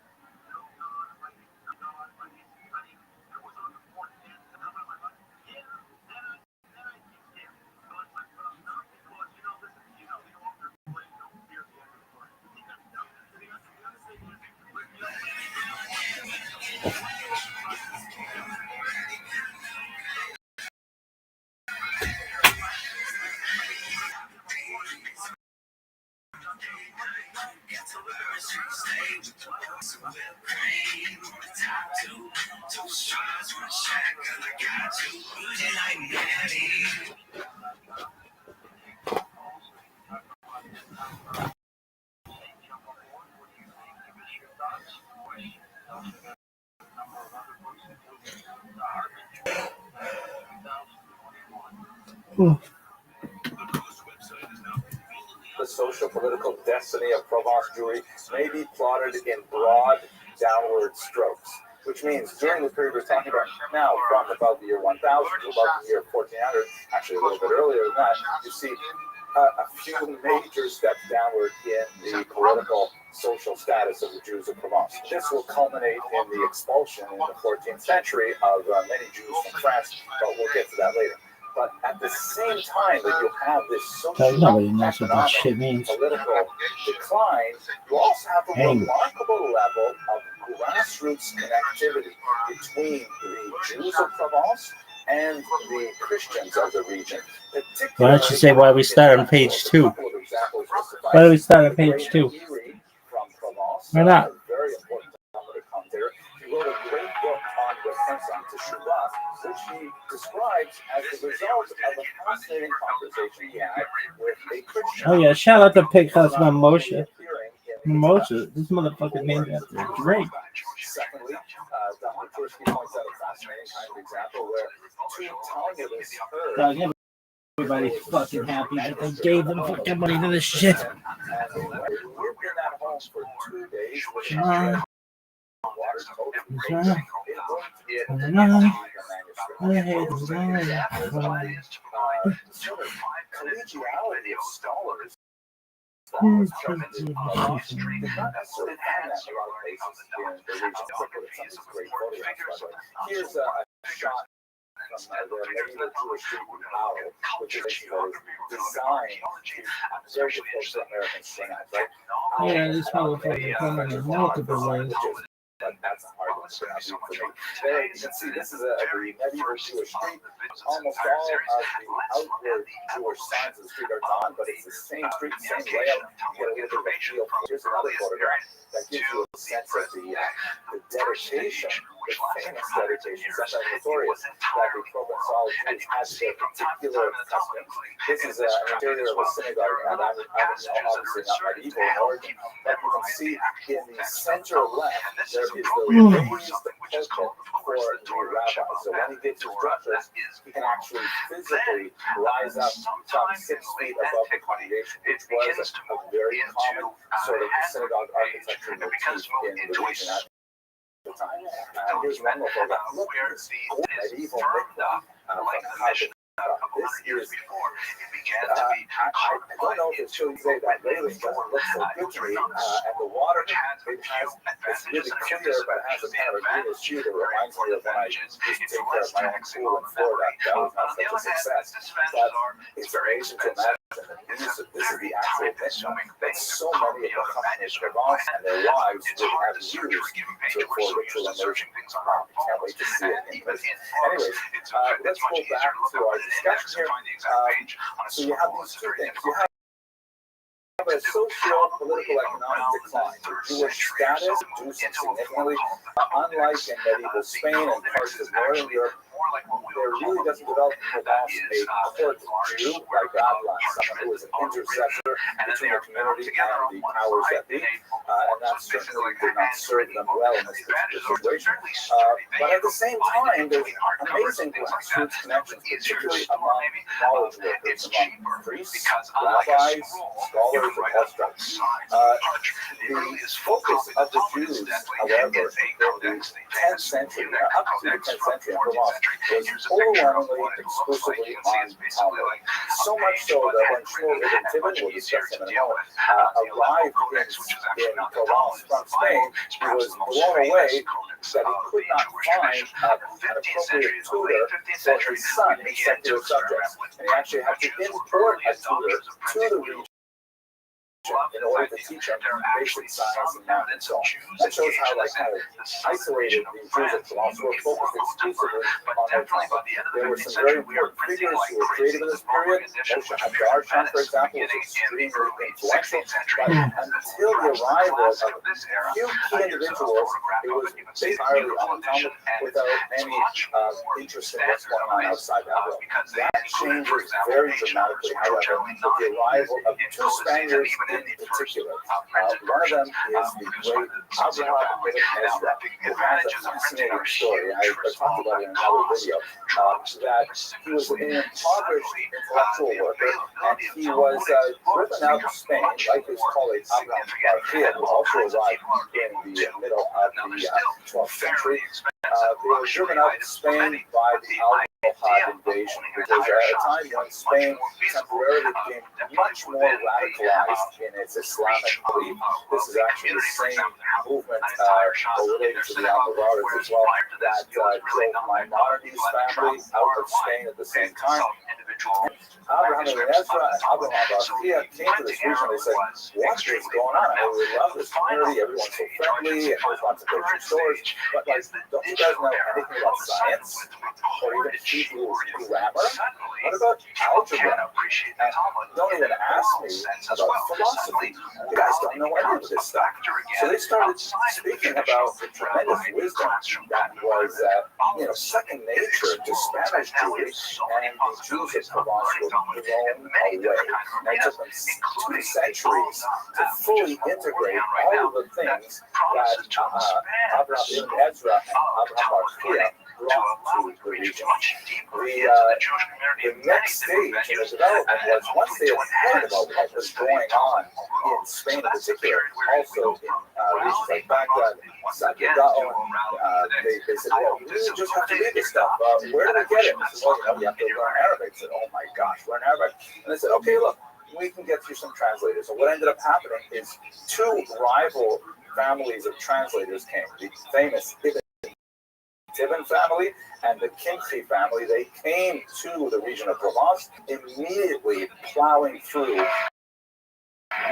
know God, if I didn't know God, if I was on the point end to come out of my life, then I'd be scared. But I'm not because, listen, the author plays no fear the end of the story. The other thing is, the social political destiny of Provence Jewry may be plotted in broad downward strokes, which means during the period we're talking about now, from about the year 1000 to about the year 1400, actually a little bit earlier than that, you see a few major steps downward in the political social status of the Jews of Provence. This will culminate in the expulsion in the 14th century of many Jews from France, but we'll get to that later. But at the same time that you have this social political decline, you also have a remarkable level of grassroots connectivity between the Jews of Provence and the Christians of the region. Why don't you say why we start on page 2? Why do we start on page 2? Why not? Very important commentator. He wrote a great book on the Renaissance to Shabbat, which he describes as the result of a fascinating conversation he had with a Christian. Oh yeah, shout out to Pinchas Moshe. Moshe, this motherfucker named after Drake. Secondly, Dr. Tursky points out a fascinating kind of example where two Talmudists heard. Everybody's fucking happy that they gave them fucking money to this shit. We've been at home for 2 days. Collegiality of scholars. Here's a shot from the medieval Jewish owl, which is designed very difficult for Americans to pronounce, right? Yeah, this motherfucker coming in multiple ways. but that's a hard one to pronounce for me. There, you can see this is a medieval Jewish street. Almost all of the outward Jewish signs of the street are gone, but it's the same street, same layout. You get a little bit of a feel. Here's another photograph that gives you a sense of the dedication, the famous dedication, sometimes notorious, that the Provençal Jews had to their particular customs. This is an interior of a synagogue, and I'm obviously not medieval in origin, but you can see in the center left, there is the raised pulpit for the rabbi. So when he gives his lectures, he can actually physically rise up some 6 feet above the congregation, which was a very common sort of synagogue architecture motif in the region at the time. Here's one more photograph. Look at this medieval mikvah from Hajj. This is, I don't know if it's true to say that lately doesn't look so good to me, and the water, it's really clear, but it has a kind of a greenish hue that reminds me of when I used to take care of my own pool in Florida. That was not such a success, but it's amazing to imagine that this is the actual mission that so many of the companies have lost and their wives would have used for ritual immersion. Can't wait to see it in person. Anyways, let's go back to our discussion here. So you have these two things. You have a social, political, economic decline. The Jewish status reducing significantly, unlike in medieval Spain and parts of Northern Europe. There really doesn't develop a court Jew like Babylon, someone who is an intercessor between the community and the powers that be, and that certainly did not serve them well in this particular situation. But at the same time, there's amazing grassroots connections, particularly among knowledge workers, among priests, rabbis, scholars, and experts. The focus of the Jews, however, in the 10th century, up to the 10th century in Provence, was overwhelmingly exclusively on Talmud. So much so that when Shmuel ibn Tibbon, we'll discuss him in a moment, arrived in Provence from Spain, he was blown away that he could not find an appropriate tutor for his son in secular subjects. And he actually had to import a tutor to the region in order to teach them basic science and math and so on. That shows how kind of isolated the Jews of Provence were focused exclusively on their Talmud. There were some very important figures who were creative in this period. Moshe Hadarshan, for example, was extremely influential. But until the arrival of a few key individuals, it was based entirely on the Talmud without any interest in what's going on outside that world. That changes very dramatically, however, with the arrival of two Spaniards in particular. One of them is the great Abraham ibn Ezra, who has a fascinating story. I talked about it in another video, that he was an impoverished intellectual worker, and he was driven out of Spain, like his colleague Abraham Rothschild, who also arrived in the middle of the 12th century. They were driven out of Spain by the Almohad invasion, which was at a time when Spain temporarily became much more radicalized in its Islamic belief. This is actually the same movement related to the Almoravids as well that drove Maimonides' family out of Spain at the same time. Abraham ibn Ezra and Abraham Rothschild came to this region and they said, what is going on? I mean, we love this community, everyone's so friendly, and there's lots of grocery stores, but don't you guys know anything about science? Or even Hebrew grammar? What about algebra? And don't even ask me about philosophy. You guys don't know any of this stuff. So they started speaking about the tremendous wisdom that was second nature to Spanish Jews, and the Jews of Provence were blown away. And it took them 2 centuries to fully integrate all of the things that Abraham ibn Ezra and Abraham Rothschild brought to the region. The next stage in the development was once they had heard about what was going on in Spain in particular, also in regions like Baghdad, Saqqara, they said, well, we just have to read this stuff. Where do we get it? They said, well, you have to learn Arabic. I said, oh my gosh, learn Arabic. And they said, okay, look, we can get you some translators. And what ended up happening is 2 rival families of translators came. The famous Tibbon family and the Kimchi family. They came to the region of Provence, immediately plowing through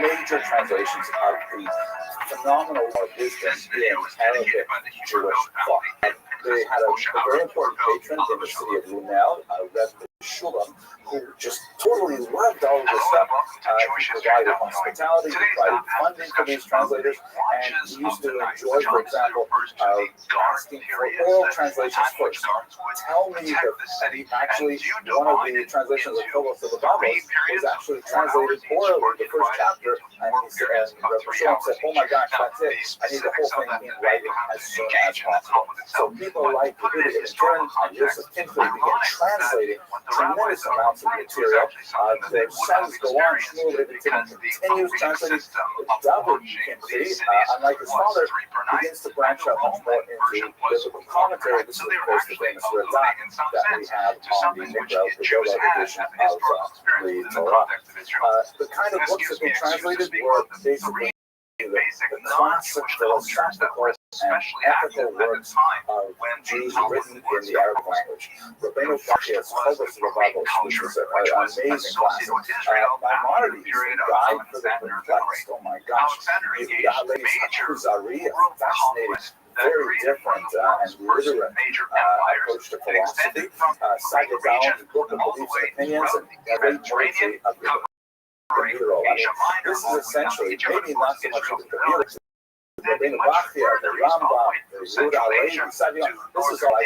major translations of the phenomenal wisdom in Arabic Jewish thought. They had a very important patron in the city of Lunel, Rabbi Rothschild, who just totally loved all of this stuff. He provided hospitality, he provided funding for these translators, and he used to enjoy, for example, asking for oral translations first. Tell me that actually one of the translations of Phobos of the Babos was actually translated orally, the first chapter, and Rabbi Rothschild said, oh my gosh, that's it. I need the whole thing in writing as soon as possible. So people like Yehuda in turn and Yosef Kinfeld began translating tremendous amounts of material. Their sons go on, Shmuel Ibn Timmon continues translating. David Kinfeld, unlike his father, begins to branch out much more into biblical commentary. This is, of course, the famous Radak that we have on the Mikra, the Dola edition of the Torah. The kind of books that they translated were basically the classic philosophical and ethical works of Jews written in the Arabic language. Rabbi Rothschild's Phobos of the Babos, which is an amazing classic. Maimonides, Guide for the Perplexed, oh my gosh. Yehuda Kuzari, fascinating, very different and literate approach to philosophy. Sadia Gaon's Book of Beliefs and Opinions, and great poetry of the Kabbalah. I mean, this is essentially, maybe not so much of the Kabbalah, the Bachia, the Rambam, the Yehuda Halevi, Sadia, this is all like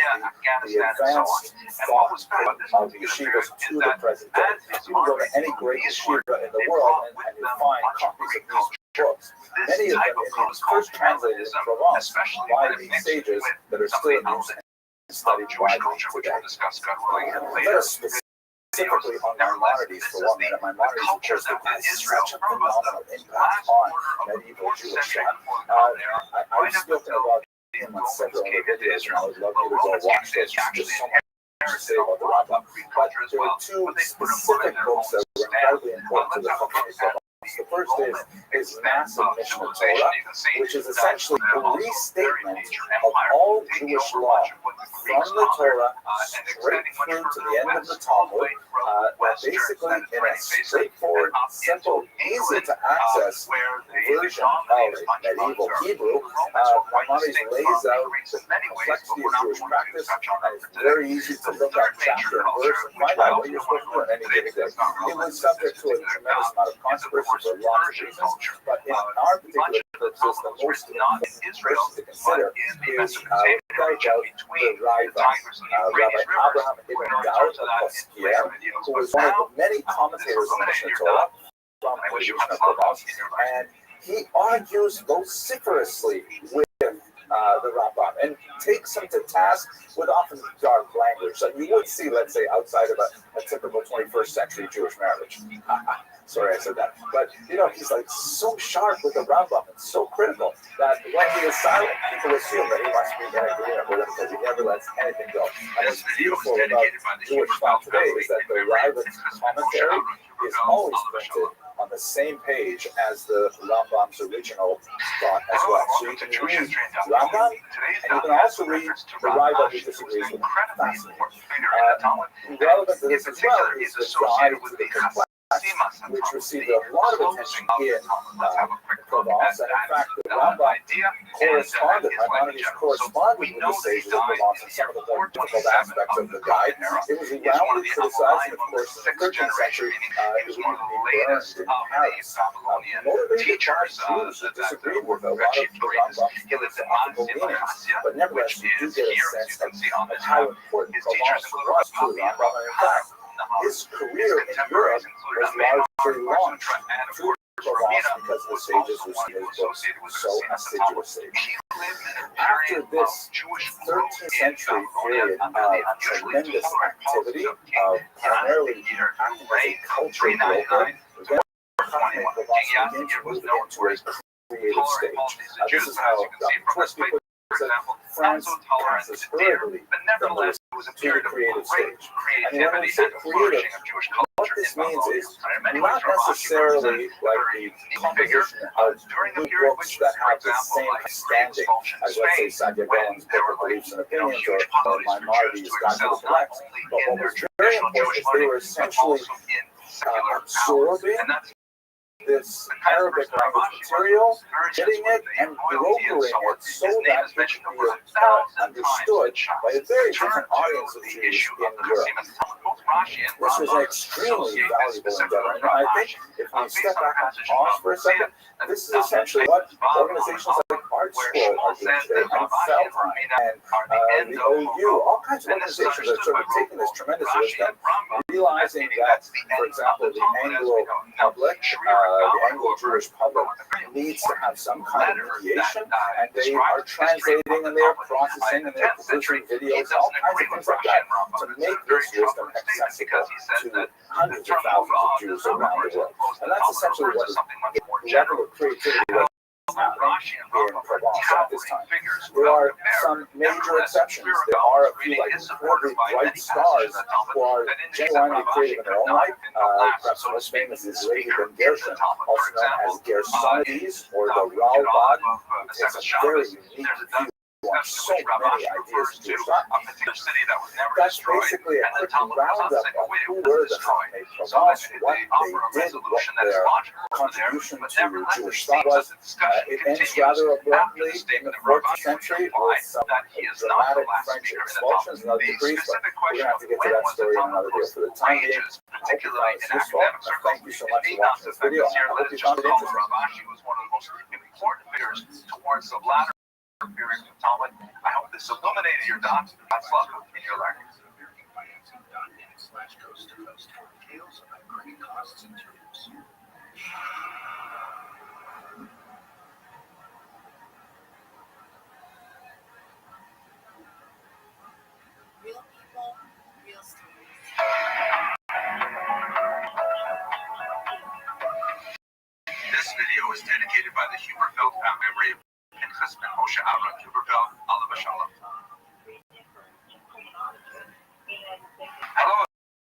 the advanced thought of the yeshivas to the present day. You can go to any great yeshiva in the world and you find copies of these books. Many of them in these first translated in Provence by these sages that are still in use and studied widely today. Let us specifically on Maimonides for 1 minute. Maimonides, of course, has such a phenomenal impact on medieval Jewish thought. I've spoken about him on several other videos, and I would love you to go watch those. Just so much to say about the Rambam. But there were two specific books that were incredibly important to the Chachamim. The first is his massive Mishnah Torah, which is essentially a restatement of all Jewish law from the Torah straight through to the end of the Talmud, basically in a straightforward, simple, easy to access version of medieval Hebrew. Maimonides lays out the complexity of Jewish practice, and it's very easy to look at chapter and verse and find out what you're supposed to do on any given day. It was subject to a tremendous amount of controversy for lots of reasons, but in our particular purposes, the most important person to consider is without doubt the Rabbi Abraham Ibn Daud of Poskia, who was one of the many commentators on the Mishnah Torah from the region of Provence, and he argues vociferously with the Rambam and takes him to task with often dark language that you would see, let's say, outside of a typical 21st century Jewish marriage. Sorry I said that. But, you know, he's like so sharp with the Rambam and so critical that when he is silent, people assume that he must be in agreement with him because he never lets anything go. And what's beautiful about Jewish thought today is that the Rabbin's commentary is always printed on the same page as the Rambam's original thought as well. So you can read Rambam, and you can also read the Rambam who disagrees with him. Fascinating. Relevant to this as well is the Guide to the Complex, which received a lot of attention in Provence, and in fact the Rambam corresponded, Maimonides corresponded with the sages of Provence and some of the more difficult aspects of the Guide. It was roundly criticized, and of course in the 13th century it was going to be burned in Paris. Motivated by Jews who disagreed with a lot of the Rambam's philosophical leanings, but nevertheless you do get a sense of how important Provence was to the Rambam, and in fact his career in Europe was largely launched through Provence because the sages who see his books so assiduously. After this 13th century period of tremendous activity, of primarily acting as a cultural broker, then Provence began to move into a creative stage. This is how Tversky put it. France passes hurriedly from the to the creative stage. And when we say creative, what this means is not necessarily like the composition of new books that have the same standing as, let's say, Sadia Gaon's Book of Beliefs and Opinions or Maimonides' Guide to the Complex. But what was very important is they were essentially absorbing this Arabic language material, getting it and brokering it so that it can be understood by a very different audience of Jews in Europe. This was an extremely valuable endeavor. And I think if we step back and pause for a second, this is essentially what organizations like Art Scroll are doing today, and Feldheim, and the OU, all kinds of organizations are sort of taking this tremendous wisdom, realizing that, for example, the Anglo-public, the Anglo-Jewish public needs to have some kind of mediation, and they are translating and they are processing and they're producing videos, all kinds of things like that, to make this wisdom accessible to hundreds of thousands of Jews around the world. And that's essentially what the level of creativity was happening in Provence at this time. There are some major exceptions. There are a few like incredibly bright stars who are genuinely creative in their own right. Perhaps the most famous is Levi Ben Gershon, also known as Gersonides or the Ralbag, who takes a very unique view on so many ideas in Jewish thought. That's basically a quick roundup of who were the Chachamei Provence, what they did, what their contribution to Jewish thought was. It ends rather abruptly in the 14th century with some dramatic French expulsions and other decrees, but we're going to have to get to that story in another video. For the time being, I hope you found this useful. Thank you so much for watching this video, and I hope you found it interesting. Ravashi was one of the most important figures towards the latter period of Talmud. I hope this illuminated your dots. That's luck in your learning. Real people, real stories. This video is dedicated by the Huberfeld family memory of Pinchas ben Moshe Avram Huberfeld, Alav Shalom. Hello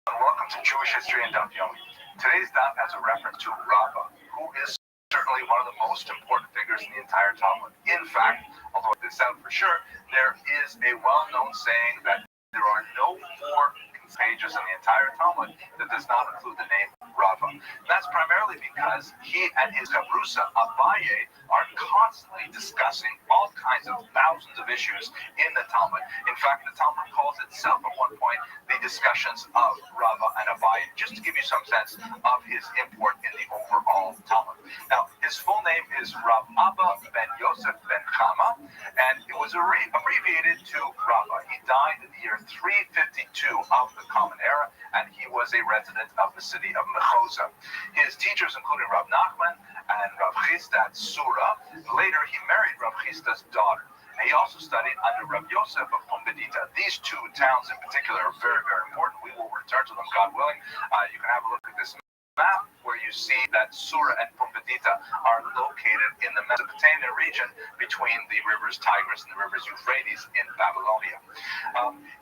and welcome to Jewish History and Daf Yomi. Today's daf has a reference to Rabbah, who is certainly one of the most important figures in the entire Talmud. In fact, although this out for sure, there is a well-known saying that there are no more pages in the entire Talmud that does not include the name Rava. That's primarily because he and his Chabrusa, Abaye, are constantly discussing all kinds of thousands of issues in the Talmud. In fact, the Talmud calls itself at one point the discussions of Rava and Abaye, just to give you some sense of his import in the overall Talmud. Now, his full name is Rav Abba ben Yosef ben Chama, and it was abbreviated to Rava. He died in the year 352 of the Common Era, and he was a resident of the city of Mechoza. His teachers included Rav Nachman and Rav Chisda Sura. Later, he married Rav Chisda's daughter. He also studied under Rav Yosef of Pumbedita. These two towns in particular are very, very important. We will return to them, God willing. You can have a look at this map where you see that Sura and Pumbedita are located in the Mesopotamian region between the rivers Tigris and the rivers Euphrates in Babylonia.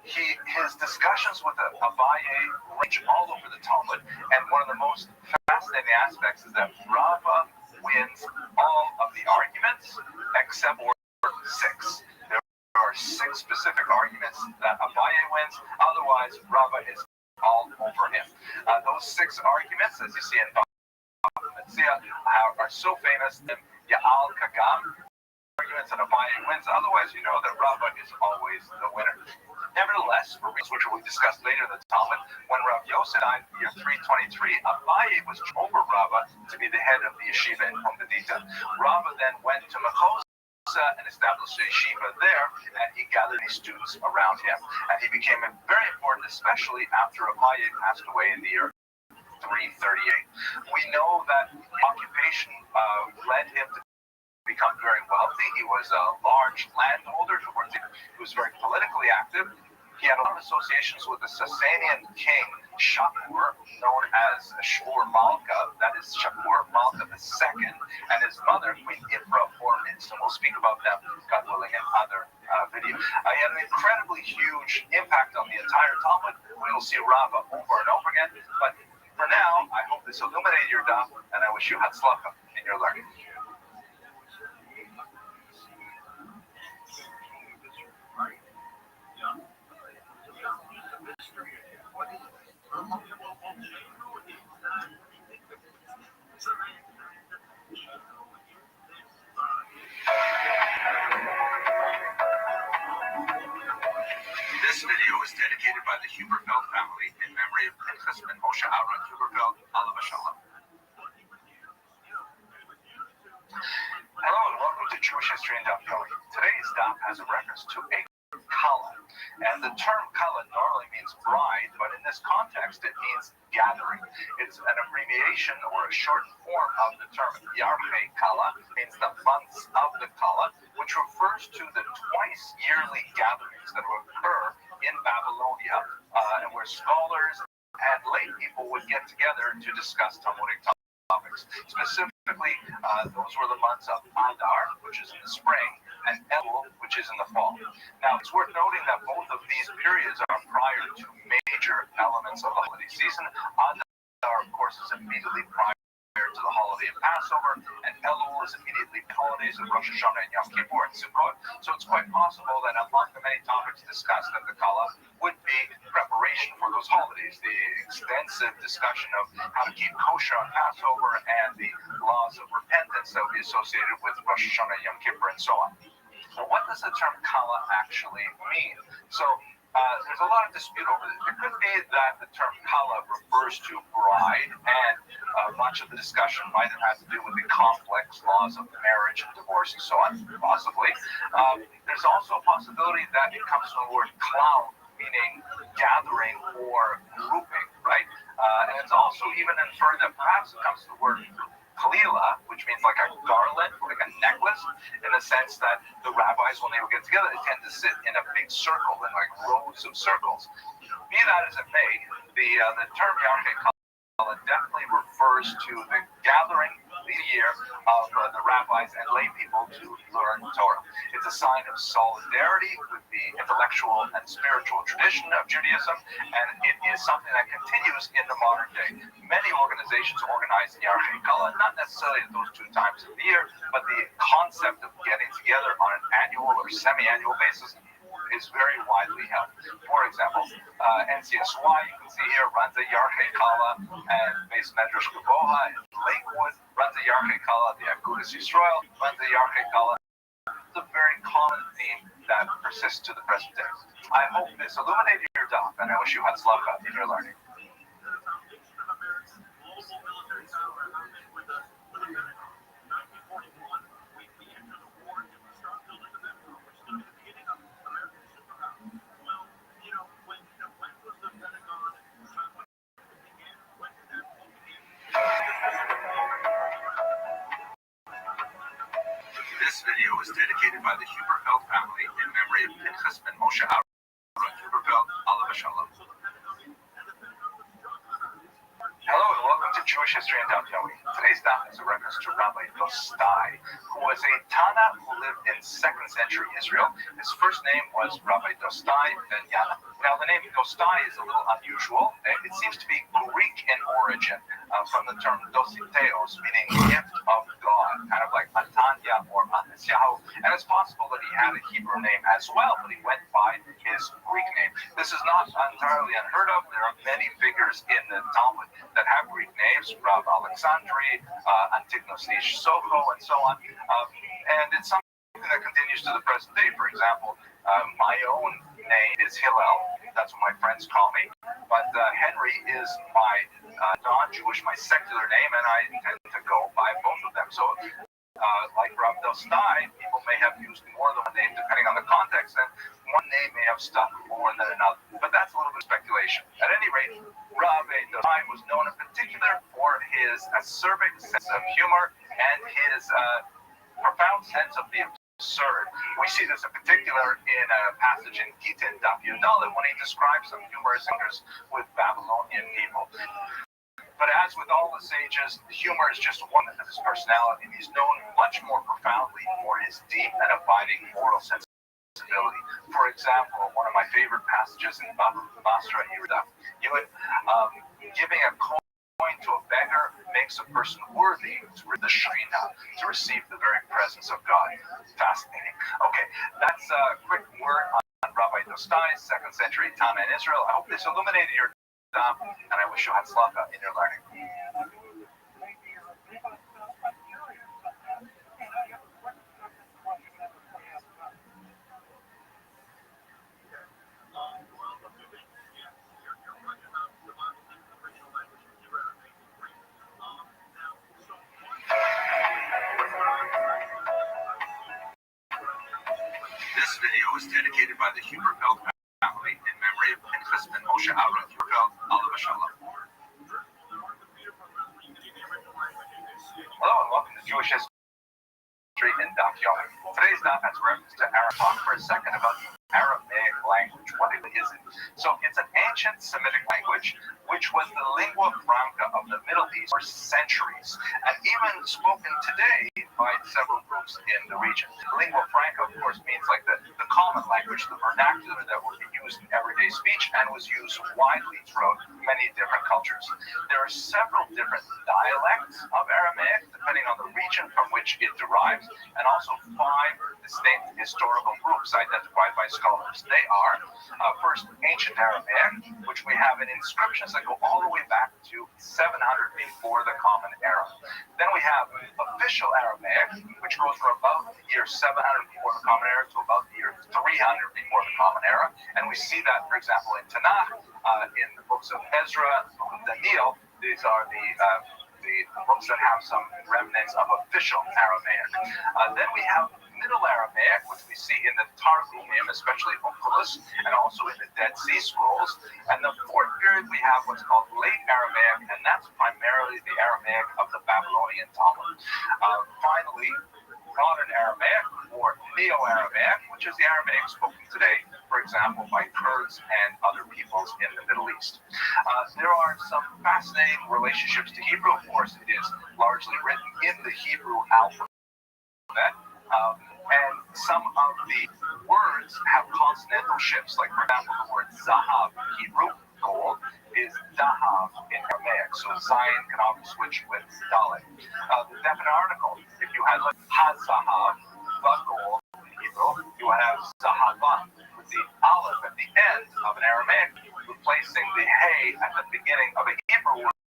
His discussions with Abaye reach all over the Talmud, and one of the most fascinating aspects is that Rava wins all of the arguments except for 6. There are 6 specific arguments that Abaye wins, otherwise Rava is all over him. Those 6 arguments, as you see in Metzia, are so famous that Ya'al Kagam arguments that Abaye wins. Otherwise, you know that Rava is always the winner. Nevertheless, for reasons which we discussed later in the Talmud, when Rav Yosef died in the year 323, Abaye was over Rava to be the head of the yeshiva in Pumbedita. Rava then went to Mechoza and established a yeshiva there, and he gathered these students around him. And he became very important, especially after Abaye passed away in the year 338. We know that occupation led him to become very wealthy. He was a large landholder. He was very politically active. He had a lot of associations with the Sasanian king, Shapur, known as Shapur Malka, that is Shapur Malka II, and his mother, Queen Ifra Hormizd. And we'll speak about them, God willing, in other videos. He had an incredibly huge impact on the entire Talmud. We will see Rava over and over again. But for now, I hope this illuminated your daf, and I wish you hatzlacha in your learning. This video is dedicated by the Huberfeld family in memory of Pinchas ben Moshe Aaron Huberfeld, alav shalom. Hello and welcome to Jewish History and Daf Yomi. Today's daf has a reference to a kala, and the term kala normally means bride, but in this context it means gathering. It's an abbreviation or a shortened form of the term yarchei kala, means the months of the kala, which refers to the twice yearly gatherings that would occur in Babylonia, and where scholars and lay people would get together to discuss Talmudic topics. Specifically, those were the months of Adar, which is in the spring, and Elul, which is in the fall. Now, it's worth noting that both of these periods are prior to major elements of the holiday season. Adar, of course, is immediately prior to the holiday of Passover, and Elul is immediately the holidays of Rosh Hashanah and Yom Kippur and Sukkot. So it's quite possible that among the many topics discussed at the Kala would be preparation for those holidays, the extensive discussion of how to keep kosher on Passover and the laws of repentance that would be associated with Rosh Hashanah, Yom Kippur, and so on. So what does the term Kala actually mean? So there's a lot of dispute over this. It could be that the term Kala refers to bride, and much of the discussion might have had to do with the complex laws of marriage and divorce and so on, possibly. There's also a possibility that it comes from the word cloud, meaning gathering or grouping, right? And it's also even inferred that perhaps it comes from the word kalila, which means like a garland, like a necklace, in the sense that the rabbis, when they would get together, they tend to sit in a big circle, in like rows of circles. Be that as it may, the term yarchei kala definitely refers to the gathering the year of the rabbis and lay people to learn Torah. It's a sign of solidarity with the intellectual and spiritual tradition of Judaism, and it is something that continues in the modern day. Many organizations organize the Yarchei Kala, not necessarily at those two times of the year, but the concept of getting together on an annual or semi-annual basis is very widely held. For example, NCSY, you can see here, runs a Yarchei Kala, and Beis Medrash Gavoha in Lakewood runs a Yarchei Kala, the Agudas Yisrael runs a Yarchei Kala. It's a very common theme that persists to the present day. I hope this illuminated your daf, and I wish you had tzlacha in your learning. This video is dedicated by the Huberfeld family in memory of Pinchas ben Moshe Aaron Huberfeld, alav shalom. Hello and welcome to Jewish History and Daf Yomi. Today's daf is a reference to Rabbi Rothschild, who was a Tana who lived in 2nd century Israel. His first name was Rabbi Rothschild ben Yana. Now the name Rothschild is a little unusual. It seems to be Greek in origin, from the term dositeos, meaning gift of God, kind of like Atanya or Matisyahu. And it's possible that he had a Hebrew name as well, but he went by his Greek name. This is not entirely unheard of. There are many figures in the Talmud that have Greek names, Rav Alexandri, Antignos Ish Soho, and so on. And it's something that continues to the present day. For example, my own name is Hillel. That's what my friends call me. But Henry is my non-Jewish, my secular name, and I tend to go by both of them. So, like Rav Dostai, people may have used more than one name depending on the context, and one name may have stuck more than another. But that's a little bit of speculation. At any rate, Rav Dostai was known in particular for his acerbic sense of humor and his profound sense of the absurd. We see this in particular in a passage in Gitin Daf Yudalit when he describes some humorous encounters with Babylonian people. But as with all the sages, humor is just one of his personality. He's known much more profoundly for his deep and abiding moral sensibility. For example, one of my favorite passages in Basra Yehuda, giving a coin to a beggar makes a person worthy to the Shekhinah, to receive the very presence of God. Fascinating. Okay, that's a quick word on Rabbi Dostai, 2nd century Tana in Israel. I hope this illuminated your daf, and I wish you had tzlacha in your learning. by the Huberfeld family in memory of Pinchas and Moshe Aaron Huberfeld, Alav Shalom. Hello and welcome to Jewish History in Daf Yomi. Today's Daf has reference to Arab. Talk for a second about the Aramaic language. What is it? So it's an ancient Semitic language which was the lingua franca of the Middle East for centuries, and even spoken today by several groups in the region. Lingua franca, of course, means like the common language, the vernacular that would be used in everyday speech and was used widely throughout many different cultures. There are several different dialects of Aramaic, depending on the region from which it derives, and also 5 distinct historical groups identified by scholars. They are, first, ancient Aramaic, which we have in inscriptions that go all the way back to 700 before the Common Era. Then we have official Aramaic, which goes from about the year 700 before the Common Era to about the year 300 before the Common Era. And we see that, for example, in Tanakh, in the books of Ezra, the book of Daniel. These are the books that have some remnants of official Aramaic. Then we have Middle Aramaic, which we see in the Targumim, especially Onkelos, and also in the Dead Sea Scrolls. And the fourth period, we have what's called Late Aramaic, and that's primarily the Aramaic of the Babylonian Talmud. Finally, Modern Aramaic, or Neo-Aramaic, which is the Aramaic spoken today, for example, by Kurds and other peoples in the Middle East. There are some fascinating relationships to Hebrew. Of course, it is largely written in the Hebrew alphabet. And some of the words have consonantal shifts, like, for example, the word zahav in Hebrew, gold, is dahav in Aramaic. So Zion can often switch with Dalet. The definite article, if you had like ha-zahav, the gold in Hebrew, you would have zahava, with the aleph at the end of an Aramaic, replacing the hey at the beginning of a Hebrew word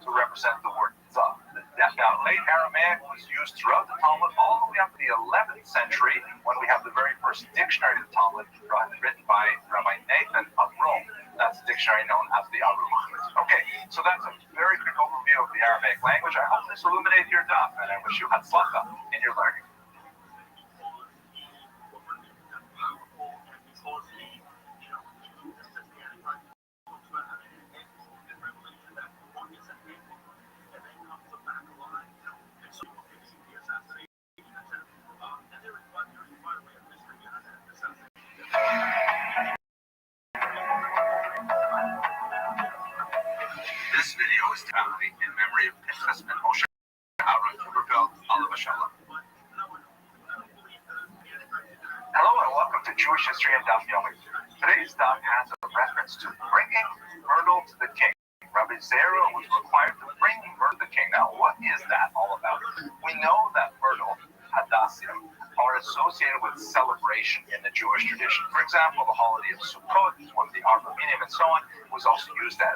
to represent the word zah. Now, late Aramaic was used throughout the Talmud all the way up to the 11th century, when we have the very first dictionary of the Talmud written by Rabbi Nathan of Rome. That's a dictionary known as the Aruch. Okay, so that's a very quick overview of the Aramaic language. I hope this illuminated your daf, and I wish you hatzlacha in your learning. This video is family in memory of Pinchas and Moshe Aaron Huberfeld, Alav Shalom. Hello and welcome to Jewish History in Daf Yomi. Today's daf has a reference to bringing myrtle to the king. Rabbi Zera was required to bring myrtle to the king. Now, what is that all about? We know that myrtle, hadassim, are associated with celebration in the Jewish tradition. For example, the holiday of Sukkot is one of the Arba Minim and so on. It was also used at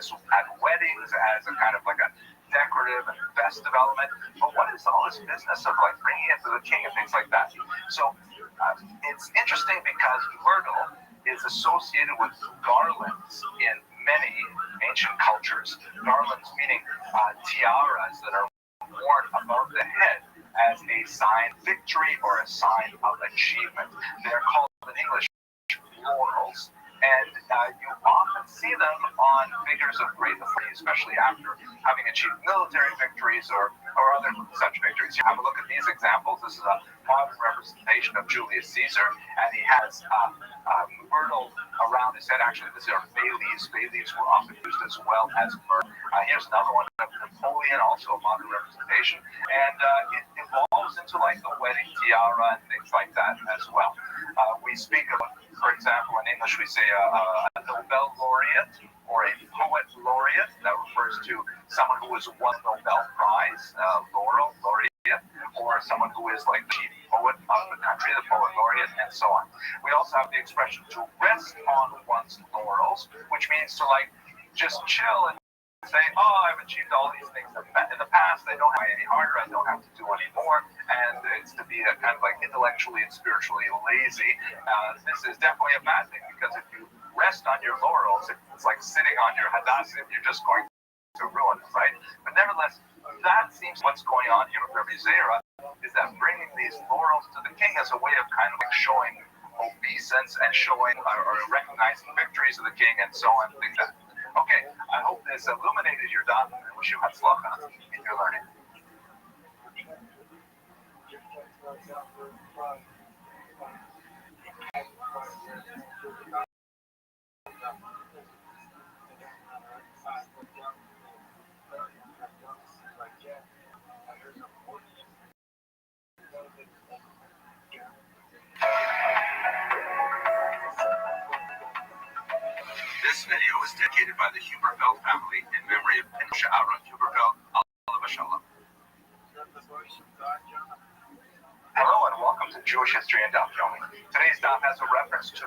weddings as a kind of like a decorative and festive element. But what is all this business of like bringing it to the king and things like that? So it's interesting because myrtle is associated with garlands in many ancient cultures. Garlands meaning tiaras that are worn above the head as a sign of victory or a sign of achievement. They're called in English laurels, and you often see them on figures of great authority, especially after having achieved military victories or other such victories. You have a look at these examples. This is a modern representation of Julius Caesar, and he has myrtle around his head. Actually, these are bay leaves. Bay leaves were often used as well as myrtle. Here's another one of Napoleon, also a modern representation, and it evolves into like a wedding tiara and things like that as well. We speak of, for example, in English we say a Nobel laureate or a poet laureate. That refers to someone who has won a Nobel Prize, laureate, or someone who is like the chief poet of the country, the poet laureate, and so on. We also have the expression to rest on one's laurels, which means to like just chill and say, oh, I've achieved all these things in the past, I don't have any harder, I don't have to do any more, and it's to be a kind of like intellectually and spiritually lazy. This is definitely a bad thing, because if you rest on your laurels, it's like sitting on your hadassim, you're just going to ruin it, right? But nevertheless, that seems what's going on here with Rabbi Zera, is that bringing these laurels to the king as a way of kind of like showing obeisance and showing or recognizing victories of the king and so on, things like that. Okay, I hope this illuminated your dot. I wish you hatzlacha in your learning. This video is dedicated by the Huberfeld family in memory of Moshe Aaron Huberfeld. Hello and welcome to Jewish History and Daf Yomi. Today's daf has a reference to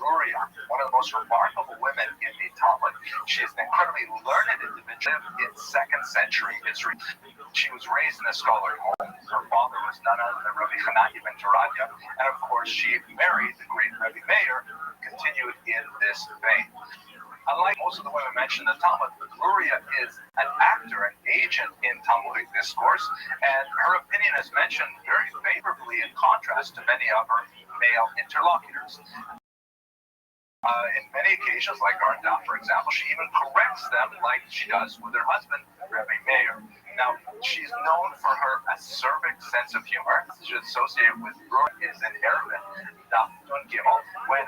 Luria, one of the most remarkable women in the Talmud. She is an incredibly learned individual in 2nd century Israel. She was raised in a scholarly home. Her father was none other than Rabbi Hanani ben Teradia, and of course she married the great Rabbi Meir, continued in this vein. Unlike most of the women mentioned in the Talmud, Luria is an actor, an agent in Talmudic discourse, and her opinion is mentioned very favorably in contrast to many of her male interlocutors. In many occasions, like Arnda, for example, she even corrects them like she does with her husband, Rabbi Meir. Now, she's known for her acerbic sense of humor. She's associated with Ruth is in Arabic, when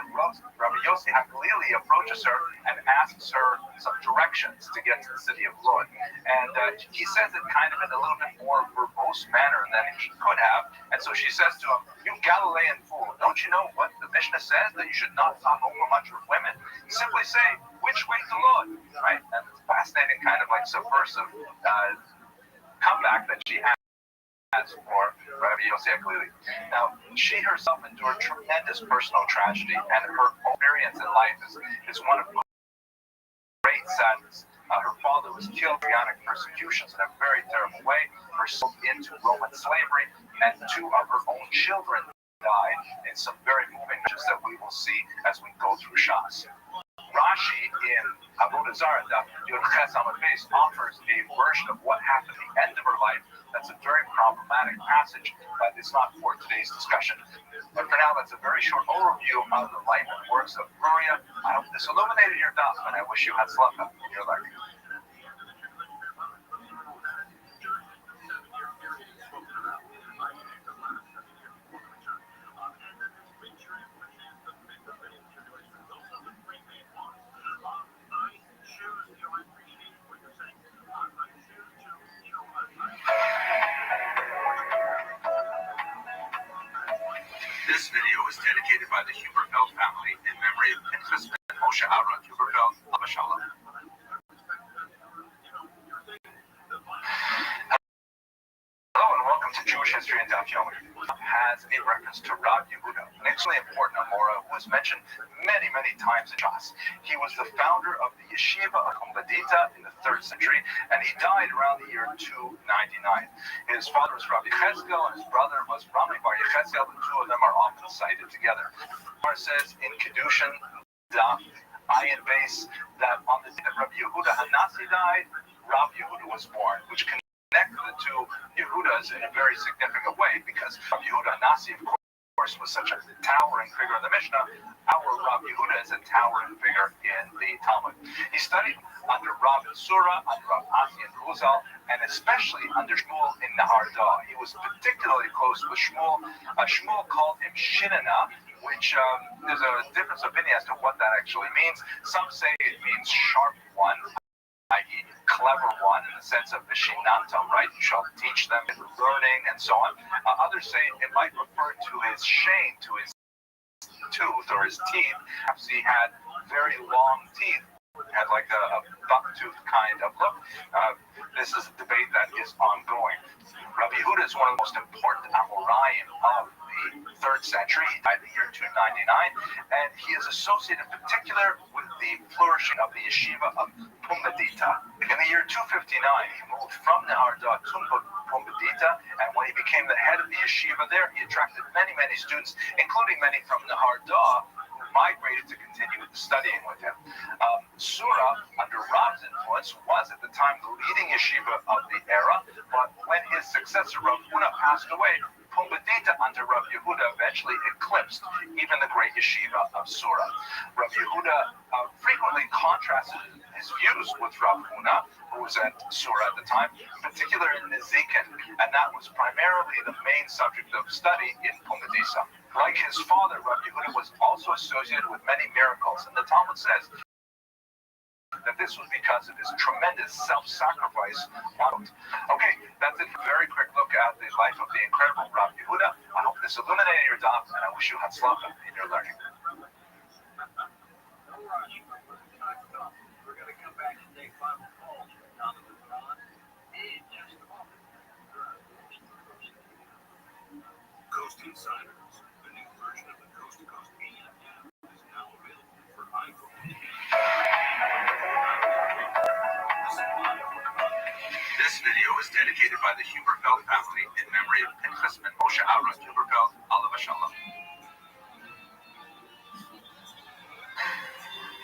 Rabbi Yossi Haglili approaches her and asks her some directions to get to the city of Lod. And he says it kind of in a little bit more verbose manner than he could have. And so she says to him, "You Galilean fool, don't you know what the Mishnah says, that you should not talk over much with women? Simply say, which way to Lod?" Right? And it's fascinating, kind of like subversive comeback that she has for Rabbi Yossi Haglili. Now, she herself endured tremendous personal tragedy, and her experience in life is one of great sadness. Her father was killed in Ionic persecutions in a very terrible way, her sold into Roman slavery, and 2 of her own children died in some very moving images that we will see as we go through Shas. Rashi in Avodah Zarah, Yud Ches Amud Beis, offers a version of what happened at the end of her life. That's a very problematic passage, but it's not for today's discussion. But for now, that's a very short overview of the life and works of Luria. I hope this illuminated your daf, and I wish you hatzlacha in your learning. This video is dedicated by the Huberfeld family in memory of Pinchas and Moshe Aaron Huberfeld. Hello and welcome to Jewish History and Daf Yomi. Has a reference to Rav Yehuda, an extremely important Amora who was mentioned many, many times in Shas. He was the founder of the yeshiva of Umbadita in the 3rd century, and he died around the year 299. His father was Rabbi Cheskel, and his brother was Rami Bar Yecheskel. The 2 of them are often cited together. Mar says in Kedushin, Daf, Ayin Base, that on the day that Rabbi Yehuda Hanasi died, Rav Yehuda was born, which connected the 2 Yehudas in a very significant way, because Rav Yehuda Hanasi, of course, was such a towering figure in the Mishnah. Our Rav Yehuda is a towering figure in the Talmud. He studied under Rav Sura, under Rav Asi and Uzal, and especially under Shmuel in Nahar Da. He was particularly close with Shmuel. Shmuel called him Shinana, which there's a difference of opinion as to what that actually means. Some say it means sharp one, i.e. clever one, in the sense of Vishinanta, right? You shall teach them learning and so on. Others say it might refer to his shame, to his tooth or his teeth. He had very long teeth. Had like a buck-tooth kind of look. This is a debate that is ongoing. Rabbi Yehuda is one of the most important Amoraim of the 3rd century. He died in the year 299, and he is associated in particular with the flourishing of the yeshiva of Pumbedita. In the year 259, he moved from Nahar Da to Pumbedita, and when he became the head of the yeshiva there, he attracted many, many students, including many from Nahar Da, who migrated to continue studying with him. Sura, under Rav's influence, was at the time the leading yeshiva of the era, but when his successor Rav Huna passed away, Pumbedita under Rabbi Yehuda eventually eclipsed even the great yeshiva of Sura. Rabbi Yehuda frequently contrasted his views with Rav Huna, who was at Sura at the time, in particular in Nizikin, and that was primarily the main subject of study in Pumbedisa. Like his father, Rabbi Yehuda was also associated with many miracles, and the Talmud says that this was because of his tremendous self-sacrifice. Okay, that's it. A very quick look at the life of the incredible Rabbi Yehuda. I hope this illuminated your doubts, and I wish you hatzlacha in your learning. We're going to come back and take final calls from Jonathan Ron in just a moment. Coast Insiders, the new version of the Coast to Coast Media app, is now available for iPhone. This video is dedicated by the Huberfeld family in memory of Pinchas and Moshe Aaron Huberfeld, Alav Shalom.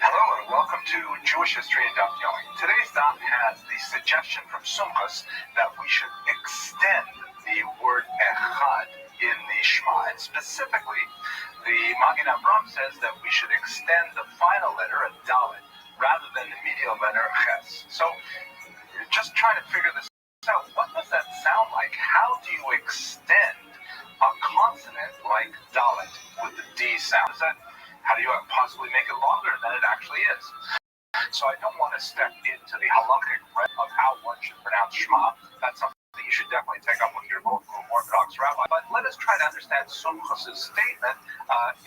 Hello and welcome to Jewish History and Daf Yomi. Today's daf has the suggestion from Sumchus that we should extend the word echad in the Shema, and specifically, the Magen Avraham says that we should extend the final letter, a dalet, rather than the medial letter, ches. So, just trying to figure this out. What does that sound like? How do you extend a consonant like dalet with the D sound? How do you possibly make it longer than it actually is? So I don't want to step into the halakhic of how one should pronounce Shema. That's something you should definitely take up with your local Orthodox rabbi. But let us try to understand Sumchus' statement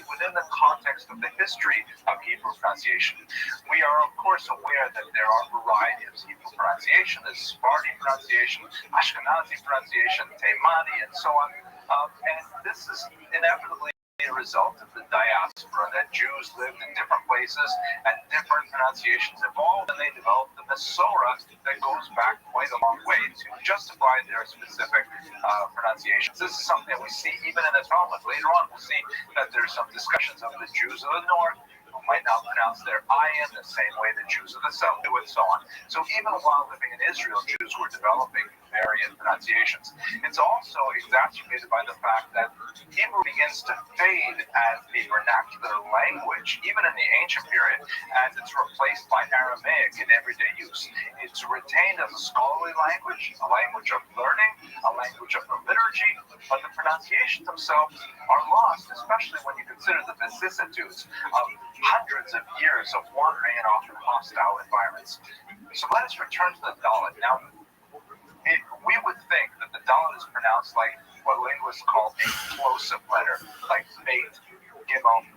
within the context of the history of Hebrew pronunciation. We are, of course, aware that there are varieties of Hebrew pronunciation. There's Sephardi pronunciation, Ashkenazi pronunciation, Taimani, and so on. And this is inevitably a result of the diaspora, that Jews lived in different places and different pronunciations evolved, and they developed the Masorah that goes back quite a long way to justify their specific pronunciations. This is something that we see even in the Talmud. Later on, we'll see that there's some discussions of the Jews of the north who might not pronounce their ayin the same way the Jews of the south do, and so on. So even while living in Israel, Jews were developing variant pronunciations. It's also exacerbated by the fact that Hebrew begins to fade as a vernacular language, even in the ancient period, as it's replaced by Aramaic in everyday use. It's retained as a scholarly language, a language of learning, a language of the liturgy, but the pronunciations themselves are lost, especially when you consider the vicissitudes of hundreds of years of wandering in often hostile environments. So let us return to the dalet. Now, we would think that the dalet is pronounced like what linguists call a plosive letter, like beit, gimel,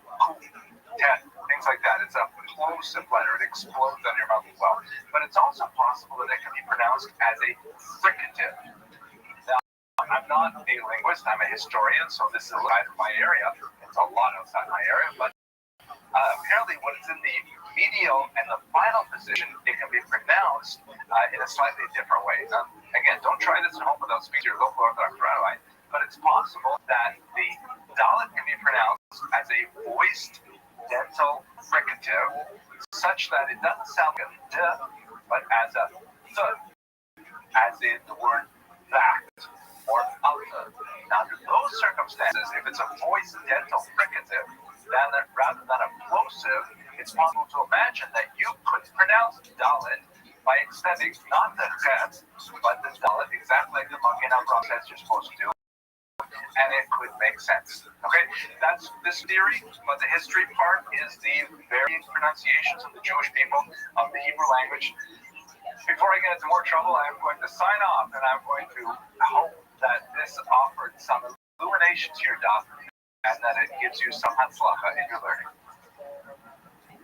tet, things like that. It's a plosive letter. It explodes out of your mouth as well. But it's also possible that it can be pronounced as a fricative. Now, I'm not a linguist. I'm a historian, so this is outside of my area. It's a lot outside my area, but apparently when it's in the medial and the final position, it can be pronounced in a slightly different way. Again, don't try this at home without speaking to your local Orthodox rabbi, but it's possible that the dalet can be pronounced as a voiced dental fricative, such that it doesn't sound like a d, but as a th, as in the word that or alta. Now, under those circumstances, if it's a voiced dental fricative, then rather than a plosive, it's possible to imagine that you could pronounce dalet by extending not the ches, but the dalet exactly like the Magen Avraham says you're supposed to do, and it could make sense. Okay, that's this theory, but the history part is the varying pronunciations of the Jewish people of the Hebrew language. Before I get into more trouble, I'm going to sign off, and I'm going to hope that this offered some illumination to your daf, and that it gives you some hatzlacha in your learning.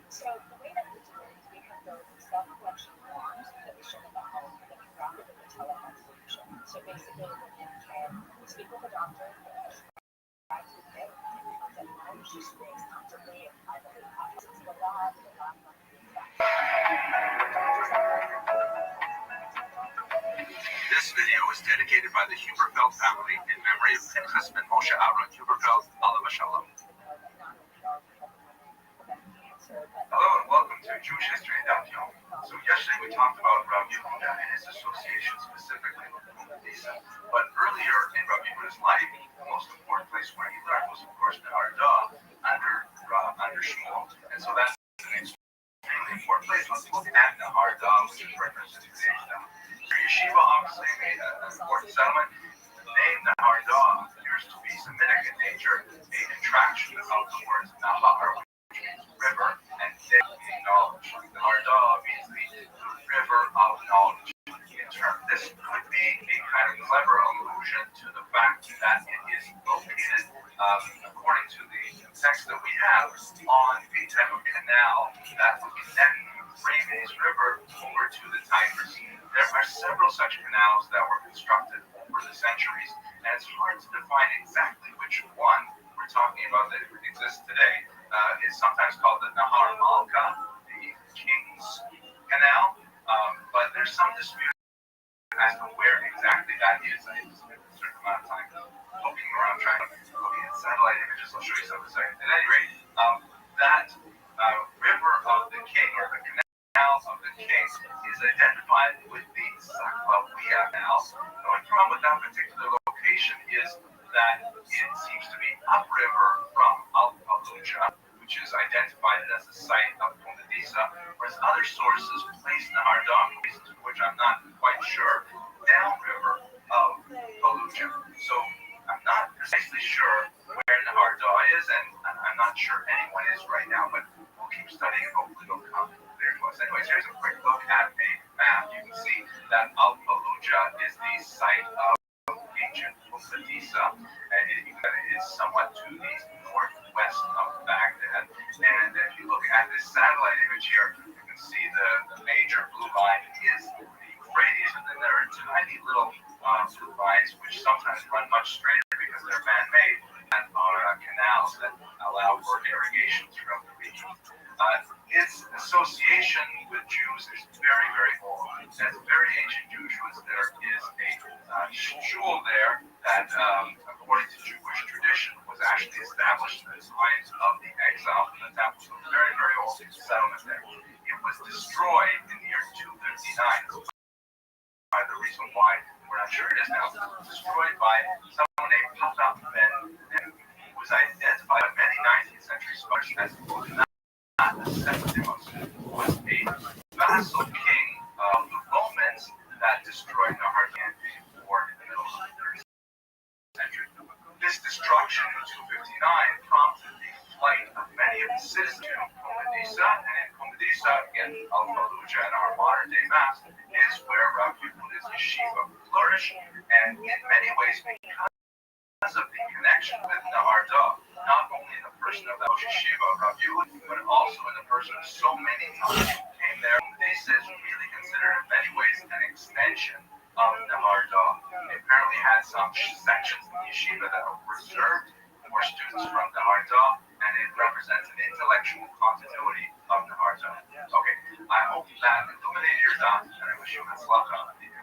So the way that we do it is we have those self-collection forms that we show the doctor that we drop it in the telehealth solution. So basically, when you can speak with a doctor, try to get contact knowledge, just things comfortably and privately. It's the law, This video is dedicated by the Huberfeld family in memory of Pinchas and Moshe Aaron Huberfeld, Alav Shalom. Hello and welcome to Jewish History and Daf Yomi. So yesterday we talked about Rabbi Yehuda and his association specifically with Pumbedisa, but earlier in Rabbi Yehuda's life, most important place where he learned was, of course, the Arda under Shmuel. And so that's an extremely important place. Let's look at the Arda, which is referenced in today's Talmud. Yeshiva obviously made an important settlement. The name Nahar appears to be Semitic in nature, a contraction of the words Nahar, which means river, and Dei meaning knowledge. Nahar means the river of knowledge. This could be a kind of clever allusion to the fact that it is located, according to the text that we have, on a type of canal that would connect Euphrates River over to the Tigris. There are several such canals that were constructed over the centuries, and it's hard to define exactly which one we're talking about that exists today. It's sometimes called the Nahar Malka, the King's Canal, but there's some dispute as to where exactly that is. I spent a certain amount of time looking around, looking at satellite images. I'll show you some in a second. At any rate, that river of the king, or the canal of the king, is identified with the Saklavia Canal. The only problem with that particular location is that it seems to be upriver from Al-Fallujah, which is identified as the site of Qumdisa, whereas other sources place Nahar for reasons for which I'm not quite sure, downriver of Fallujah. So I'm not precisely sure where Nahar is, and I'm not sure anyone is right now, but we'll keep studying and hopefully it'll come clear to us. Anyways, here's a quick look at a map. You can see that Al-Fallujah is the site of ancient Qumdisa, and it is somewhat to the northwest of Baghdad. And if you look at this satellite image here, you can see the major blue line is the Euphrates, and then there are tiny little blue lines which sometimes run much straighter because they're man-made and are canals that allow for irrigation throughout the region. Its association with Jews is very, very old. As very ancient Jewish roots, there is a shul there that, according to Jewish tradition, was actually established in the times of the exile from the temple. So very, very old settlement there. It was destroyed in the year 259. The reason why we're not sure it is now, destroyed by someone named Papa Ben, who was identified by many 19th century scholars as not the Septimus, was a vassal king of the Romans that destroyed Nahar before in the middle of the 3rd century. This destruction in 259 prompted the flight of many of the citizens of Qumdisa, and in Qumdisa, again, Al-Fallujah and our modern day maps, is where Rabbi Yehuda's yeshiva flourished, and in many ways because of the connection with Nahar, not only in the person of the yeshiva of Rabbi Yehuda, but also in the person of so many times who came there. This is really considered in many ways an extension of Nahar. It apparently had some sections in the yeshiva that were reserved for students from Nahar, and it represents an intellectual continuity of Nahar. Okay, I hope that illuminated your dots, and I wish you Hatzlacha on the video.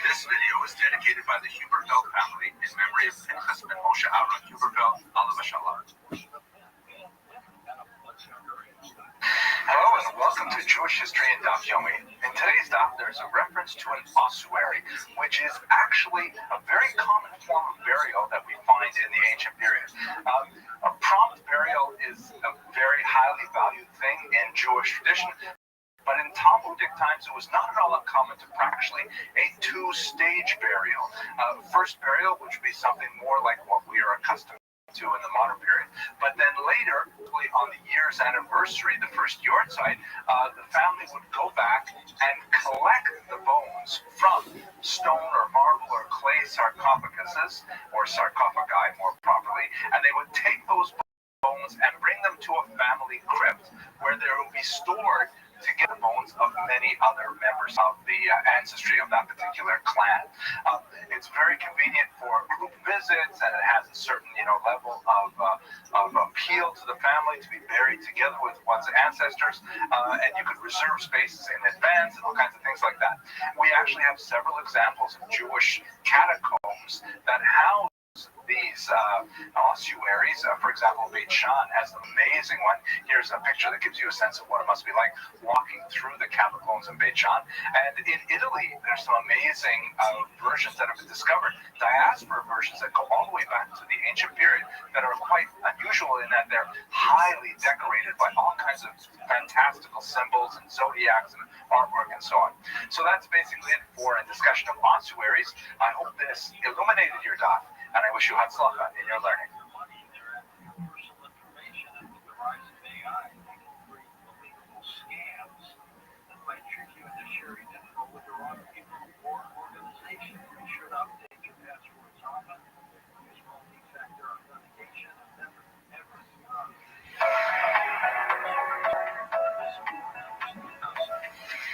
This video is dedicated by the Huberfeld family in memory of Pinchas ben Moshe Aaron Huberfeld, Alav Shalom. Hello and welcome to Jewish History in Daf Yomi. In today's daf, there's a reference to an ossuary, which is actually a very common form of burial that we find in the ancient period. A prompt burial is a very highly valued thing in Jewish tradition. But in Talmudic times, it was not at all uncommon to actually a two-stage burial. First burial, which would be something more like what we are accustomed to in the modern period. But then later, on the year's anniversary, the first yahrzeit, the family would go back and collect the bones from stone or marble or clay sarcophaguses, or sarcophagi more properly, and they would take those bones and bring them to a family crypt where they would be stored to get the bones of many other members of the ancestry of that particular particular clan. It's very convenient for group visits, and it has a certain level of appeal to the family to be buried together with one's ancestors, and you could reserve spaces in advance and all kinds of things like that. We actually have several examples of Jewish catacombs that house these ossuaries. For example, Beit Shan has an amazing one. Here's a picture that gives you a sense of what it must be like walking through the catacombs in Beit Shan. And in Italy, there's some amazing versions that have been discovered, diaspora versions that go all the way back to the ancient period that are quite unusual in that they're highly decorated by all kinds of fantastical symbols and zodiacs and artwork and so on. So that's basically it for a discussion of ossuaries. I hope this illuminated your dot, and I wish you hatzlacha in your learning.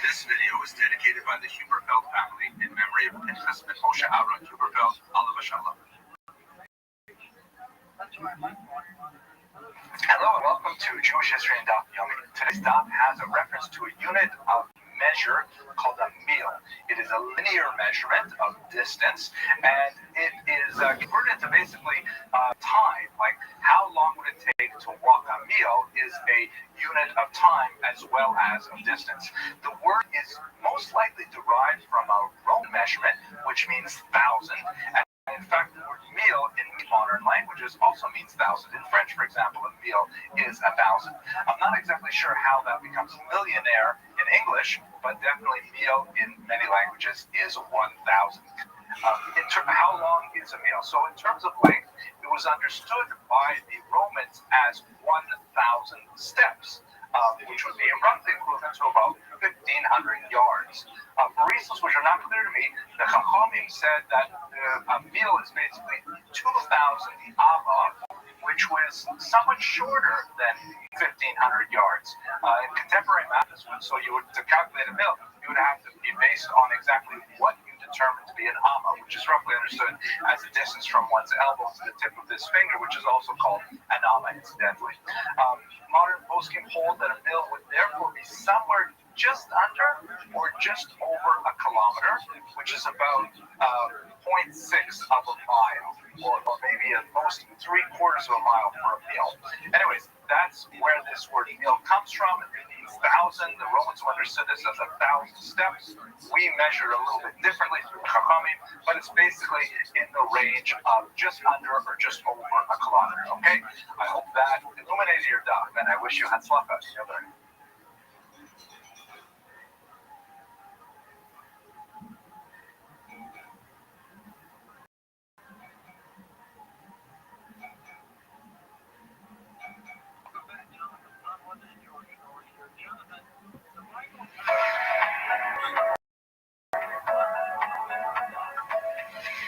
This video is dedicated by the Huberfeld family in memory of Pinchas ben Moshe Aaron Huberfeld, Alav Shalom. Hello and welcome to Jewish History and Daf Yomi. Today's daf has a reference to a unit of measure called a mil. It is a linear measurement of distance, and it is converted to basically time. Like how long would it take to walk a mil is a unit of time as well as of distance. The word is most likely derived from a Roman measurement, which means thousand. And in fact, the word mil in modern languages also means thousand. In French, for example, a mil is 1,000. I'm not exactly sure how that becomes millionaire in English, but definitely mil in many languages is 1,000. How long is a mil? So in terms of length, it was understood by the Romans as 1,000 steps, which would be roughly equivalent to about 1,500 yards. For reasons which are not clear to me, the Chachamim said that a mil is basically 2,000 amma, which was somewhat shorter than 1,500 yards. In contemporary math, so to calculate a mil, you would have to be based on exactly what you determined to be an amma, which is roughly understood as the distance from one's elbow to the tip of this finger, which is also called an amma, incidentally. Modern poskim hold that a mil would therefore be somewhere just under or just over a kilometer, which is about 0.6 of a mile, or maybe at most 3/4 of a mile for a mil. Anyways, that's where this word mil comes from. It means 1,000. The Romans understood this as 1,000 steps. We measured a little bit differently through Chachamim, but it's basically in the range of just under or just over a kilometer. Okay? I hope that illuminated your daf, and I wish you hatzlacha in your learning.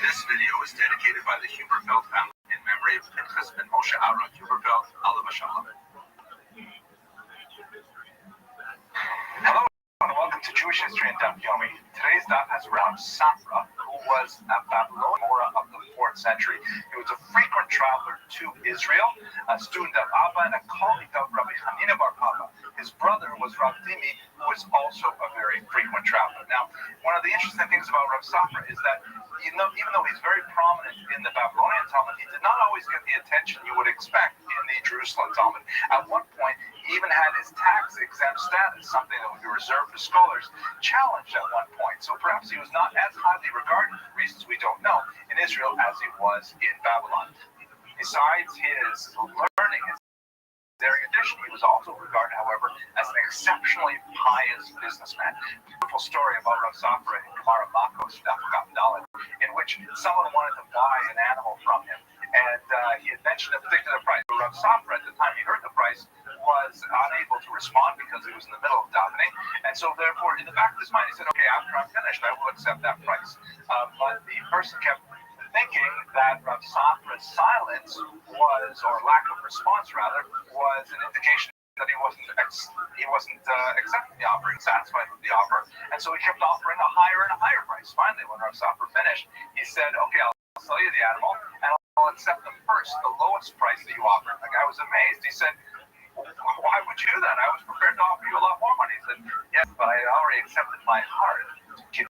This video is dedicated by the Huberfeld family in memory of Pinchas ben Moshe Aaron Huberfeld, Alav Shalom. Hello and welcome to Jewish History and Daf Yomi. Today's daf has Rabbi Safra, who was a Babylonian of the 4th century. He was a frequent traveler to Israel, a student of Abba and a colleague of Rabbi Hanina bar Abba. His brother was Rav Dimi, who was also a very frequent traveler. Now, one of the interesting things about Rabbi Safra is that even though he's very prominent in the Babylonian Talmud, he did not always get the attention you would expect in the Jerusalem Talmud. At one point, he even had his tax-exempt status, something that would be reserved for scholars, challenged at one point. So perhaps he was not as highly regarded, for reasons we don't know, in Israel as he was in Babylon. Besides his learning, his erudition, he was also regarded, however, as an exceptionally pious businessman. Beautiful story about Rav Safra in Gemara Makos, in which someone wanted to buy an animal from him, and he had mentioned a particular price. Rav Safra, at the time he heard the price, was unable to respond because he was in the middle of davening, and so therefore, in the back of his mind, he said, "Okay, after I'm finished, I will accept that price." But the person kept thinking that Rav Safra's silence was, or lack of response rather, was an indication that he wasn't accepting the offer, satisfied with the offer, and so he kept offering a higher and a higher price. Finally, when Rav Safra finished, he said, "Okay, I'll sell you the animal, and I'll accept the lowest price that you offered." The guy was amazed. He said, "Why would you do that? I was prepared to offer you a lot more money." He said, "Yes, but I already accepted my heart to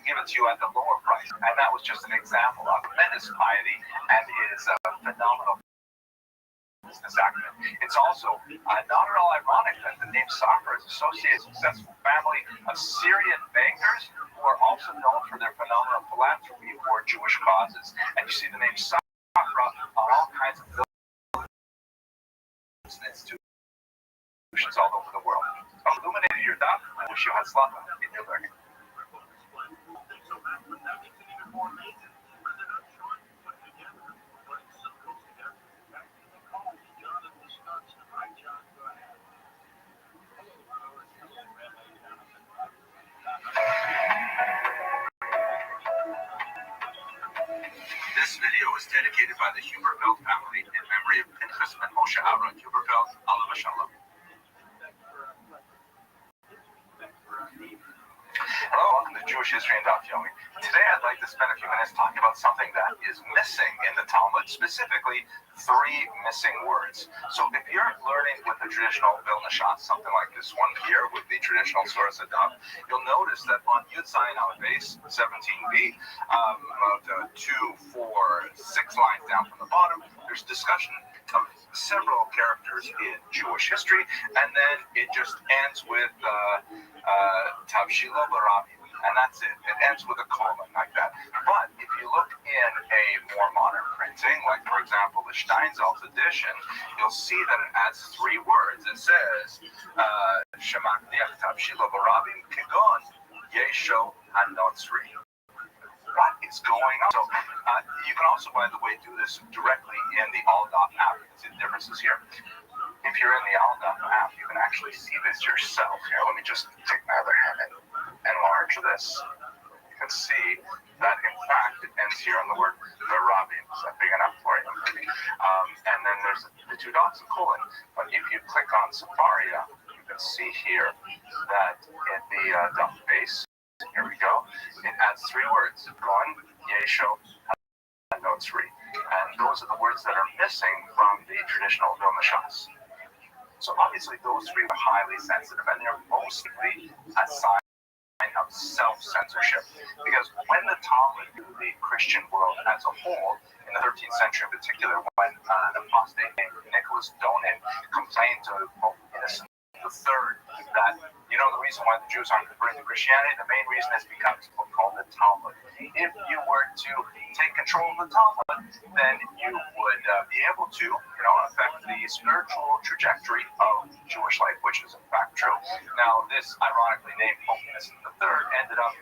give it to you at the lower price." And that was just an example of tremendous piety and his phenomenal business acumen. It's also not at all ironic that the name Safra is associated with a successful family of Syrian bankers who are also known for their phenomenal philanthropy for Jewish causes. And you see the name Safra on all kinds of buildings and institutions all over the world. I've illuminated your daf. I wish you had slata in your learning. This video is dedicated by the Huberfeld family in memory of Pinchas and Moshe Aaron Huberfeld, Alav Shalom. Hello, welcome to Jewish History and Daf Yomi. Today I'd like to spend a few minutes talking about something that is missing in the Talmud, specifically 3 missing words. So if you're learning with the traditional Vilna Shas, something like this one here with the traditional Source Adab, you'll notice that on Yud Zayin Aleph base 17b, about 2, 4, 6 lines down from the bottom, there's discussion of several characters in Jewish history, and then it just ends with Tavshilo Barabi, and that's it. It ends with a colon like that. But if you look in a more modern printing, like for example the Steinsaltz edition, you'll see that it adds 3 words. It says Shemakdiach Tavshilo Barabi Kegon Yesho Hanotzri. What is going on? So you can also, by the way, do this directly in the Aldaf app. You can see the differences here. If you're in the Aldaf app, you can actually see this yourself. Here, let me just take my other hand and enlarge this. You can see that, in fact, it ends here on the word Barabi. Is that big enough for you? And then there's the 2 dots and colon. But if you click on Safaria, you can see here that in the dump base, here we go, it adds 3 words. Gon, Yesho, and Notzri. And those are the words that are missing from the traditional Vilna Shas. So obviously those 3 are highly sensitive, and they're mostly a sign of self-censorship. Because when the Talmud, the Christian world as a whole, in the 13th century in particular, when an apostate named Nicholas Donin complained to Pope Innocent III that, you know, the reason why the Jews aren't converting to Christianity, the main reason is because of what's called the Talmud. If you were to take control of the Talmud, then you would be able to, you know, affect the spiritual trajectory of Jewish life, which is in fact true. Now, this ironically named Pope Innocent III ended up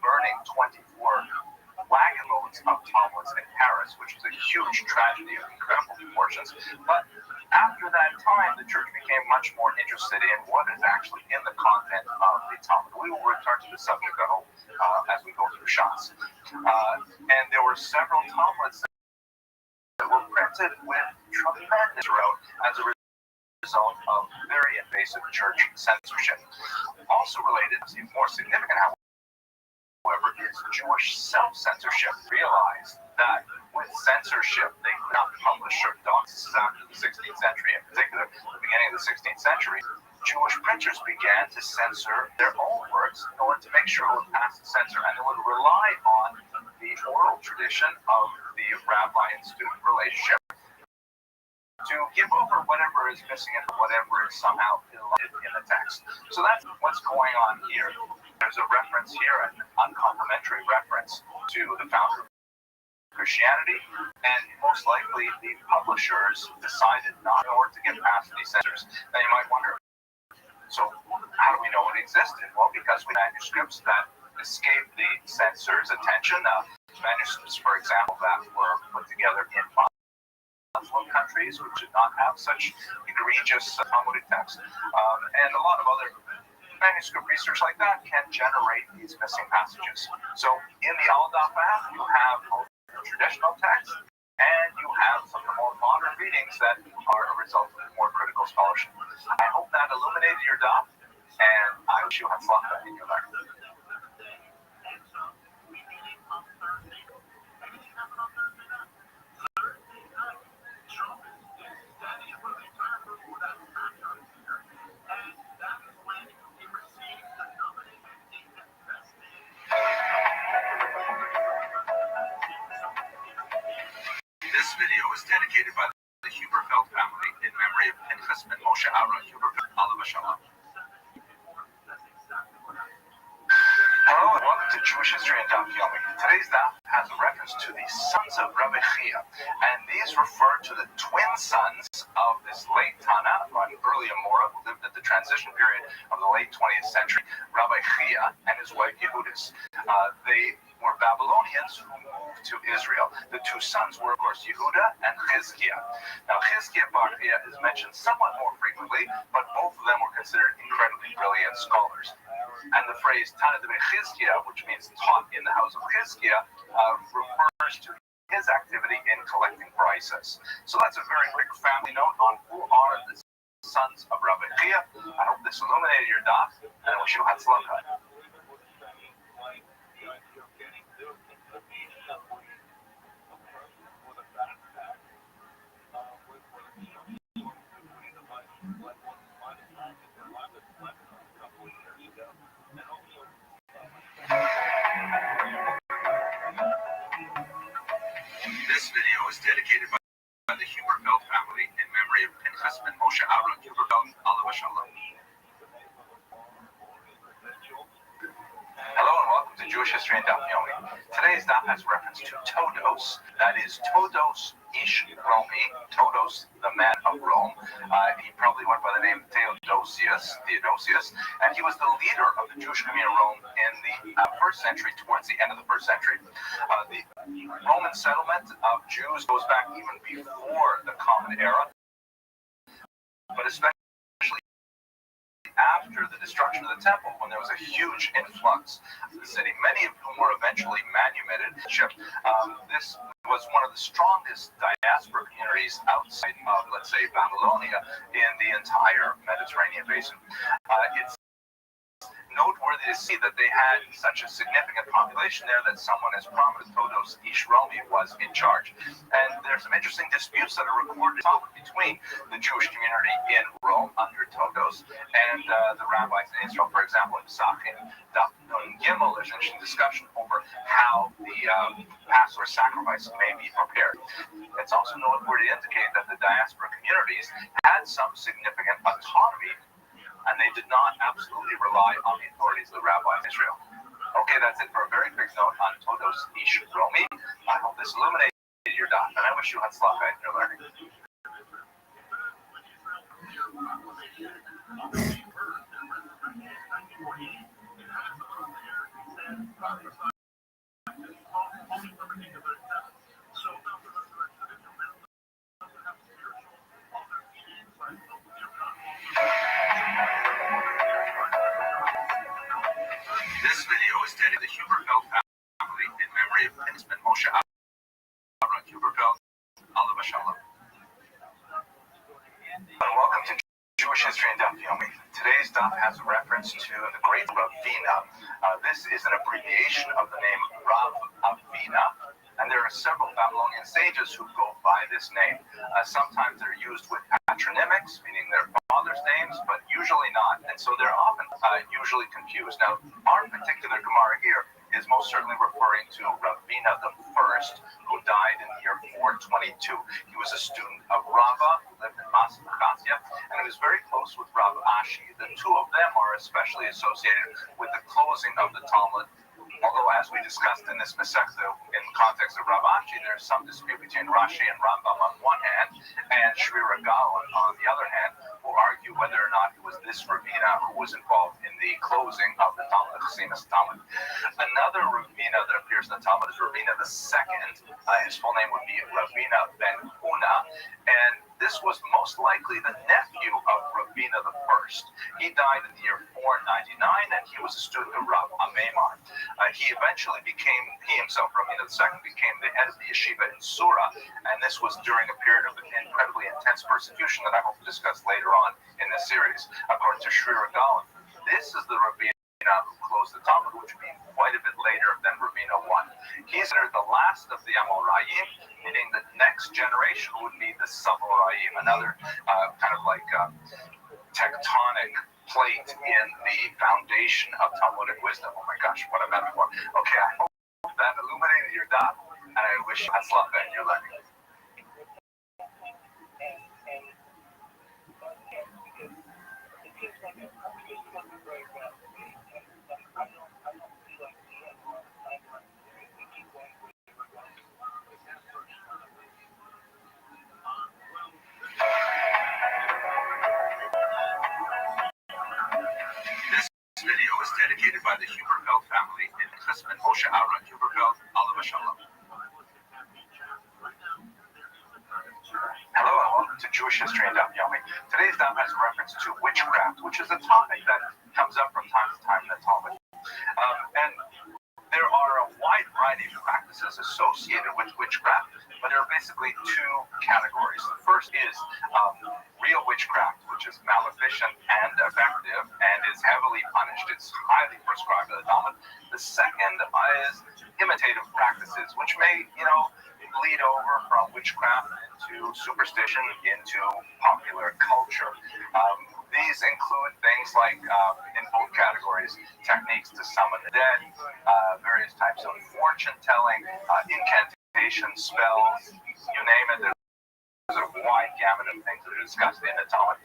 burning 24 wagon loads of Talmuds in Paris, which is a huge tragedy of incredible proportions. But after that time, the church became much more interested in what is actually in the content of the Talmud. We will return to the subject, I hope, as we go through Shas. And there were several Talmuds that were printed with tremendous throughout as a result of very invasive church censorship. Also related, even more significant, however, is Jewish self-censorship. Realized that with censorship, they could not publish certain documents. This is after the 16th century, in particular, the beginning of the 16th century. Jewish printers began to censor their own works in order to make sure it would pass the censor, and they would rely on the oral tradition of the rabbi and student relationship to give over whatever is missing and whatever is somehow deleted in the text. So that's what's going on here. There's a reference here, an uncomplimentary reference to the founder of Christianity, and most likely the publishers decided not in order to get past these censors. Now you might wonder, so how do we know it existed? Well, because we have manuscripts that escaped the censor's attention. Manuscripts, for example, that were put together in Muslim countries, which did not have such egregious Talmudic text, and a lot of other manuscript research like that can generate these missing passages. So in the Al-Daf app, you have both the traditional text and you have some of the more modern readings that are a result of more critical biblical scholarship. I hope that illuminated your dot, and I wish you hatzlacha in your learning. This video is dedicated by the Huberfeld family in memory of Pinchas ben Moshe Aaron Huberfeld, alav hashalom. Hello and welcome to Jewish History and Daf Yomi. Today's daf has a reference to the sons of Rabbi Chia, and these refer to the twin sons of this late Tana, an early Amora who lived at the transition period of the late 20th century, Rabbi Chia and his wife Yehudis. They were Babylonians who moved to Israel. The two sons were, of course, Yehuda and Chizkiah. Now, Chizkiah Bar Chia is mentioned somewhat more frequently, but both of them were considered incredibly brilliant scholars. And the phrase Tana de Chizkiah, which means taught in the house of Chizkiah, refers to his activity in collecting prices. So that's a very quick family note on who are the sons of Rabbi Chia. I hope this illuminated your daf, and I wish you hatzlacha. This video is dedicated by the Huberfeld family in memory of Pinchas ben Moshe Aaron Huberfeld, alav hashalom. Hello and welcome to Jewish History and Daf Yomi. Today's daf has reference to Todos, that is Todos Ish Romi, Todos, the man of Rome. He probably went by the name Theodosius, and he was the leader of the Jewish community of Rome in the first century, towards the end of the first century. The Roman settlement of Jews goes back even before the Common Era, but especially after the destruction of the temple, when there was a huge influx of the city, many of whom were eventually manumitted. This was one of the strongest diaspora communities outside of, let's say, Babylonia in the entire Mediterranean basin. It's noteworthy to see that they had such a significant population there that someone as prominent as Todos Ish Romi was in charge. And there's some interesting disputes that are recorded between the Jewish community in Rome under Todos and the rabbis in Israel. For example, in Pesachim, Daf Nun Gimel, there's an interesting discussion over how the Passover sacrifice may be prepared. It's also noteworthy to indicate that the diaspora communities had some significant autonomy, and they did not absolutely rely on the authorities of the rabbis in Israel. Okay, that's it for a very quick note on Todos Ish Romi. I hope this illuminated your daf, and I wish you hatzlacha in your learning. This video is dedicated to the Huberfeld family in memory of Pinchas ben Moshe Aaron Huberfeld, alav hashalom. Welcome to Jewish History and Daf Yomi. Today's daf has a reference to the great Ravina. This is an abbreviation of the name Rav Avina, and there are several Babylonian sages who go by this name. Sometimes they're used with patronymics, meaning their father's names, but usually not, and so they're often usually confused. Now, our particular Gemara here is most certainly referring to Ravina the First, who died in the year 422. He was a student of Rava, who lived in Macedonia, and he was very close with Rav Ashi. The two of them are especially associated with the closing of the Talmud. Although, as we discussed in this Masechta, in the context of Rav Ashi, there's some dispute between Rashi and Rambam on one hand, and Shri Ragawan on the other hand, who argue whether or not it was this Ravina who was involved in the closing of the Talmud, Chassimas Talmud. Another Ravina that appears in the Talmud is Ravina the Second. His full name would be Ravina ben Huna, and this was most likely the nephew of Ravina Ravina I. He died in the year 499, and he was a student of Rav Amemar. He himself, Ravina II, became the head of the yeshiva in Sura, and this was during a period of incredibly intense persecution that I hope to discuss later on in this series. According to Sri Regalim, this is the Ravina who closed the Talmud, which would be quite a bit later than Ravina I. He's the last of the Amoraim, meaning the next generation would be the Samoraim, another kind of like tectonic plate in the foundation of Talmudic wisdom. Oh my gosh, what a metaphor. Okay, I hope that illuminated your dot, and I wish you Hatzlacha in your learning. This video is dedicated by the Huberfeld family in Chesed Moshe Aaron Huberfeld, Alav Shalom. Hello and welcome to Jewish History and Daf Yomi. Today's daf has a reference to witchcraft, which is a topic that comes up from time to time in the Talmud. And there are a wide variety of practices associated with witchcraft, but there are basically two categories. The first is real witchcraft, which is maleficent and effective and is heavily punished. It's highly prescribed in the Talmud. The second is imitative practices, which may, bleed over from witchcraft into superstition, into popular culture. These include things like, in both categories, techniques to summon the dead, various types of fortune telling, incantation spells, you name it. There's a wide gamut of things that are discussed in the Talmud.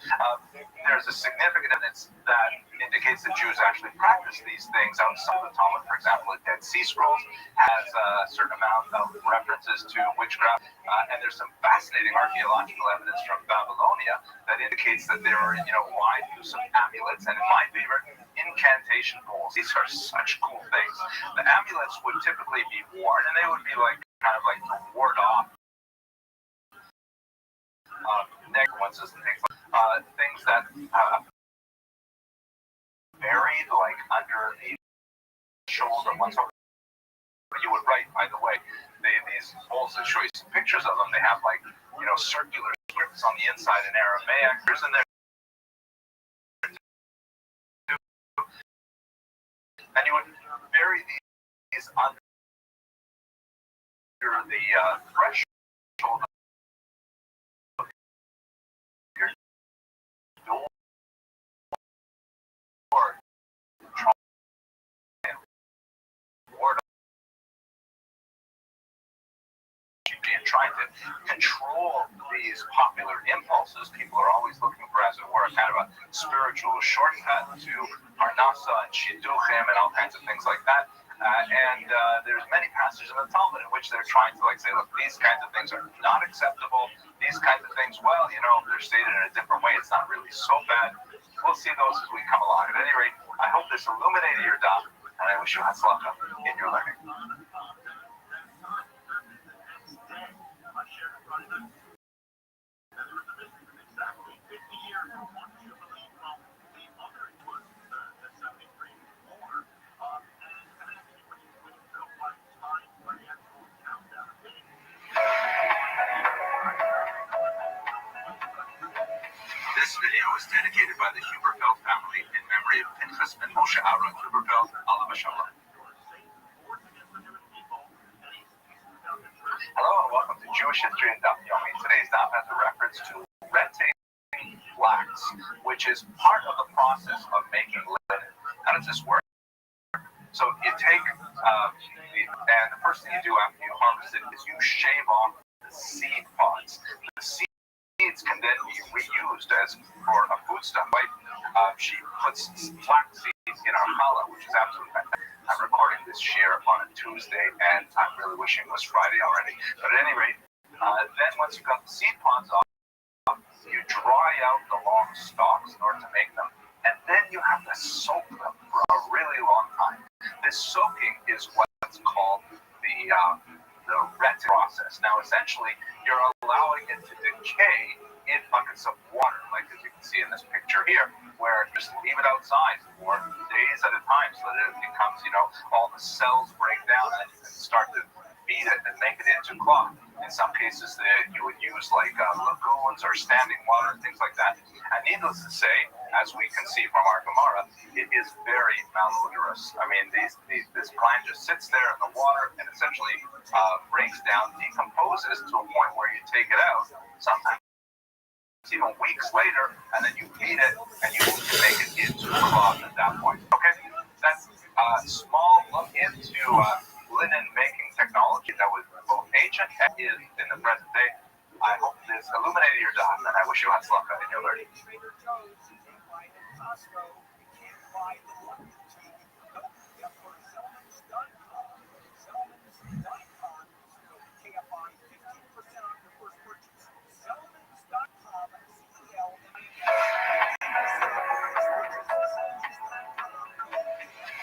There's a significant evidence that indicates that Jews actually practice these things outside of the Talmud. For example, the Dead Sea Scrolls has a certain amount of references to witchcraft, and there's some fascinating archaeological evidence from Babylonia that indicates that there are, wide use of amulets, and in my favorite, incantation bowls. These are such cool things. The amulets would typically be worn, and they would be kind of like to ward off necromancies and things that buried under the shoulder. You would write, by the way, these bowls that show you some pictures of them. They have circular scripts on the inside in Aramaic. There's in there, and you would bury these under the threshold. Trying to control these popular impulses. People are always looking for, as it were, kind of a spiritual shortcut to Parnasa and Shidduchim and all kinds of things like that. And there's many passages in the Talmud in which they're trying to say, look, these kinds of things are not acceptable. These kinds of things, well, they're stated in a different way. It's not really so bad. We'll see those as we come along. At any rate, I hope this illuminated your daf, and I wish you hatzlacha in your learning. This video is dedicated by the Huberfeld family in memory of Pinchas ben Moshe Aaron Huberfeld, Alav Shalom. Hello and welcome to Jewish History and Daf Yomi. Today's daf has a reference to renting flax, which is part of the process of making linen. How does this work? So you take, and the first thing you do after you harvest it is you shave off the seed pods. The seeds can then be reused as for a foodstuff. She puts flax seeds in our challah, which is absolutely fantastic. I'm recording this share on a Tuesday, and I'm really wishing it was Friday already. But at any rate, then once you've got the seed pods off, you dry out the long stalks in order to make them, and then you have to soak them for a really long time. This soaking is what's called the retting process. Now, essentially, you're allowing it to decay in buckets of water, like as you can see in this picture here, where just leave it outside for days at a time so that it becomes, all the cells break down and you can start to feed it and make it into cloth. In some cases, you would use like lagoons or standing water and things like that. And needless to say, as we can see from our Gemara, it is very malodorous. I mean, this plant just sits there in the water and essentially breaks down, decomposes to a point where you take it out, sometimes even weeks later, and then you feed it and you can make it into cloth at that point. Okay, that's a small look into linen making technology that was both ancient and is in the present day. I hope this illuminated your dot, and I wish you Hatzlacha in your learning.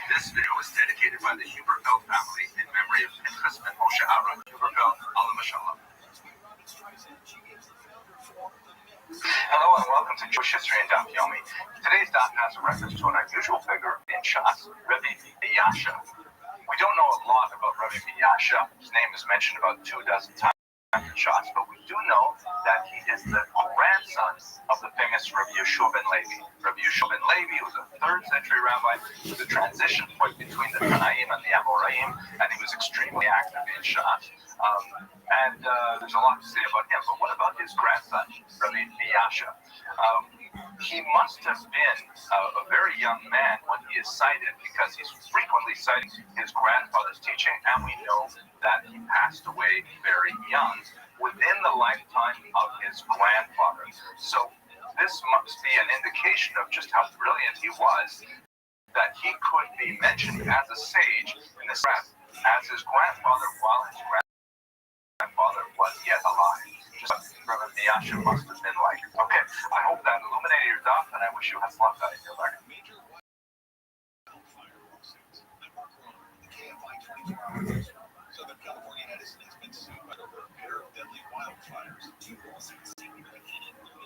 This video is dedicated by the Huberfeld family in memory of Pinchas and Moshe Aaron Huberfeld, Alam Shalom. Hello and welcome to Jewish History and Daf Yomi. Today's daf has a reference to an unusual figure in Shas, Rabbi Yasha. We don't know a lot about Rabbi Yasha. His name is mentioned about 24 times in Shas, but we do know that he is the grandson of the famous Rabbi Yeshua ben Levi. Rabbi Yeshua ben Levi was a 3rd century rabbi, who was a transition point between the Tanaim and the Amoraim, and he was extremely active in Shas. There's a lot to say about him, but what about his grandson, Rabbi Yasha? He must have been a very young man when he is cited, because he's frequently citing his grandfather's teaching, and we know that he passed away very young, within the lifetime of his grandfather. So this must be an indication of just how brilliant he was, that he could be mentioned as a sage in this as his grandfather, while his grandfather was yet alive. Just what Rabbi Yasha must have been like. Okay, I hope that illuminated your daf, and I wish you Hatzlacha in your learning. Southern California Edison has been sued over a pair of deadly wildfires. Two lawsuits seeking $1 million for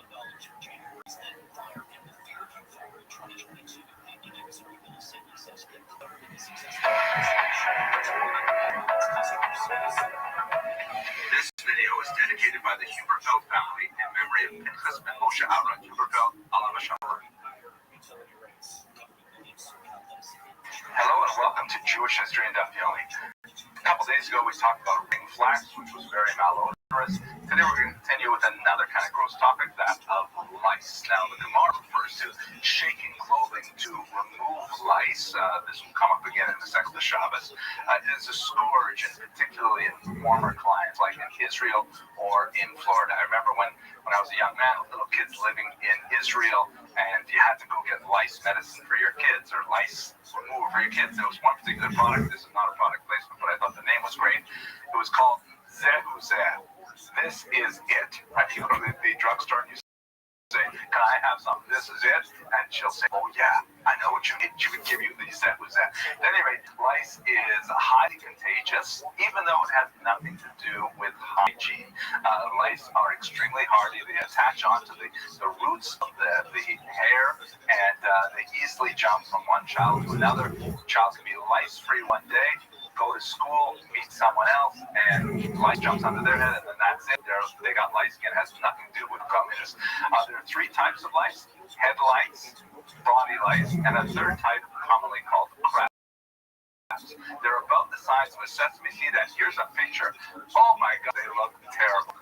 January's fire and the Fairview fire in 2022. The industry will send such that government is successful. This video is dedicated by the Huberfeld family in memory of Pinchas and Moshe Aaron Huberfeld, Alam Shalom. Hello and welcome to Jewish History and Daf Yomi. A couple days ago we talked about ring flax, which was very malodorous. Today we're going to continue with another kind of gross topic, that of lice. Now the Gemara refers to shaking clothing to remove lice. This will come up again in the section of Shabbos. It is a scourge, and particularly in warmer climates like in Israel or in Florida. I remember when I was a young man with little kids living in Israel, and you had to go get lice medicine for your kids, or lice removal for your kids. There was one particular product. This is not a product placement, but I thought the name was great. It was called Zeh. This is it. Right? You go to the drugstore and you say, can I have some? This is it. And she'll say, oh yeah, I know what you need. She would give you the Zeh. At any rate, lice is highly contagious, even though it has nothing to do with hygiene. Lice are extremely hardy. They attach onto the roots of the hair, and they easily jump from one child to another. Child can be lice-free one day, go to school, meet someone else, and lice jumps onto their head, and then that's it. They got lice again. It has nothing to do with communists. There are 3 types of lice: head lice, body lice, and a 3rd type commonly called crabs. They're about the size of a sesame seed, and here's a picture. Oh my God, they look terrible.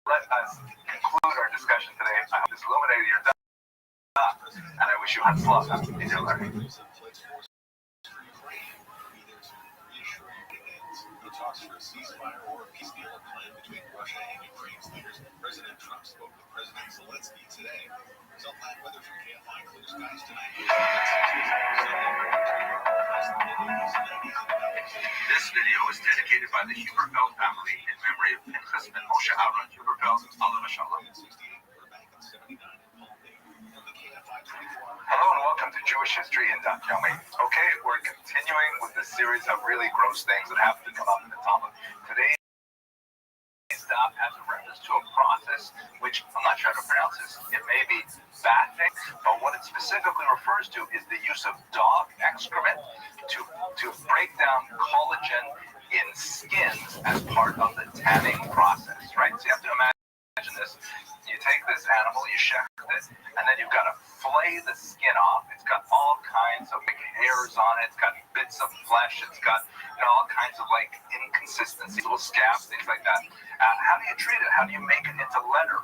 Let us conclude our discussion today. I hope this illuminated your dot, and I wish you Hatzlacha in your learning. Talks for a ceasefire or a peace deal are planned between Russia and Ukraine's leaders. President Trump spoke with President Zelensky today. Some bad weather from KFI, clear skies tonight. This video is dedicated by the Huberfeld family in memory of Pinchas and Moshe Aaron Huberfeld, Alam Shalom. Hello and welcome to Jewish History in Daf Yomi. Okay, we're continuing with this series of really gross things that happen to come up in the Talmud. Today's daf has a reference refers to a process which, I'm not sure how to pronounce this, it may be bathing, but what it specifically refers to is the use of dog excrement to break down collagen in skins as part of the tanning process, right? So you have to imagine this. You take this animal, you shecht it, and then you've got to flay the skin off. It's got all kinds of like hairs on it. It's got bits of flesh. It's got all kinds of like inconsistencies, little scabs, things like that. How do you treat it? How do you make it into leather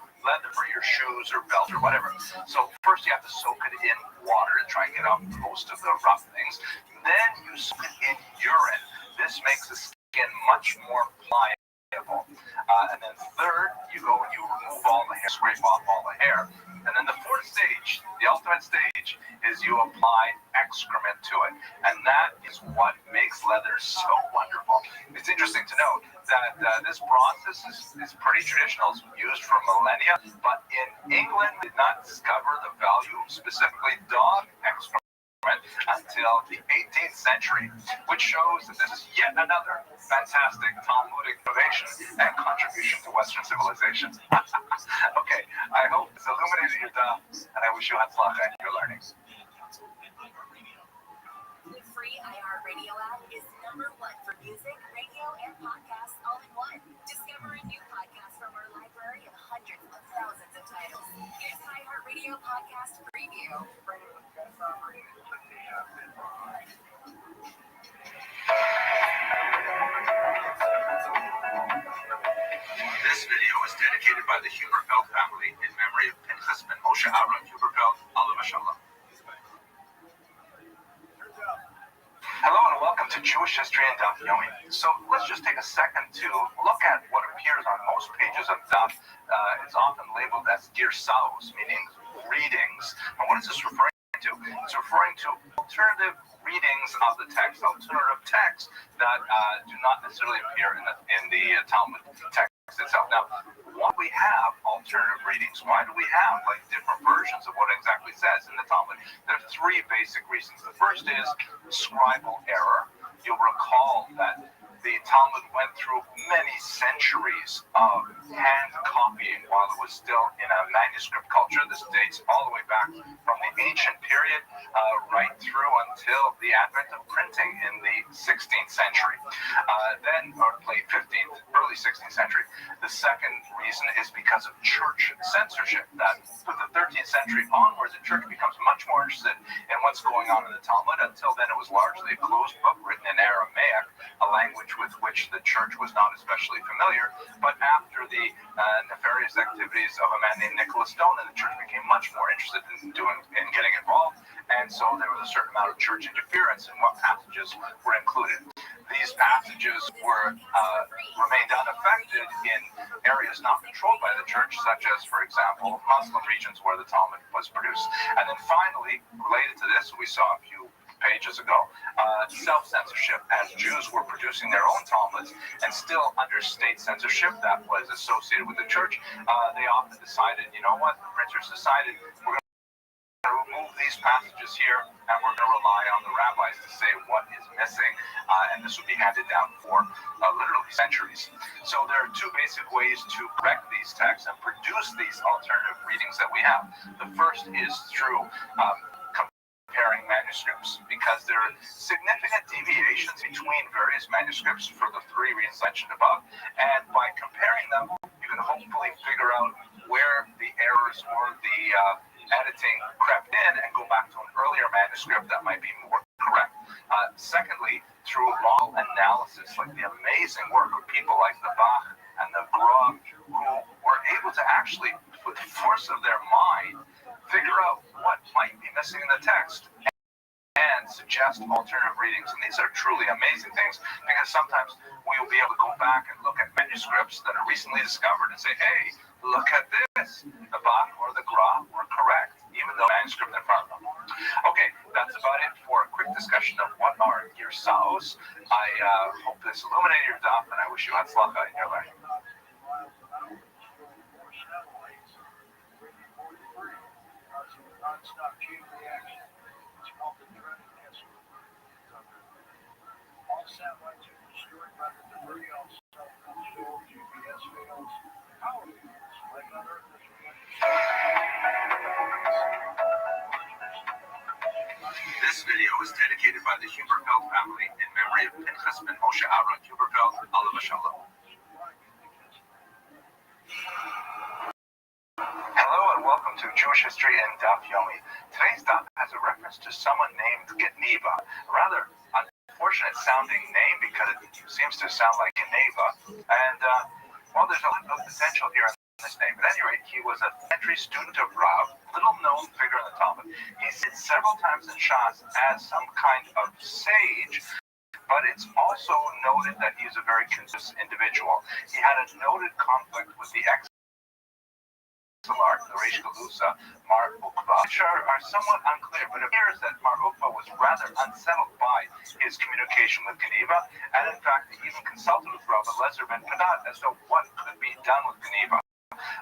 for your shoes or belt or whatever? So first you have to soak it in water to try and get out most of the rough things. Then you soak it in urine. This makes the skin much more pliable. And then third, you go and you remove all the hair, scrape off all the hair. And then the fourth stage, the ultimate stage, is you apply excrement to it. And that is what makes leather so wonderful. It's interesting to note that this process is pretty traditional. It's used for millennia. But in England, we did not discover the value, specifically dog excrement, until the 18th century, which shows that this is yet another fantastic Talmudic innovation and contribution to Western civilization. Okay, I hope it's illuminated your thought, and I wish you hatzlacha in your learning. The free iHeartRadio app is #1 for music, radio, and podcasts all in one. Discover a new podcast from our library of hundreds of thousands of titles. Here's iHeartRadio Podcast Preview. This video is dedicated by the Huberfeld family in memory of Pinchas ben Moshe Aaron Huberfeld, Alav Shalom. Hello and welcome to Jewish History and Daf Yomi. So let's just take a second to look at what appears on most pages of Daf. It's often labeled as Girsaos, meaning readings. And what is this referring to? It's referring to alternative readings of the text, alternative texts that do not necessarily appear in the Talmud text itself. Now, why do we have alternative readings? Why do we have like different versions of what it exactly says in the Talmud? There are three basic reasons. The first is scribal error. You'll recall that the Talmud went through many centuries of hand copying while it was still in a manuscript culture. This dates all the way back from the ancient period right through until the advent of printing in the 16th century. Or late 15th, early 16th century. The second reason is because of church censorship. That from the 13th century onwards, the church becomes much more interested in what's going on in the Talmud. Until then, it was largely a closed book written in Aramaic, a language with which the church was not especially familiar. But after the nefarious activities of a man named Nicholas Stone, the church became much more interested in getting involved. And so there was a certain amount of church interference in what passages were included. These passages remained unaffected in areas not controlled by the church, such as, for example, Muslim regions where the Talmud was produced. And then finally, related to this, we saw a few pages ago, self-censorship, as Jews were producing their own Talmuds and still under state censorship that was associated with the church. They often decided, you know what, the printers decided we're going to remove these passages here and we're going to rely on the rabbis to say what is missing, and this would be handed down for literally centuries. So there are two basic ways to correct these texts and produce these alternative readings that we have. The first is through comparing manuscripts, because there are significant deviations between various manuscripts for the three reasons mentioned above, and by comparing them, you can hopefully figure out where the errors or the editing crept in and go back to an earlier manuscript that might be more correct. Secondly, through long analysis, like the amazing work of people like the Bach and the Gra, who were able to actually, with the force of their mind, figure out what might be missing in the text and suggest alternative readings. And these are truly amazing things, because sometimes we will be able to go back and look at manuscripts that are recently discovered and say, hey, look at this. The Bach or the Gra were correct, even though manuscript in front of them. Okay, that's about it for a quick discussion of what are Girsaos. I hope this illuminated your daf, and I wish you hatzlacha in your learning. Non-stop chain reaction. It's called the all satellites are destroyed by the debris. Also, GPS fails. Power This video is dedicated by the Huberfeld family in memory of Pinchas ben Moshe Aaron Huberfeld, Alav Shalom. Hello and welcome to Jewish History in Daf Yomi. Today's daf has a reference to someone named Geneva, a rather unfortunate sounding name because it seems to sound like Geneva. And well, there's a lot of potential here in this name. At any rate, he was a century student of Rav, little known figure in the Talmud. He sits several times in Shas as some kind of sage, but it's also noted that he's a very consistent individual. He had a noted conflict with the the Reish Galusa, Mar Ukva, which are somewhat unclear, but it appears that Mar Ukva was rather unsettled by his communication with Geneva, and in fact, he even consulted with Rabbi Eliezer ben Padat as to what could be done with Geneva.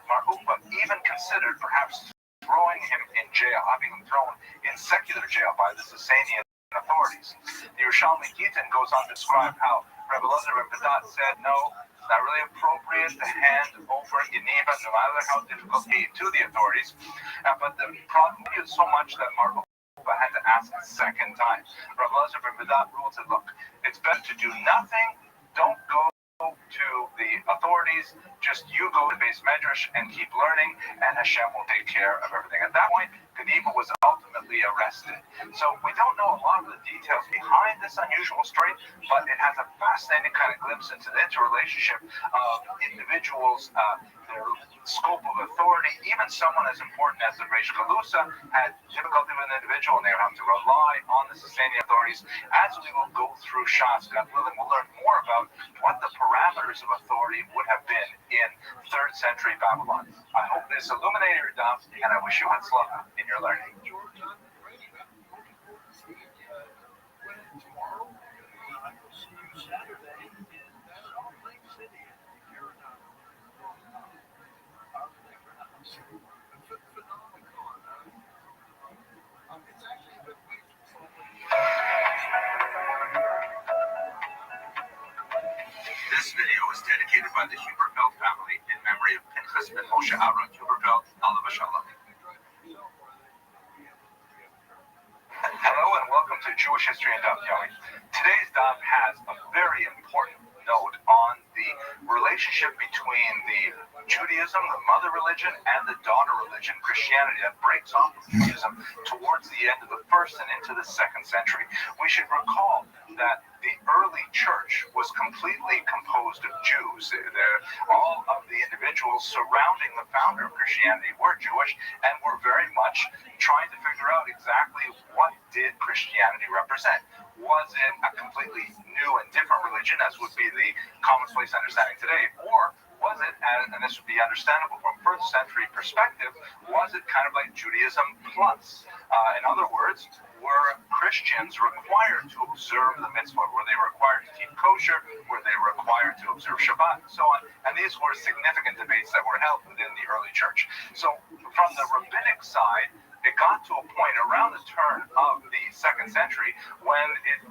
Mar Ukva even considered perhaps throwing him in jail, having him thrown in secular jail by the Sasanian authorities. The Yerushalmi Gittin goes on to describe how Rabbi Eliezer ben Padat said, no, it's not really appropriate to hand over Geneva, no matter how difficult it is, to the authorities. But the problem is so much that Mar Ukva had to ask a second time. Rabbi Eliezer ben Padat ruled that, look, it's better to do nothing, don't go to the authorities, just you go to base medrash and keep learning, and Hashem will take care of everything. At that point, Geneva was ultimately arrested. So we don't know a lot of the details behind this unusual story, but it has a fascinating kind of glimpse into the interrelationship of individuals, their scope of authority. Even someone as important as the Reish Galusa had difficulty with an individual, and they would have to rely on the Sasanian authorities. As we will go through Shas, God willing, we'll learn more about what the parameters of authority would have been in 3rd century Babylon. I hope this illuminated your daf, and I wish you hatzlacha in your learning. This video is dedicated by the Huberfeld family in memory of Pinchas ben Moshe Aaron Huberfeld, Alav Shalom. Hello and welcome to Jewish History in Daf Yomi. Today's daf has a very important note on the relationship between the Judaism, the mother religion, and the daughter religion, Christianity, that breaks off from Judaism towards the end of the 1st and into the 2nd century. We should recall that the early church was completely composed of Jews. All of the individuals surrounding the founder of Christianity were Jewish and were very much trying to figure out exactly what did Christianity represent. Was it a completely new and different religion, as would be the commonplace understanding today, or was it, and this would be understandable from 1st century perspective, was it kind of like Judaism plus? In other words, were Christians required to observe the mitzvah? Were they required to keep kosher? Were they required to observe Shabbat? And so on. And these were significant debates that were held within the early church. So from the rabbinic side, it got to a point around the turn of the 2nd century when it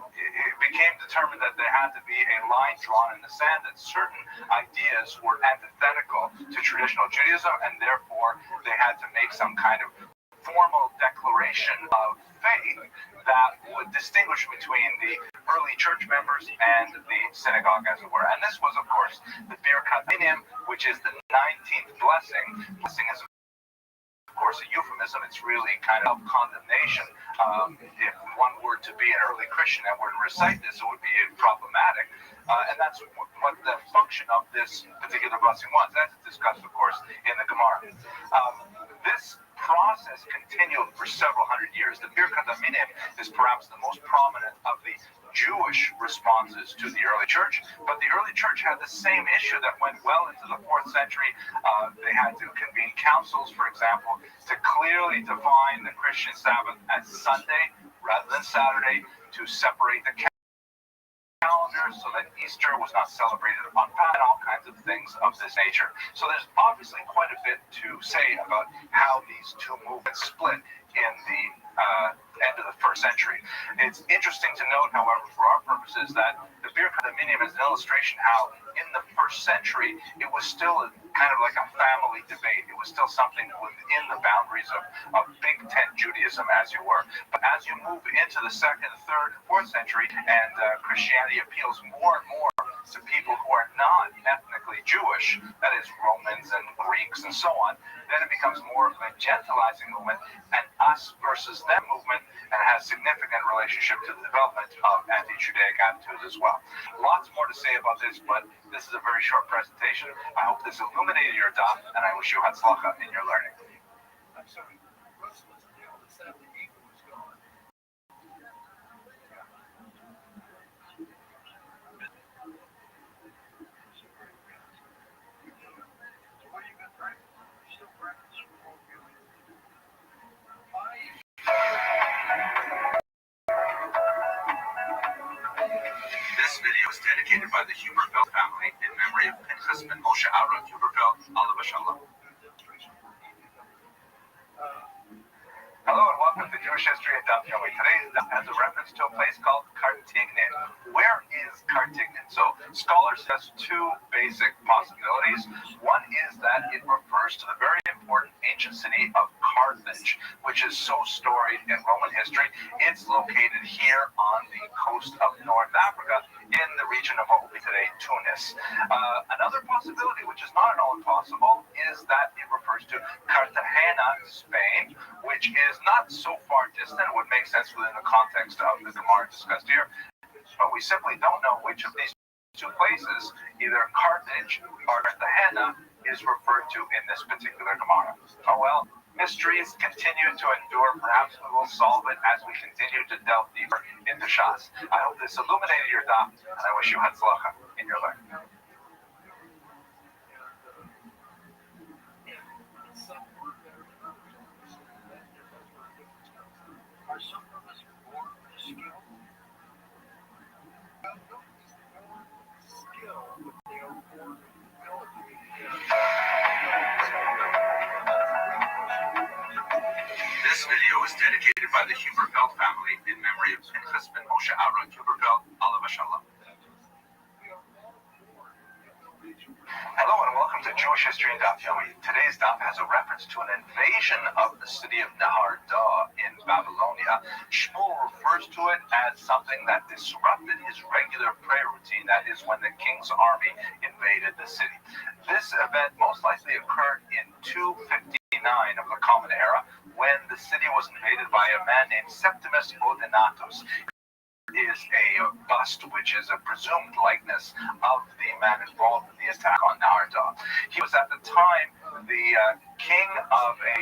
became determined that there had to be a line drawn in the sand, that certain ideas were antithetical to traditional Judaism, and therefore they had to make some kind of formal declaration of faith that would distinguish between the early church members and the synagogue, as it were. And this was, of course, the Birkat Minim, which is the 19th blessing. Blessing is, of course, a euphemism. It's really kind of condemnation. If one were to be an early Christian and were to recite this, it would be problematic. And that's what the function of this particular blessing was. That's discussed, of course, in the Gemara. This process continued for several hundred years. The Birkat Minim is perhaps the most prominent of the Jewish responses to the early church, but the early church had the same issue that went well into the 4th century. They had to convene councils, for example, to clearly define the Christian Sabbath as Sunday rather than Saturday, to separate the calendar so that Easter was not celebrated on Pat, and all kinds of things of this nature. So there's obviously quite a bit to say about how these two movements split in the end of the 1st century. It's interesting to note, however, for our purposes, that the Birkat Minim is an illustration how in the 1st century it was still kind of like a family debate. It was still something within the boundaries of Big Ten Judaism, as you were. But as you move into the 2nd, 3rd, and 4th century, and Christianity appeals more and more to people who are not ethnically Jewish, that is Romans and Greeks and so on, then it becomes more of a gentilizing movement, an us versus them movement, and has significant relationship to the development of anti-Judaic attitudes as well. Lots more to say about this, but this is a very short presentation. I hope this illuminated your daf, and I wish you hatzlacha in your learning. I'm sorry, Russ was ill and said the eagle was gone. So what have you been practicing? You still practice remote viewing? This video is dedicated by the Huberfeld family in memory of Pinchas ben Moshe Aaron Huberfeld, Alav Shalom. Hello and welcome to Jewish History at Daf Yomi. Today's daf has a reference to a place called Cartignan. Where is Cartignan? So scholars have two basic possibilities. One is that it refers to the very important ancient city of Carthage, which is so storied in Roman history. It's located here on the coast of North Africa in the region of what will be today Tunis. Another possibility, which is not at all impossible, is that it refers to Cartagena, Spain, which is not so far distant. It would make sense within the context of the Gemara discussed here, but we simply don't know which of these two places, either Carthage or Cartagena, is referred to in this particular Gemara. Oh well, mysteries continue to endure. Perhaps we will solve it as we continue to delve deeper into Shas. I hope this illuminated your daf, and I wish you hatzlacha in your learning. Are some of us born with a skill? No, born with skill, but they are born with ability. This video is dedicated by the Huberfeld family in memory of Pinchas ben Moshe Aaron Huberfeld, Alav Shalom. Hello and welcome to Jewish History in Daf Yomi. Today's daf has a reference to an invasion of the city of Nahar Dah in Babylonia. Shmuel refers to it as something that disrupted his regular prayer routine, that is when the king's army invaded the city. This event most likely occurred in 259 of the Common Era, when the city was invaded by a man named Septimus Odenatus. Is a bust, which is a presumed likeness of the man involved in the attack on Nahar Dah. He was at the time the king of a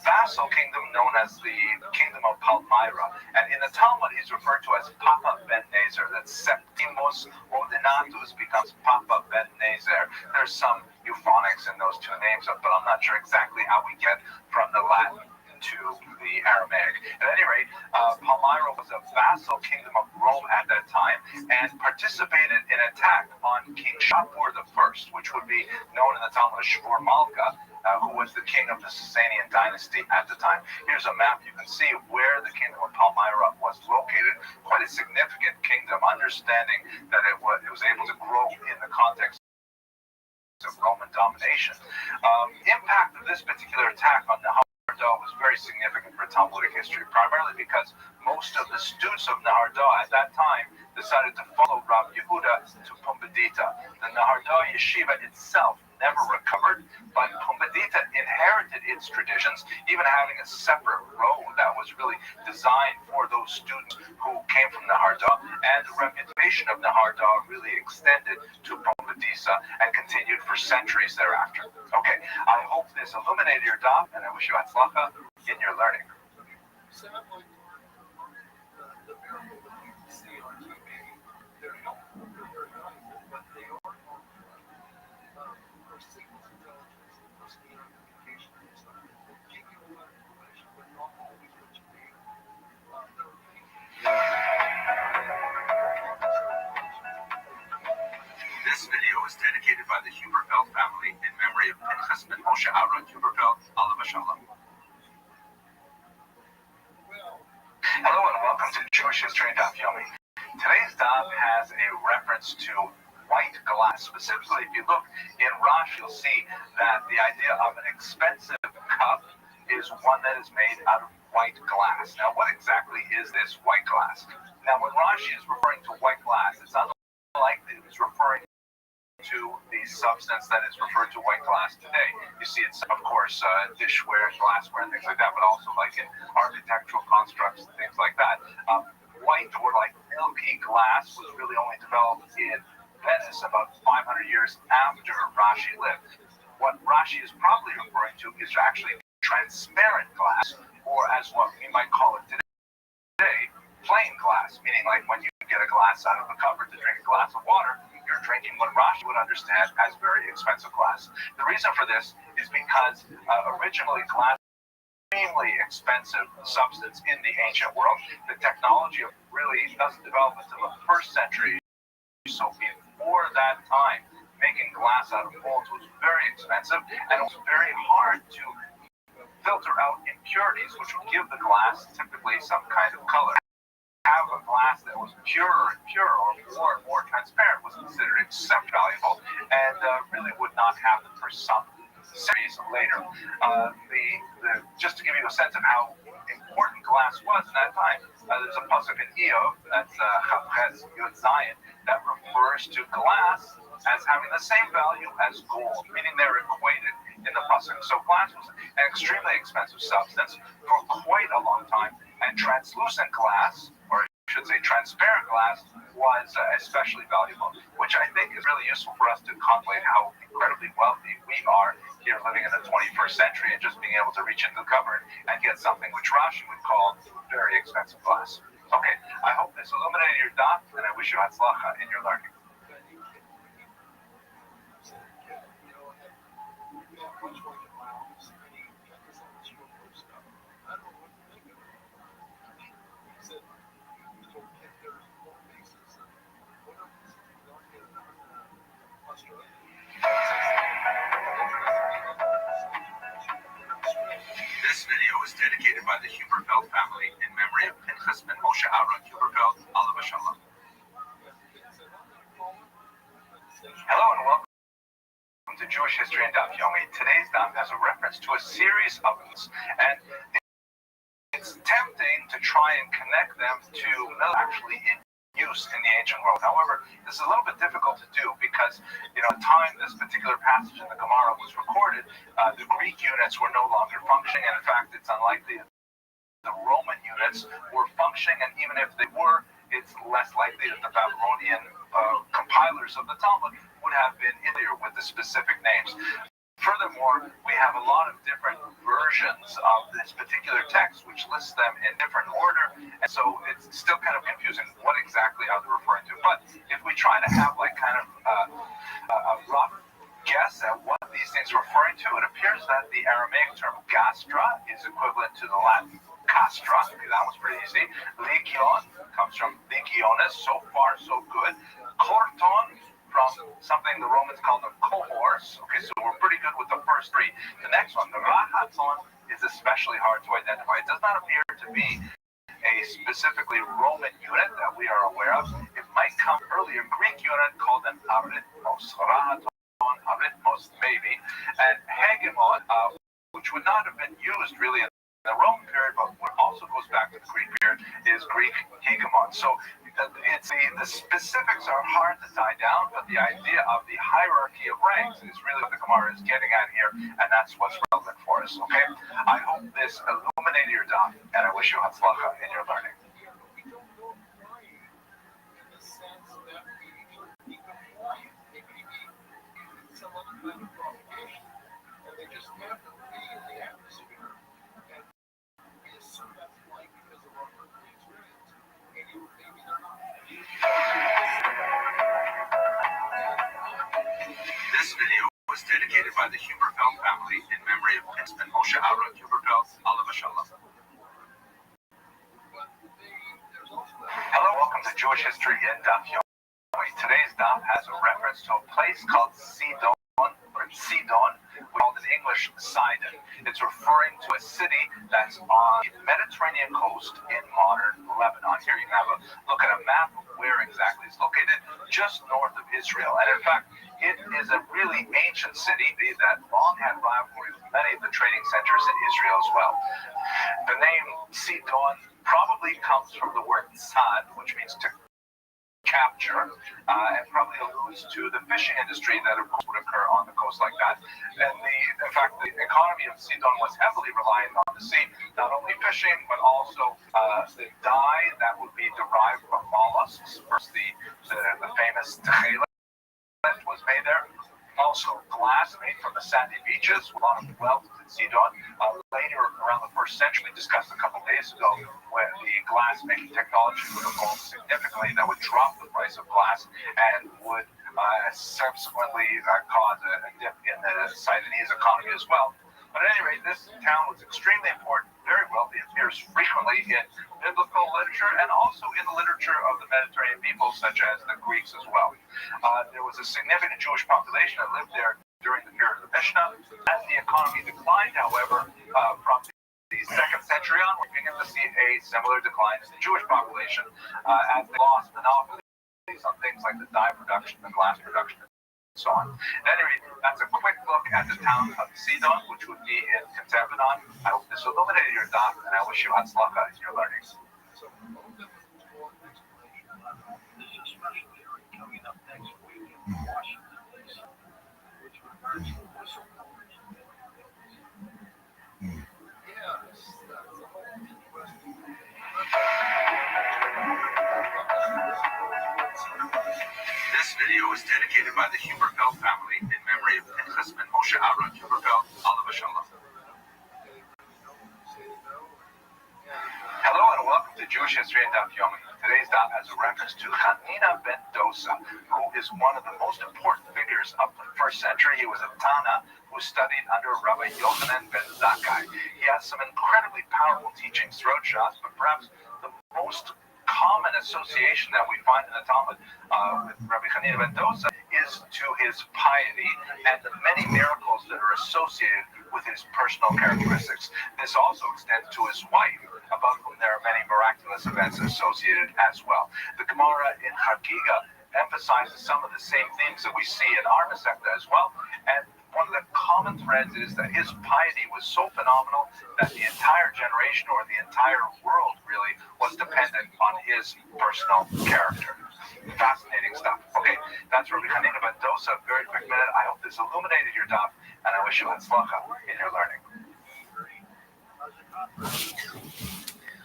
vassal kingdom known as the Kingdom of Palmyra, and in the Talmud he's referred to as Papa ben Nezer. That Septimus Odenatus becomes Papa ben Nezer. There's some euphonics in those two names, but I'm not sure exactly how we get from the Latin to the Aramaic. At any rate, Palmyra was a vassal kingdom of Rome at that time and participated in an attack on King Shapur I, which would be known in the Talmud as Shapur Malka, who was the king of the Sasanian dynasty at the time. Here's a map. You can see where the kingdom of Palmyra was located. Quite a significant kingdom, understanding that it was able to grow in the context of Roman domination. Impact of this particular attack on Nahar Dah was very significant for Talmudic history, primarily because most of the students of Nahar Dah at that time decided to follow Rabbi Yehuda to Pumbedita. The Nahar Dah yeshiva itself never recovered, but Pumbedita inherited its traditions, even having a separate road that was really designed for those students who came from Nahar Dah, and the reputation of Nahar Dah really extended to Pumbedita and continued for centuries thereafter. Okay, I hope this illuminated your daf, and I wish you hatzlacha in your learning. Sadly, the miracle that you see on TV, they're helpful, they're very valuable, but they are harmful. For signals intelligence, for speed identification and stuff, they give you a lot of information, but not always what you need. There are things. This video is dedicated by the Huberfeld family in memory of Pinchas ben Moshe Aaron Huberfeld, Alav Shalom. Hello and welcome to Jewish History in Daf Yomi. Today's daf has a reference to white glass. Specifically, if you look in Rashi, you'll see that the idea of an expensive cup is one that is made out of white glass. Now, what exactly is this white glass? Now, when Rashi is referring to white glass, it's unlikely it's referring to the substance that is referred to white glass today. You see it's, of course, dishware, glassware, and things like that, but also like in architectural constructs and things like that. White or like milky glass was really only developed in Venice about 500 years after Rashi lived. What Rashi is probably referring to is actually transparent glass, or as what we might call it today, plain glass, meaning like when you get a glass out of a cupboard to drink a glass of water, you're drinking what Rashi would understand as very expensive glass. The reason for this is because originally glass was an extremely expensive substance in the ancient world. The technology really doesn't develop until the 1st century. So before that time, making glass out of molds was very expensive, and it was very hard to filter out impurities, which would give the glass typically some kind of color. Have a glass that was purer and purer, or more and more transparent, was considered exceptionally valuable, and really would not happen for some centuries later. Just to give you a sense of how important glass was in that time, there's a pasuk in Eov, that's Chavches Yud Zayin, that refers to glass as having the same value as gold, meaning they're equated in the pasuk. So glass was an extremely expensive substance for quite a long time, and translucent glass, or I should say transparent glass, was especially valuable, which I think is really useful for us to contemplate how incredibly wealthy we are here living in the 21st century and just being able to reach into the cupboard and get something which Rashi would call very expensive glass. Okay, I hope this illuminated your dot, and I wish you hatzlacha in your learning. This video is dedicated by the Huberfeld family in memory of Pinchas ben Moshe Aaron Huberfeld, Alav Shalom. Hello and welcome to Jewish History and Daf Yomi. Today's daf has a reference to a series of things, and it's tempting to try and connect them to actually in use in the ancient world. However, this is a little bit difficult to do because, at the time this particular passage in the Gemara was recorded, the Greek units were no longer functioning, and in fact, it's unlikely that the Roman units were functioning, and even if they were, it's less likely that the Babylonian compilers of the Talmud would have been familiar with the specific names. Furthermore, we have a lot of different versions of this particular text, which lists them in different order, and so it's still kind of confusing what exactly are they referring to. But if we try to have like kind of a rough guess at what these things are referring to, it appears that the Aramaic term gastra is equivalent to the Latin castra. Okay, that was pretty easy. Legion comes from legionis, so far so good. Corton, from something the Romans called a cohors. Okay, so we're pretty good with the first three. The next one, the rahaton, is especially hard to identify. It does not appear to be a specifically Roman unit that we are aware of. It might come earlier Greek unit called an arithmos. Rahaton, arithmos, maybe. And hegemon, which would not have been used really in the Roman period, but what also goes back to the Greek period, is Greek hegemon. So it's the specifics are hard to tie down, but the idea of the hierarchy of ranks is really what the Gemara is getting at here, and that's what's relevant for us, okay? I hope this illuminated your daf, and I wish you hatzlacha in your learning. This video was dedicated by the Huberfeld family in memory of Pinchas ben Moshe Aaron Huberfeld, Alav Shalom. Hello, welcome to Jewish History in Daf Yomi. Today's daf has a reference to a place called Sidon, called in English Sidon. It's referring to a city that's on the Mediterranean coast in modern Lebanon. Here you can have a look at a map of where exactly it's located, just north of Israel. And in fact, it is a really ancient city that long had rivalry with many of the trading centers in Israel as well. The name Sidon probably comes from the word sad, which means to capture, and probably alludes to the fishing industry that of course would occur on the coast like that. And in fact, the economy of Sidon was heavily reliant on the sea, not only fishing, but also the dye that would be derived from mollusks. First, the famous tchelet was made there. Also, glass made from the sandy beaches, a lot of wealth in Sidon. Later, around the 1st century, discussed a couple days ago, when the glass-making technology would evolve significantly, that would drop the price of glass and would subsequently cause a dip in the Simonese economy as well. But at any rate, this town was extremely important, very wealthy, appears frequently in biblical literature and also in the literature of the Mediterranean peoples, such as the Greeks as well. There was a significant Jewish population that lived there during the period of the Mishnah. As the economy declined, however, from the 2nd century on, we're beginning to see a similar decline in the Jewish population as they lost monopolies on things like the dye production, the glass production, so on. At any rate, that's a quick look at the town of Sidon, which would be in Contemporanean. I hope this illuminated your dot, and I wish you hatzlacha in your learning. This is a special hearing coming up next week in Washington, D.C., which regards the whistleblowers. Yes, that's the whole question. This video is dedicated by the Huberfeld family in memory of Pinchas ben Moshe Aaron Huberfeld, Alav Shalom. Hello and welcome to Jewish History and Daf Yomi. Today's daf has a reference to Hanina ben Dosa, who is one of the most important figures of the 1st century. He was a Tana who studied under Rabbi Yochanan ben Zakkai. He has some incredibly powerful teachings throughout Shas, but perhaps the most common association that we find in the Talmud with Rabbi Hanina ben Dosa is to his piety and the many miracles that are associated with his personal characteristics. This also extends to his wife, about whom there are many miraculous events associated as well. The Gemara in Chagiga emphasizes some of the same things that we see in our Masechta as well, and one of the common threads is that his piety was so phenomenal that the entire generation, or the entire world really, was dependent on his personal character. Fascinating stuff. Okay, that's Rabbi Hanina ben Dosa. Very quick minute. I hope this illuminated your daf, and I wish you hatzlacha in your learning.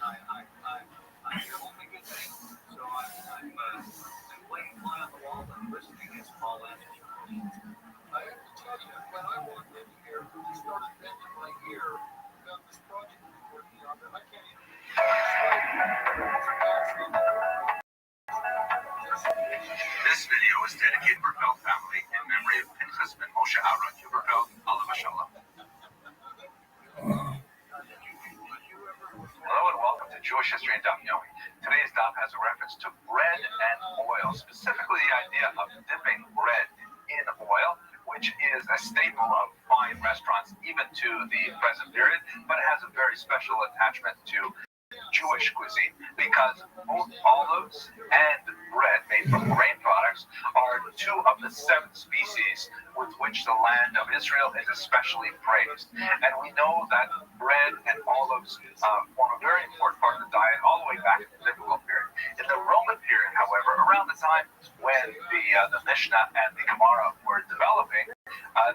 I hear only good things, so I'm playing fly on the wall and listening as Paul answers your questions. I have to tell you, when I walked in here, he started bending my ear about this project we're working on that I can't even This video is dedicated to the Huberfeld family in memory of Pinchas ben Moshe Aaron Huberfeld, Alav Shalom. Hello and welcome to Jewish History and Daf Yomi. Today's daf has a reference to bread and oil, specifically the idea of dipping bread in oil, which is a staple of fine restaurants even to the present period, but it has a very special attachment to Jewish cuisine, because both olives and bread made from grain products are 2 of the 7 species with which the land of Israel is especially praised. And we know that bread and olives form a very important part of the diet all the way back to the biblical period. In the Roman period, however, around the time when the Mishnah and the Gemara were developing,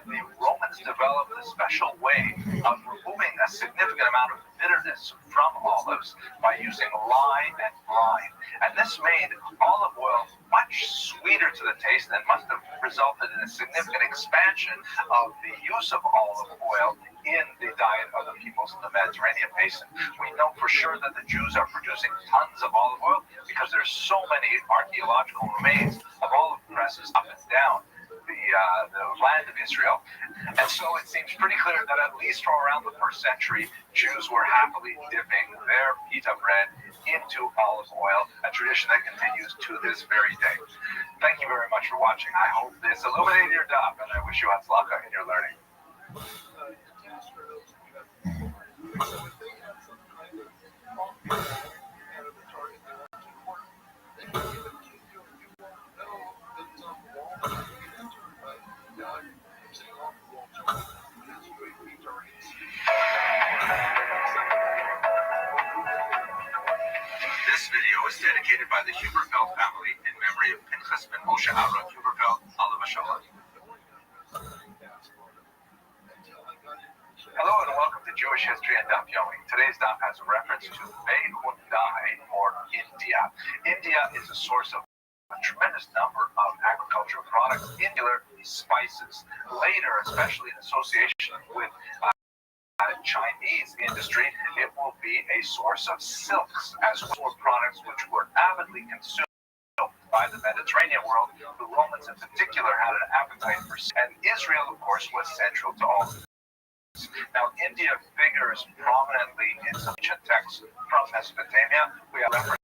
the Romans developed a special way of removing a significant amount of bitterness from olives by using lye and brine. And this made olive oil much sweeter to the taste and must have resulted in a significant expansion of the use of olive oil in the diet of the peoples in the Mediterranean basin. We know for sure that the Jews are producing tons of olive oil because there's so many archaeological remains of olive presses up and down the land of Israel. And so it seems pretty clear that at least from around the 1st century, Jews were happily dipping their pita bread into olive oil, a tradition that continues to this very day. Thank you very much for watching. I hope this illuminated your daf, and I wish you hatzlacha in your learning. Jewish history and Daf Yomi. Today's Daf has a reference to Behundai, or India. India is a source of a tremendous number of agricultural products, particularly spices. Later, especially in association with Chinese industry, it will be a source of silks as well as products which were avidly consumed by the Mediterranean world. The Romans in particular had an appetite for, and Israel, of course, was central to all. Now, India figures prominently in some ancient texts from Mesopotamia. We have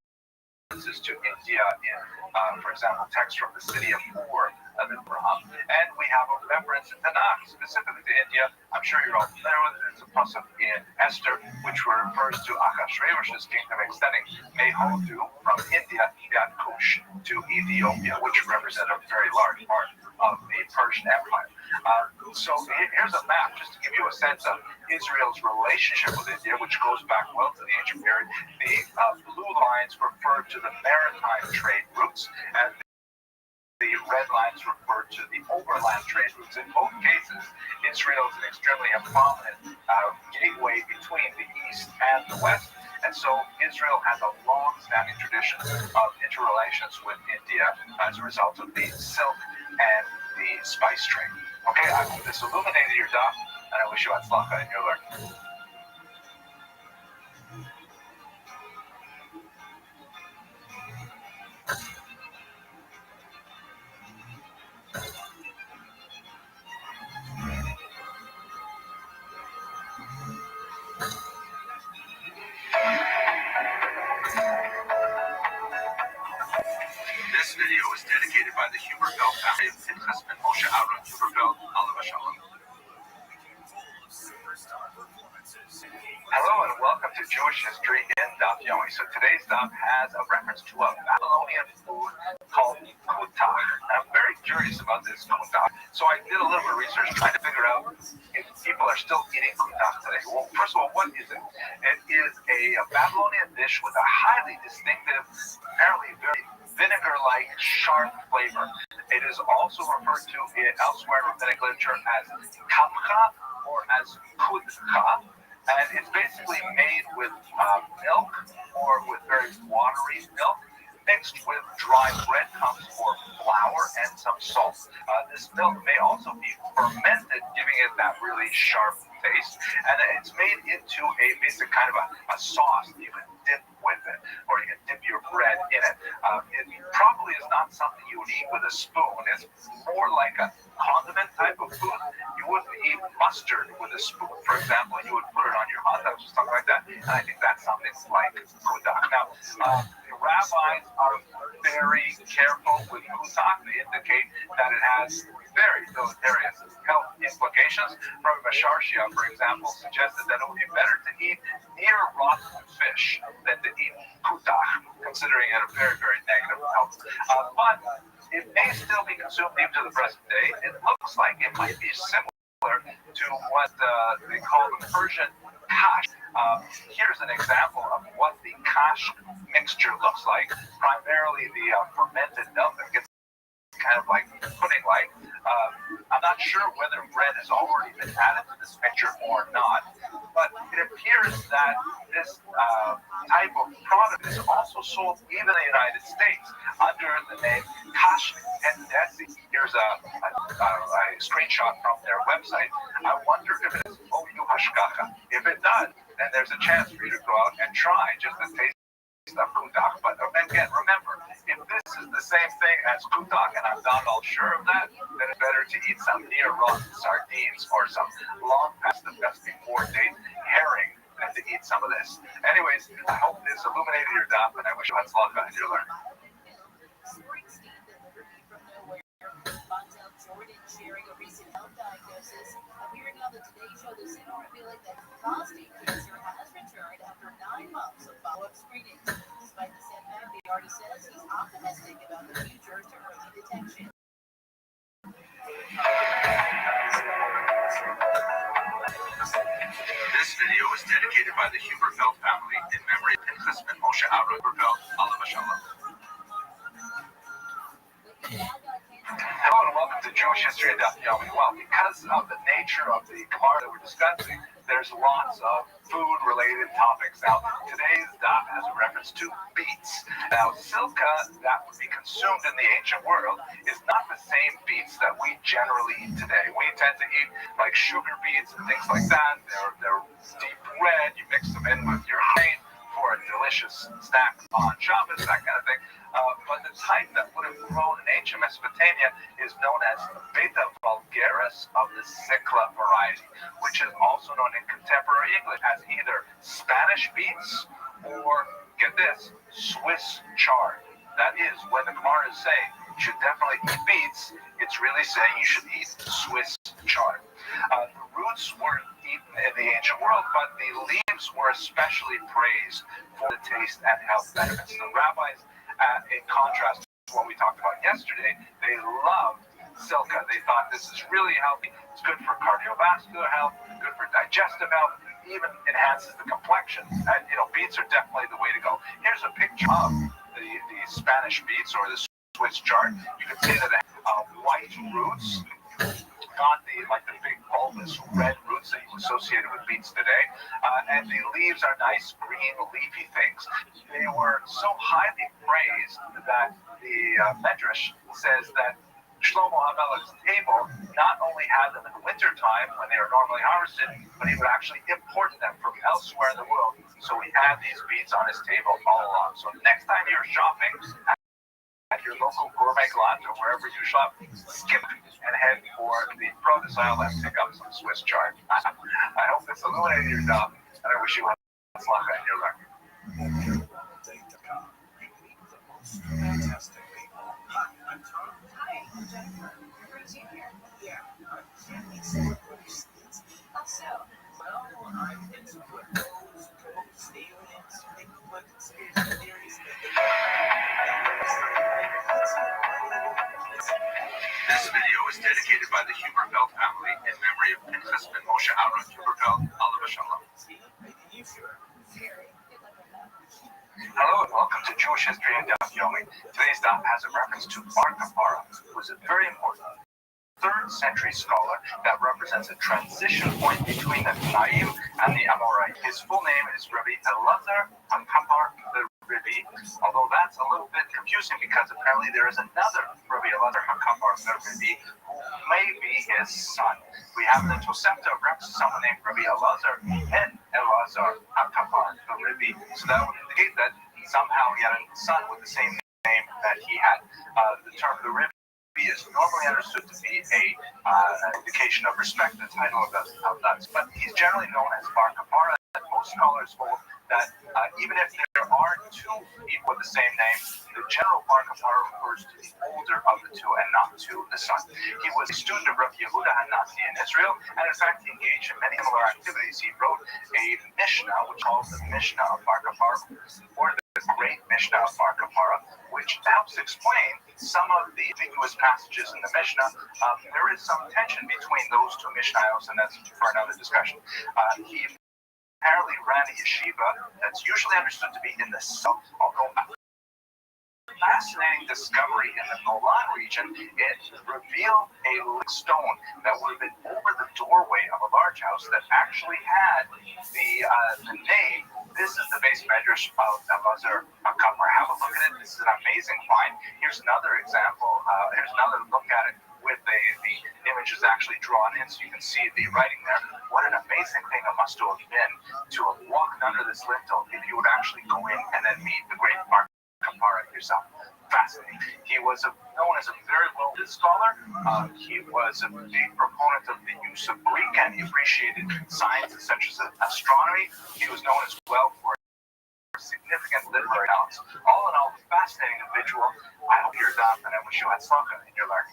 references to India in, for example, texts from the city of Ur, and we have a reference in Tanakh specifically to India. I'm sure you're all familiar with it. It's a pasuk in Esther, which refers to Ahasuerus's kingdom extending Mehodu from India, Yad Kush, to Ethiopia, which represented a very large part of the Persian Empire. So here's a map just to give you a sense of Israel's relationship with India, which goes back well to the ancient period. The blue lines refer to the maritime trade routes, and the red lines refer to the overland trade routes. In both cases, Israel is an extremely prominent gateway between the East and the West. And so Israel has a long-standing tradition of interrelations with India as a result of the silk and the spice trade. Okay, I hope this illuminated your daf, and I wish you hatzlacha in your learning. This video is dedicated by the Huberfeld family of Pinchas and Moshe Aaron Huberfeld, Alav Shalom. Hello and welcome to Jewish History in Daf Yomi. So today's Daf has a reference to a Babylonian food called kutach. I'm very curious about this kutach, so I did a little bit of research trying to figure out if people are still eating kutach today. Well, first of all, what is it? It is a Babylonian dish with a highly distinctive, apparently very vinegar-like, sharp flavor. It is also referred to elsewhere in rabbinic literature as kapcha or as kutcha, and it's basically made with milk or with very watery milk mixed with dry breadcrumbs or flour and some salt. This milk may also be fermented, giving it that really sharp taste, and it's made into a basic kind of a sauce that you can dip with it, or you can dip your bread in it. It probably is not something you would eat with a spoon. It's more like a condiment type of food. You wouldn't eat mustard with a spoon, for example. You would put it on your hot dogs or something like that, and I think that's something like kutach. Now, the rabbis are very careful with kutach. They indicate that it has very deleterious health implications. Rabbi Rothschild, for example, suggested that it would be better to eat near rotten fish than to eat kutach, considering it a very, very negative health. But it may still be consumed even to the present day. It looks like it might be similar to what they call the Persian kash. Here's an example of what the kash mixture looks like. Primarily the fermented milk that gets kind of like pudding-like. I'm not sure whether bread has already been added to this mixture or not, but it appears that this type of product is also sold even in the United States under the name Kash and Desi. Here's a screenshot from their website. I wonder if it is Oyu Hashkacha. If it does, then there's a chance for you to go out and try just to taste of kutach. But again, remember, if this is the same thing as kutach, and I'm not all sure of that, then it's better to eat some near rotten sardines or some long past the best before date herring than to eat some of this. Anyways, I hope this illuminated your daf, and I wish you hatzlacha in your learning. Springsteen delivered me from nowhere. Montel Jordan sharing a recent health diagnosis. Appearing on the Today Show this year, revealing that prostate cancer has returned after 9 months of follow-up screening. Despite the setback, the artist says he's optimistic about the future to early detection. This video is dedicated by the Huberfeld family in memory of Pinchas and Moshe Aaron Huberfeld, Alav Shalom. Hello and welcome to Jewish History in Daf Yomi. Well, because of the nature of the Gemara that we're discussing, there's lots of food-related topics. Now, today's daf has a reference to beets. Now, silka that would be consumed in the ancient world is not the same beets that we generally eat today. We tend to eat like sugar beets and things like that. They're deep red. You mix them in with your honey for a delicious snack on Shabbos, that kind of thing. But the type that would have grown in ancient Mesopotamia is known as Beta vulgaris of the Sikla variety, which is also known in contemporary English as either Spanish beets or, get this, Swiss chard. That is, when the Gemara is saying you should definitely eat beets, it's really saying you should eat Swiss chard. The roots weren't eaten in the ancient world, but the leaves were especially praised for the taste and health benefits. The rabbis, in contrast to what we talked about yesterday, they loved silka. They thought this is really healthy. It's good for cardiovascular health, good for digestive health, even enhances the complexion. And, beets are definitely the way to go. Here's a picture of the Spanish beets or the Swiss chard. You can see that it has white roots, not the big bulbous red roots that you associated with beets today. And the leaves are nice green leafy things. They were so highly praised that the Medrash says that Shlomo HaMelech's table not only had them in the wintertime when they were normally harvested, but he would actually import them from elsewhere in the world. So he had these beets on his table all along. So next time you're shopping at your local gourmet lot or wherever you shop, skip and head for the produce aisle and pick up some Swiss chard. I hope this illuminated your job, and I wish you hatzlacha in your learning. Fantastic people. Hi, I'm Tom. Hi, I'm Jennifer. Great to be here. Yeah, can't make sense of what this is. Also, Well, I can put those ghosts, aliens, Bigfoot, conspiracy theories. This video is dedicated by the Huberfeld family in memory of Pinchas ben Moshe Aaron Huberfeld, Alav Shalom. Hello and welcome to Jewish History and Daf Yomi. Today's daf has a reference to Bar Kapara, who is a very important 3rd century scholar that represents a transition point between the Tanaim and the Amoraim. His full name is Rabbi Elazar HaKapar the Rebbe, although that's a little bit confusing because apparently there is another Rabbi Elazar HaKapar the Rebbe who may be his son. We have the Tosefta reference someone named Rabbi Elazar and Elazar HaKapar the Rebbe, so that would indicate that somehow he had a son with the same name that he had. The term the Rebbe is normally understood to be an indication of respect, the title of that, but he's generally known as Bar Kapara. Most scholars hold that even if there are 2 people with the same name, the general Bar Kapara refers to the older of the 2 and not to the son. He was a student of Rabbi Yehuda HaNasi in Israel, and in fact he engaged in many similar activities. He wrote a Mishnah, which calls the Mishnah of Bar Kapara, or the Great Mishnah of Bar Kapara, which helps explain some of the ambiguous passages in the Mishnah. There is some tension between those 2 Mishnayos, and that's for another discussion. He apparently ran a yeshiva that's usually understood to be in the south, although a fascinating discovery in the Golan region, it revealed a stone that would have been over the doorway of a large house that actually had the name. This is the base medrash of Elazar HaKapar. Have a look at it. This is an amazing find. Here's another example. Here's another look at it with the images actually drawn in, so you can see the writing there. What an amazing thing it must have been to have walked under this lintel if you would actually go in and then meet the great Bar Kapara yourself. Fascinating. He was known as a very well-read scholar. He was a big proponent of the use of Greek, and he appreciated sciences such as astronomy. He was known as well for significant literary talents. All in all, fascinating individual. I hope you're done, and I wish you had spoken in your learning.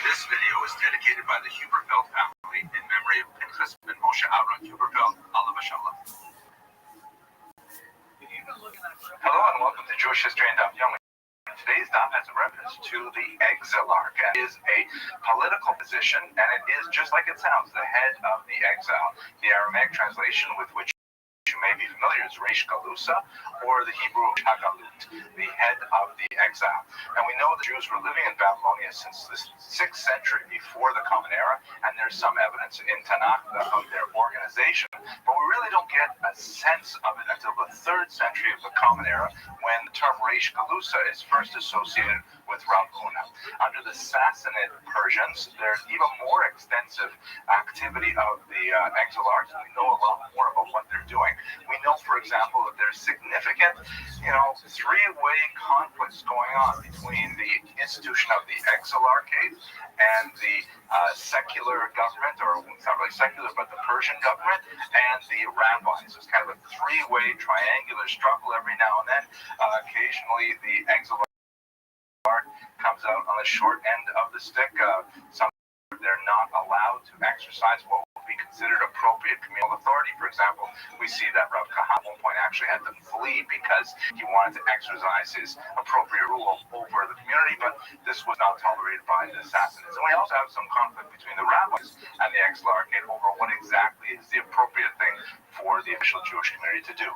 This video is dedicated by the Huberfeld family in memory of Pinchas ben Moshe Aaron Huberfeld, Alav Shalom. Hello and welcome to Jewish History and Daf Yomi. Today's daf daf has a reference to the exilarch. It is a political position, and it is just like it sounds, the head of the exile. The Aramaic translation with which you may be familiar is Reish Galusa, or the Hebrew Hagalut, the head of the exile. And we know the Jews were living in Babylonia since the 6th century before the Common Era, and there's some evidence in Tanakh of their organization, but we really don't get a sense of it until the 3rd century of the Common Era, when the term Reish Galusa is first associated with Rav Huna. Under the Sassanid Persians, there's even more extensive activity of the exilarchs. We know a lot more about what they're doing. We know, for example, that there's significant, three-way conflicts going on between the institution of the exilarchate and the secular government, or it's not really secular, but the Persian government, and the rabbis. It's kind of a three-way triangular struggle every now and then. Occasionally, the exilarch comes out on the short end of the stick. They're not allowed to exercise what would be considered appropriate communal authority. For example, we see that Rav Kahan at one point actually had to flee because he wanted to exercise his appropriate rule over the community, but this was not tolerated by the Sassanids. And we also have some conflict between the rabbis and the exilarchate over what exactly is the appropriate thing for the official Jewish community to do.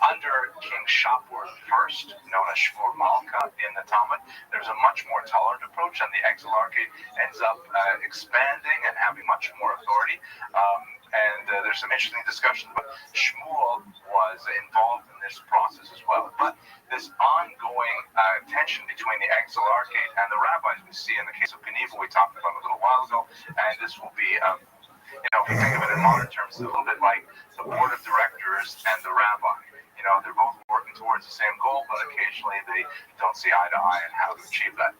Under King Shapur I, known as Shmur Malka in the Talmud, there's a much more tolerant approach, and the exilarchate ends up expanding and having much more authority. There's some interesting discussions, but Shmuel was involved in this process as well. But this ongoing tension between the exilarchate and the rabbis we see in the case of Geneva, we talked about a little while ago, and this will be if you think of it in modern terms, it's a little bit like the board of directors and the rabbi. They're both working towards the same goal, but occasionally they don't see eye to eye on how to achieve that.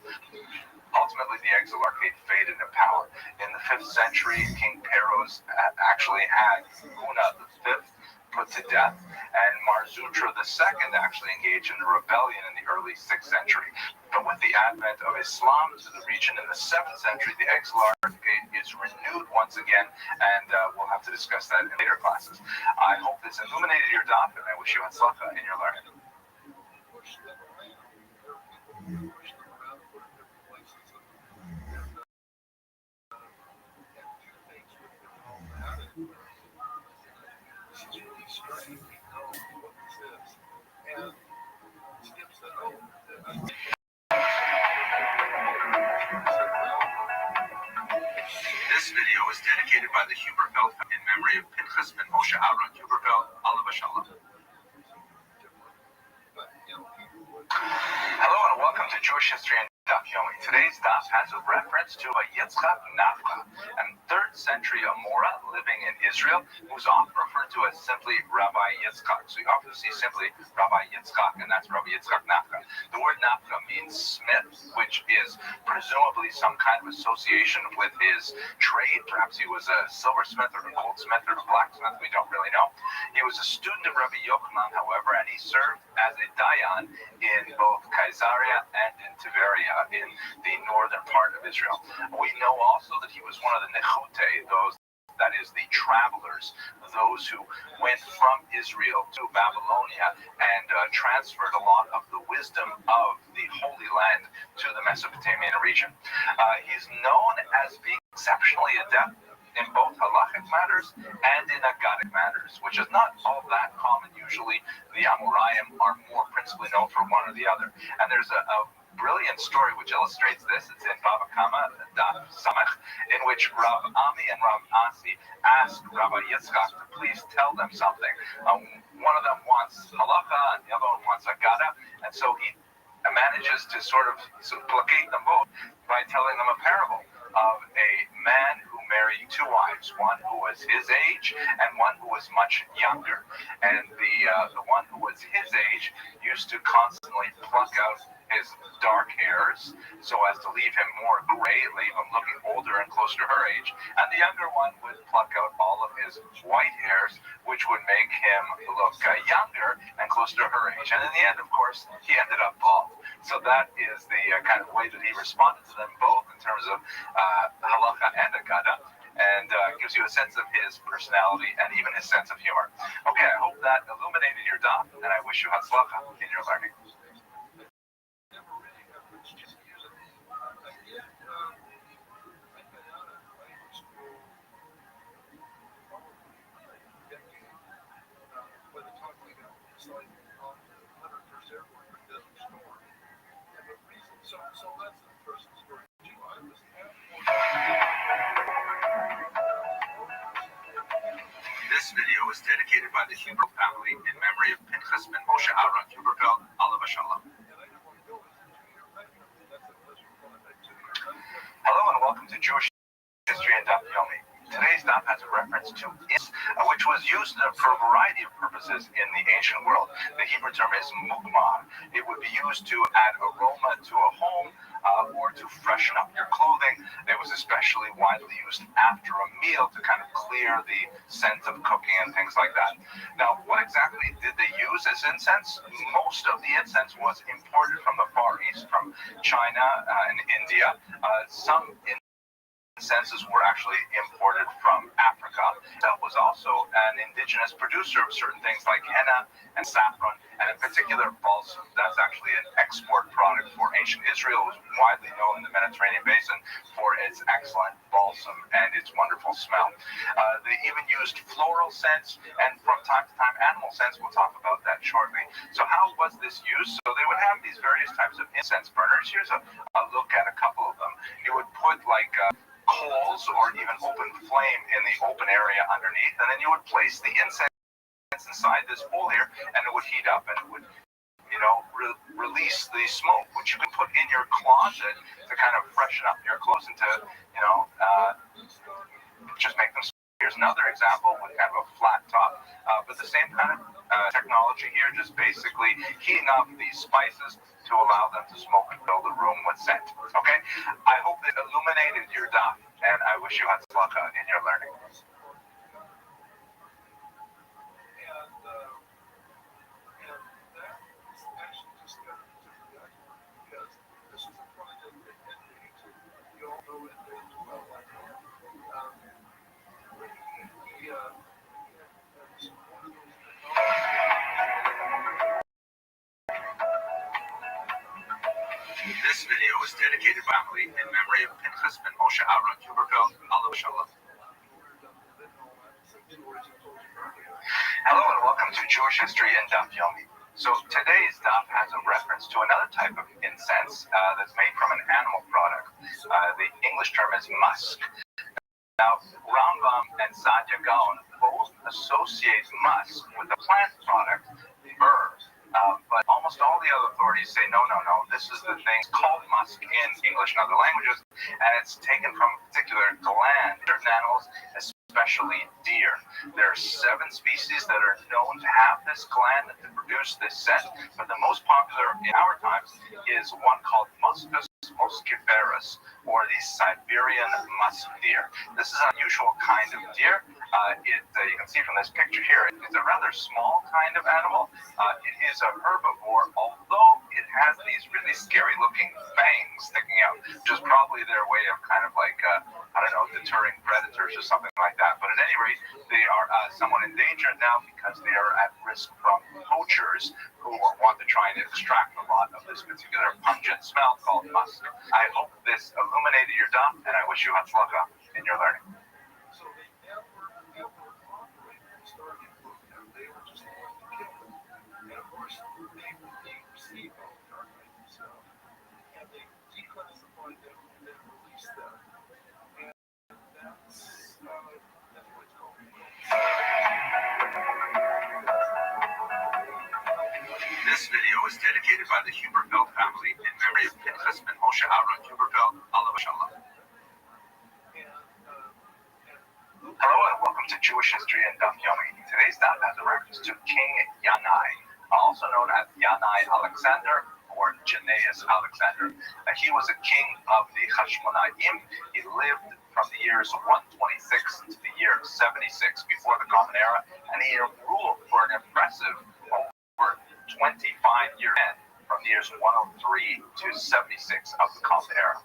Ultimately, the exilarchate faded in power. In the 5th century, King Peroz actually had Huna V put to death, and Marzutra II actually engaged in a rebellion in the early 6th century. But with the advent of Islam to the region in the 7th century, the exilarchate is renewed once again, and we'll have to discuss that in later classes. I hope this illuminated your daf, and I wish you hatzlacha in your learning. This video is dedicated by the Huberfeld in memory of Pinchas ben Moshe Aaron Huberfeld, alav hashalom. Hello and welcome to Jewish History and Daf Yomi. Today's daf has a reference to a Yitzchak Nafka, a 3rd century Amora living in Israel, who's often referred to as simply Rabbi Yitzchak. So you often see simply Rabbi Yitzchak, and that's Rabbi Yitzchak Nafka. The word Nafka means smith, which is presumably some kind of association with his trade. Perhaps he was a silversmith or a goldsmith or a blacksmith, we don't really know. He was a student of Rabbi Yochanan, however, and he served as a dayan in both Caesarea and in Tiberia in the northern part of Israel. We know also that he was one of the Nechute, that is the travelers, those who went from Israel to Babylonia and transferred a lot of the wisdom of the Holy Land to the Mesopotamian region. He's known as being exceptionally adept in both halachic matters and in Aggadic matters, which is not all that common. Usually the Amoraim are more principally known for one or the other. And there's a brilliant story which illustrates this. It's in Bava Kama, Daf Samach, in which Rav Ami and Rav Asi ask Rabbi Yitzchak to please tell them something. One of them wants halacha and the other one wants Aggada, and so he manages to sort of placate them both by telling them a parable of a man who married 2 wives, one who was his age and one who was much younger. And the one who was his age used to constantly pluck out his dark hairs so as to leave him more gray, leave him looking older and closer to her age. And the younger one would pluck out all of his white hairs, which would make him look younger and closer to her age. And in the end, of course, he ended up bald. So that is the kind of way that he responded to them both in terms of halacha and Aggada, and gives you a sense of his personality and even his sense of humor. Okay, I hope that illuminated your daf, and I wish you hatzlacha in your learning. This video is dedicated by the Huber family in memory of Pinchas ben Moshe Aaron Huberfeld, Alav Shalom. Hello and welcome to Jewish History and Daf Yomi. Today's daf has a reference to is, which was used for a variety of purposes in the ancient world. The Hebrew term is mugmar. It would be used to add aroma to a home or to freshen up your clothing. It was especially widely used after a meal to kind of clear the scent of cooking and things like that. Now, what exactly did they use as incense? Most of the incense was imported from the Far East, from China and India. Some incenses were actually imported from Africa. That was also an indigenous producer of certain things like henna and saffron, and in particular balsam. That's actually an export product for ancient Israel. It was widely known in the Mediterranean basin for its excellent balsam and its wonderful smell. They even used floral scents and from time to time animal scents. We'll talk about that shortly. So how was this used? So they would have these various types of incense burners. Here's a look at a couple of them. You would put like coals or even open flame in the open area underneath, and then you would place the incense inside this bowl here, and it would heat up and it would, release the smoke, which you could put in your closet to kind of freshen up your clothes and to, just make them. Here's another example with kind of a flat top, but the same kind of technology here, just basically heating up these spices to allow them to smoke and fill the room with scent. Okay? I hope it illuminated your daf, and I wish you had luck in your learning. This video is dedicated by family in memory of Pinchas ben Moshe Aaron Huberfeld, Alav Shalom. Hello and welcome to Jewish History and Daf Yomi. So today's daf has a reference to another type of incense that's made from an animal product. The English term is musk. Now, Rambam and Sadia Gaon both associate musk with the plant product, myrrh. But almost all the other authorities say, no, this is the thing called musk in English and other languages, and it's taken from a particular gland. Certain animals, especially deer. There are 7 species that are known to have this gland to produce this scent, but the most popular in our times is one called Muscus musciferus, or the Siberian musk deer. This is an unusual kind of deer. You can see from this picture here, it's a rather small kind of animal. It is a herbivore, although it has these really scary looking fangs sticking out, which is probably their way of kind of like, deterring predators or something like that. But at any rate, they are somewhat endangered now because they are at risk from poachers who want to try and extract a lot of this particular pungent smell called musk. I hope this illuminated your daf, and I wish you had luck in your learning. So they never operated starting program. They were just going to kill them. And of course, they received all the targeting stuff, and they declassified them and then released them. And that's what it's called. This video is dedicated by the Huberfeld family in memory of Pinchas ben Moshe Aaron Huberfeld, Alav Shalom. Hello and welcome to Jewish History and Daf Yomi. Today's daf has a reference to King Yanai, also known as Yanai Alexander or Janaeus Alexander. He was a king of the Hashmonaim. He lived from the years 126 to the year 76 before the Common Era, and he ruled for an impressive over 25 years from the years 103 to 76 of the Common Era.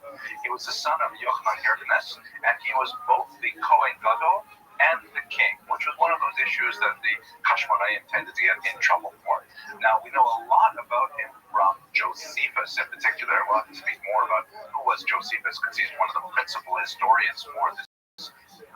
He was the son of Yochanan Hyrcanus, and he was both the Kohen Gadol and the king, which was one of those issues that the Hashmonaim tended to get in trouble for. Now, we know a lot about him from Josephus in particular. We'll have to speak more about who was Josephus, because he's one of the principal historians for this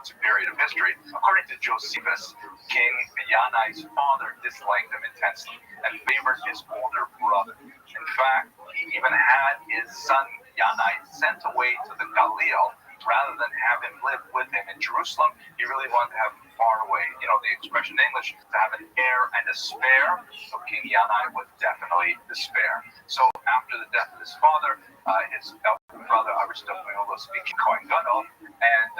It's a period of history. According to Josephus, King Yanai's father disliked him intensely and favored his older brother. In fact, he even had his son Yanai sent away to the Galil rather than have him live with him in Jerusalem. He really wanted to have him far away. You know, the expression in English, to have an heir and a spare. So King Yanai was definitely the spare. So after the death of his father, his elder brother Aristobulus became Kohen Gadol, and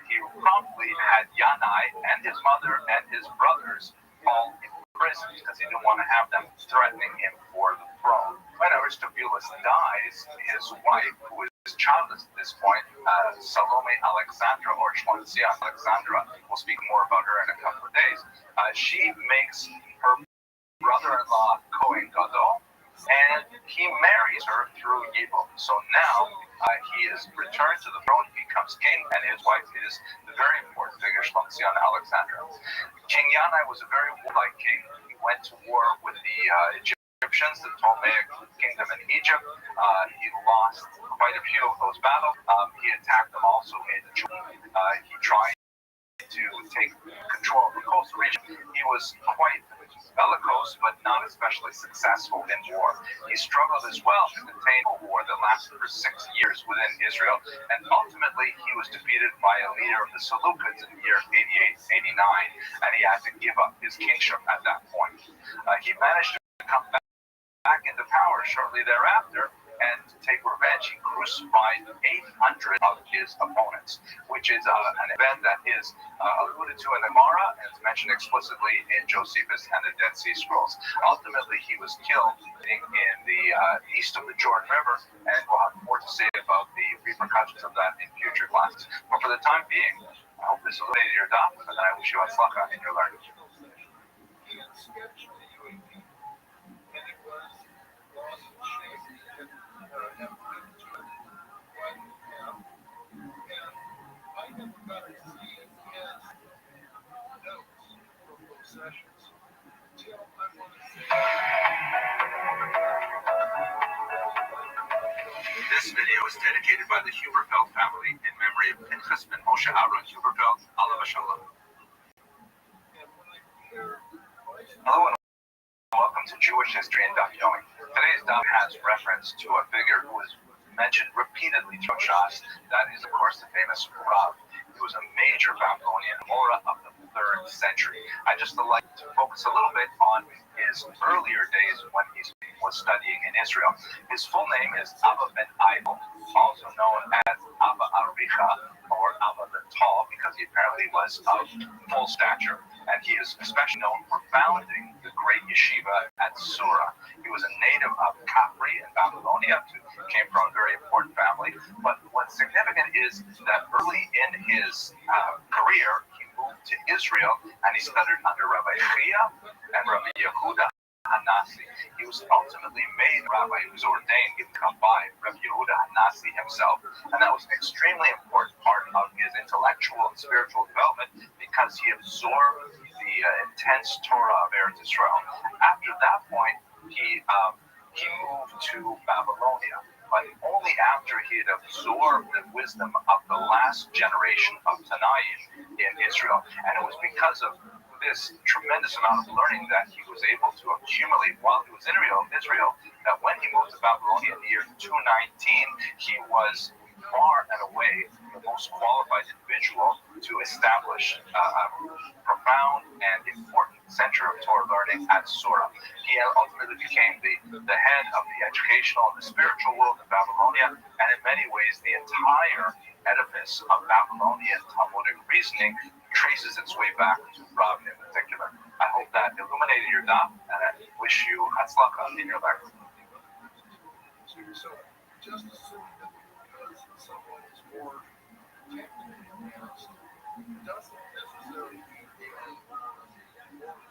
he promptly had Yanai and his mother and his brothers all imprisoned because he didn't want to have them threatening him for the throne. When Aristobulus dies, his wife, who is childless at this point, Salome Alexandra, or Shloncia Alexandra, we'll speak more about her in a couple of days, she makes her brother-in-law Kohen Gadol, and he marries her through Yibum. So now he is returned to the throne, he becomes king, and his wife is the very important figure, Shloncia Alexandra. King Yanai was a very warlike king. He went to war with the Egyptians, the Ptolemaic kingdom in Egypt. He lost quite a few of those battles. He attacked them also in June. He tried to take control of the coastal region. He was quite bellicose, but not especially successful in war. He struggled as well to contain a war that lasted for 6 years within Israel, and ultimately he was defeated by a leader of the Seleucids in the year 88-89, and he had to give up his kingship at that point. He managed to come back into power shortly thereafter, and to take revenge, he crucified 800 of his opponents, which is an event that is alluded to in the Gemara and is mentioned explicitly in Josephus and the Dead Sea Scrolls. Ultimately, he was killed in the east of the Jordan River, and we'll have more to say about the repercussions of that in future classes. But for the time being, I hope this illuminated your daf, and I wish you hatzlacha in your learning. This video is dedicated by the Huberfeld family in memory of Pinchas ben Moshe Aaron Huberfeld, alav shalom. Hello and welcome to Jewish History and Daf Yomi. Today's daf has reference to a figure who is mentioned repeatedly throughout Shas. That is, of course, the famous Rav. He was a major Babylonian Mora of the 3rd century. I just would like to focus a little bit on his earlier days when he was studying in Israel. His full name is Abba ben Idol, also known as Abba Aricha, or Abba the Tall, because he apparently was of full stature. And he is especially known for founding the great yeshiva at Sura. He was a native of Capri in Babylonia, came from a very important family. But what's significant is that early in his career, he moved to Israel and he studied under Rabbi Chia and Rabbi Yehuda Hanasi. He was ultimately made rabbi. He was ordained by Rabbi Yehuda Hanasi himself, and that was an extremely important part of his intellectual and spiritual development because he absorbed the intense Torah of Eretz Israel. After that point, he moved to Babylonia, but only after he had absorbed the wisdom of the last generation of Tanaim in Israel, and it was because of this tremendous amount of learning that he was able to accumulate while he was in Israel, that when he moved to Babylonia in the year 219, he was far and away the most qualified individual to establish a profound and important center of Torah learning at Sura. He ultimately became the head of the educational and the spiritual world of Babylonia, and in many ways the entire edifice of Babylonian Talmudic reasoning traces its way back to Rav in particular. I hope that illuminated your daf, and I wish you hatzlacha in your life. So just assuming that because someone is more technically advanced, doesn't necessarily mean they are more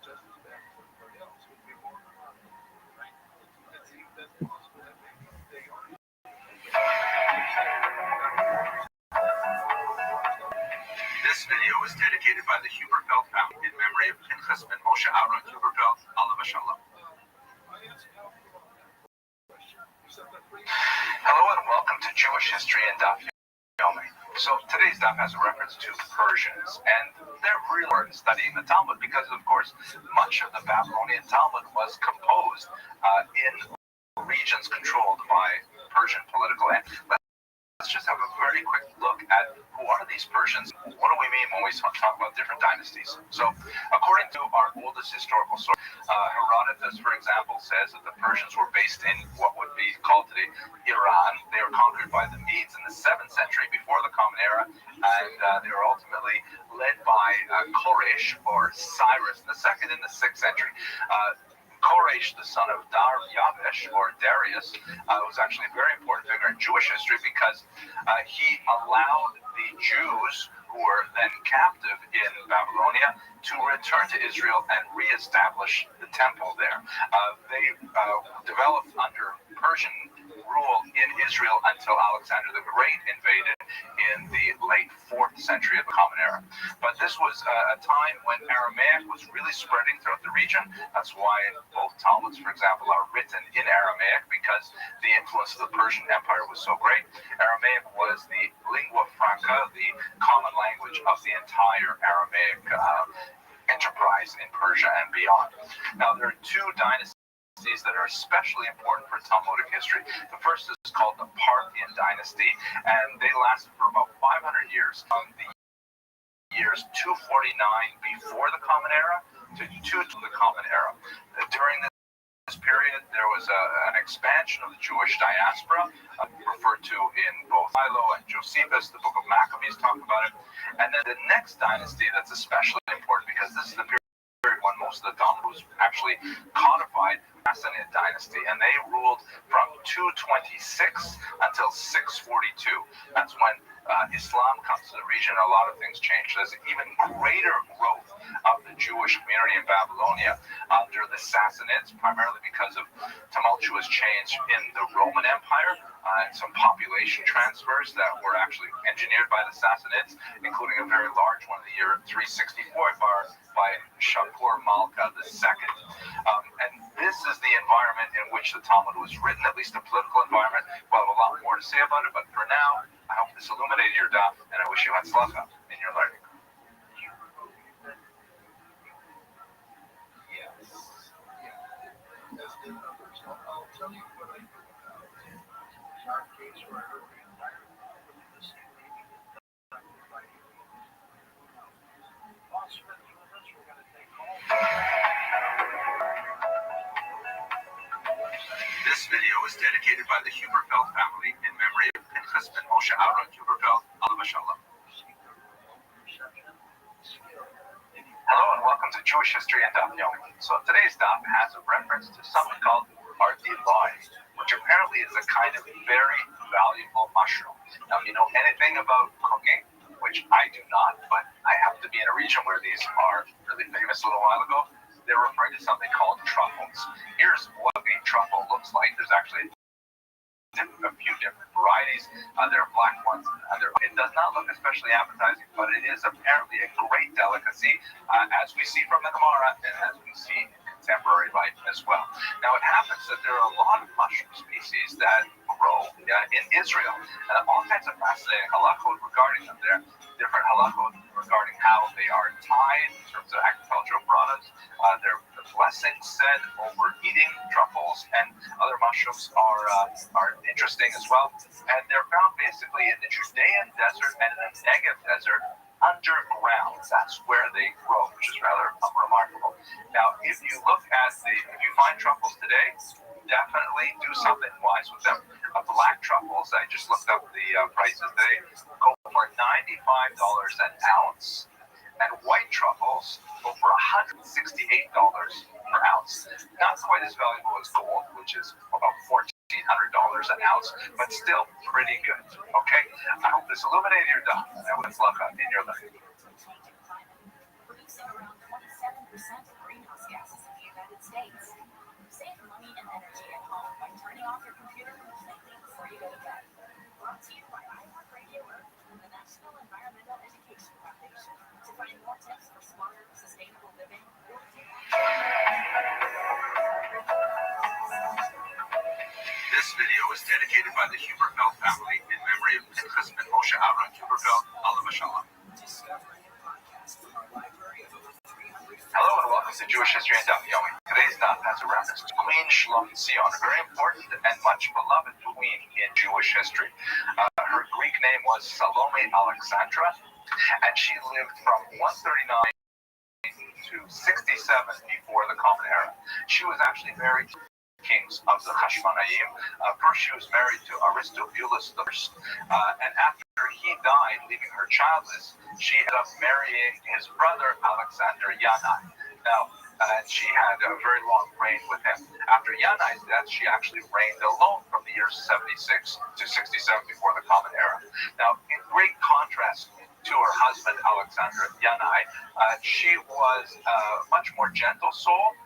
just as bad as everybody else. Would be more right? That's possible. That maybe they are. This video is dedicated by the Huberfeld family in memory of Pinchas ben Moshe Aaron Huberfeld, alav shalom. Hello and welcome to Jewish History and Daf Yomi. So today's daf has a reference to Persians, and they're really studying the Talmud because, of course, much of the Babylonian Talmud was composed in regions controlled by Persian political entities. Let's just have a very quick look at who are these Persians. What do we mean when we talk about different dynasties? So, according to our oldest historical source, Herodotus, for example, says that the Persians were based in what would be called today Iran. They were conquered by the Medes in the 7th century before the Common Era, and they were ultimately led by Koresh or Cyrus II in the 6th century. Koresh, the son of Darius, or Darius, was actually a very important figure in Jewish history because he allowed the Jews who were then captive in Babylonia to return to Israel and reestablish the temple there. They developed under Persian rule in Israel until Alexander the Great invaded in the late 4th century of the Common Era. But this was a time when Aramaic was really spreading throughout the region. That's why both Talmuds, for example, are written in Aramaic because the influence of the Persian Empire was so great. Aramaic was the lingua franca, the common language of the entire Aramaic enterprise in Persia and beyond. Now, there are two dynasties that are especially important for Talmudic history. The first is called the Parthian dynasty, and they lasted for about 500 years, from the years 249 before the Common Era to the Common Era. During this period, there was an expansion of the Jewish diaspora, referred to in both Philo and Josephus. The Book of Maccabees talk about it. And then the next dynasty that's especially important because this is the period when most of the Talmud was actually codified, Sassanid dynasty, and they ruled from 226 until 642. That's when Islam comes to the region. A lot of things change. There's even greater growth of the Jewish community in Babylonia under the Sassanids, primarily because of tumultuous change in the Roman Empire and some population transfers that were actually engineered by the Sassanids, including a very large one in the year 364 by Shapur Malka II. And this is the environment in which the Talmud was written, at least the political environment. We'll have a lot more to say about it, but for now, I hope this illuminated your daf, and I wish you hatzlacha in your learning. I'll tell you what I know about it. Our case where I heard the entire family the same lady by Boss Smith with us, we're going to take calls. This video is dedicated by the Huberfeld family in memory of Pinchas ben Moshe Aaron Huberfeld, alav shalom. Hello and welcome to Jewish History and Daf Yomi. So today's daf has a reference to something called artiloi, which apparently is a kind of very valuable mushroom. Now, if you know anything about cooking, which I do not, but I happen to be in a region where these are really famous a little while ago, they're referring to something called truffles. Here's what a truffle looks like. There's actually a few different varieties. There are black ones. It does not look especially appetizing, but it is apparently a great delicacy, as we see from the Gemara and as we see in contemporary life as well. Now, it happens that there are a lot of mushroom species that grow in Israel. All kinds of fascinating halachot regarding them. There are different halachot regarding how they are tied in terms of agricultural products. There are blessings said over eating truffles, and other mushrooms are interesting as well. And they're found basically in the Judean desert and in the Negev desert underground. That's where they grow, which is rather remarkable. Now, if you find truffles today, definitely do something wise with them. Black truffles, I just looked up the prices today, go for $95 an ounce. And white truffles go for $168 per ounce. Not quite as valuable as gold, which is about $1,400 an ounce, but still pretty good. Okay? I hope this illuminated your daf. And with luck in your life. Producing around 27% of greenhouse gases in the United States. Save money and energy at home by turning off your computer completely before you go to bed. Brought to you by iHeartRadio Earth and the National Environmental Education Foundation. To find more tips for smarter, sustainable living, or This video is dedicated by the Huberfeld family in memory memory of Pinchas ben Moshe Aaron Huberfeld, Alav Shalom. Hello and welcome to Jewish History and Daf Yomi. Today's daf has a reference to Queen Shlom Tzion, a very important and much beloved queen in Jewish history. Her Greek name was Salome Alexandra, and she lived from 139 to 67 before the Common Era. She was actually married to kings of the Hashmonaim. First, she was married to Aristobulus I, and after he died, leaving her childless, she ended up marrying his brother Alexander Yanai. Now, she had a very long reign with him. After Yanai's death, she actually reigned alone from the years 76 to 67 before the Common Era. Now, in great contrast to her husband Alexander Yanai, she was a much more gentle soul.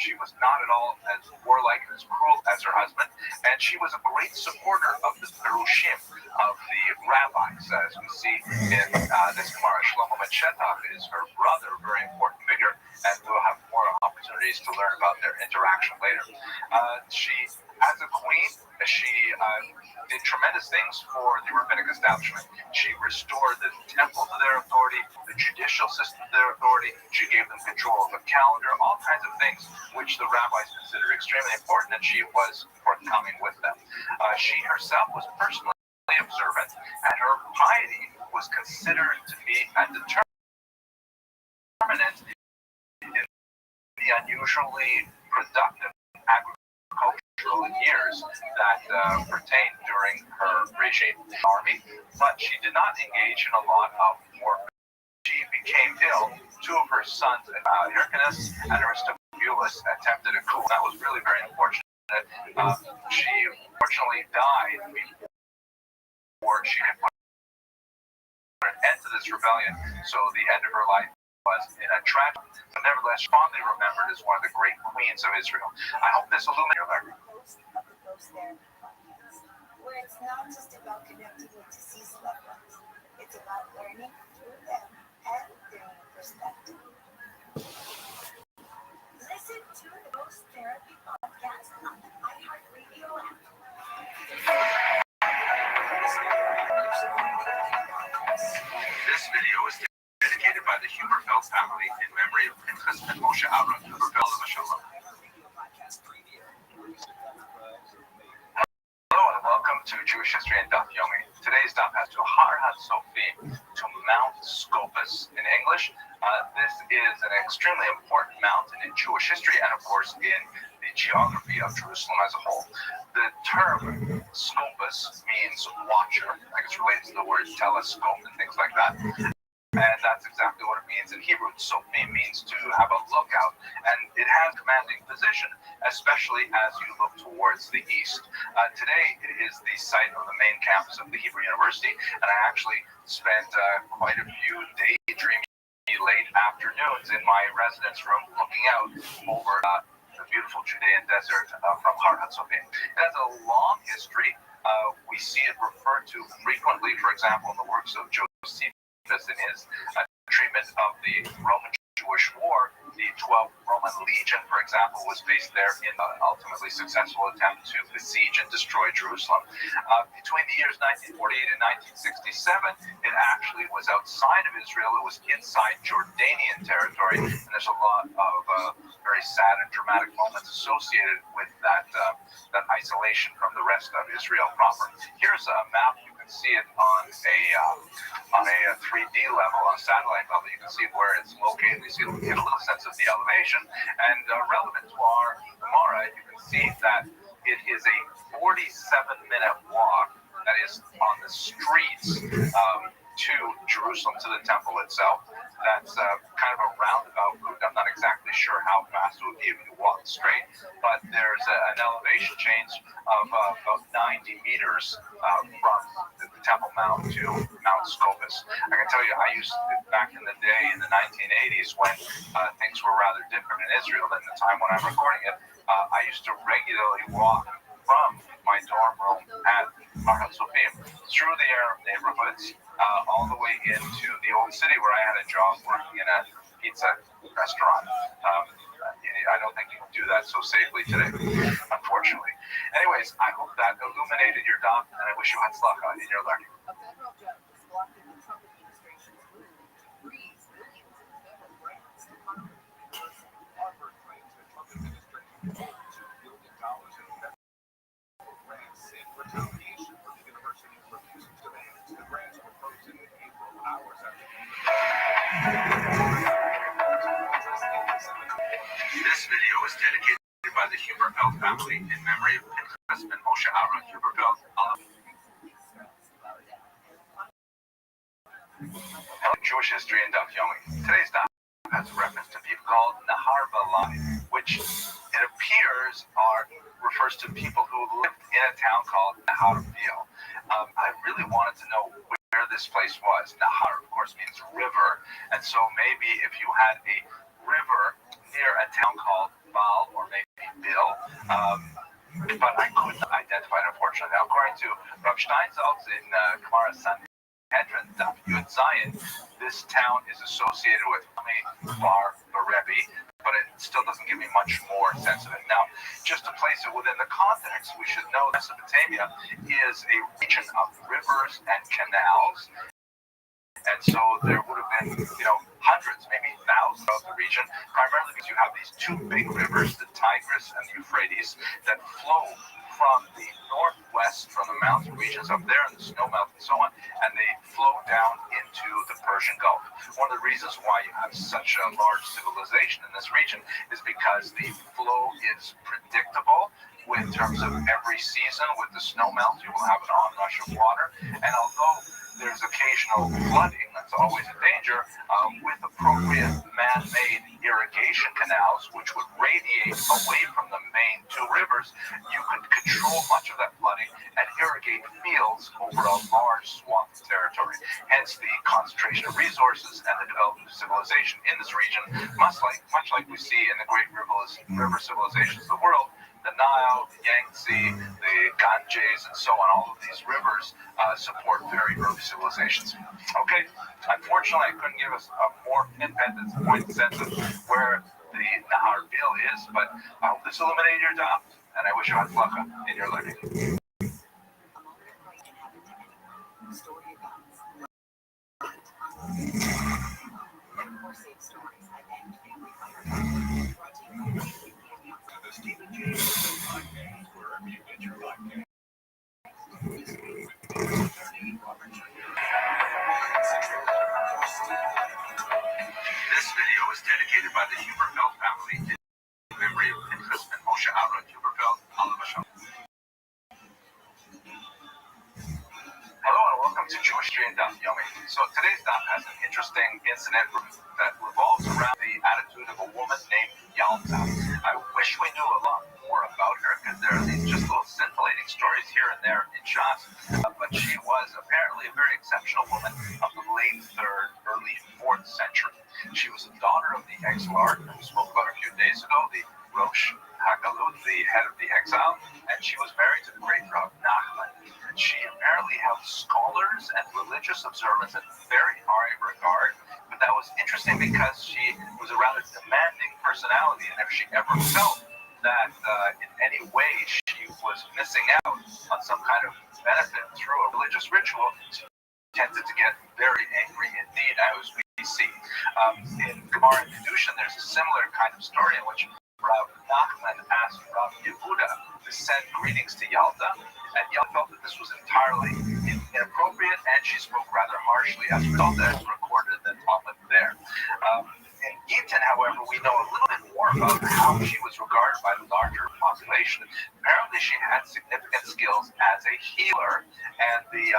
She was not at all as warlike and as cruel as her husband, and she was a great supporter of the Perushim, of the rabbis. As we see in this Gemara, Shlomo ben Shetach is her brother, a very important figure, and we'll have more opportunities to learn about their interaction later. She, as a queen, she did tremendous things for the rabbinic establishment. She restored the temple to their authority, the judicial system to their authority. She gave them control of the calendar, all kinds of things which the rabbis considered extremely important, and she was forthcoming with them. She herself was personally observant, and her piety was considered to be a determinant in the unusually productive agricultural years that pertained during her regime army, but she did not engage in a lot of warfare. She became ill. Two of her sons, Hyrcanus and Aristobulus, attempted a coup. That was really very unfortunate. She unfortunately died before she could put an end to this rebellion, so the end of her life was in a tragedy, but nevertheless fondly remembered as one of the great queens of Israel. I hope this illuminates your letter. Where it's not just about connecting with deceased loved ones, it's about learning through them and their perspective. Listen to the Ghost Therapy podcast on the iHeartRadio app. This video is dedicated by the Huberfeld family in memory of Pinchas ben Moshe Aaron Huberfeld of Shalom. Hello and welcome to Jewish History and Daf Yomi. Today's daf has to Har HaTzofim, to Mount Scopus in English. This is an extremely important mountain in Jewish history and, of course, in the geography of Jerusalem as a whole. The term Scopus means watcher, like it's related to the word telescope and things like that. And that's exactly what it means in Hebrew. Sofim means to have a lookout, and it has commanding position, especially as you look towards the east. Today, it is the site of the main campus of the Hebrew University, and I actually spent quite a few daydreaming late afternoons in my residence room looking out over the beautiful Judean desert from Har HaTzofim. It has a long history. We see it referred to frequently, for example, in the works of Josephus in his treatment of the Roman-Jewish War. The 12th Roman Legion, for example, was based there in an ultimately successful attempt to besiege and destroy Jerusalem. Between the years 1948 and 1967, it actually was outside of Israel. It was inside Jordanian territory, and there's a lot of very sad and dramatic moments associated with that isolation from the rest of Israel proper. Here's a map. You can see it on a 3D level, on a satellite level. You can see where it's located. You get a little sense of the elevation. And relevant to our Gemara, you can see that it is a 47-minute walk that is on the streets to Jerusalem, to the temple itself. That's kind of a roundabout route. I'm not exactly sure how fast it would be if you walk straight, but there's an elevation change of about 90 meters from the Temple Mount to Mount Scopus. I can tell you, I used to, back in the day, in the 1980s, when things were rather different in Israel than the time when I'm recording it, I used to regularly walk from my dorm room at Har HaTzofim through the Arab neighborhoods, all the way into the old city where I had a job working in a pizza restaurant in I don't think you can do that so safely today, unfortunately. Anyways, I hope that illuminated your dam, and I wish you hatzlacha in your learning. A federal judge is blocking the Trump administration's move to freeze billions in federal grants to Harvard University. Harvard claims the Trump administration pulled $2 billion in federal grants in retaliation for the university's refusal to manage. The grants were frozen in April, hours after This video is dedicated by the Huberfeld family in memory of Pinchas and Moshe Aaron Huberfeld. Jewish history and Daf Yomi. Today's Daf has a reference to people called Nahar Balai, which it appears refers to people who lived in a town called Nahar Vil. I really wanted to know where this place was. Nahar, of course, means river, and so maybe if you had a river near a town called Val or maybe Bil, but I couldn't identify it, unfortunately. Now, according to Rabbi Rothschild in Gemara Sanhedrin, Daf Yud Zayin, this town is associated with Bar Rebbe, but it still doesn't give me much more sense of it. Now, just to place it within the context, we should know Mesopotamia is a region of rivers and canals. And so there would have been, hundreds, maybe thousands of the region, primarily because you have these two big rivers, the Tigris and the Euphrates, that flow from the northwest, from the mountain regions up there and the snow melt and so on, and they flow down into the Persian Gulf. One of the reasons why you have such a large civilization in this region is because the flow is predictable in terms of every season. With the snow melt, you will have an onrush of water, and although there's occasional flooding that's always a danger, with appropriate man-made irrigation canals, which would radiate away from the main two rivers, you could control much of that flooding and irrigate fields over a large swath of territory. Hence the concentration of resources and the development of civilization in this region, much like we see in the great river civilizations of the world. The Nile, the Yangtze, the Ganges, and so on, all of these rivers support very early civilizations. Okay, unfortunately, I couldn't give us a more pinpoint sense of where the Nahar Vil is, but I hope this illuminated your doubt, and I wish you hatzlacha in your learning. This video is dedicated by the Huberfeld family in memory of Pinchas and Moshe Aaron Huberfeld. Hello and welcome to Jewish History and Daf Yomi. So today's Daf has an interesting incident that revolves around the attitude of a woman named Yalta. I wish we knew a lot more about her because there are these just little scintillating stories here and there in Shas. But she was apparently a very exceptional woman of the late 3rd, early 4th century. She was the daughter of the Exilarch, who we spoke about a few days ago, the Rosh Hagalut, the head of the exile, and she was married to the great Rav Nachman. She apparently held scholars and religious observance in very high regard, but that was interesting because she was a rather demanding personality, and if she ever felt that in any way she was missing out on some kind of benefit through a religious ritual, she tended to get very angry indeed, as we see. In Gemara and Kedushin, there's a similar kind of story in which Rav Nachman asked Rav Yehuda to send greetings to Yalta, and Yalta felt that this was entirely inappropriate, and she spoke rather harshly. As a result, that is recorded in the Talmud there. In Eaton, however, we know a little bit more about how she was regarded by the larger population. Apparently, she had significant skills as a healer, and the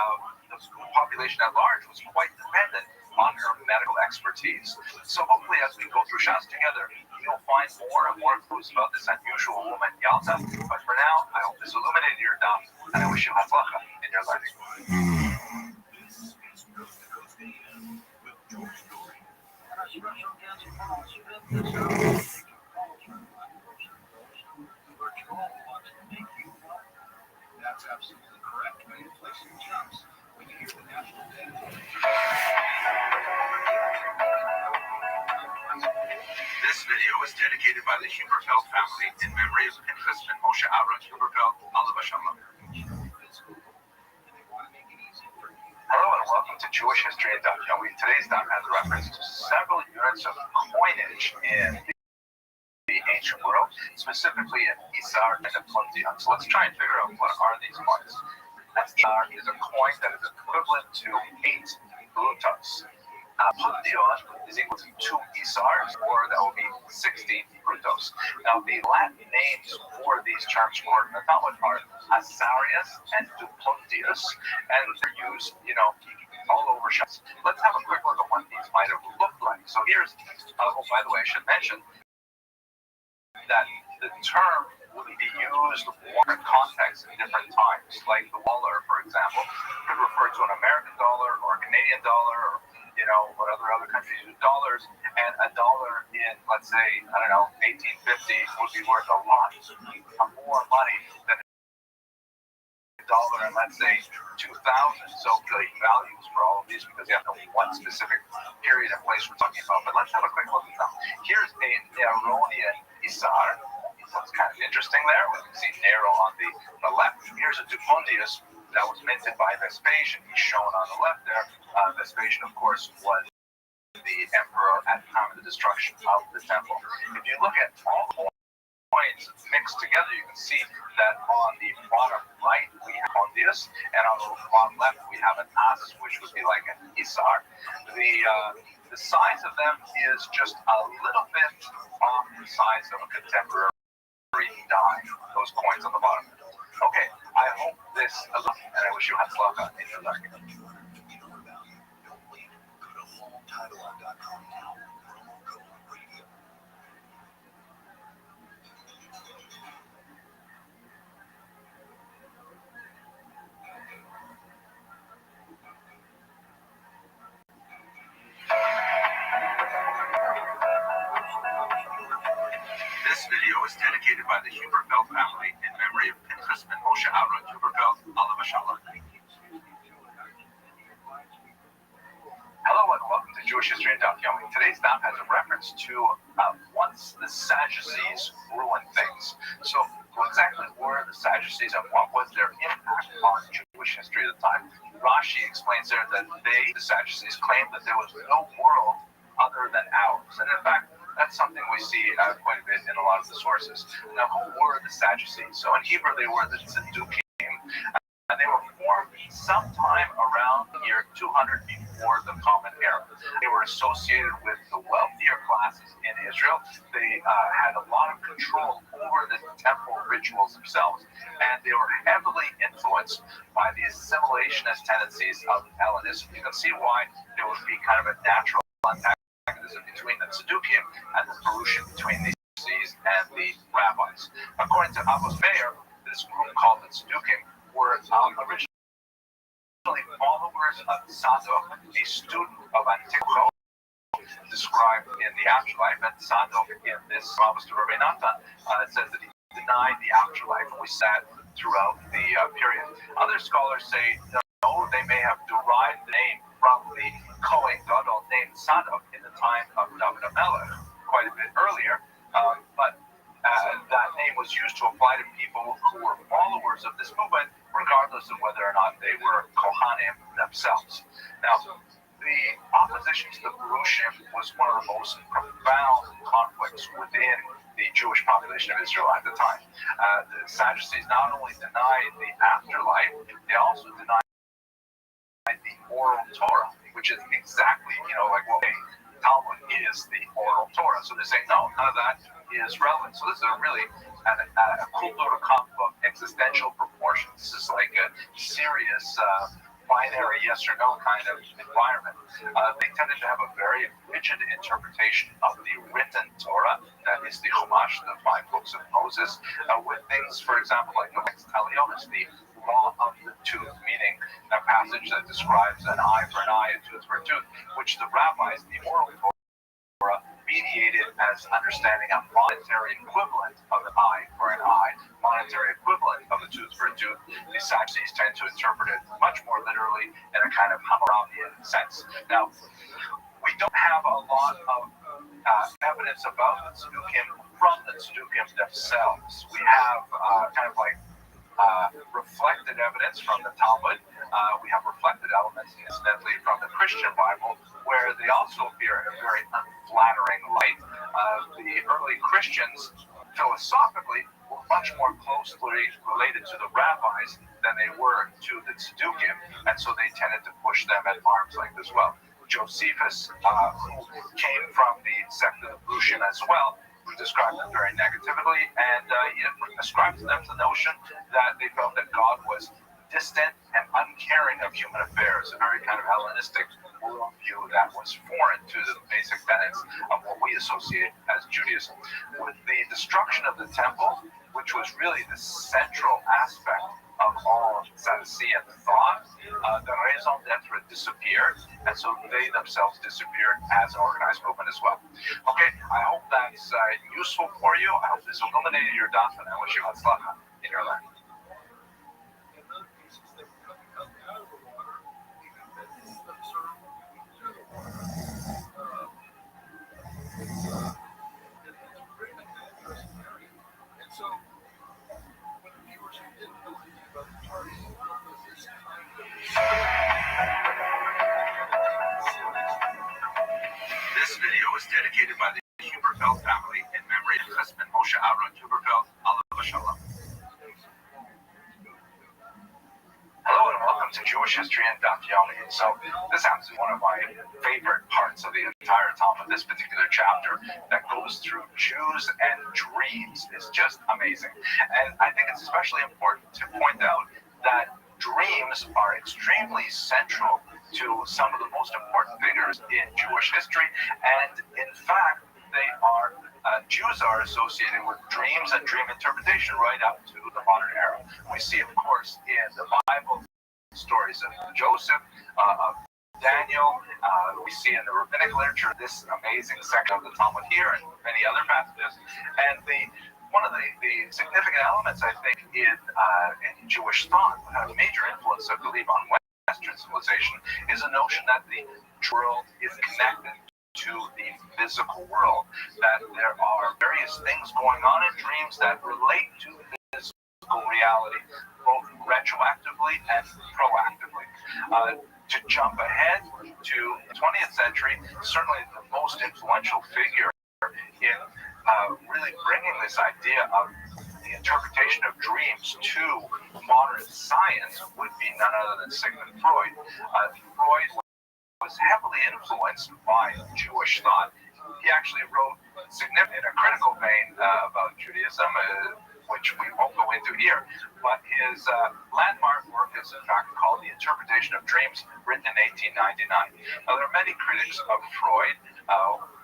population at large was quite dependent on her medical expertise. So hopefully, as we go through Shas together, you'll find more and more clues about this unusual woman, Yalta. But for now, I hope this illuminated your doubt, and I wish you hatzlacha in your learning. That's absolutely correct. When inflation jumps, when you hear the national debt. This video is dedicated by the Huberfeld family in memory of Pinchas and Moshe Aaron Huberfeld, Alav Shalom. Hello and welcome to Jewish History and Documentary. Today's daf has a reference to several units of coinage in the ancient world, specifically in Isar and Puntian. So let's try and figure out what are these coins. Isar is a coin that is equivalent to 8 brutos. Puntian is equal to 2 Isars, or that will be 16 brutos. Now, the Latin names for these terms for the Talmud are Asarius and Dupuntius, and they're used, all over shops. Let's have a quick look at what these might have looked like. So here's, by the way, I should mention that the term would be used in different contexts at different times. Like the dollar, for example, could refer to an American dollar or a Canadian dollar, or what other countries use dollars. And a dollar in, let's say, 1850 would be worth a lot more money than a dollar in, let's say, 2000. So good values for all of these because you have to know what specific period and place we're talking about. But let's have a quick look at them. Here's a Neronian Isar. That's kind of interesting there. We can see Nero on the left. Here's a Dupuntius that was minted by Vespasian. He's shown on the left there. Vespasian, of course, was the emperor at the time of the destruction of the temple. If you look at all the coins mixed together, you can see that on the bottom right we have Pontius, and on the bottom left we have an As, which would be like an Isar. The size of them is just a little bit off the size of a contemporary dime, those coins on the bottom. Okay, I hope this, and I wish you had luck in your document. This video is dedicated by the Huberfeld family in memory of Pinchas and Moshe Aaron Huberfeld, Alav Shalom. Hello and welcome to Jewish History and Documentary. Today's daf has a reference to once the Sadducees ruined things. So who exactly were the Sadducees and what was their impact on Jewish history at the time? Rashi explains there that the Sadducees, claimed that there was no world other than ours. And in fact, that's something we see quite a bit in a lot of the sources. Now, who were the Sadducees? So in Hebrew, they were the Tzedukim, and they were formed sometime around the year 200 before the Common Era. They were associated with the wealthier classes in Israel. They had a lot of control over the temple rituals themselves, and they were heavily influenced by the assimilationist tendencies of Hellenism. You can see why there would be kind of a natural antagonism between the Tzedukim and the Perushim, between the Sadducees and the rabbis. According to Amos Meir, this group called the Tzedukim were originally followers of Sadok, a student of Antiquity, described in the afterlife. And Sadok, in this promise to Rabbi Nathan, says that he denied the afterlife, and we sat throughout the period. Other scholars say no, they may have derived the name from the Kohen Gadol named Sadok in the time of David HaMelech, quite a bit earlier, but that name was used to apply to people who were followers of this movement, regardless of whether or not they were Kohanim themselves. Now, the opposition to the Perushim was one of the most profound conflicts within the Jewish population of Israel at the time. The Sadducees not only denied the afterlife, they also denied the oral Torah, which is exactly, like what Talmud is, the oral Torah. So they're saying, no, none of that is relevant. So this is a really a cool little comp of existential proportions. This is like a serious binary yes or no kind of environment. They tended to have a very rigid interpretation of the written Torah, that is the Chumash, the 5 books of Moses, with things, for example, like the Lex Talionis, the law of the tooth, meaning a passage that describes an eye for an eye, a tooth for a tooth, which the rabbis, the oral Torah, mediated as understanding a monetary equivalent of an eye for an eye, monetary equivalent of a tooth for a tooth. The Sadducees tend to interpret it much more literally in a kind of Hammurabian sense. Now, we don't have a lot of evidence about the Tzedukim from the Tzedukim themselves. We have kind of like reflected evidence from the Talmud. We have reflected elements, incidentally, from the Christian Bible, where they also appear in a very unflattering light. The early Christians, philosophically, were much more closely related to the rabbis than they were to the Tzedukim, and so they tended to push them at arm's length as well. Josephus, who came from the sect of the Lucian as well, who described them very negatively, and he ascribed to them the notion that they felt that God was distant and uncaring of human affairs, a very kind of Hellenistic worldview that was foreign to the basic tenets of what we associate as Judaism. With the destruction of the temple, which was really the central aspect of all Sadducean thought, the raison d'etre disappeared, and so they themselves disappeared as an organized movement as well. Okay, I hope that's useful for you. I hope this illuminated your doubts, and I wish you Hatzlacha in your life. This video is dedicated by the Huberfeld family in memory of husband Moshe Aaron Huberfeld, Alav Shalom. Hello and welcome to Jewish History and Daf Yomi. So this happens to be one of my favorite parts of the entire Talmud. This particular chapter that goes through Jews and dreams is just amazing. And I think it's especially important to point out that dreams are extremely central to some of the most important figures in Jewish history, and in fact, they are Jews are associated with dreams and dream interpretation right up to the modern era. We see, of course, in the Bible stories of Joseph, of Daniel. We see in the rabbinic literature this amazing section of the Talmud here and many other passages. And one of the significant elements, I think, in Jewish thought, a major influence, I believe, on Western civilization, is a notion that the world is connected to the physical world, that there are various things going on in dreams that relate to the physical reality, both retroactively and proactively. To jump ahead to the 20th century, certainly the most influential figure in really bringing this idea of the interpretation of dreams to modern science would be none other than Sigmund Freud. Freud was heavily influenced by Jewish thought. He actually wrote significant, in a critical vein, about Judaism, which we won't go into here, but his landmark work is in fact called The Interpretation of Dreams, written in 1899. Now, there are many critics of Freud.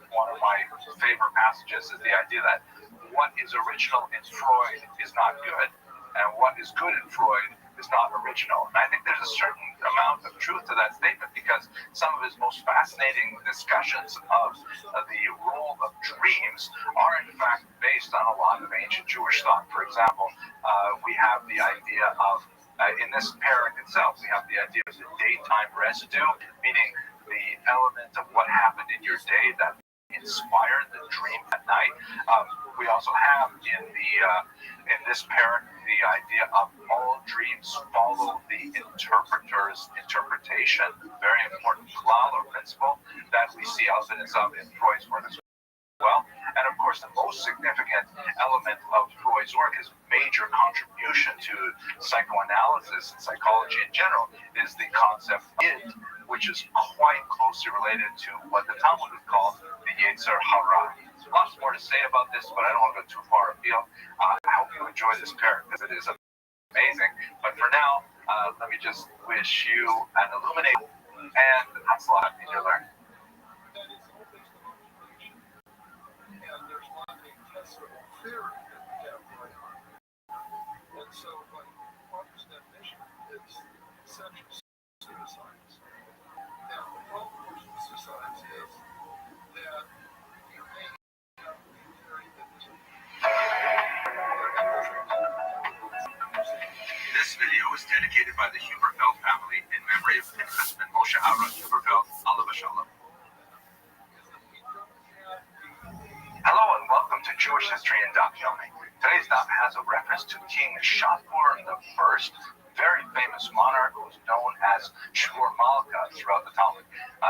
One of my favorite passages is the idea that what is original in Freud is not good, and what is good in Freud is not original. And I think there's a certain amount of truth to that statement, because some of his most fascinating discussions of the role of dreams are in fact based on a lot of ancient Jewish thought. For example, we have the idea of, in this parak itself, we have the idea of the daytime residue, meaning the element of what happened in your day that inspired the dream at night. We also have in this parak the idea of all dreams follow the interpreter's interpretation, very important klal or principle that we see evidence of in Freud's work as well. And of course, the most significant element of Freud's work, his major contribution to psychoanalysis and psychology in general, is the concept of id, which is quite closely related to what the Talmud would call the Yetzer Hara. There's lots more to say about this, but I don't want to go too far afield. I hope you enjoy this parak, because it is amazing. But for now, let me just wish you an illuminating and Hatzlacha in your learning. That is all based on observation. And there's not a testable theory that we have going on. And so, by Popper's definition, it's essential pseudoscience. Now, the problem with pseudoscience is that you may have a theory that isn't. This video is dedicated by the Huberfeld family in memory of husband Moshe Aaron Huberfeld, Alav Shalom. Hello and welcome to Jewish history in Daf Yomi. Today's Daf has a reference to King Shapur I, very famous monarch who was known as Shur Malka throughout the Talmud.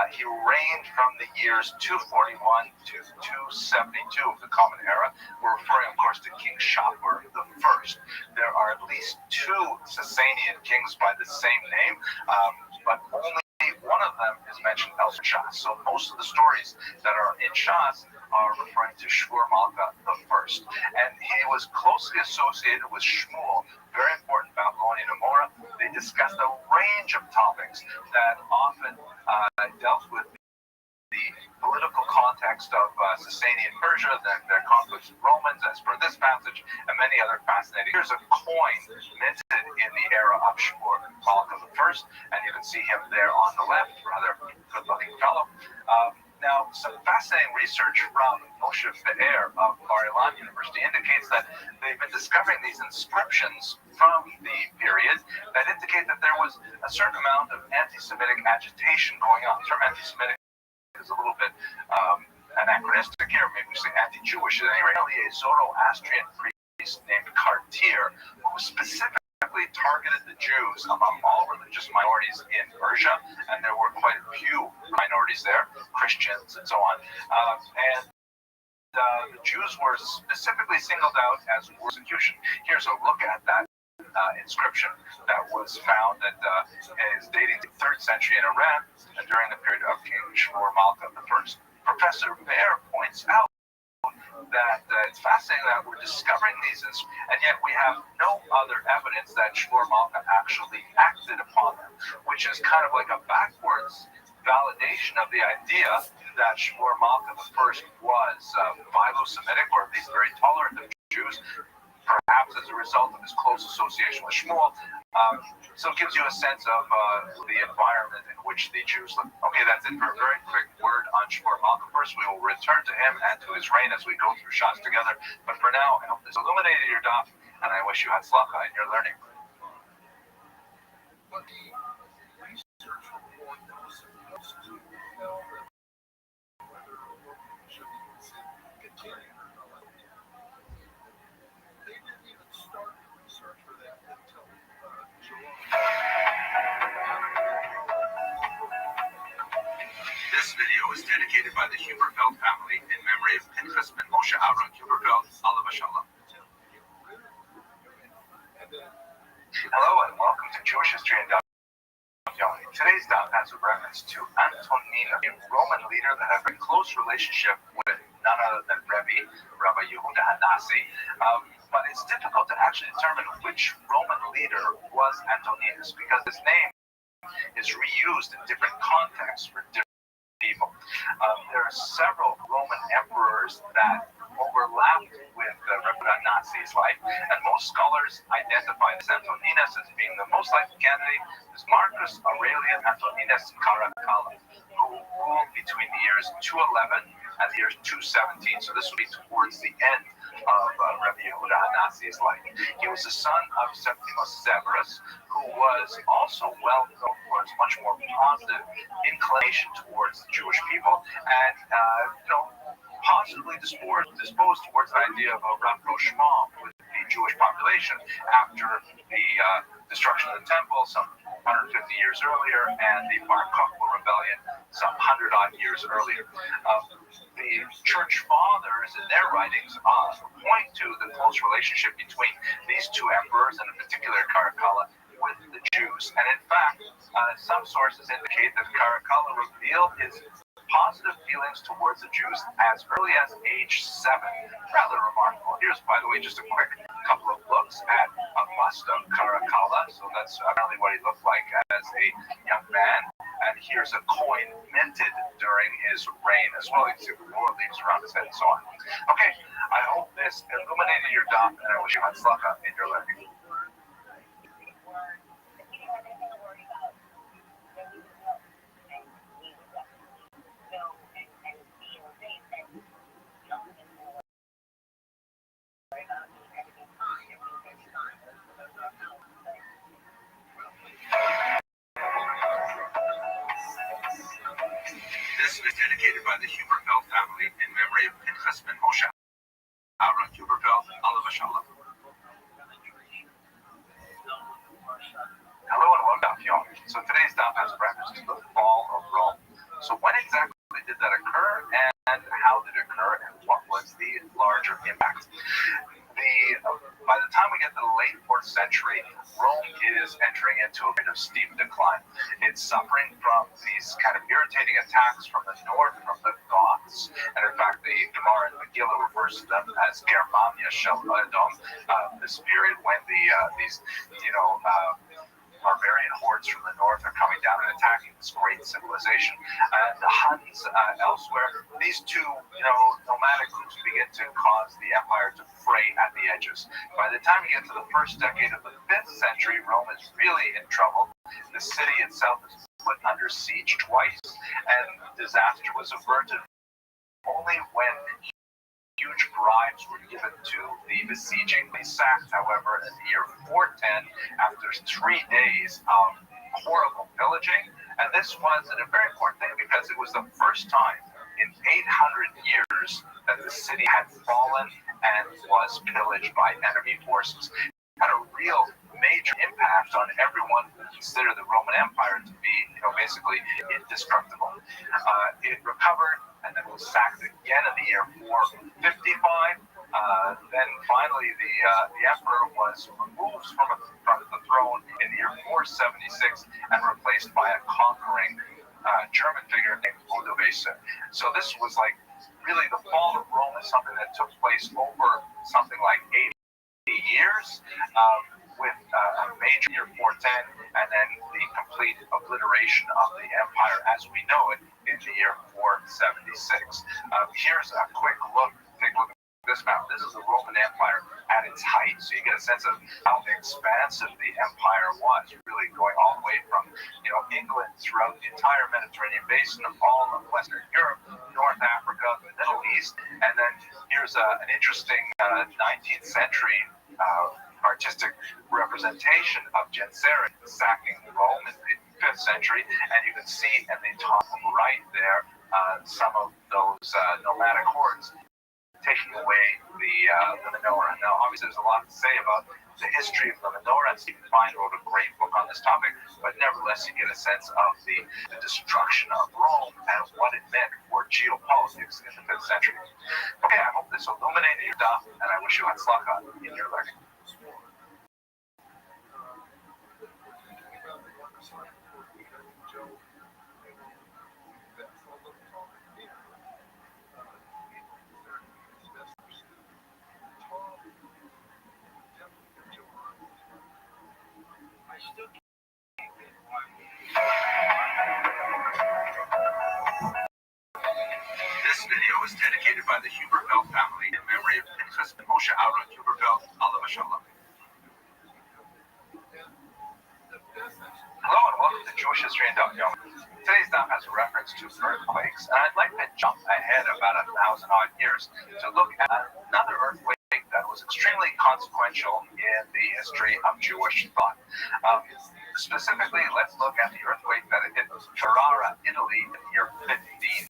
He reigned from the years 241 to 272 of the Common Era. We're referring, of course, to King Shapur I. There are at least two Sasanian kings by the same name, but only one of them is mentioned elsewhere in Shas. So most of the stories that are in Shas are referring to Shur Malka I. And he was closely associated with Shmuel, very important Babylonian Amora. They discussed a range of topics that often dealt with the political context of Sasanian Persia, their conflicts with Romans, as per this passage, and many other fascinating. Here's a coin minted in the era of Shur Malka I, and you can see him there on the left, rather good-looking fellow. Now, some fascinating research from Moshe Be'er of Bar-Ilan University indicates that they've been discovering these inscriptions from the period that indicate that there was a certain amount of anti-Semitic agitation going on. The term anti-Semitic is a little bit anachronistic here, maybe we say anti-Jewish at any rate. A Zoroastrian priest named Kartir, who specifically targeted the Jews among all religious minorities in Persia, and there were quite a few minorities there, Christians and so on. The Jews were specifically singled out as persecution. Here's a look at that inscription that was found that is dating to the 3rd century in Iran and during the period of King Shur Malka I. Professor Bear points out that it's fascinating that we're discovering these, and yet we have no other evidence that Shur Malka actually acted upon them, which is kind of like a backwards validation of the idea that Shur Malka I was philo-Semitic, or at least very tolerant of Jews, perhaps as a result of his close association with Shmuel. So it gives you a sense of the environment in which the Jews lived. Okay, that's it for a very quick word on Shur Malka I. We will return to him and to his reign as we go through Shas together. But for now, I hope this illuminated your daf, and I wish you hatzlacha in your learning. This video is dedicated by the Huberfeld family in memory of Pinchas ben Moshe Aaron Huberfeld, Alav Shalom. Hello and welcome to Jewish History in Daf Yomi. Today's daf has a reference to Antonina, a Roman leader that had a close relationship with none other than Rabbi Yehuda Hanasi. But it's difficult to actually determine which Roman leader was Antoninus because his name is reused in different contexts for different people. There are several Roman emperors that overlapped with Rabbi Hanasi's life, and most scholars identify this Antoninus as being the most likely candidate. Is Marcus Aurelius Antoninus Caracalla, who ruled between the years 211 and the years 217. So this would be towards the end of Rabbi Yehuda Hanasi's life. He was the son of Septimus Severus, who was also well known for his much more positive inclination towards the Jewish people, and possibly disposed towards the idea of a rapprochement with the Jewish population after the destruction of the temple some 150 years earlier and the Bar Kokhba rebellion some 100-odd years earlier. The church fathers in their writings point to the close relationship between these two emperors, and in particular Caracalla, with the Jews. And in fact, some sources indicate that Caracalla revealed his positive feelings towards the Jews as early as age 7. Rather remarkable. Here's, by the way, just a quick couple of looks at a bust of Caracalla. So that's apparently what he looked like as a young man. And here's a coin minted during his reign as well. You can see the laurel leaves around his head and so on. Okay, I hope this illuminated your daf, and I wish you hatzlacha in your learning. This is dedicated by the Huberfeld family in memory of Pinchas ben Moshe Aaron the time we get to the late 4th century, Rome is entering into a bit of steep decline. It's suffering from these kind of irritating attacks from the north, from the Goths, and in fact, the Gemara and Megillah refers to them as Germania Shel Edom, this period when these barbarian hordes from the north are coming down and attacking this great civilization. The Huns elsewhere, these two, nomadic groups begin to cause the empire to fray at the edges. By the time you get to the first decade of the 5th century, Rome is really in trouble. The city itself is put under siege twice, and disaster was averted only when huge bribes were given to the besieging. They sacked, however, in the year 410 after 3 days of horrible pillaging. And this was a very important thing because it was the first time in 800 years that the city had fallen and was pillaged by enemy forces. It had a real major impact on everyone who considered the Roman Empire to be, basically indestructible. It recovered and then was sacked again in the year 455. Then finally, the emperor was removed from the throne in the year 476 and replaced by a conquering German figure named Odovacer. So this was like really the fall of Rome is something that took place over something like 80 years. With a major year 410, and then the complete obliteration of the empire as we know it in the year 476. Here's a quick look. Take a look at this map. This is the Roman Empire at its height, so you get a sense of how expansive the empire was, really going all the way from England throughout the entire Mediterranean basin, all of Western Europe, North Africa, the Middle East, and then here's an interesting 19th century artistic representation of Genseric sacking Rome in the 5th century, and you can see in the top right there some of those nomadic hordes taking away the menorah. Now, obviously, there's a lot to say about the history of the menorah, and Stephen Fine wrote a great book on this topic, but nevertheless, you get a sense of the destruction of Rome and what it meant for geopolitics in the 5th century. Okay, I hope this illuminated your stuff, and I wish you hatzlacha in your learning. This video is dedicated by the Huberfeld family in memory of Pinchas and Moshe Aaron Huberfeld, Allah Shalom. Hello and welcome to Jewish History and Daf. Today's daf has a reference to earthquakes, and I'd like to jump ahead about 1,000 odd years to look at another earthquake that was extremely consequential in the history of Jewish thought. Specifically, let's look at the earthquake that hit Ferrara, Italy in the year 1570.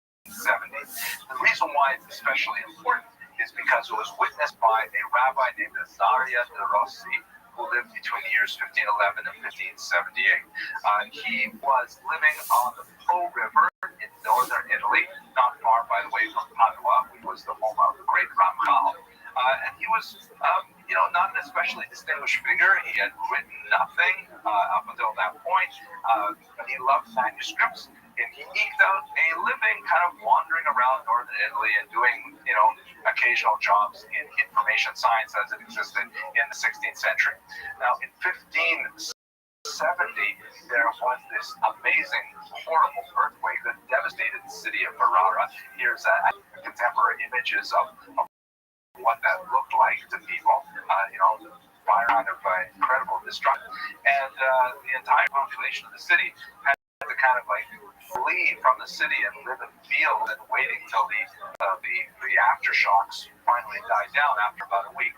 The reason why it's especially important is because it was witnessed by a rabbi named Azaria de Rossi, who lived between the years 1511 and 1578. He was living on the Po River in northern Italy, not far, by the way, from Padua, which was the home of the great Ramchal. And he was, not an especially distinguished figure. He had written nothing up until that point. He loved manuscripts, and he eked out a living kind of wandering around northern Italy and doing, occasional jobs in information science as it existed in the 16th century. Now, in 1570, there was this amazing, horrible earthquake that devastated the city of Ferrara. Here's contemporary images of what that looked like to people. Fire kind of incredible destruction. And the entire population of the city had to kind of flee from the city and live in fields and waiting till the aftershocks finally died down after about a week.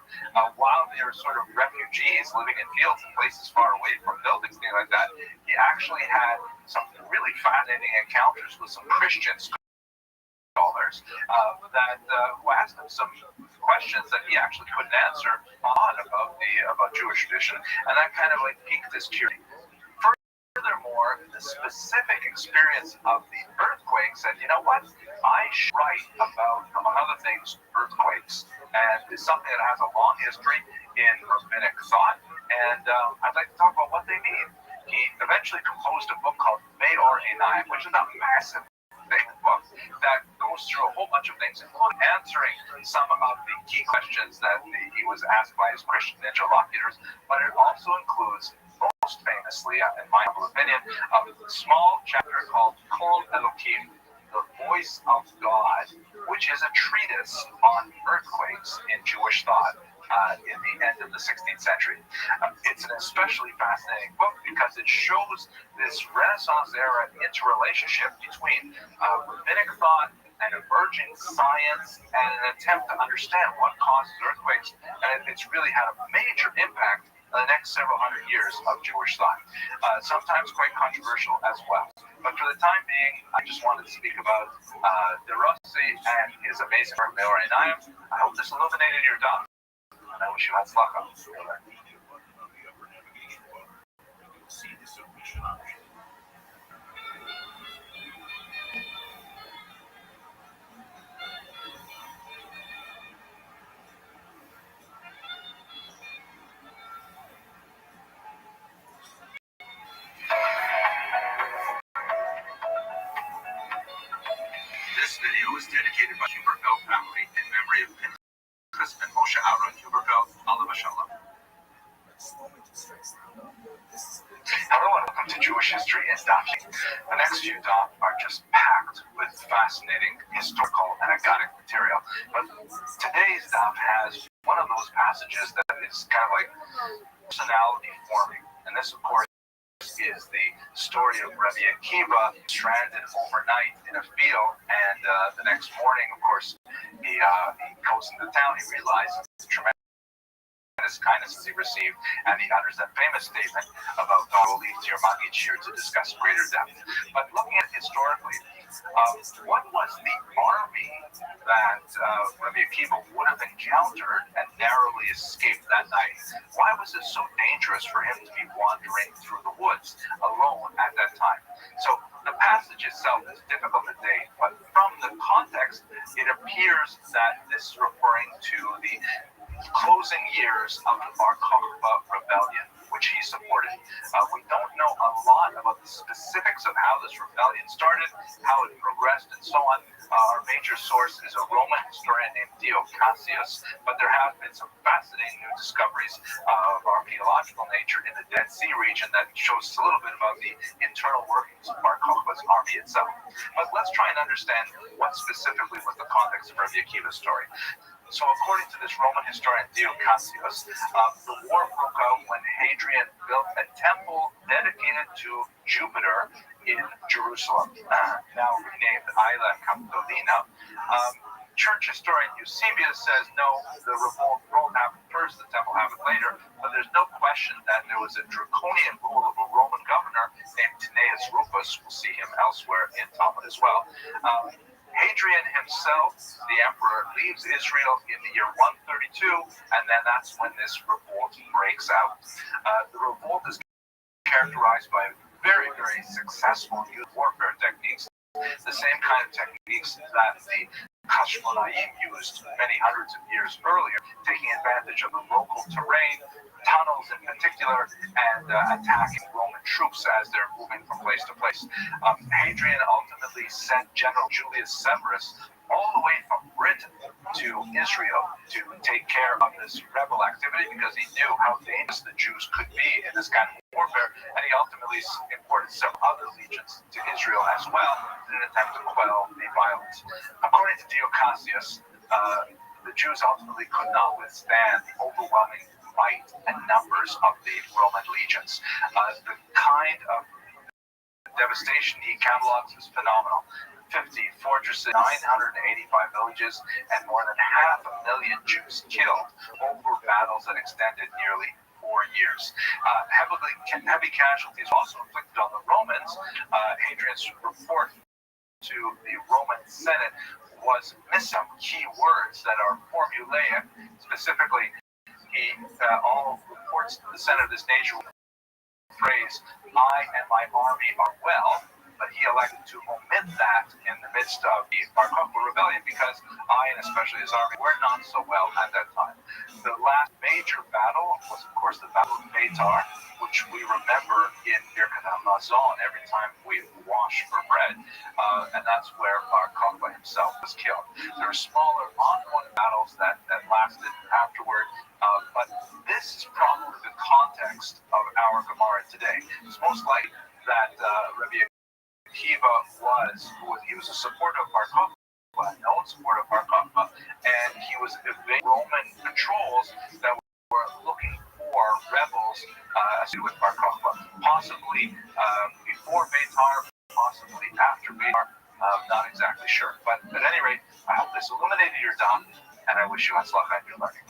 While they were sort of refugees living in fields and places far away from buildings, things like that, he actually had some really fascinating encounters with some Christian scholars who asked him some questions that he actually couldn't answer about Jewish tradition, and that kind of piqued his curiosity. Furthermore, the specific experience of the earthquake said, you know what, I should write about, among other things, earthquakes. And it's something that has a long history. in rabbinic thought, and I'd like to talk about what they mean. He eventually composed a book called Meor Einayim, which is a massive big book that goes through a whole bunch of things, including answering some of the key questions that he was asked by his Christian interlocutors, but it also includes, most famously, in my humble opinion, a small chapter called Kol Elokim, the Voice of God, which is a treatise on earthquakes in Jewish thought in the end of the 16th century. It's an especially fascinating book because it shows this Renaissance era interrelationship between rabbinic thought and emerging science and an attempt to understand what causes earthquakes. And it's really had a major impact on the next several hundred years of Jewish thought, sometimes quite controversial as well. But for the time being, I just wanted to speak about the Rossi and his amazing work, Meor Einayim. I hope this illuminated your doubt, and I wish you hatzlacha. This video is dedicated by Huberfeld family in memory of Pinchas and Moshe Aaron Huberfeld, Alav Shalom. Hello and welcome to Jewish History in Daf. The next few Daf are just packed with fascinating historical and agadic material. But today's Daf has one of those passages that is kind of like personality forming. And this, of course, is the story of Rabbi Akiva stranded overnight in a field, and the next morning, of course, he goes into town. He realizes the tremendous kindness he received, and he utters that famous statement about God will leave to your Magi Shir to discuss greater depth. But looking at historically, what was the army that Rabbi Akiva would have encountered and narrowly escaped that night? Why was it so dangerous for him to be wandering through the woods alone at that time? So the passage itself is difficult to date, but from the context, it appears that this is referring to the closing years of the Bar Kokhba rebellion, which he supported. We don't know a lot about the specifics of how this rebellion started, how it progressed, and so on. Our major source is a Roman historian named Dio Cassius, but there have been some fascinating new discoveries of archaeological nature in the Dead Sea region that shows us a little bit about the internal workings of Bar Kokhba's army itself. But let's try and understand what specifically was the context of Rabbi Akiva's story. So according to this Roman historian Dio Cassius, the war broke out when Hadrian built a temple dedicated to Jupiter in Jerusalem, now renamed Isla Capitolina. Church historian Eusebius says, no, the revolt happened first, the temple happened later, but there's no question that there was a draconian rule of a Roman governor named Tineius Rufus. We'll see him elsewhere in Talmud as well. Hadrian himself, the emperor, leaves Israel in the year 132, and then that's when this revolt breaks out. The revolt is characterized by very, very successful youth warfare techniques, the same kind of techniques that the Hashmonaim used many hundreds of years earlier, taking advantage of the local terrain, tunnels in particular, and attacking Roman troops as they're moving from place to place. Hadrian ultimately sent General Julius Severus all the way from Britain to Israel to take care of this rebel activity because he knew how dangerous the Jews could be in this kind of warfare, and he ultimately imported several other legions to Israel as well in an attempt to quell the violence. According to Dio Cassius, the Jews ultimately could not withstand the overwhelming might and numbers of the Roman legions. The kind of devastation he catalogs is phenomenal. 50 fortresses, 985 villages, and more than 500,000 Jews killed over battles that extended nearly 4 years. Heavy casualties also inflicted on the Romans. Hadrian's report to the Roman Senate was missing some key words that are formulaic. Specifically, all reports to the Senate of this nature phrase, I and my army are well, but he elected to omit that in the midst of the Bar Kokhba rebellion because I, and especially his army, were not so well at that time. The last major battle was, of course, the Battle of Beitar, which we remember in Birkat HaMazon every time we wash for bread, and that's where Bar Kokhba himself was killed. There were smaller ongoing battles that lasted afterward, but this is probably the context of our Gemara today. It's most likely that Rabbi Akiva he was a supporter of Bar Kokhba, a known supporter of Bar Kokhba, and he was evading Roman patrols that were looking for rebels with Bar Kokhba, possibly before Beitar, possibly after Beitar. Not exactly sure, but at any rate, I hope this illuminated your dam, and I wish you hatzlacha in your learning.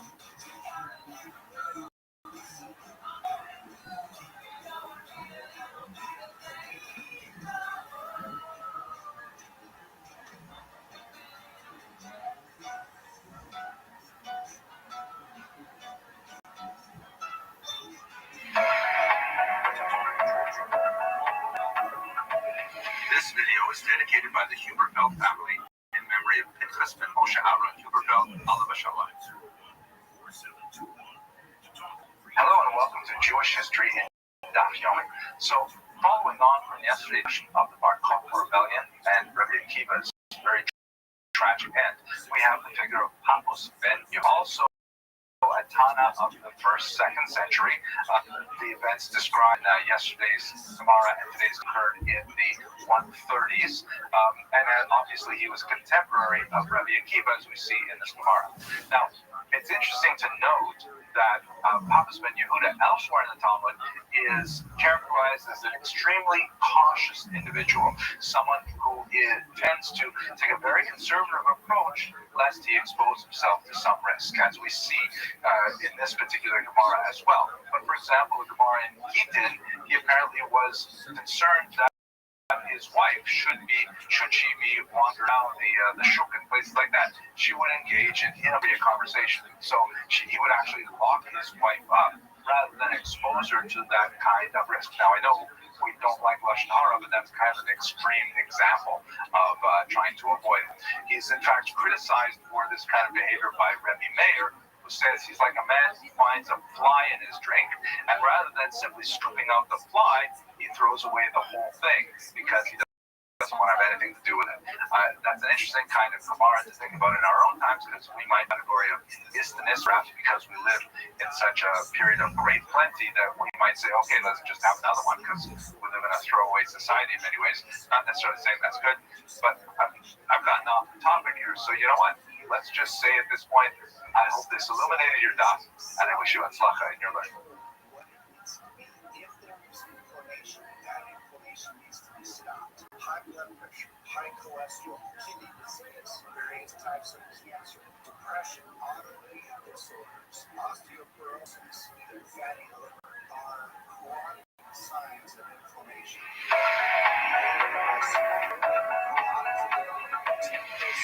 This video is dedicated by the Huberfeld family in memory of Pinchas ben Moshe Aaron Huberfeld, Alav Shalom. Hello and welcome to Jewish History in Daf Yomi. So, following on from yesterday's discussion of the Bar Kokhba rebellion and Rabbi Akiva's very tragic end, we have the figure of Pappus ben Yehuda, also a Tana of the 1st, 2nd century. The events described in yesterday's Gemara and today's occurred in the 130s, and obviously he was contemporary of Rabbi Akiva, as we see in this Gemara. Now, it's interesting to note that Pappus ben Yehuda elsewhere in the Talmud is characterized as an extremely cautious individual, someone who tends to take a very conservative approach lest he expose himself to some risk, as we see in this particular Gemara as well. But for example, the Gemara in Gittin, he apparently was concerned that his wife should she be wandering around the shuk and places like that, she would engage in inappropriate conversation. So he would actually lock his wife up rather than expose her to that kind of risk. Now I know we don't like Lashon Hara, but that's kind of an extreme example of trying to avoid it. He's in fact criticized for this kind of behavior by Rebbe Meir, who says he's like a man who finds a fly in his drink, and rather than simply scooping out the fly, he throws away the whole thing because he doesn't want to have anything to do with it. That's an interesting kind of Gemara to think about in our own times, because we might category of Istanis, perhaps because we live in such a period of great plenty that we might say, okay, let's just have another one because we live in a throwaway society in many ways. Not necessarily saying that's good, but I've gotten off the topic here. So you know what? Let's just say at this point, I hope this illuminated your dot, and I wish you hatzlacha in your learning. If there is inflammation, that inflammation needs to be stopped. High blood pressure, high cholesterol, kidney disease, various types of cancer, depression, autoimmune disorders, osteoporosis, and fatty liver are chronic signs of inflammation.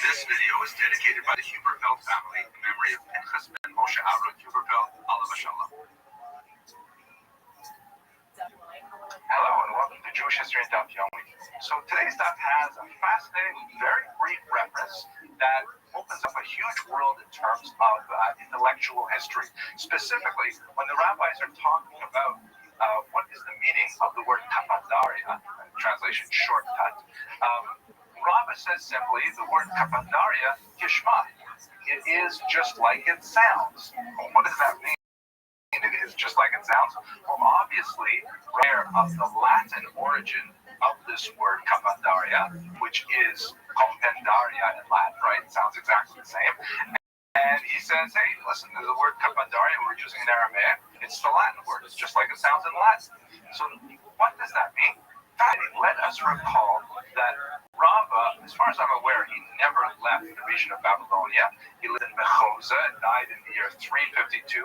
This video is dedicated by the Huberfeld family in memory of Pinchas ben Moshe Aaron Huberfeld, Alav Shalom. Hello and welcome to Jewish History in Daf Yomi. So today's daf has a fascinating, very brief reference that opens up a huge world in terms of intellectual history. Specifically, when the rabbis are talking about what is the meaning of the word kapadaria, translation shortcut, Rava says simply the word kapadaria kishma. It is just like it sounds. What does that mean? It is just like it sounds. Well, obviously, rare of the Latin origin of this word kapadaria, which is compendaria in Latin, right? It sounds exactly the same. And he says, hey, listen, there's the word kapadaria we're using in Aramaic. It's the Latin word. It's just like it sounds in Latin. So what does that mean? Let us recall that Rava, as far as I'm aware, he never left the region of Babylonia. He lived in Mechoza and died in the year 352.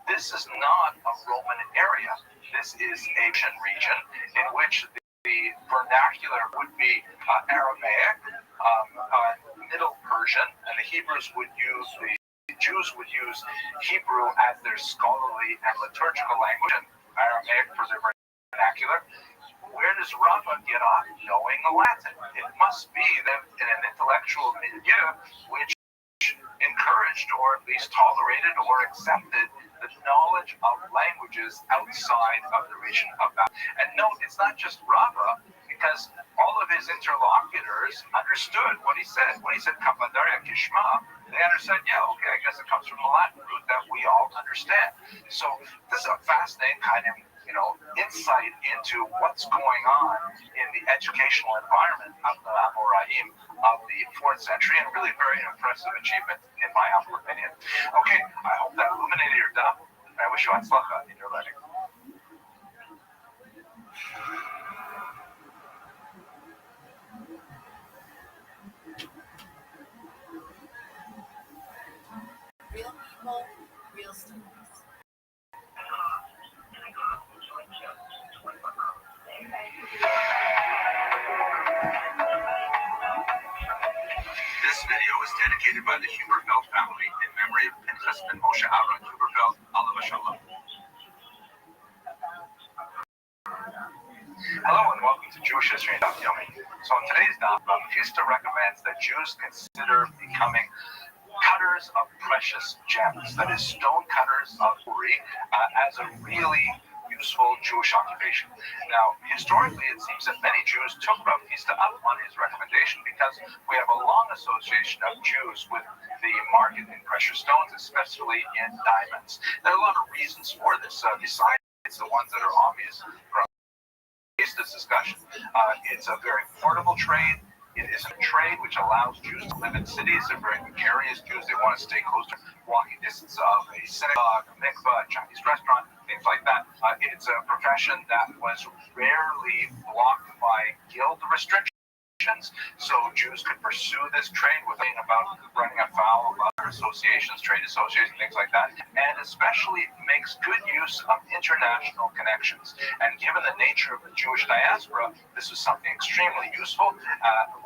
This is not a Roman area. This is an Asian region in which the vernacular would be Aramaic, Middle Persian, and the Jews would use Hebrew as their scholarly and liturgical language, and Aramaic for their vernacular. where does Rava get off knowing Latin? It must be that in an intellectual milieu which encouraged or at least tolerated or accepted the knowledge of languages outside of the region of Babylon. And note, it's not just Rava, because all of his interlocutors understood what he said. When he said Kapadaria Kishma, they understood, yeah, okay, I guess it comes from the Latin root that we all understand. So this is a fascinating kind of insight into what's going on in the educational environment of the Amoraim of the 4th century, and really very impressive achievement in my humble opinion. Okay, I hope that illuminated your daf, and I wish you hatzlacha in your learning. Real people, real stories. This video is dedicated by the Huberfeld family in memory of Pinchas and Moshe Aaron Huberfeld, alav shalom. Hello and welcome to Jewish History and Daf Yomi. So in today's daf, Rabbi Rothschild recommends that Jews consider becoming cutters of precious gems, that is, stone cutters of Uri, as a really useful Jewish occupation. Now, historically, it seems that many Jews took Rabbi Rothschild up on his recommendation because we have a long association of Jews with the market in precious stones, especially in diamonds. There are a lot of reasons for this, besides the ones that are obvious from this discussion. It's a very portable trade. It is a trade which allows Jews to live in cities. They're very gregarious Jews. They want to stay close to walking distance of a synagogue, a mikvah, a Chinese restaurant, things like that. It's a profession that was rarely blocked by guild restrictions. So Jews could pursue this trade without running afoul of other associations, trade associations, things like that, and especially makes good use of international connections. And given the nature of the Jewish diaspora, this was something extremely useful.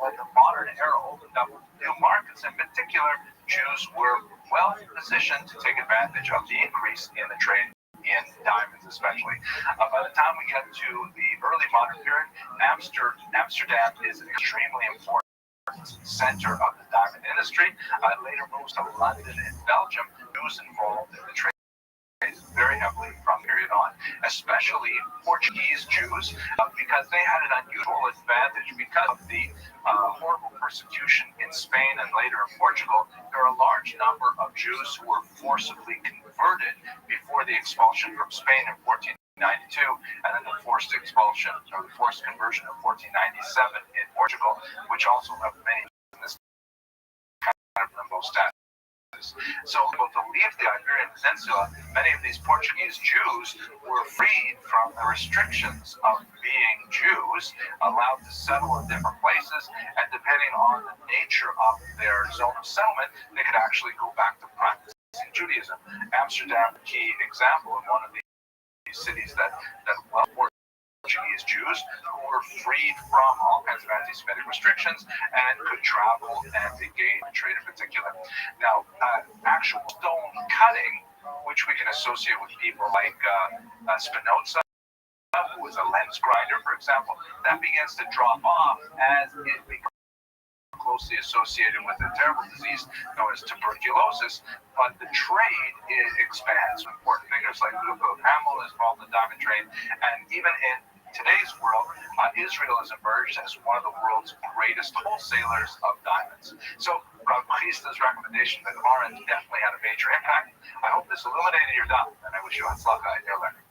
When the modern era opened up new markets, in particular, Jews were well positioned to take advantage of the increase in the trade in diamonds, especially. By the time we get to the early modern period, Amsterdam is an extremely important center of the diamond industry. Later moves to London and Belgium. Jews involved in the trade very heavily from period on, especially Portuguese Jews, because they had an unusual advantage because of the horrible persecution in Spain and later in Portugal. There are a large number of Jews who were forcibly converted before the expulsion from Spain in 1492, and then the forced expulsion or the forced conversion of 1497 in Portugal, which also left many in this kind of limbo status. So, to leave the Iberian Peninsula, many of these Portuguese Jews were freed from the restrictions of being Jews, allowed to settle in different places, and depending on the nature of their zone of settlement, they could actually go back to practicing Judaism. Amsterdam, a key example of one of these cities that well Portuguese Jews who were freed from all kinds of anti-Semitic restrictions and could travel and engage in trade in particular. Now, actual stone cutting, which we can associate with people like Spinoza, who was a lens grinder, for example, that begins to drop off as it becomes closely associated with a terrible disease known as tuberculosis, but the trade expands. Important figures like Ludwig Hamel is involved in the diamond trade, and even in today's world, Israel has emerged as one of the world's greatest wholesalers of diamonds. So, Rabbi Rothschild's recommendation to the Gemara definitely had a major impact. I hope this illuminated your daf, and I wish you hatzlacha in your learning.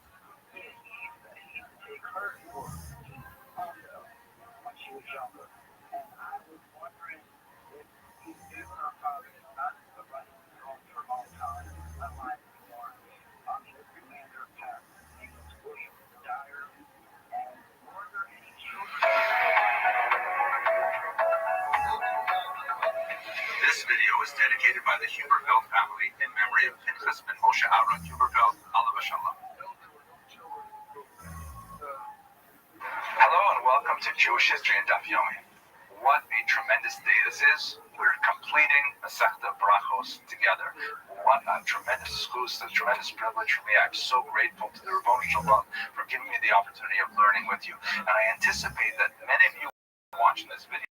This video is dedicated by the Huberfeld family in memory of Pinchas and Moshe Aaron Huberfeld, alav shalom. Hello and welcome to Jewish History and Daf Yomi. What a tremendous day this is. We're completing Masechta Brachos together. What a tremendous schus, a tremendous privilege for me. I'm so grateful to the Rabbi Rothschild for giving me the opportunity of learning learning with you. And I anticipate that many of you watching this video,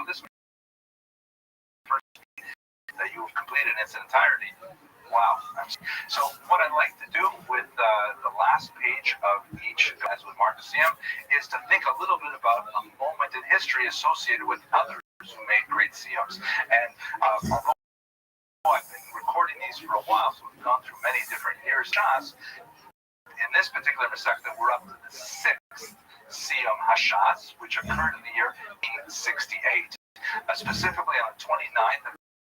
this first that you have completed in its entirety. Wow. So what I'd like to do with the last page of each, as with Mark Siem, is to think a little bit about a moment in history associated with others who made great Siems. And although I've been recording these for a while, so we've gone through many different years. In this particular Masechta, we're up to the 6th Siyam Hashas, which occurred in the year 1868, specifically on the 29th of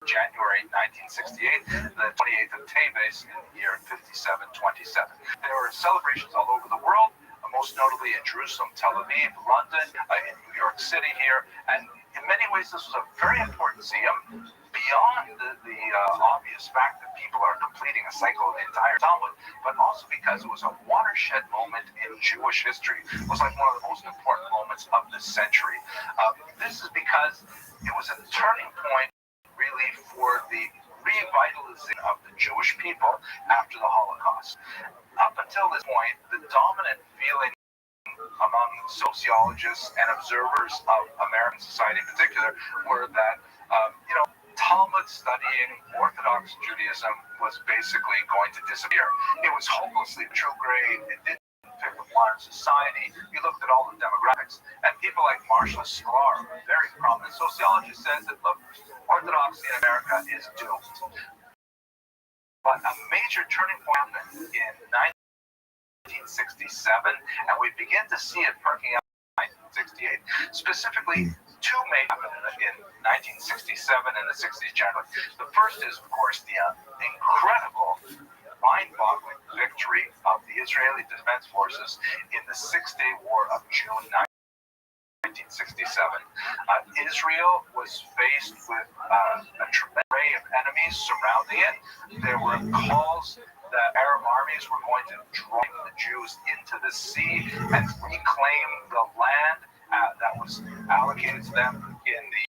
January 1968, the 28th of Teves in the year 5727. There were celebrations all over the world, most notably in Jerusalem, Tel Aviv, London, in New York City here, and in many ways this was a very important Siyam beyond the obvious fact that people are completing a cycle of the entire Talmud, but also because it was a watershed moment in Jewish history. It was like one of the most important moments of this century. This is because it was a turning point really for the revitalization of the Jewish people after the Holocaust. Up until this point, the dominant feeling among sociologists and observers of American society in particular were that, Talmud studying Orthodox Judaism was basically going to disappear. It was hopelessly retrograde. It didn't fit with modern society. You looked at all the demographics, and people like Marshall Sklar, a very prominent sociologist, says that, look, Orthodoxy in America is doomed. But a major turning point happened in 1967, and we begin to see it perking up in 1968. Specifically, two may happen in 1967 and the 60s generally. The first is, of course, the incredible, mind-boggling victory of the Israeli Defense Forces in the Six-Day War of June 1967. Israel was faced with a tremendous array of enemies surrounding it. There were calls that Arab armies were going to drive the Jews into the sea and reclaim the land that was allocated to them in the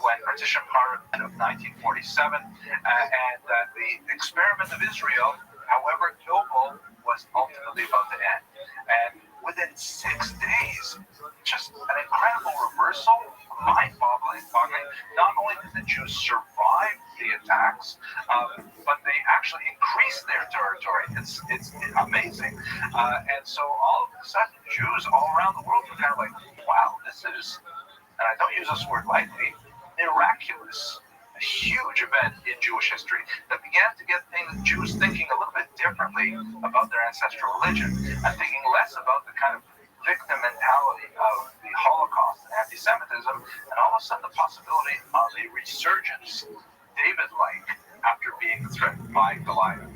UN partition part of 1947, and that the experiment of Israel, however noble, was ultimately about to end. And within 6 days, just an incredible reversal, mind-boggling. Not only did the Jews survive the attacks, but they actually increased their territory. It's amazing. And so all of a sudden, Jews all around the world were kind of like, wow, this is, and I don't use this word lightly, miraculous. A huge event in Jewish history that began to get Jews thinking a little bit differently about their ancestral religion and thinking less about the kind of victim mentality of the Holocaust and anti-Semitism, and all of a sudden the possibility of a resurgence, David-like, after being threatened by Goliath.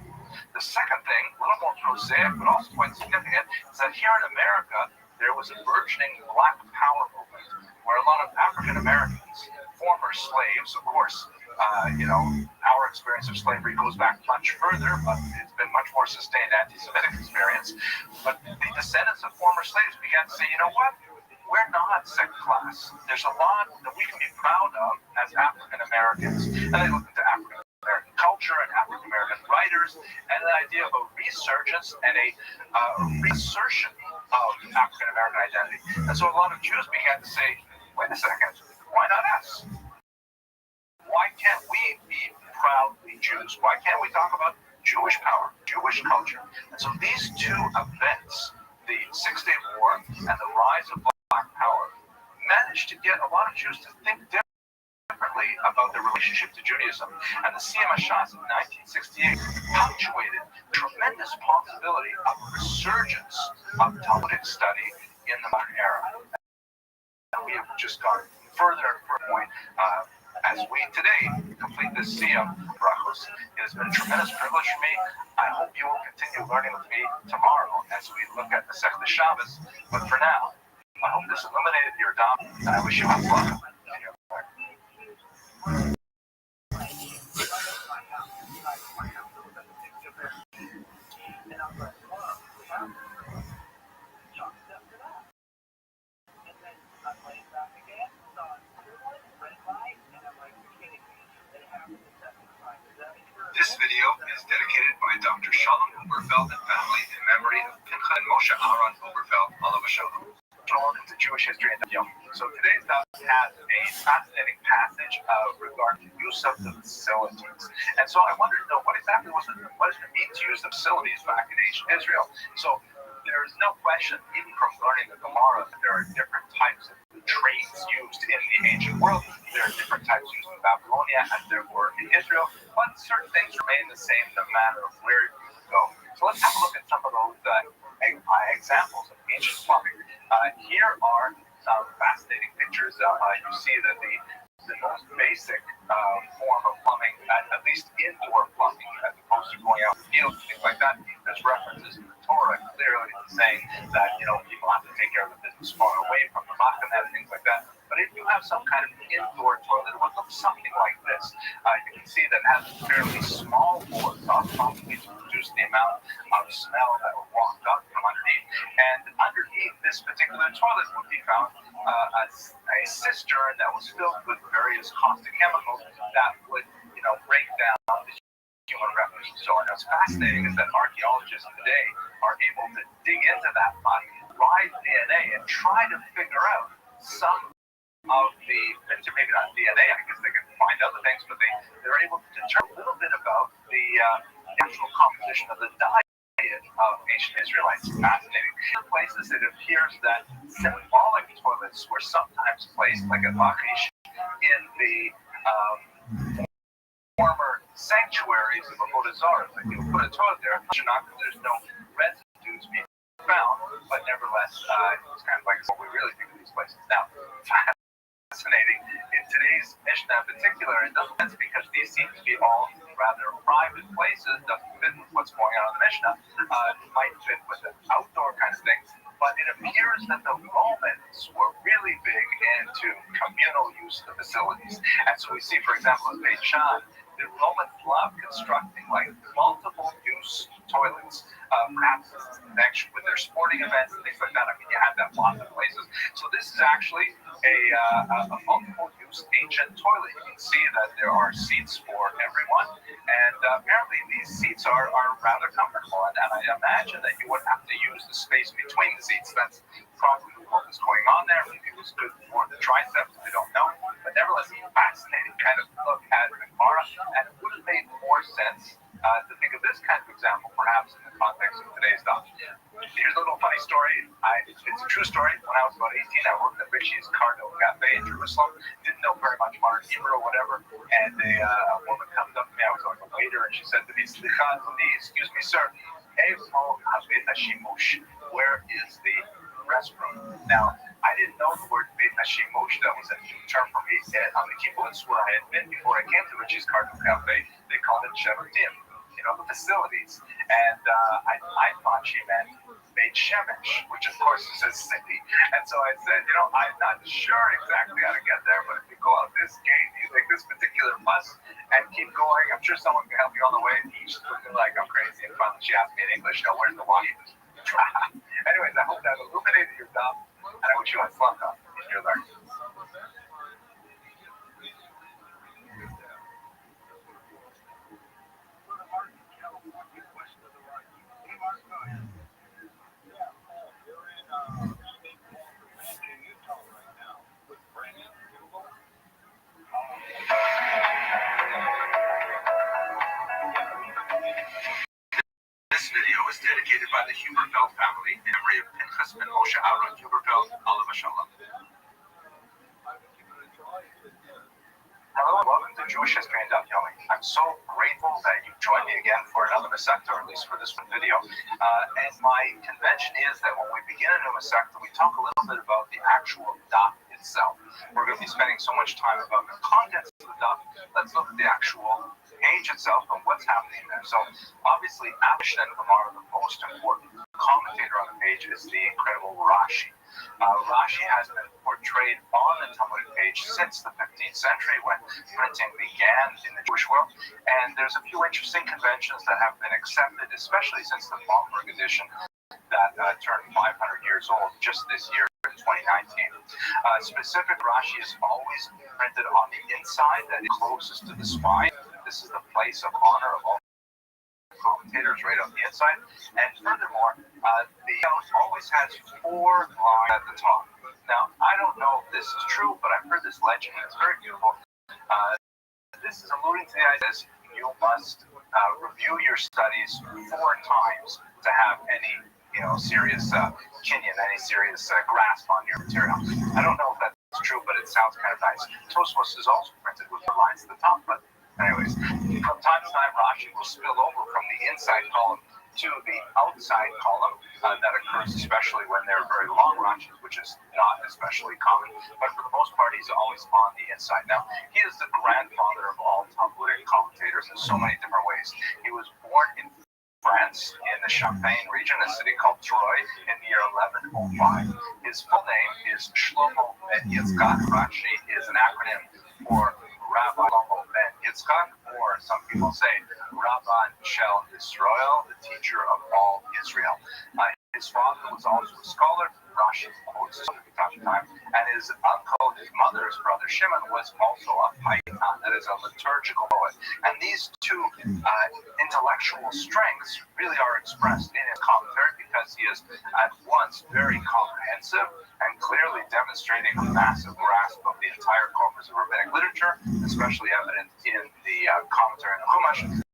The second thing, a little more prosaic but also quite significant, is that here in America there was a burgeoning Black Power movement where a lot of African Americans, former slaves, of course, our experience of slavery goes back much further, but it's been much more sustained anti-Semitic experience. But the descendants of former slaves began to say, you know what? We're not second class. There's a lot that we can be proud of as African Americans. And they looked into African American culture and African American writers, and the idea of a resurgence and a reassertion of African American identity. And so a lot of Jews began to say, wait a second, why not us? Why can't we be proudly Jews? Why can't we talk about Jewish power, Jewish culture? And so these two events, the Six-Day War and the rise of Black Power, managed to get a lot of Jews to think differently about their relationship to Judaism. And the Siyam Hashas in 1968 punctuated the tremendous possibility of a resurgence of Talmudic study in the modern era. And we have just gone further and further point. As we today complete this Siyam Brachos, it has been a tremendous privilege for me. I hope you will continue learning with me tomorrow as we look at the Masechta Shabbos. But for now, I hope this illuminated your dam, and I wish you much luck in your life. This video is dedicated by Dr. Shalom Huberfeld and family in memory of Pinchas and Moshe Aaron Oberfeld, Olav Shalom. Welcome to Jewish History and Yom. So today's daf has a fascinating passage regarding the use of the facilities. And so I wanted to know what exactly does it mean to use the facilities back in ancient Israel? So there is no question, even from learning the Gemara, that there are different types of trades used in the ancient world. There are different types used in Babylonia as there were in Israel, but certain things remain the same no matter where you go. So let's have a look at some of those examples of ancient plumbing. Here are some fascinating pictures. You see that the most basic form of plumbing, at least indoor plumbing, as opposed to going out in the fields and things like that, there's references in the Torah clearly saying that people have to take care of the business far away from the Makkah and things like that. But if you have some kind of indoor toilet, it would look something like this. You can see that it has fairly small boards on probably to reduce the amount of smell that would walk up from underneath. And underneath this particular toilet would be found a cistern that was filled with various caustic chemicals that would, break down the human refuse. So what's fascinating is that archaeologists today are able to dig into that mud, provide DNA, and try to figure out some of the, maybe not DNA, I guess they can find other things, but they're able to determine a little bit about the actual composition of the diet of ancient Israelites. Fascinating. In places, it appears that symbolic toilets were sometimes placed, like at Lachish, in the former sanctuaries of Avodah Zarah. Like you put a toilet there, there's no residues being found, but nevertheless, it's kind of like what we really think of these places now. Fascinating. In today's Mishnah in particular, it doesn't sense because these seem to be all rather private places, doesn't fit with what's going on in the Mishnah. It might fit with an outdoor kind of thing, but it appears that the Romans were really big into communal use of the facilities. And so we see, for example, in Beit Shan, the Romans loved constructing like multiple use toilets, perhaps in connection with their sporting events and things like that. I mean, you have that lots of places. So this is actually a multiple use ancient toilet. You can see that there are seats for everyone, and apparently these seats are rather comfortable. And I imagine that you would have to use the space between the seats. That's probably what was going on there. Maybe it was good for the triceps. I don't know. But nevertheless, it's a fascinating kind of look at the Gemara, and it would have made more sense to think of this kind of example, perhaps in the context of today's stuff. Here's a little funny story. It's a true story. When I was about 18, I worked at Richie's Cardinal Cafe in Jerusalem. Didn't know very much modern Hebrew or whatever. And a woman comes up to me. I was like a waiter, and she said to me, "Slicha, excuse me, sir. Where is the restroom?" Now, I didn't know the word Beit Hashimush. That was a new term for me. On the kibbutz where I had been before I came to Richie's Cardinal Cafe, they called it Shevatim, the facilities. And I thought she meant Beit Shemesh, which of course is a city. And so I said, I'm not sure exactly how to get there, but if you go out this gate, you take this particular bus and keep going, I'm sure someone can help you on the way. She's looking like I'm crazy. And finally she asked me in English, where's the washroom? Anyways, I hope that illuminated your thumb, and I wish you a fun time in your learning. This video is dedicated by the Huberfeld family in memory of Pinchas ben Moshe Aaron Huberfeld, Olav Shalom. Hello and welcome to Jewish History and Daf Yomi. I'm so grateful that you joined me again for another Masechta, or at least for this one video. And my convention is that when we begin a new Masechta, we talk a little bit about the actual daf itself. We're going to be spending so much time about the contents of the daf. Let's look at the actual page itself and what's happening there. So obviously, Mishnah and Gemara, the most important commentator on the page is the incredible Rashi. Rashi has been portrayed on the Talmudic page since the 15th century when printing began in the Jewish world. And there's a few interesting conventions that have been accepted, especially since the Bomberg edition that turned 500 years old just this year in 2019. Specific Rashi is always printed on the inside, that is closest to the spine. This is the place of honor of all commentators right on the inside. And furthermore, The house always has 4 lines at the top. Now, I don't know if this is true, but I've heard this legend, and it's very beautiful. This is alluding to the idea that you must review your studies 4 times to have any, serious kinyan, any serious grasp on your material. I don't know if that's true, but it sounds kind of nice. Tosfos is also printed with the lines at the top, but anyways, from time to time, Rashi will spill over from the inside column to the outside column. That occurs especially when they're very long Rashis, which is not especially common. But for the most part, he's always on the inside. Now, he is the grandfather of all Talmudic commentators in so many different ways. He was born in France, in the Champagne region, a city called Troyes, in the year 1105. His full name is Shlomo ben Yitzchak. Rashi is an acronym for Rabbi Shlomo ben Yitzchak, or some people say Rabban Shel Israel, the teacher of all Israel. His father was also a scholar. Rashi quotes from time to time, and his uncle, his mother's brother Shimon, was also a paitan, that is a liturgical poet. And these two intellectual strengths really are expressed in his commentary because he is at once very comprehensive and clearly demonstrating a massive grasp of the entire corpus of rabbinic literature, especially evident in the commentary on the Chumash.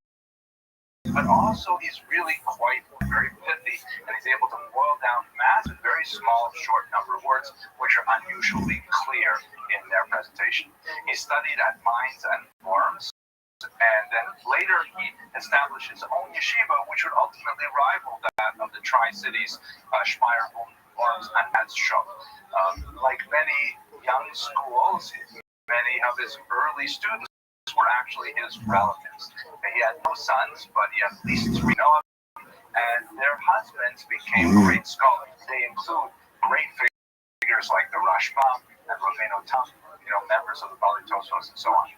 But also he's really quite very pithy, and he's able to boil down massive, very small, short number of words, which are unusually clear in their presentation. He studied at Mainz and Worms, and then later he established his own yeshiva, which would ultimately rival that of the Tri-Cities, Speyer, Worms, and Etzschow. Like many young schools, many of his early students were actually his relatives. He had no sons, but he had at least 3 of them, and their husbands became great scholars. They include great figures like the Rashbam and Rabbeinu Tam, members of the Bali Tosfos and so on.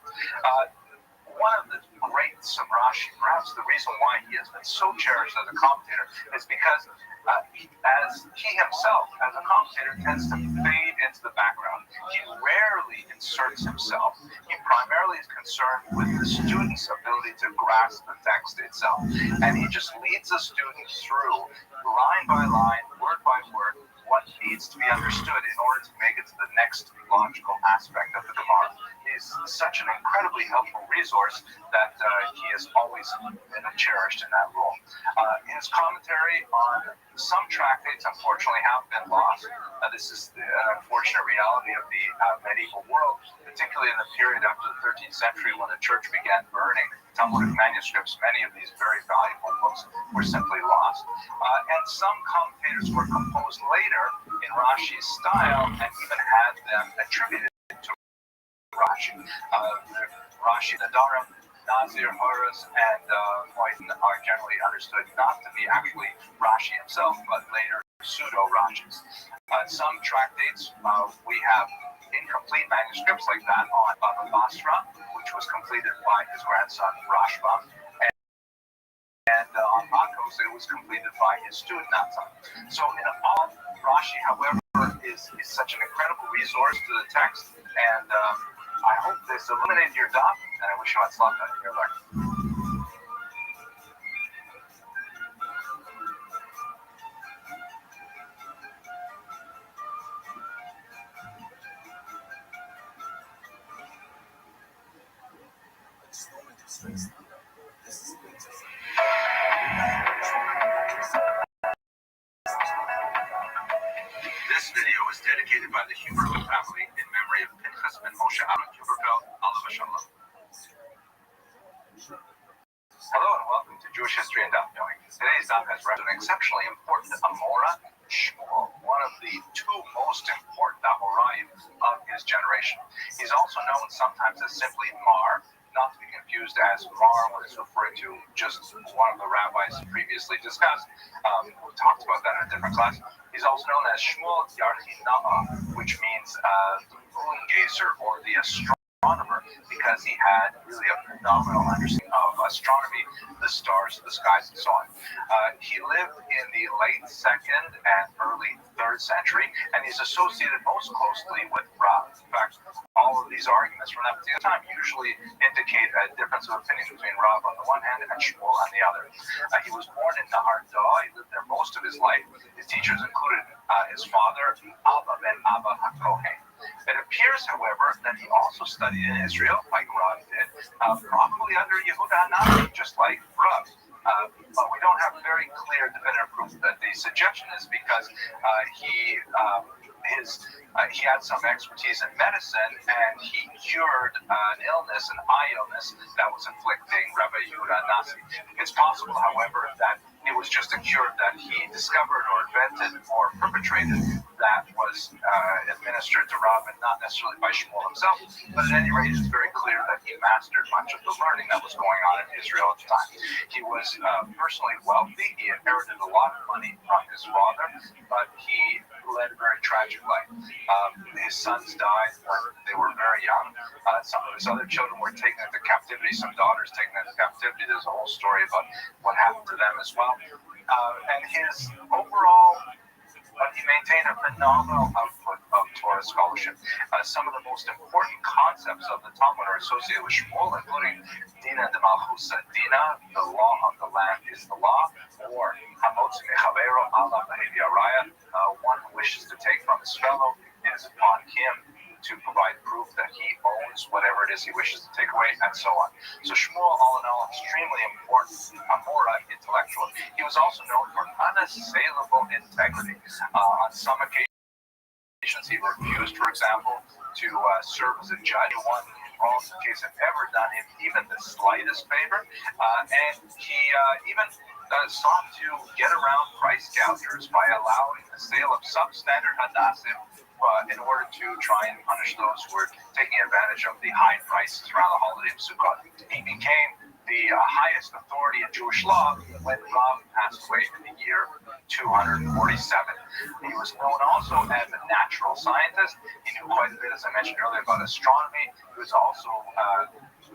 One of the greats of Rashi, perhaps the reason why he has been so cherished as a commentator, is because as he himself, as a commentator, tends to fade into the background. He rarely inserts himself. He primarily is concerned with the student's ability to grasp the text itself. And he just leads the student through, line by line, word by word, what needs to be understood in order to make it to the next logical aspect of the Gemara. He's such an incredibly helpful resource that he has always been cherished in that role. His commentary on some tractates, unfortunately, have been lost. This is an unfortunate reality of the medieval world, particularly in the period after the 13th century when the church began burning Talmudic manuscripts. Many of these very valuable books were simply lost. And some commentators were composed later in Rashi's style and even had them attributed to Rashi. Rashi, Nadarim, Nazir, Horus, and Moiten are generally understood not to be actually Rashi himself, but later pseudo-Rashis. Some tractates we have incomplete manuscripts like that on Baba Basra, which was completed by his grandson Rashbam, and on Makos it was completed by his student Natan. So in all, Rashi, however, is such an incredible resource to the text, and I hope this illuminated your doubt, and I wish you Hatzlacha in your learning. This video is dedicated by the Huberfeld family in memory of Pinchas ben Moshe Aaron Huberfeld, Alav Shalom. Hello and welcome to Jewish History and Daf Knowing. Today's daf has read an exceptionally important Amora, Shmuel, one of the 2 most important Amoraim of his generation. He's also known sometimes as simply Mar, not to be confused as Mar when it's referring to just one of the rabbis previously discussed. We talked about that in a different class. He's also known as Shmuel Yarchina'a, which means the moon gazer or the astronomer, because he had really a phenomenal understanding of astronomy, the stars, the skies, and so on. He lived in the late 2nd and early 3rd century, and he's associated most closely with Rav. In fact, all all of these arguments from that particular time usually indicate a difference of opinion between Rav on the one hand and Shmuel on the other. He was born in Nahar Da'ah. He lived there most of his life. His teachers included his father, Abba ben Abba HaKohen. It appears, however, that he also studied in Israel, like Rav did, probably under Yehuda Hanavi, just like Rav. But we don't have very clear definitive proof that the suggestion is because he had some expertise in medicine and he cured an illness, an eye illness that was afflicting Rabbi Yehuda Nasi. It's possible, however, that it was just a cure that he discovered or invented or perpetrated that was administered to Rav and not necessarily by Shmuel himself. But at any rate, it's very clear that he mastered much of the learning that was going on in Israel at the time. He was personally wealthy. He inherited a lot of money from his father, but he led a very tragic life. His sons died when they were very young. Some of his other children were taken into captivity, some daughters taken into captivity. There's a whole story about what happened to them as well. And his overall, he maintained a phenomenal output of Torah scholarship. Some of the most important concepts of the Talmud are associated with Shmuel, including Dina de Malchusa Dina, the law of the land is the law, or Hamotzi Mechavero Ala Behavioraya, one who wishes to take from his fellow, it is upon him to provide proof that he owns whatever it is he wishes to take away, and so on. So Shmuel, all in all, extremely important, Amora intellectual. He was also known for unassailable integrity. On some occasions, he refused, for example, to serve as a judge. One wronged case had ever done him even the slightest favor, and he even sought to get around price gougers by allowing the sale of substandard hadassim in order to try and punish those who were taking advantage of the high prices around the holiday of Sukkot. He became the highest authority in Jewish law when Rav passed away in the year 247. He was known also as a natural scientist. He knew quite a bit, as I mentioned earlier, about astronomy. He was also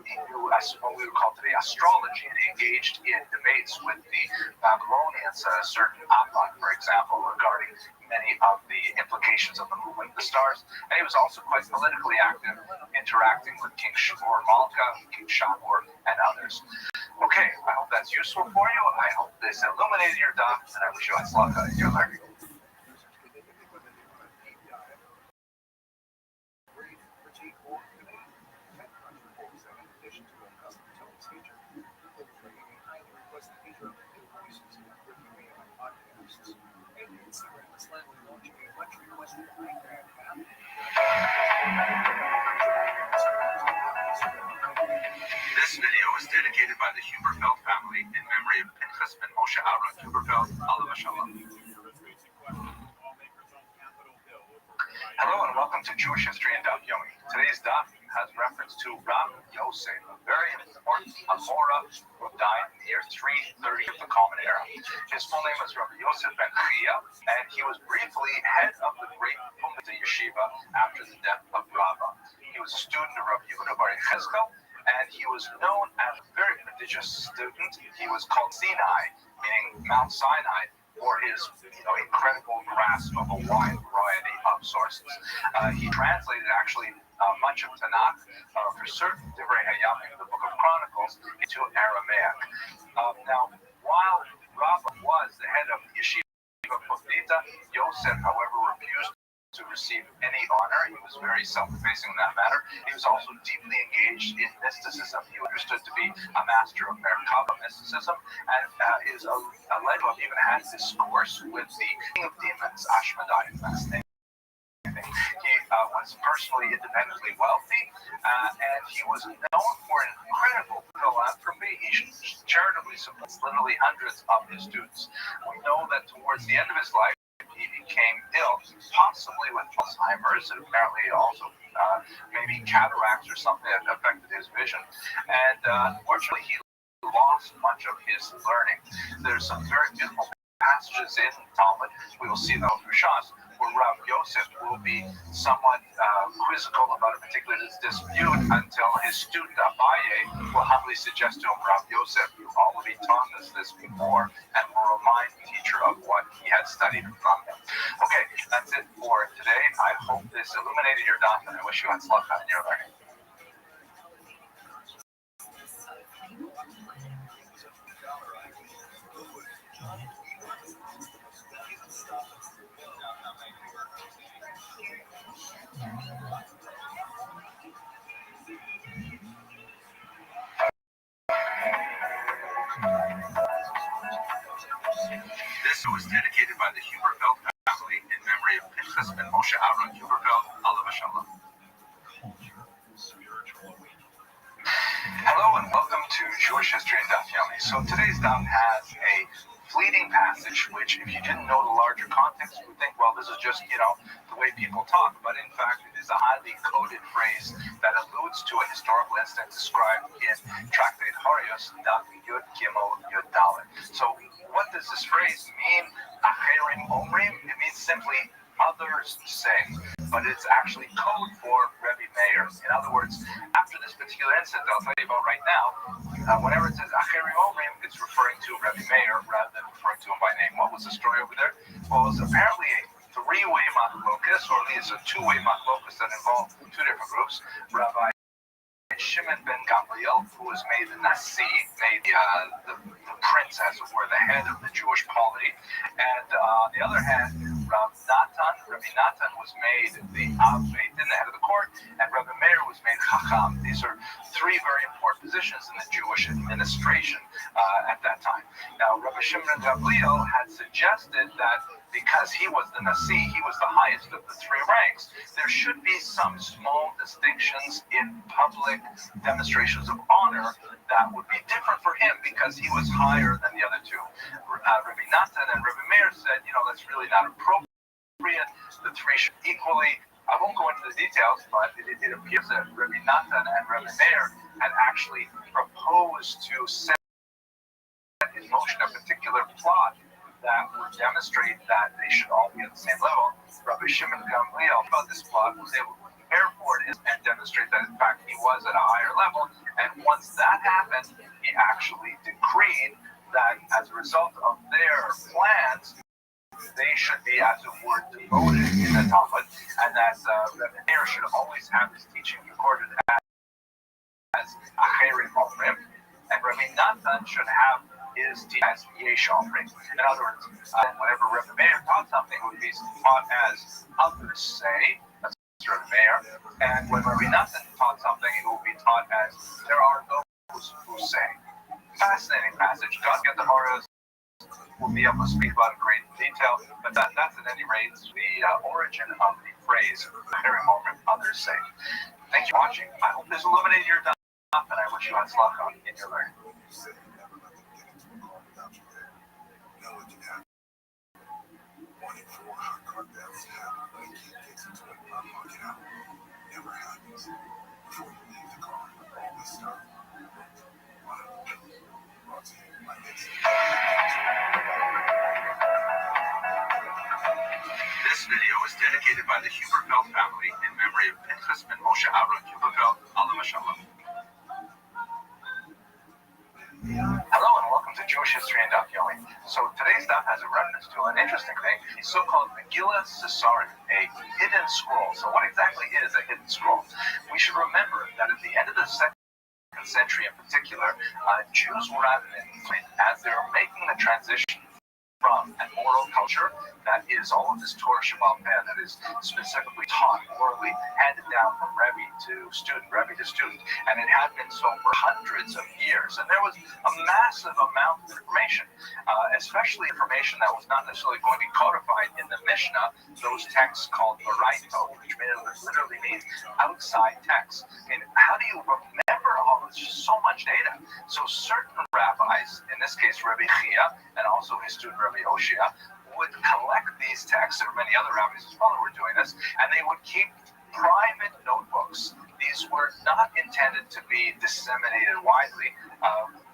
he knew what we would call today astrology, and he engaged in debates with the Babylonians, certain Aphon, for example, regarding many of the implications of the movement of the stars. And he was also quite politically active, interacting with King Shmuel Malka, King Shapur, and others. Okay, I hope that's useful for you. I hope this illuminated your docs, and I wish you hatzlacha in your learning. This video is dedicated by the Huberfeld family in memory of Pinchas ben Moshe Aaron Huberfeld, Alav Shalom. Hello and welcome to Jewish History and Daf Yomi. Today's daf has reference to Rabbi Yosef, a very important Amora who died in the year 330 of the Common Era. His full name was Rabbi Yosef ben Chia, and he was briefly head of the great Ummah Yeshiva after the death of Rabbah. He was a student of Rabbi Yehuda bar Yechezkel, and he was known as a very prodigious student. He was called Sinai, meaning Mount Sinai, for his incredible grasp of a wide variety of sources. He translated actually much of Tanakh, for certain Divrei Hayamim, the Book of Chronicles, into Aramaic. Now, while Rabbah was the head of the Yeshiva Potlita, Yosef, however, refused to receive any honor. He was very self-effacing in that matter. He was also deeply engaged in mysticism. He understood to be a master of Merkava mysticism, and is alleged to have even had discourse with the king of demons, Ashmedai, last name. He was personally independently wealthy, and he was known for an incredible philanthropy. He charitably supported literally hundreds of his students. We know that towards the end of his life, he became ill, possibly with Alzheimer's, and apparently also maybe cataracts or something that affected his vision. And unfortunately, he lost much of his learning. There's some very beautiful passages in Talmud, we will see them through Shas, where Rav Yosef will be somewhat quizzical about a particular dispute until his student Abaye will humbly suggest to him, Rav Yosef, you already taught us this before, and will remind the teacher of what he had studied from him. Okay, that's it for today. I hope this illuminated your daf, and I wish you hatzlacha in your learning. This was dedicated by the Huberfeld family in memory of Pinchas ben Moshe Aaron Huberfeld, alav hashalom. Hello and welcome to Jewish History and Daf Yomi. So today's daf has a fleeting passage which, if you didn't know the larger context, you would think, well, this is just, the way people talk. But in fact, it is a highly coded phrase that alludes to a historical incident described in Tractate Horios, Daf Yud Gimel Yud Dalet. So what does this phrase mean? Acherim Omrim? It means simply others say, but it's actually code for Rebbe Meir. In other words, after this particular incident I'll tell you about right now, whenever it says Acherim Omrim, it's referring to Rebbe Meir rather than referring to him by name. What was the story over there? Well, it was apparently a three-way machlokas, or at least a two-way machlokas that involved two different groups. Rabbi Shimon ben Gamliel, who was made the Nasi, made the prince, as it were, the head of the Jewish polity. And on the other hand, Rabbi Natan was made the Av Beit Din, the head of the court, and Rabbi Meir was made Chacham. These are three very important positions in the Jewish administration at that time. Now, Rabbi Shimon ben Gamliel had suggested that because he was the Nasi, he was the highest of the three ranks, there should be some small distinctions in public demonstrations of honor that would be different for him because he was higher than the other two. Rabbi Natan and Rabbi Meir said, that's really not appropriate. The three should equally. I won't go into the details, but it appears that Rabbi Natan and Rabbi Meir had actually proposed to set in motion a particular plot that would demonstrate that they should all be at the same level. Rabbi Shimon Gamliel about this plot was able to prepare for it and demonstrate that in fact he was at a higher level. And once that happened, he actually decreed that as a result of their plans, they should be, as it were, devoted in the Talmud, and that Rabbi Meir should always have his teaching recorded as Acherim Omrim, and Rabbi Natan should have his teaching as Yesh Omrim. In other words, whenever Rabbi Meir taught something, it would be taught as others say, that's Rabbi Meir, and when Rabbi Natan taught something, it will be taught as there are those who say. Fascinating passage. God get the horrors. We'll be able to speak about it in great detail, but that's at any rate the origin of the phrase "Acherim Omrim," others say. Thank you for watching. I hope this illuminated your daf, and I wish you hatzlacha in your learning. One in four hot car deaths happen when a kid gets into it and unlock it out. Never happens. Before you leave the car, always start. Wow. Brought to you by Nixon. This video is dedicated by the Huberfeld family in memory of Pinchas ben Moshe Aaron Huberfeld, alav hashalom. Hello and welcome to Jewish History and Daf Yomi. So today's daf has a reference to an interesting thing, the so-called Megillah Caesarim, a hidden scroll. So what exactly is a hidden scroll? We should remember that at the end of the second century in particular, Jews were at an infant as they were making the transition from an oral culture that is all of this Torah Shabbat that is specifically taught orally, handed down from Rebbe to student, and it had been so for hundreds of years. And there was a massive amount of information, especially information that was not necessarily going to be codified in the Mishnah, those texts called Baraito, which literally means outside texts. And how do you remember all this? Just so much data. So certain rabbis, in this case Rabbi Chia, and also his student Rabbi Oshia, would collect these texts. There were many other rabbis as well who were doing this, and they would keep private notebooks. These were not intended to be disseminated widely.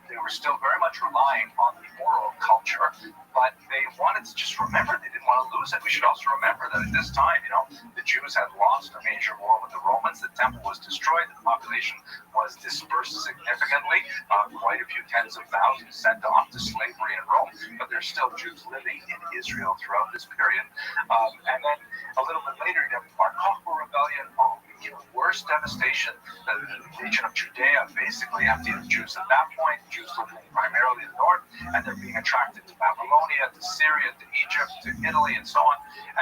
They were still very much relying on the oral culture, but they wanted to just remember. They didn't want to lose it. We should also remember that at this time, the Jews had lost a major war with the Romans. The temple was destroyed. The population was dispersed significantly. Quite a few tens of thousands sent off to slavery in Rome, but there's still Jews living in Israel throughout this period. And then a little bit later, you have the Bar Kokhba rebellion, even worse devastation. The region of Judea basically emptied of Jews at that point. Jews living primarily in the north, and they're being attracted to Babylonia, to Syria, to Egypt, to Italy, and so on.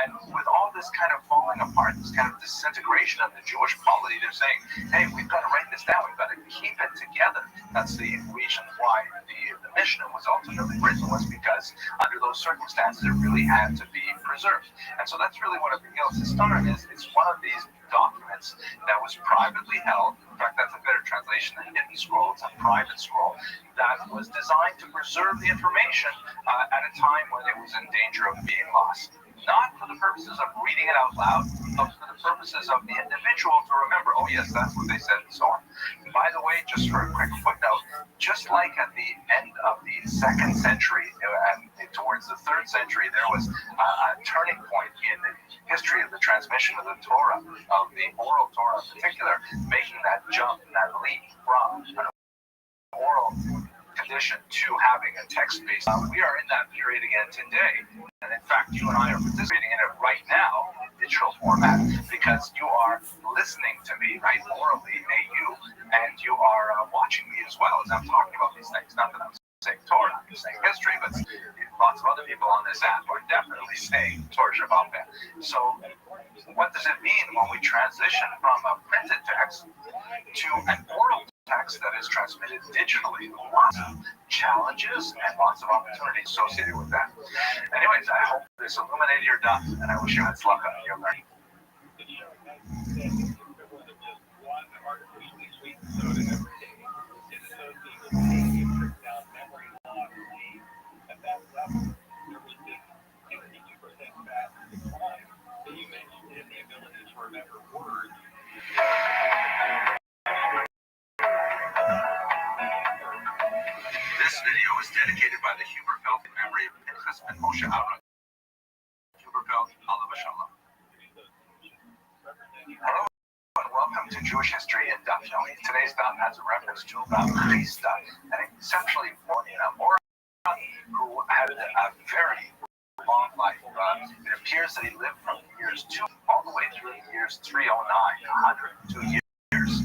And with all this kind of falling apart, this kind of disintegration of the Jewish polity, they're saying, hey, we've got to write this down. We've got to keep it together. That's the reason why the Mishnah was ultimately written, was because under those circumstances, it really had to be preserved. And so that's really what a Megillas Historia is. It's one of these documents that was privately held. In fact, that's a better translation than hidden scroll. It's a private scroll that was designed to preserve the information at a time when it was in danger of being lost. Not for the purposes of reading it out loud, but for the purposes of the individual to remember, oh yes, that's what they said, and so on. By the way, just for a quick footnote, just like at the end of the 2nd century and towards the 3rd century, there was a turning point in the history of the transmission of the Torah, of the oral Torah in particular, making that jump, that leap from an oral condition to having a text-based. We are in that period again today, and in fact, you and I are participating in it right now in digital format, because you are listening to me, right, orally, you, and you are watching me as well as I'm talking about these things. Not that I'm saying Torah, I'm saying history, but lots of other people on this app are definitely saying Torah Shabbat. So what does it mean when we transition from a printed text to an oral text that is transmitted digitally? Lots of challenges and lots of opportunities associated with that. Anyways, I hope this illuminated your done, and I wish you had luck on your learning. This video is dedicated by the Huberfeld in memory of Pinchas and Moshe Aaron. Huberfeld, Alav Shalom. Hello and welcome to Jewish History in Daf Yomi. Today's daf has a reference to Rabbi Rothschild, an exceptionally important Amora who had a very long life. It appears that he lived from years 2 all the way through the years 309, 102 years.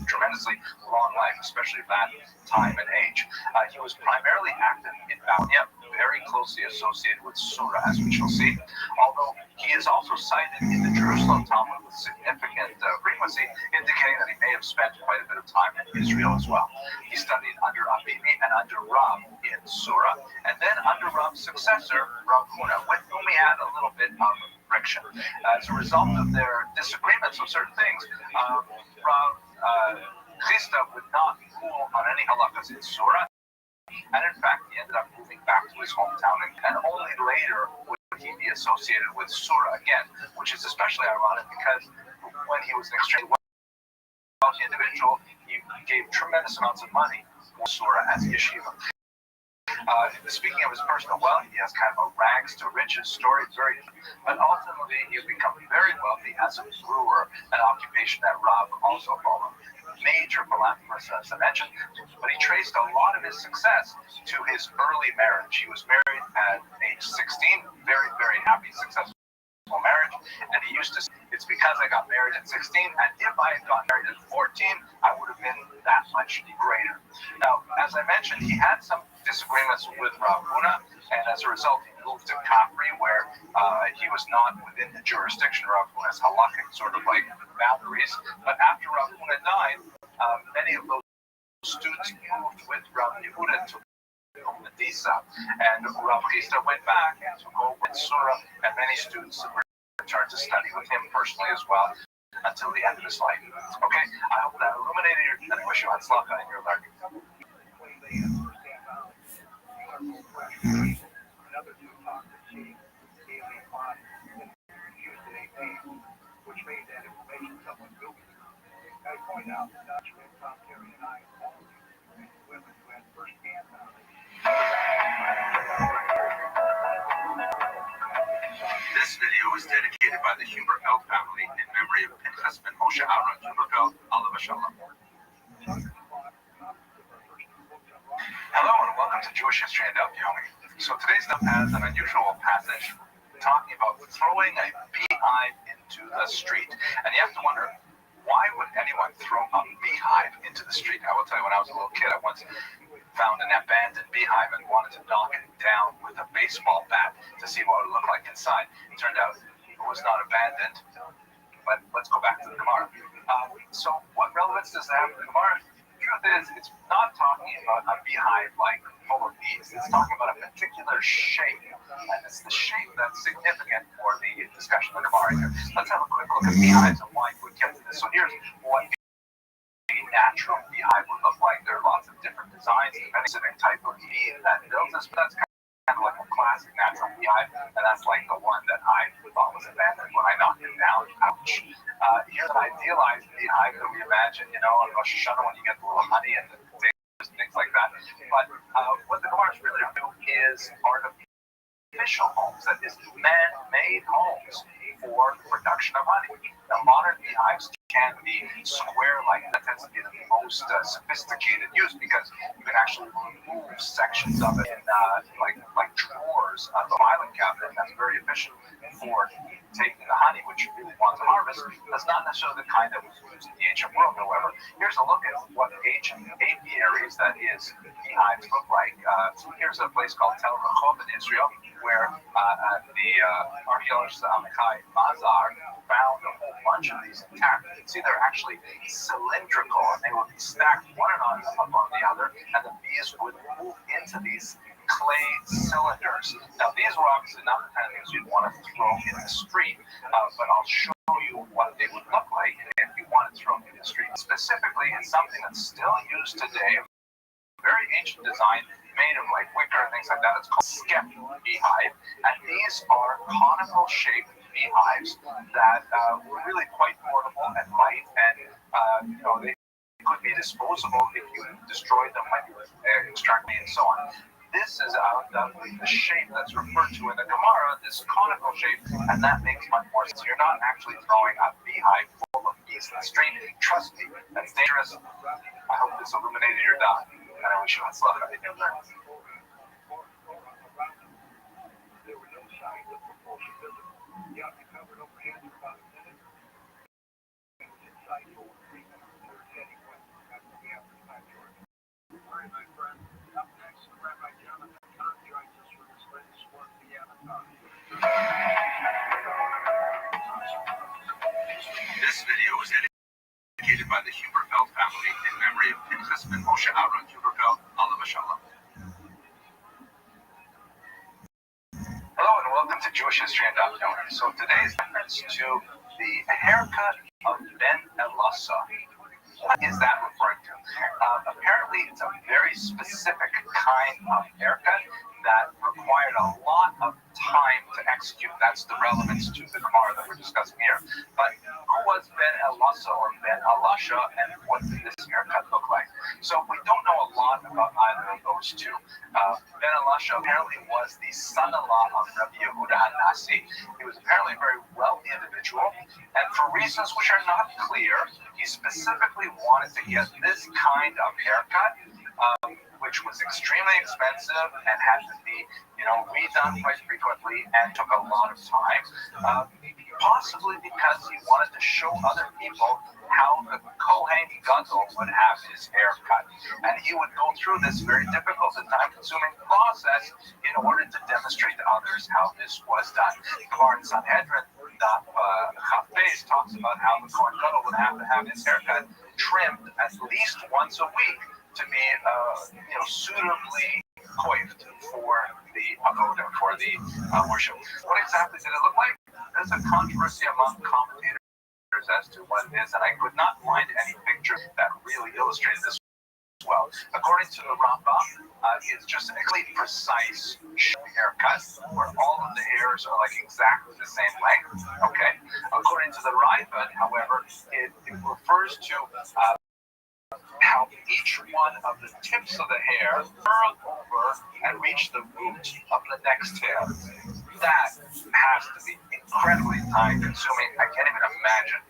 Tremendously long life, especially that time and age. He was primarily active in Babylonia, very closely associated with Surah, as we shall see, although he is also cited in the Jerusalem Talmud with significant frequency, indicating that he may have spent quite a bit of time in Israel as well. He studied under Abibi and under Rav in Surah, and then under Rav's successor, Rav Huna, with whom he had a little bit of friction. As a result of their disagreements on certain things, Rav Chisda would not rule on any halachas in Surah, and in fact, he ended up moving back to his hometown, and only later would he be associated with Surah again, which is especially ironic because when he was an extremely wealthy individual, he gave tremendous amounts of money for Surah as yeshiva. Speaking of his personal wealth, he has kind of a rags to riches story, but ultimately he become very wealthy as a brewer, an occupation that Rav also followed. Major philanthropist, as I mentioned, but he traced a lot of his success to his early marriage. He was married at age 16, very, very happy, successful marriage, and he used to say, it's because I got married at 16, and if I had gotten married at 14, I would have been that much greater. Now, as I mentioned, he had some disagreements with Rav Huna, and as a result, he moved to Capri, where he was not within the jurisdiction of Rav Huna's halakhic sort of like boundaries. But after Rav Huna died, many of those students moved with Rav Yehuda to Medisa, and Rav Chisda went back and took over in Surah, and many students returned to study with him personally as well until the end of his life. Okay, I hope that illuminated your, and I wish you had luck in your learning. Another two talks that she gave me on used in 18, which made that information somewhat goofy. I point out that document Tom Terry and I all women who had first-hand knowledge. This video is dedicated by the Huberfeld family in memory of Pinchas ben Moshe Aaron Huberfeld, alav hashalom. Hello and welcome to Jewish History and Daf Yomi. So today's daf has an unusual passage talking about throwing a beehive into the street. And you have to wonder, why would anyone throw a beehive into the street? I will tell you, when I was a little kid, I once found an abandoned beehive and wanted to knock it down with a baseball bat to see what it would look like inside. It turned out it was not abandoned. But let's go back to the Gemara. So what relevance does that have to the Gemara? The truth is, it's not talking about a beehive like full of bees. It's talking about a particular shape. And it's the shape that's significant for the discussion of the Gemara here. Let's have a quick look at beehives and why we get to this. So here's what a natural beehive would look like. There are lots of different designs, depending on the specific type of bee that builds this, but that's kind of like a classic natural beehive, and that's like the one that I thought was abandoned when I knocked it down. Ouch. Here's an idealized beehive that we imagine, on Rosh Hashanah when you get the little honey and the potatoes and things like that. But what the Gemara is really doing is artificial homes, that is, man-made homes for production of honey. Now, modern beehives can be square-like. That tends to be the most sophisticated use because you can actually remove sections of it in like drawers of the filing cabinet. That's very efficient for taking the honey, which you really want to harvest. That's not necessarily the kind that was used in the ancient world, however. Here's a look at what ancient apiaries, that is, beehives, look like. Here's a place called Tel Rachov in Israel, where the archaeologist Amichai Mazar found a whole bunch of these intact. You can see they're actually cylindrical, and they would be stacked one on the other, and the bees would move into these clay cylinders. Now, these were obviously not the kind of things you'd want to throw in the street, but I'll show you what they would look like if you wanted to throw them in the street. Specifically, it's something that's still used today, a very ancient design made of like wicker and things like that. It's called skep beehive, and these are conical shaped beehives that were really quite portable and light, and they could be disposable if you destroyed them when you were extracting and so on. This is the shape that's referred to in the Gemara, this conical shape, and that makes much more sense. You're not actually throwing a beehive full of bees in the street. Trust me, that's dangerous. I hope this illuminated your doubt, and I wish you hatzlacha in your learning. There were no signs of propulsion visible. The object hovered overhead for about a minute. It was inside for 3 minutes. They were heading west. That's what we have for time, George. All right, my friend. Up next, Rabbi Jonathan Kahn joins us for his latest work, The Avatar. This video is dedicated by the Huberfeld family in memory of Pinchas ben Moshe Aaron Huberfeld, alav hashalom. Hello and welcome to Jewish History and Daf Yomi. So today's reference to the haircut of Ben Elasa. What is that referring to? Apparently, it's a very specific kind of haircut that required a lot of time to execute. That's the relevance to the Gemara that we're discussing here. But who was Ben Elasa or Ben Elasha, and what did this haircut look like? So we don't know a lot about either of those two. Ben Elasha apparently was the son-in-law of Rabbi Yehuda HaNasi. He was apparently a very wealthy individual, and for reasons which are not clear, he specifically wanted to get this kind of haircut, which was extremely expensive and had to be, redone quite frequently and took a lot of time, possibly because he wanted to show other people how the Kohen Gadol would have his hair cut. And he would go through this very difficult and time-consuming process in order to demonstrate to others how this was done. The Gemara in Sanhedrin, Chafez, talks about how the Kohen Gadol would have to have his haircut trimmed at least once a week to be, suitably coiffed for the avoda, for the worship. What exactly did it look like? There's a controversy among commentators as to what it is, and I could not find any picture that really illustrated this well. According to the Rambam, it's just an extremely precise haircut where all of the hairs are like exactly the same length. Okay. According to the Rambam, however, it refers to how each one of the tips of the hair curl over and reach the root of the next hair. That has to be incredibly time consuming. I can't even imagine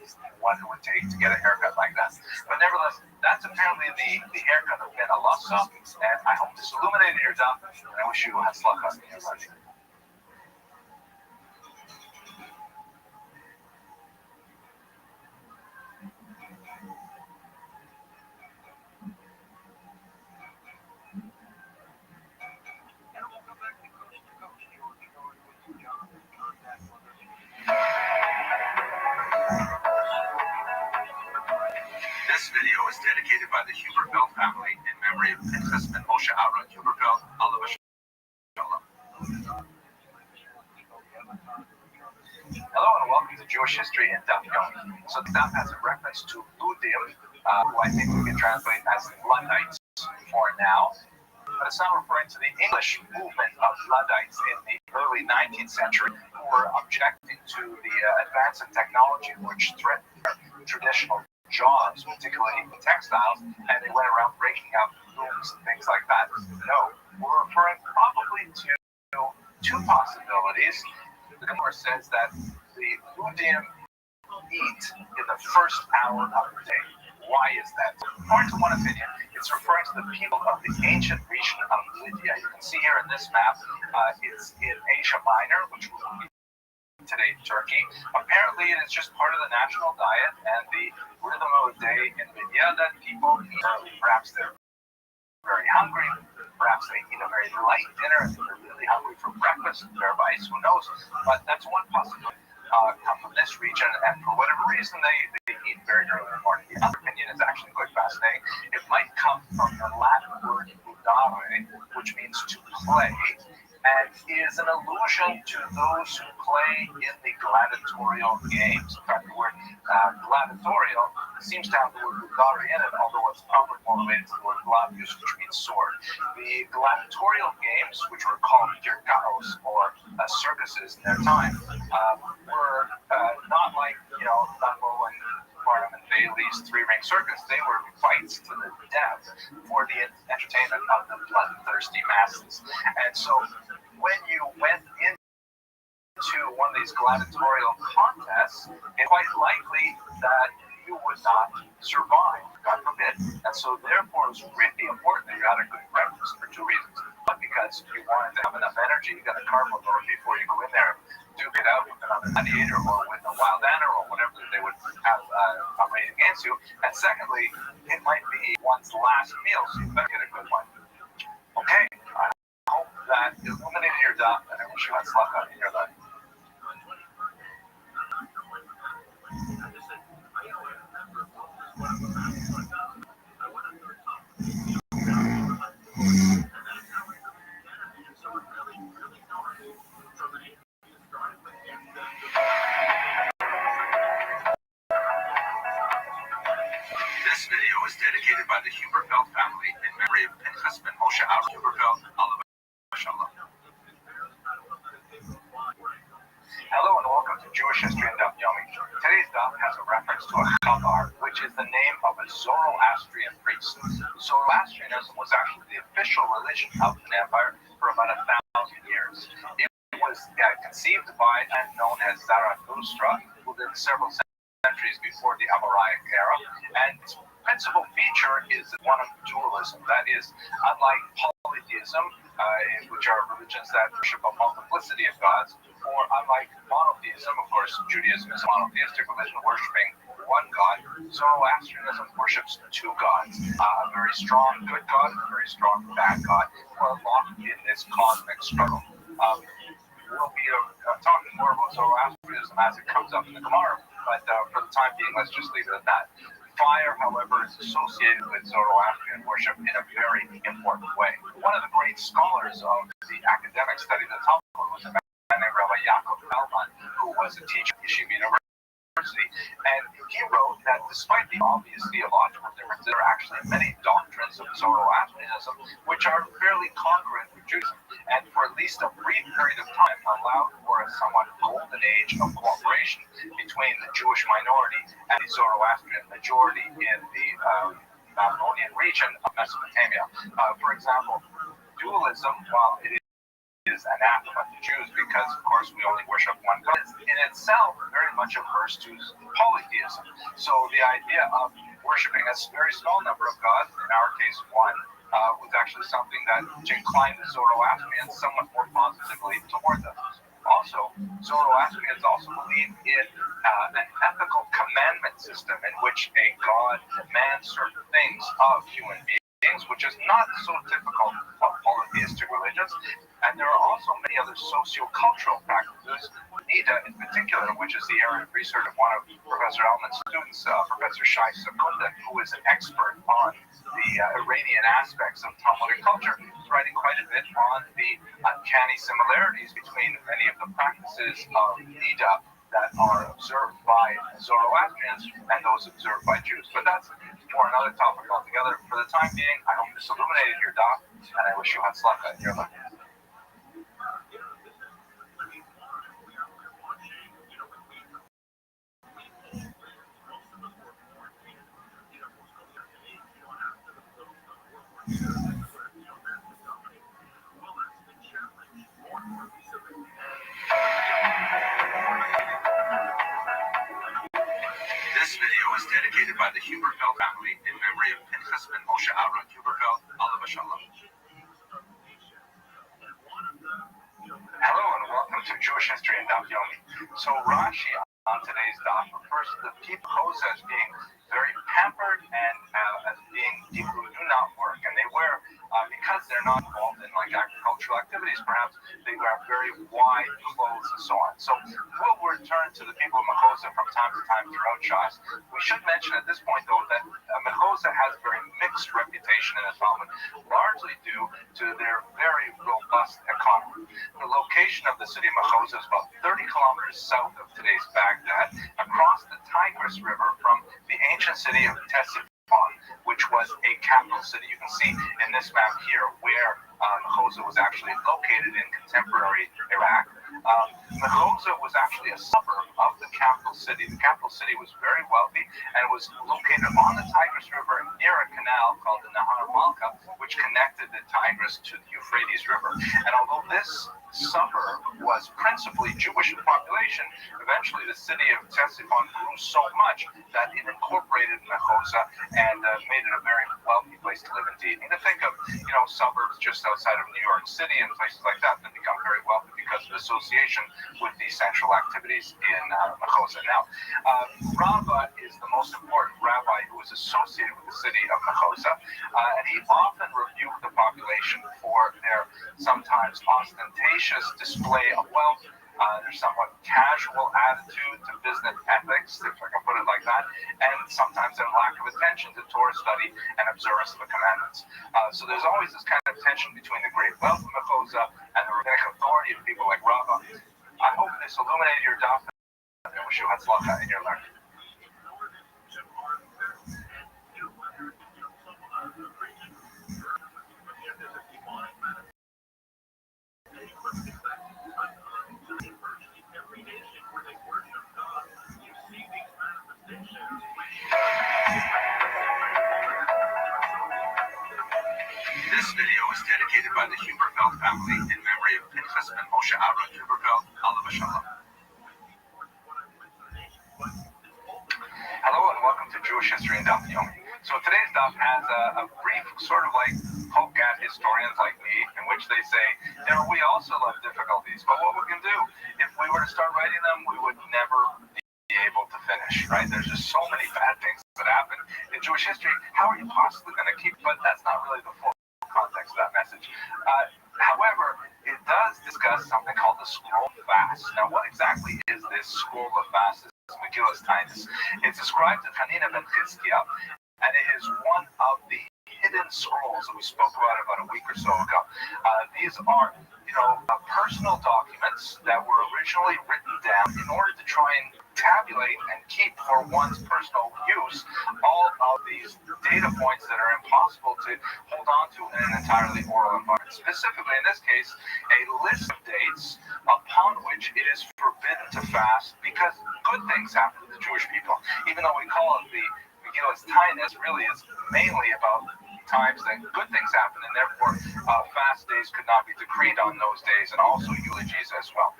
what it would take to get a haircut like that. But nevertheless, that's apparently the haircut of Ben Alassa, and I hope this illuminated your doubt, and I wish you hatzlacha in your life. And we'll come back to Coast, George, going with John and contact with us. This video is dedicated by the Huberfeld family in memory of Princess and Moshe Aaron Huberfeld, Alav Shalom. Hello and welcome to Jewish History in Daf Yomi. So the Daf has a reference to Ludim, who I think we can translate as Luddites for now. But it's not referring to the English movement of Luddites in the early 19th century who were objecting to the advance in technology which threatened their traditional jobs, particularly in textiles, and they went around breaking out looms and things like that. No, we're referring probably to two possibilities. The Gemara says that the Ludim eat in the first hour of the day. Why is that? According to one opinion, it's referring to the people of the ancient region of Lydia. You can see here in this map, it's in Asia Minor, which would be today Turkey. Apparently, it is just part of the national diet and the rhythm of the day in Lydia that people eat early. Perhaps they're very hungry. Perhaps they eat a very light dinner and they're really hungry for breakfast and their vice. Who knows? But that's one possibility. Come from this region, and for whatever reason, they eat very early in the morning. The other opinion is actually quite fascinating. It might come from the Latin word ludare, which means to play, and is an allusion to those who play in the gladiatorial games. In fact, the word gladiatorial seems to have the word ludare in it, although it's probably more related to the word gladius, which means sword. The gladiatorial games, which were called kirkaos, or circuses in their time, were not like, Dumbo and Barnum and Bailey's three-ring circus. They were fights to the death for the entertainment of the bloodthirsty masses. And so when you went into one of these gladiatorial contests, it's quite likely that you would not survive, God forbid. And so therefore it was really important that you had a good breakfast for two reasons. One, because you wanted to have enough energy, you got a carbo load before you go in there, duke it out with another gladiator or with a wild animal or whatever they would have arrayed against you. And secondly, it might be one's last meal, so you better get a good one. Okay, I hope that illuminated your doubt, and I wish you had luck in your life. This video is dedicated by the Huberfeld family in memory of Princess and Moshe Aaron Huberfeld, Alav Shalom. Hello and welcome to Jewish History in Daf Yomi. Today's daf has a reference to a Chabar, which is the name of a Zoroastrian priest. Zoroastrianism was actually the official religion of the empire for about 1,000 years. It was conceived by and known as Zarathustra, who lived several centuries before the Amoraic era, and its principal feature is one of dualism. That is, unlike polytheism, which are religions that worship a multiplicity of gods, or unlike monotheism, of course, Judaism is a monotheistic religion worshiping one God. Zoroastrianism worships two gods, a very strong good God and a very strong bad God, who are locked in this cosmic struggle. We'll be talking more about Zoroastrianism as it comes up in the Gemara, but for the time being, let's just leave it at that. Fire, however, is associated with Zoroastrian worship in a very important way. One of the great scholars of the academic study of the Talmud was a man named Rabbi Yaakov Kalman, who was a teacher at Yeshiva University, and he wrote that despite the obvious theological differences, there are actually many doctrines of Zoroastrianism which are fairly congruent with Judaism, and for at least a brief period of time allowed for a somewhat golden age of cooperation between the Jewish minority and the Zoroastrian majority in the Babylonian region of Mesopotamia. For example, dualism, while it is is anathema to Jews because, of course, we only worship one God. In itself, very much averse to polytheism. So the idea of worshiping a very small number of gods, in our case one, was actually something that inclined the Zoroastrians somewhat more positively toward them. Also, Zoroastrians also believe in an ethical commandment system in which a god demands certain things of human beings, which is not so typical of polytheistic religions. And there are also many other socio-cultural practices, Nida in particular, which is the area of research of one of Professor Elman's students, Professor Shai Sakunda, who is an expert on the Iranian aspects of Talmudic culture, is writing quite a bit on the uncanny similarities between many of the practices of Nida that are observed by Zoroastrians and those observed by Jews. But that's for another topic altogether. For the time being, I hope this illuminated your daf, and I wish you Hatzlacha in your life. This video is dedicated by the Huberfeld family in memory of Pinchas ben Moshe Aaron Huberfeld, Alav Shalom. Hello and welcome to Jewish History and Daf Yomi. So Rashi on today's daf refers to the people as being very pampered and as being people who do not work, and they wear, because they're not involved in like agricultural activities, perhaps they wear very wide clothes and so on. So we'll return to the people of Mechoza from time to time throughout Shas. We should mention at this point, though, that Mechoza has a very mixed reputation in the Talmud, largely due to their very robust economy. The location of the city of Mechoza is about 30 kilometers south of today's Baghdad, across the Tigris River from the ancient city of Ctesiphon, which was a capital city. You can see in this map here where Mechoza was actually located in contemporary Iraq. Mechoza was actually a suburb of the capital city. The capital city was very wealthy and was located on the Tigris River near a canal called the Nahar Malka, which connected the Tigris to the Euphrates River. And although this suburb was principally Jewish in population, eventually the city of Ctesiphon grew so much that it incorporated Mechoza and made it a very wealthy place to live indeed. And to think of, suburbs just outside of New York City and places like that that become very wealthy because of association with the central activities in Mechoza. Now, Rava is the most important rabbi who is associated with the city of Mechoza, and he often rebuked the population for their sometimes ostentatious display of wealth, their somewhat casual attitude to business ethics, if I can put it like that, and sometimes their lack of attention to Torah study and observance of the commandments. So there's always this kind of tension between the great wealth of Mechoza and the rabbinic authority of people like Rava. I hope this illuminated your daf, and I wish you Hatzlacha in your learning. This video is dedicated by the Huberfeld family in memory of Pinchas ben Moshe Aaron Huberfeld, Alav Shalom. Hello and welcome to Jewish History and Daf Yomi. So today's daf has a brief sort of like poke at historians like me, in which they say, we also love difficulties, but what we can do, if we were to start writing them, we would never be able to finish, right? There's just so many bad things that happen in Jewish history. How are you possibly going to keep, but that's not really the full context of that message. However, it does discuss something called the scroll fast. Now, what exactly is this scroll of fast? This is Megillus Tainus. It's ascribed to Hanina ben Chizkiah, and it is one of the hidden scrolls that we spoke about a week or so ago. These are, personal documents that were originally written down in order to try and tabulate and keep for one's personal use all of these data points that are impossible to hold on to in an entirely oral environment. Specifically, in this case, a list of dates upon which it is forbidden to fast because good things happen to the Jewish people. Even though we call it the Megillus Tainus, really is mainly about times that good things happen, and therefore fast days could not be decreed on those days, and also eulogies as well.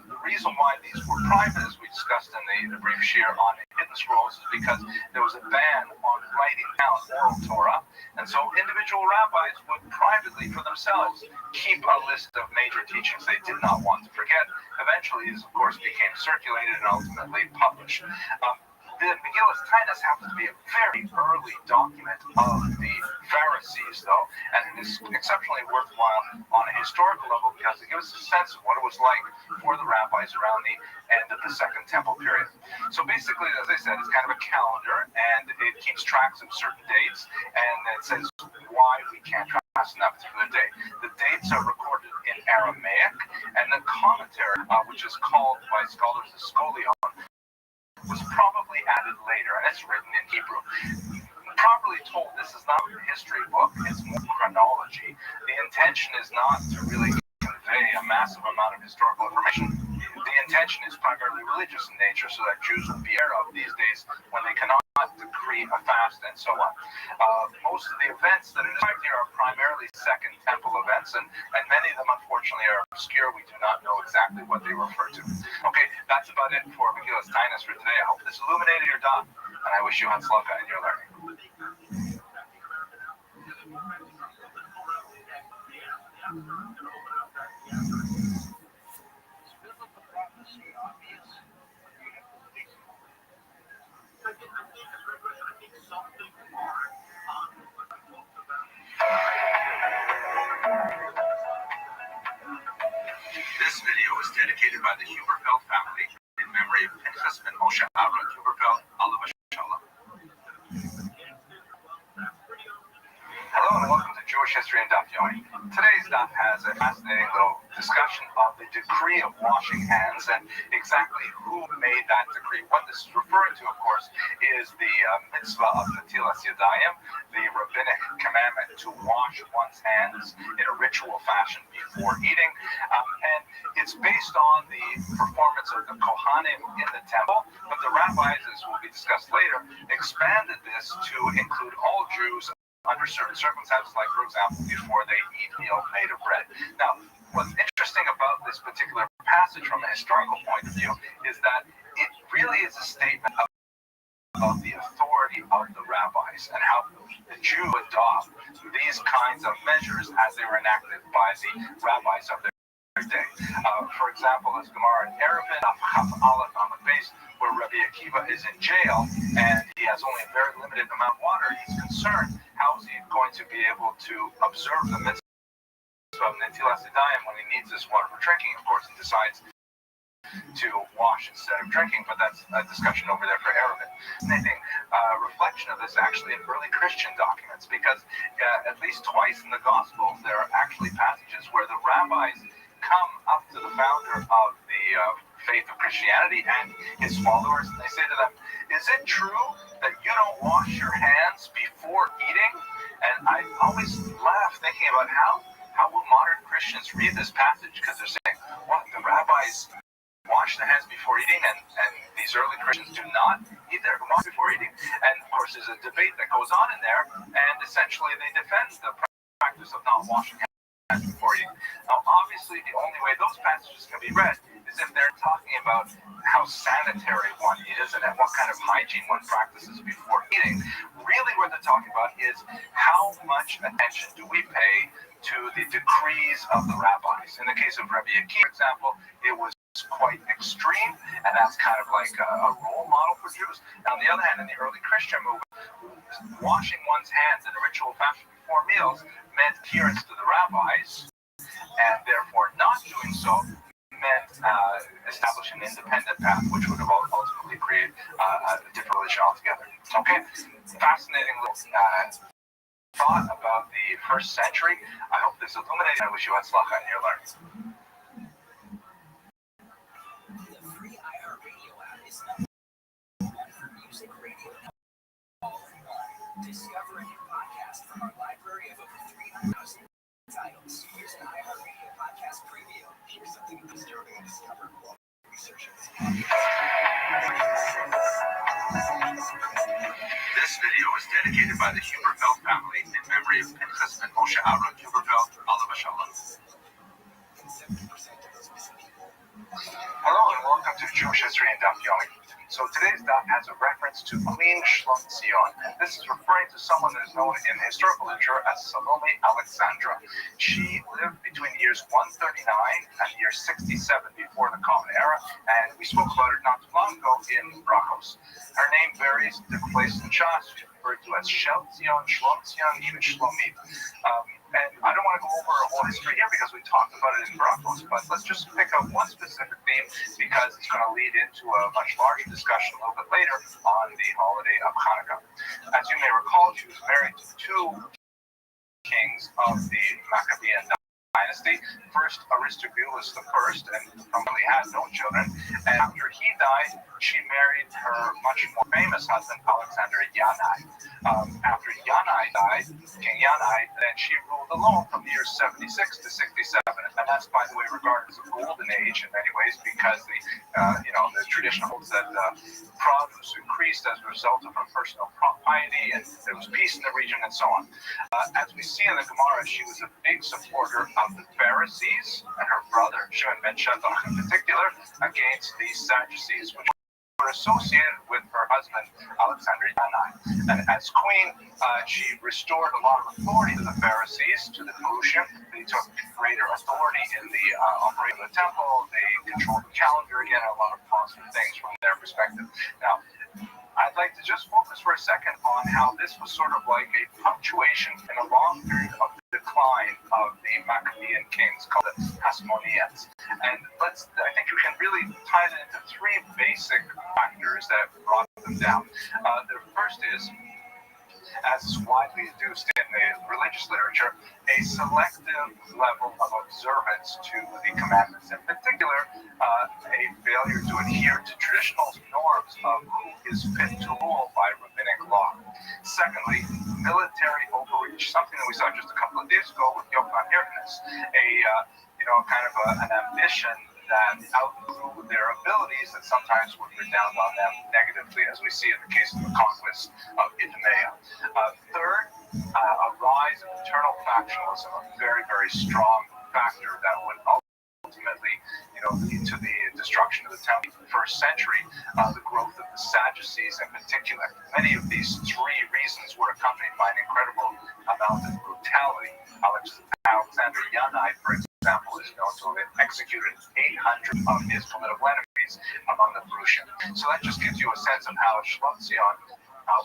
The reason why these were private, as we discussed in the brief share on hidden scrolls, is because there was a ban on writing down oral Torah, and so individual rabbis would privately, for themselves, keep a list of major teachings they did not want to forget. Eventually, these, of course, became circulated and ultimately published. The Megillas Tainas happens to be a very early document of the Pharisees, though, and it is exceptionally worthwhile on a historical level because it gives us a sense of what it was like for the rabbis around the end of the Second Temple period. So basically, as I said, it's kind of a calendar, and it keeps tracks of certain dates, and it says why we can't fast on that particular day. The dates are recorded in Aramaic, and the commentary, which is called by scholars the Scholion, was probably added later, and it's written in Hebrew. Properly told, this is not a history book, it's more chronology. The intention is not to really convey a massive amount of historical information. The intention is primarily religious in nature, so that Jews will be aware of these days when they cannot decree a fast and so on. Most of the events that are described here are primarily Second Temple events, and many of them, unfortunately, are obscure. We do not know exactly what they refer to. Okay, that's about it for Megillas Tainas for today. I hope this illuminated your dot, and I wish you Hatzlacha in your learning. This video is dedicated by the Huberfeld family in memory of Pinchas and Moshe Aaron Huberfeld, Alav Shalom. Hello and welcome to Jewish History and Daf Yomi. Today's daf has a fascinating little discussion of the decree of washing hands and exactly who made that decree. What this is referring to, of course, is the mitzvah of Netilas Yadayim, the rabbinic commandment to wash one's hands in a ritual fashion before eating. And it's based on the performance of the Kohanim in the temple, but the rabbis, as will be discussed later, expanded this to include all Jews under certain circumstances, like, for example, before they eat meal made of bread. Now, what's interesting about this particular passage from a historical point of view is that it really is a statement of the authority of the rabbis and how the Jew adopt these kinds of measures as they were enacted by the rabbis of their day. For example, as Gemara in Eruvin, Chaf Aleph on the base, where Rabbi Akiva is in jail and he has only a very limited amount of water, he's concerned how is he going to be able to observe the mitzvah of Netilas Yadayim when he needs this water for drinking. Of course, he decides to wash instead of drinking, but that's a discussion over there for Eruvin. Fascinating reflection of this actually in early Christian documents, because at least twice in the Gospels there are actually passages where the rabbis come up to the founder of the faith of Christianity and his followers, and they say to them, is it true that you don't wash your hands before eating? And I always laugh thinking about how will modern Christians read this passage, because they're saying, what, the rabbis wash their hands before eating, and these early Christians do not eat their hands before eating. And of course there's a debate that goes on in there, and essentially they defend the practice of not washing hands before eating. Now obviously the only way those passages can be read is if they're talking about how sanitary one is and what kind of hygiene one practices before eating. Really what they're talking about is how much attention do we pay to the decrees of the rabbis. In the case of Rabbi Akiva, for example, it was quite extreme, and that's kind of like a role model for Jews. And on the other hand, in the early Christian movement, washing one's hands in a ritual fashion before meals meant adherence to the rabbis, and therefore not doing so meant establishing an independent path, which would have ultimately created a different religion altogether. Okay, fascinating little thought about the first century. I hope this illuminates. I wish you Hatzlacha in your learning. The free iHeartRadio app is number one for music radio all in one. Discover a new podcast from our library of over 300,000 titles. Here's an iHeartRadio podcast preview. Here's something disturbing I discovered while researching this This video is dedicated by the Huberfeld family in memory of Pinchas and Moshe Aaron Huberfeld, Allah Mashallah. Hello and welcome to Jewish History and Daf Yomi. So today's daf has a reference to Queen Shlomo. This is referring to someone that is known in historical literature as Salome Alexandra. She lived between the years 139 and the year 67 before the Common Era, and we spoke about her not too long ago in Brachos. Her name varies in different places in Shas. She's referred to as Sheltzion, Shlomzion, even Shlomit. And I don't want to go over a whole history here because we talked about it in Brachos, but let's just pick up one specific theme because it's going to lead into a much larger discussion a little bit later on the holiday of Hanukkah. As you may recall, she was married to two kings of the Maccabean dynasty. First, Aristobulus I, and probably had no children. And after he died, she married her much more famous husband, Alexander Yanai. After Yanai died, King Yanai, then she ruled alone from the years 76 to 67. And that's, by the way, regarded as a golden age in many ways because the tradition holds that produce increased as a result of her personal piety, and there was peace in the region, and so on. As we see in the Gemara, she was a big supporter of the Pharisees and her brother, Shimon ben Shattach in particular, against the Sadducees, which were associated with her husband, Alexander Yanai. And as queen, she restored a lot of authority to the Pharisees, to the Perushim. They took greater authority in the operation of the temple. They controlled the calendar again, a lot of positive things from their perspective. Now, I'd like to just focus for a second on how this was sort of like a punctuation in a long period of the decline of the Maccabean kings called the Hasmoneans. And I think you can really tie it into three basic factors that brought them down. The first is, as is widely adduced in the religious literature, a selective level of observance to the commandments. In particular, a failure to adhere to traditional norms of who is fit to rule by rabbinic law. Secondly, military overreach, something that we saw just a couple of days ago with Yochanan Hirtness, an ambition that outgrew their abilities that sometimes would redound on them negatively, as we see in the case of the conquest of Idumea. Third, a rise of internal factionalism, a very, very strong factor that would ultimately lead to the destruction of the temple in the first century, the growth of the Sadducees in particular. Many of these three reasons were accompanied by an incredible amount of brutality. Alexander Yanai, for example, is known to have executed 800 of his political enemies among the Perushim. So that just gives you a sense of how Shlomo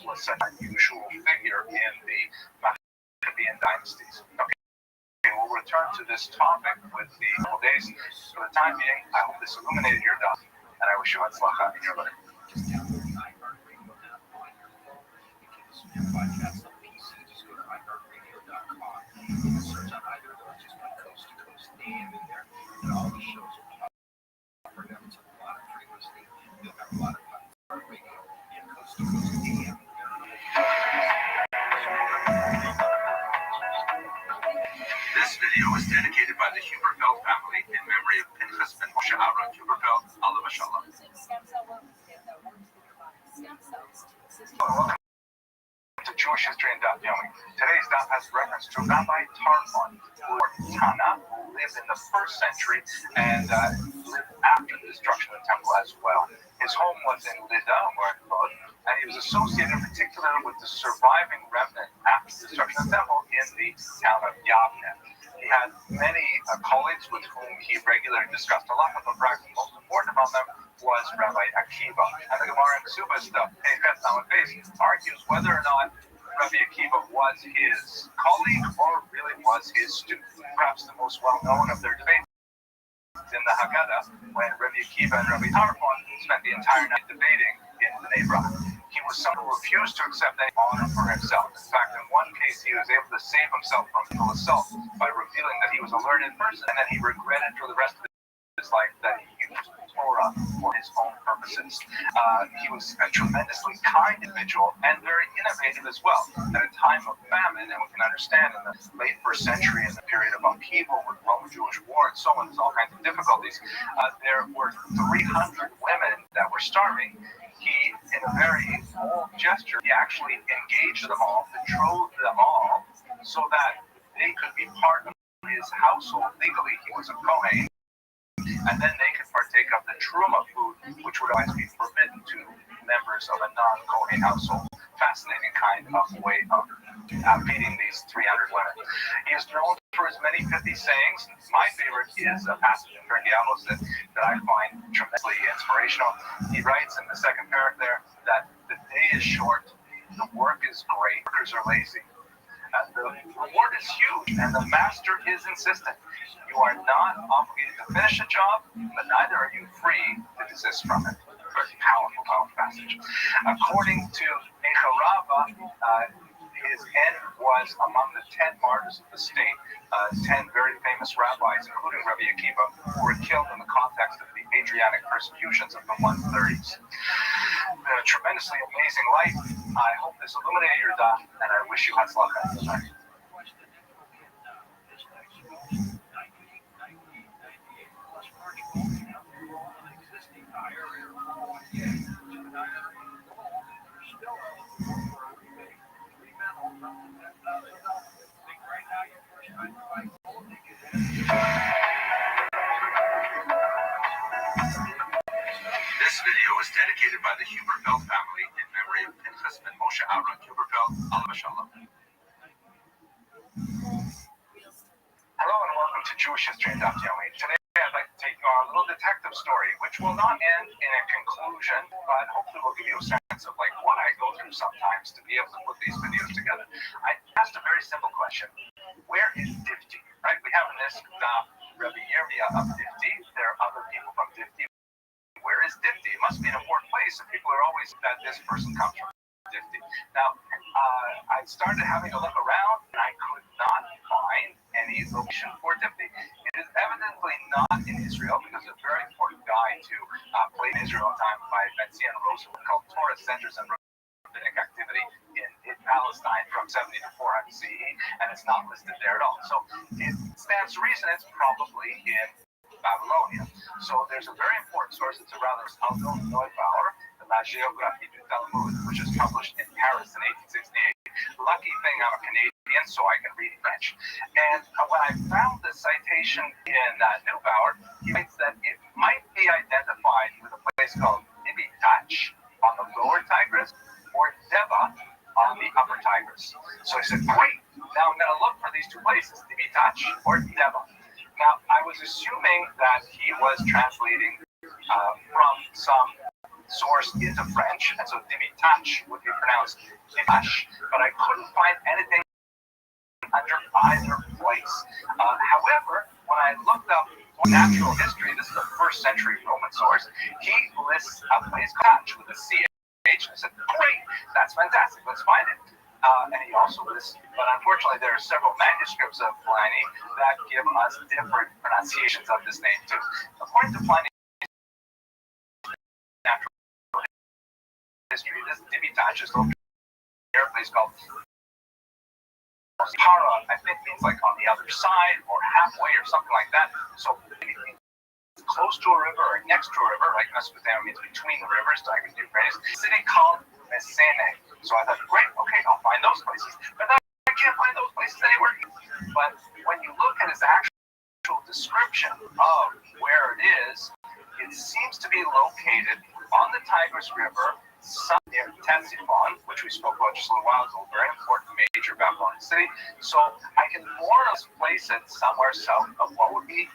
was such an unusual figure in the Maccabean dynasties. Okay, we'll return to this topic with the couple days. For the time being, I hope this illuminated your daf, and I wish you hatzlacha in your life. Search on either of those, just put Coast to Coast AM in there, and all the shows will pop up for them. It's a lot of free listening. You'll have a lot of fun on radio and Coast to Coast AM. This video is dedicated by the Huberfeld family in memory of Pinchas ben Moshe Aaron Huberfeld, Allah Mashallah. Welcome to Jewish History and Daf Yomi. Today's daf has reference to Rabbi Tarfon, who lived in the first century and lived after the destruction of the temple as well. His home was in Lida, and he was associated in particular with the surviving remnant after the destruction of the temple in the town of Yavne. He had many colleagues with whom he regularly discussed a lot, but perhaps the most important among them was Rabbi Akiva. And the Gemara in Kesubas, argues whether or not Rabbi Akiva was his colleague or really was his student. Perhaps the most well-known of their debates in the Haggadah, when Rabbi Akiva and Rabbi Tarfon spent the entire night debating in the Bnei He was someone who refused to accept any honor for himself. In fact, in one case, he was able to save himself from physical assault by revealing that he was a learned person, and that he regretted for the rest of his life that he used Torah for his own purposes. He was a tremendously kind individual and very innovative as well. At a time of famine, and we can understand in the late first century, in the period of upheaval with the Roman-Jewish War and so on, there's all kinds of difficulties. There were 300 women that were starving. He, in a very bold gesture, he actually engaged them all, betrothed them all, so that they could be part of his household legally. He was a Kohen. And then they could partake of the truma food, which would otherwise be forbidden to members of a non-Kohen household. Fascinating kind of way of feeding these 300 women. He is known for his many pithy sayings. My favorite is a passage in Perdiamos that I find tremendously inspirational. He writes in the second paragraph there that the day is short, the work is great, workers are lazy. The reward is huge, and the master is insistent. You are not obligated to finish a job, but neither are you free to desist from it. Very powerful passage. According to Rabbi, his end was among the 10 martyrs of the state, 10 very famous rabbis, including Rabbi Akiva, who were killed in the context of the Adriatic persecutions of the 130s. A tremendously amazing life. I hope this illuminated your dot, and I wish you Hatzlacha. This video is dedicated by the Huberfeld family in memory of Pinchas ben Moshe Aaron Huberfeld, Alav Shalom. Hello and welcome to Jewish History and Daf Yomi. Today I'd like to take you on a little detective story, which will not end in a conclusion, but hopefully will give you a sense of like what I go through sometimes to be able to put these videos together. I asked a very simple question: where is Difti? Right? We have in this Rabbi Yirmiyah of Difti. There are other people from Difti. Where is Difti? It must be an important place, and people are always that this person comes from Difti. Now, I started having a look around, and I could not find any location for Difti. It is evidently not in Israel, because a very important guide to play in Israel at the time by Ben-Zion Roosevelt called Torah Centers and Rabbinic Activity in Palestine from 70 to 400 CE, and it's not listed there at all. So it stands to reason it's probably in Babylonia. So there's a very important source. It's a rather Aldo Neubauer, the La Géographie du Talmud, which was published in Paris in 1868. Lucky thing I'm a Canadian, so I can read French. And when I found the citation in Neubauer, he writes that it might be identified with a place called Nibitach on the lower Tigris or Deva on the upper Tigris. So I said, great, now I'm going to look for these two places, Nibitach or Deva. Now, I was assuming that he was translating from some source into French, and so Dibitach would be pronounced Dimash, but I couldn't find anything under either place. However, when I looked up natural history, this is a first century Roman source, he lists a place called with a CH, and I said, great, that's fantastic, let's find it. And he also lists, but unfortunately there are several manuscripts of Pliny that give us different pronunciations of this name too. According to Pliny's natural history, this Dibitach is located near a place called Para, I think means like on the other side or halfway or something like that. So maybe close to a river or next to a river, like Mesopotamia means between the rivers, Tigris and Euphrates, a city called Messene. So I thought, great, okay, I'll find those places. But then I can't find those places anywhere. But when you look at his actual description of where it is, it seems to be located on the Tigris River, near Ctesiphon, which we spoke about just a little while ago, very important major Babylonian city. So I can more or less place it somewhere south of what would be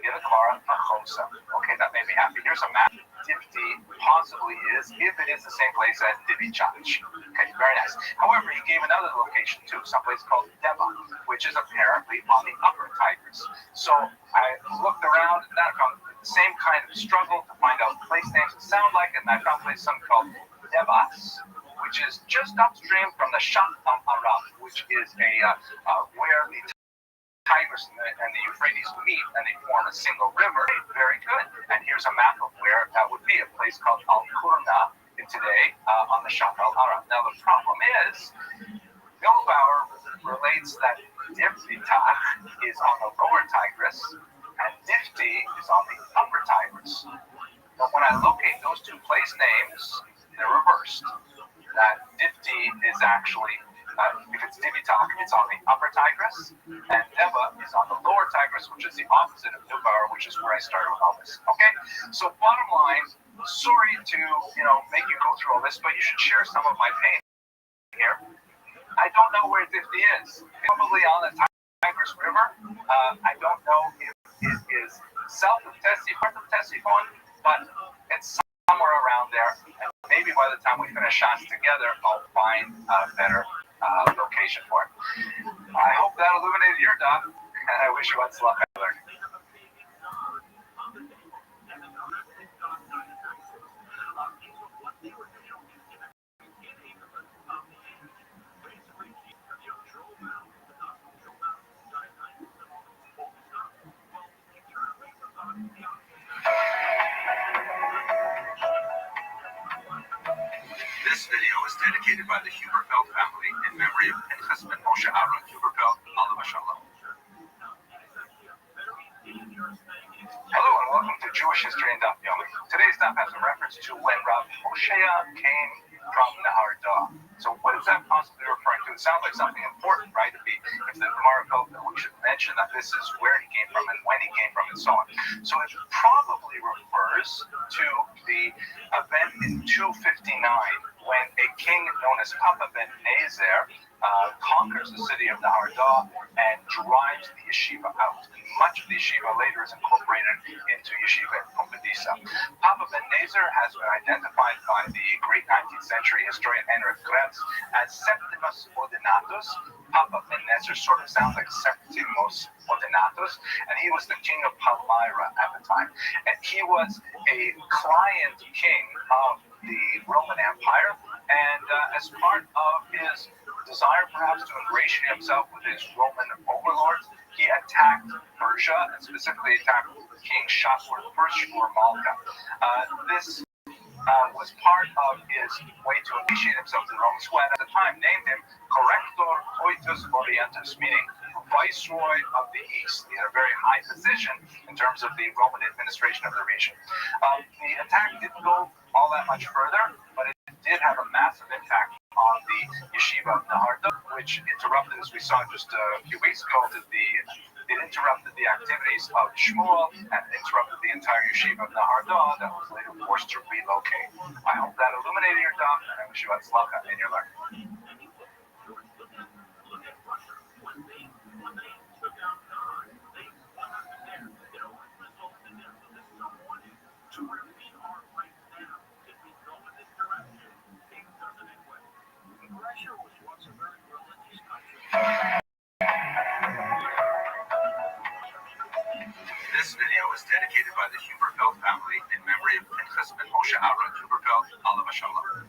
in the Gemara, Machosa. Okay, that made me happy. Here's a map. Difti possibly is, if it is the same place as Dibitach. Okay, very nice. However, he gave another location too, someplace called Deva, which is apparently on the upper Tigris. So I looked around and I found the same kind of struggle to find out place names that sound like it, and I found a place something called Devas, which is just upstream from the Shat Arab, which is where the Tigris and the Euphrates meet and they form a single river. Very good. And here's a map of where that would be, a place called Al-Qurna today on the Shat al-Arab. Now the problem is, Neubauer relates that Dibitach is on the lower Tigris and Difti is on the upper Tigris. But when I locate those two place names, they're reversed. That Difti is actually If it's Divitak, it's on the upper Tigris, and Neva is on the lower Tigris, which is the opposite of Nubar, which is where I started with all this. Okay, so bottom line, sorry to make you go through all this, but you should share some of my pain here. I don't know where Difti is. Probably on the Tigris River. I don't know if it is south of Ctesiphon, but it's somewhere around there. And maybe by the time we finish shots together, I'll find a better location for it. I hope that illuminated your dot, and I wish you lots of luck. This video is dedicated by the Huberfeld family in memory of Pinchas ben Moshe Aaron Huberfeld, Alav Shalom. Hello and welcome to Jewish History in Daf Yomi. Today's daf has a reference to when Rav Hoshea came from Nahar Dor. So what is that possibly referring to? It sounds like something important, right? If the Gemara felt that we should mention that this is where he came from and when he came from and so on. So it probably refers to the event in 259 when a king known as Papa ben Nezer conquers the city of Nahar Dor and drives the yeshiva out. Much of the yeshiva later is incorporated into yeshiva in Pumbedisa. Papa ben Nezer has been identified by the great 19th century historian Henrik Krebs as Septimus Odenatus. Papa ben Nezer sort of sounds like Septimus Odenatus, and he was the king of Palmyra at the time. And he was a client king of the Roman Empire, and as part of his desire perhaps to ingratiate himself with his Roman overlords, he attacked Persia and specifically attacked King Shapur I Shmur-Malka. This was part of his way to ingratiate himself to the Romans, who at the time named him Corrector Oitus Orientus, meaning Viceroy of the East. He had a very high position in terms of the Roman administration of the region. The attack didn't go all that much further, but it did have a massive impact on the yeshiva of Nahar Dor, which interrupted, as we saw just a few weeks ago, it interrupted the activities of Shmuel and interrupted the entire yeshiva of Nahar Dor that was later forced to relocate. I hope that illuminated your dot, and I wish you hatzlacha in your learning. This video is dedicated by the Huberfeld family in memory of Pinchas ben Moshe Aaron Huberfeld, Alav Shalom.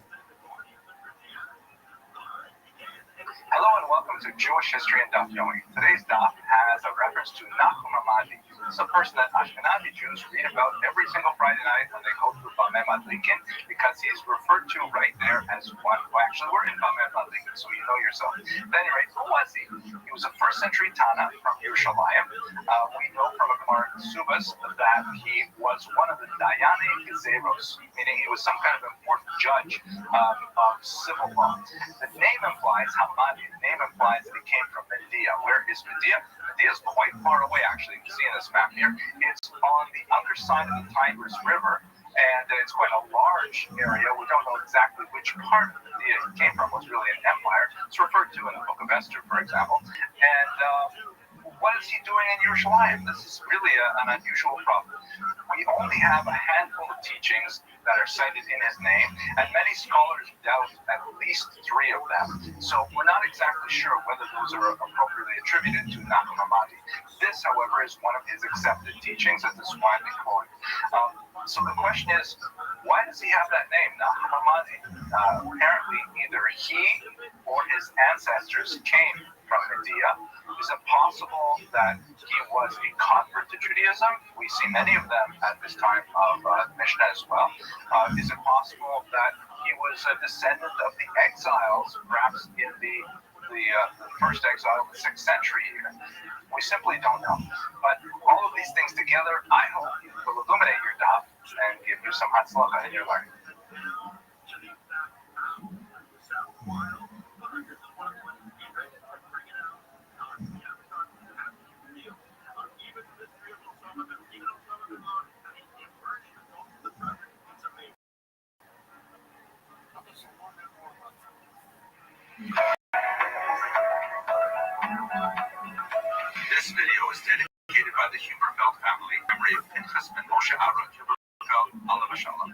Hello and welcome to Jewish History in Daf Yomi. Today's daf has a reference to Nachum Hamadi. It's a person that Ashkenazi Jews read about every single Friday night when they go through Bameh Madlikin, because he's referred to right there as one who actually were in Bameh Madlikin, so you know yourself. At any rate, who was he? He was a first century Tana from Yerushalayim. We know from a Gemara Subas that he was one of the Dayane Gezeros, meaning he was some kind of important judge of civil law. The name implies Hamadi. The name implies that he came from Medea. Where is Medea? Medea is quite far away, actually. You can see in this map here. It's on the other side of the Tigris River, and it's quite a large area. We don't know exactly which part of Medea he came from. It was really an empire. It's referred to in the Book of Esther, for example. And what is he doing in Yerushalayim? This is really an unusual problem. We only have a handful of teachings that are cited in his name, and many scholars doubt at least 3 of them. So we're not exactly sure whether those are appropriately attributed to Nachum Hamadi. This, however, is one of his accepted teachings, as is widely quoted. So the question is, why does he have that name, Nachum Hamadi? Apparently, either he or his ancestors came from Medea. Is it possible that he was a convert to Judaism? We see many of them at this time of Mishnah as well. Is it possible that he was a descendant of the exiles, perhaps in the first exile of the 6th century even? We simply don't know. But all of these things together, I hope, will illuminate your daf and give you some hatzlacha in your learning. the memory of Pinchas ben Moshe Aaron, Alav Shalom.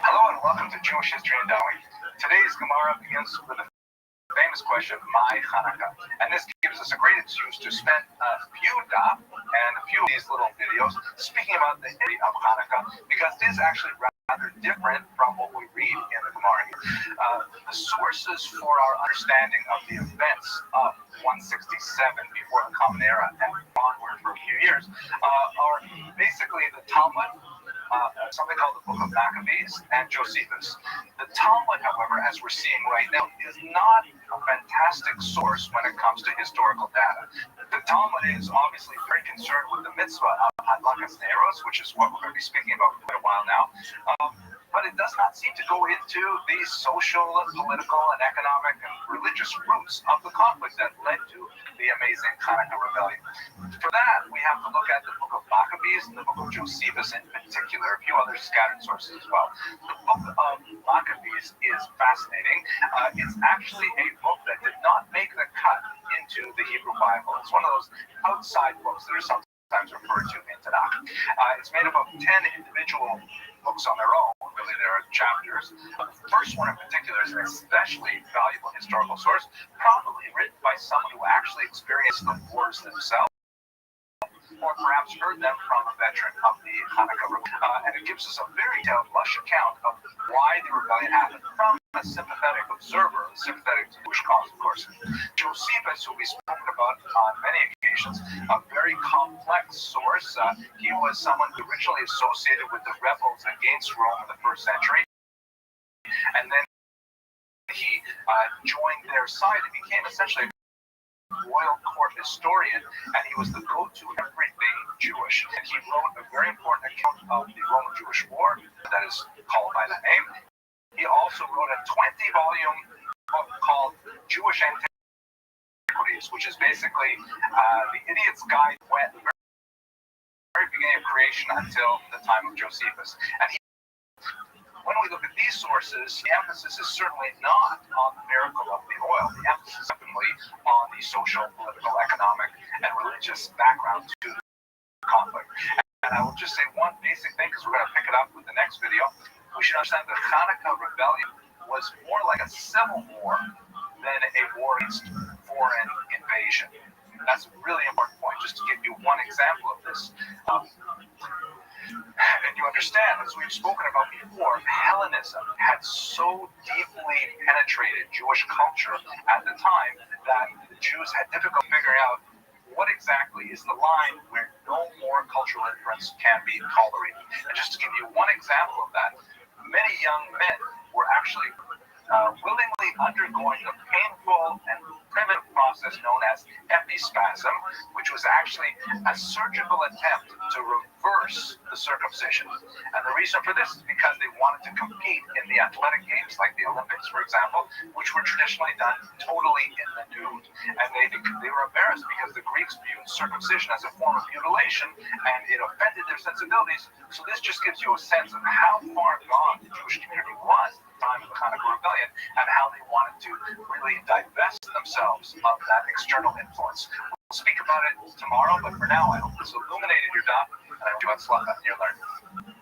Hello and welcome to Jewish History and Dawah. Today's Gemara begins with a famous question, my Hanukkah. And this gives us a great excuse to spend a few daf and a few of these little videos speaking about the history of Hanukkah, because it is actually rather different from what we read in the Gemara here. The sources for our understanding of the events of 167 before the Common Era and onward for a few years are basically the Talmud, something called the Book of Maccabees, and Josephus. The Talmud, however, as we're seeing right now, is not a fantastic source when it comes to historical data. The Talmud is obviously very concerned with the mitzvah of Hadlakas Neros, which is what we're going to be speaking about for quite a while now. But it does not seem to go into the social and political and economic and religious roots of the conflict that led to the amazing Hanukkah rebellion. For that, we have to look at the Book of Maccabees and the Book of Josephus in particular, a few other scattered sources as well. The Book of Maccabees is fascinating. It's actually a book that did not make the cut into the Hebrew Bible. It's one of those outside books that are sometimes referred to in Tanakh. It's made up of 10 individual books on their own. Really, there are chapters. The first one in particular is an especially valuable historical source, probably written by someone who actually experienced the wars themselves, or perhaps heard them from a veteran of the Hanukkah rebellion. And it gives us a very detailed, lush account of why the rebellion happened from a sympathetic observer, a sympathetic Jewish cause, of course. Josephus, who we've spoken about on many occasions, a very complex source. He was someone originally associated with the rebels against Rome in the 1st century, and then he joined their side and became essentially royal court historian, and he was the go-to everything Jewish. And he wrote a very important account of the Roman-Jewish War that is called by that name. He also wrote a 20-volume book called Jewish Antiquities, which is basically the idiot's guide from the very beginning of creation until the time of Josephus. And when we look at these sources, the emphasis is certainly not on the miracle of the oil. The emphasis is simply on the social, political, economic, and religious background to the conflict. And I will just say one basic thing, because we're going to pick it up with the next video. We should understand that the Hanukkah rebellion was more like a civil war than a war against foreign invasion. That's a really important point. Just to give you one example of this. And you understand, as we've spoken about before, Hellenism had so deeply penetrated Jewish culture at the time that the Jews had difficulty figuring out what exactly is the line where no more cultural influence can be tolerated. And just to give you one example of that, many young men were actually willingly undergoing the painful and primitive process known as epispasm, which was actually a surgical attempt to reverse the circumcision. And the reason for this is because they wanted to compete in the athletic games, like the Olympics, for example, which were traditionally done totally in the nude. And they were embarrassed because the Greeks viewed circumcision as a form of mutilation, and it offended their sensibilities. So this just gives you a sense of how far gone the Jewish community was at the time of the Hanukkah rebellion, and how they wanted to really divest themselves of that external influence. We'll speak about it tomorrow, but for now, I hope this illuminated your dot, and I hope you had fun in your learning.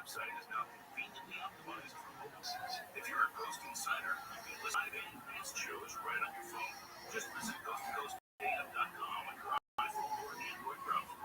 Website is now conveniently optimized for bonuses. If you're a Ghost Insider, you can listen to advanced shows right on your phone. Just visit ghosttoghostam.com on your iPhone or Android browser.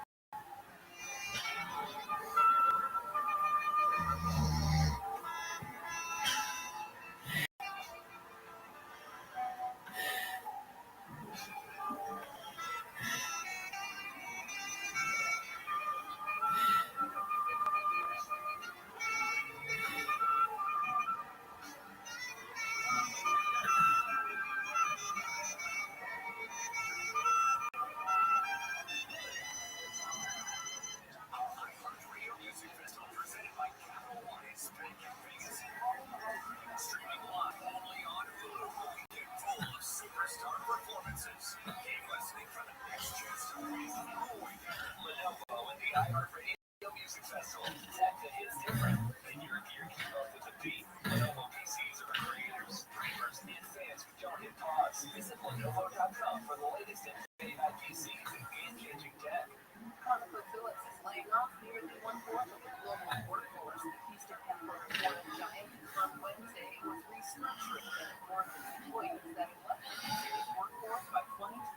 ConocoPhillips is laying off nearly one-fourth of the global workforce. The Houston headquartered giant confirmed Wednesday it was restructuring to inform its employees that it left its workforce by 20 to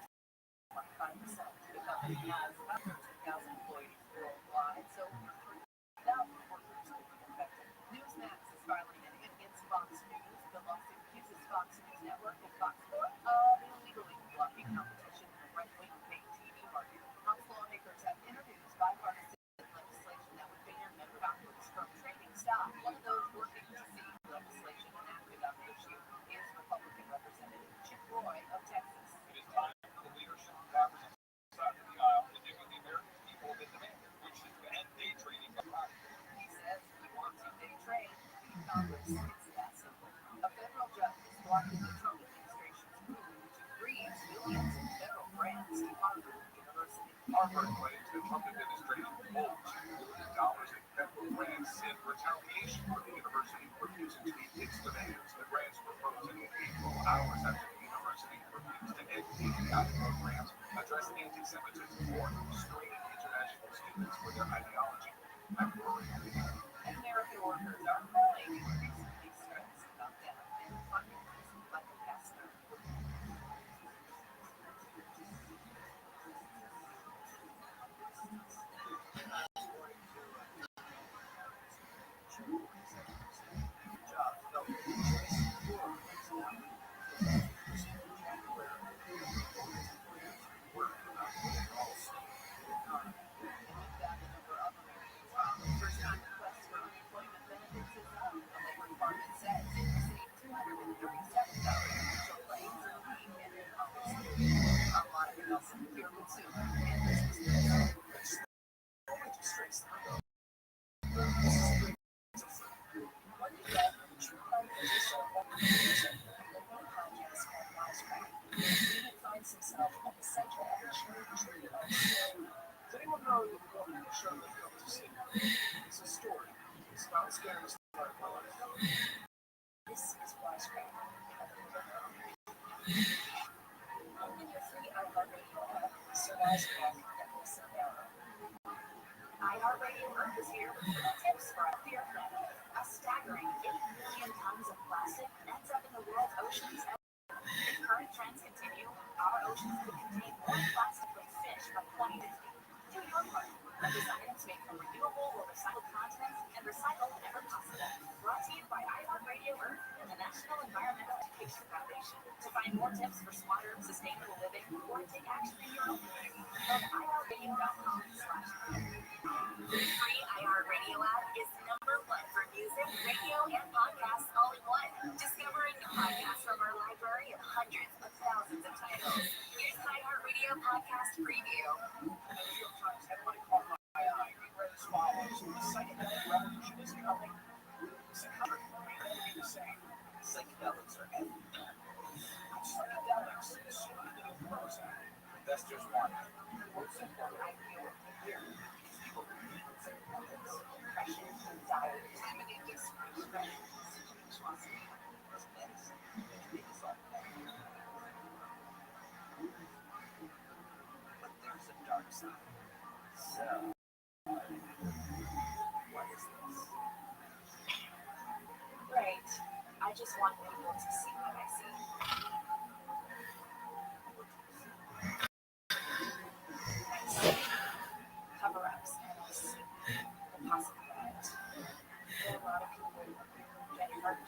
25%. The company has hundreds of thousands of employees worldwide, so over 3,000 workers could be affected. Newsmax is filing an against Fox News. The lawsuit accuses Fox News Network and Fox Sports of illegally blocking competition in the right-wing paid TV market. House lawmakers have introduced bipartisan legislation that would ban member companies from trading stock. One of those working to see legislation enacted on the issue is Republican Representative Chip Roy of Texas. It is time for the leadership conference on the side of the aisle to do what the American people have been demanding, which is to end day trading by proxy. He says he wants to day trade in Congress. It's that simple. A federal judge is blocking the Trump administration's move to freeze billions in federal grants to Harvard University. Harvard claims the Trump administration pulled $2 billion in federal grants in retaliation for the university refusing to meet its demands. The grants were frozen in April, hours after the university refused to end patriotic programs, address anti-Semitism, or screen international students for their ideology. I'm worried. American workers are calling increasingly stressed about debt and funding like a pastor. Does anyone know the woman in the show that comes to see? It's a story. It's not the scariest part of my life. This is Wisecracker. Open your free iHeartRadio app. So Wisecracker and listen now. iHeartRadio Earth is here with pro tips for a clear planet. A staggering 8 million tons of plastic ends up in the world's oceans. If current trends continue, our oceans could contain more plastic than fish by 2050. Do your part. Purchase items made from renewable or recycled content and recycle whenever possible. Brought to you by iHeartRadio Earth and the National Environmental Education Foundation. To find more tips for smarter, sustainable living or to take action in your own community, go to iHeartRadio.com/earth. The free iHeartRadio app is #1 for music, radio, and podcasts all in one. Discover a new podcast from our library of hundreds of thousands of titles. iHeartRadio podcast preview. The New York Times headline caught my eye. It read as follows: "The psychedelic revolution is coming." Psychiatry may never be the same. Psychedelics are everywhere. Psychedelics, soon the new Prozac. Investors want it. Most important idea of the year. People who need psychedelics, depression, anxiety, timidity, depression. Trust me, this medicine can make us all better. But there's a dark side. So, what is this? Right. I just want people to see what I see. Cover-ups and I see the possibilities. There are a lot of people who get hurt.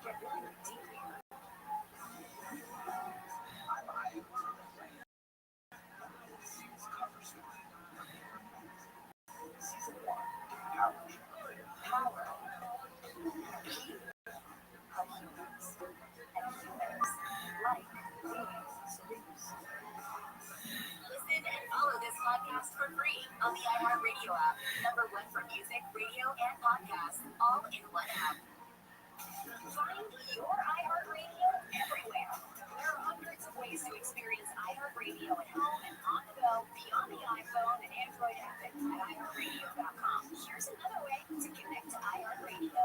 Get really deeply hurt. I'm eyeing for the plan. This is cover story. Season 1. Power. Power of humans and humans like beings solutions. Listen and follow this podcast for free on the iHeartRadio app. Number 1 for music, radio, and podcasts, all in one app. Find your iHeartRadio everywhere. There are hundreds of ways to experience iHeartRadio at home and on the go beyond the iPhone and Android app at iHeartRadio.com. Here's another way to connect to iHeartRadio: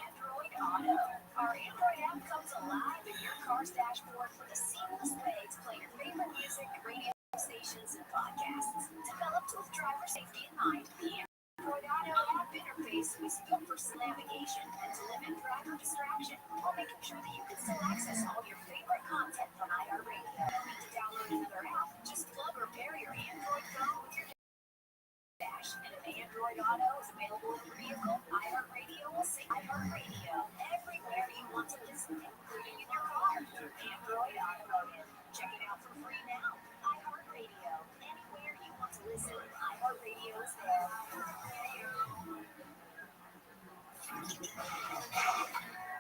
Android Auto. Our Android app comes alive in your car's dashboard with a seamless way to play your favorite music, radio stations, and podcasts. Developed with driver safety in mind, the Android Auto app interface is built for navigation and to limit driver distraction while making sure that you can still access all your favorite content from iHeartRadio. Need to download another app? Just plug or pair your Android phone with your dash. And if Android Auto is available in your vehicle, iHeartRadio will say iHeartRadio everywhere you want to listen, including in your car. Android Auto. Check it out for free now. iHeartRadio. Anywhere you want to listen, iHeartRadio is there.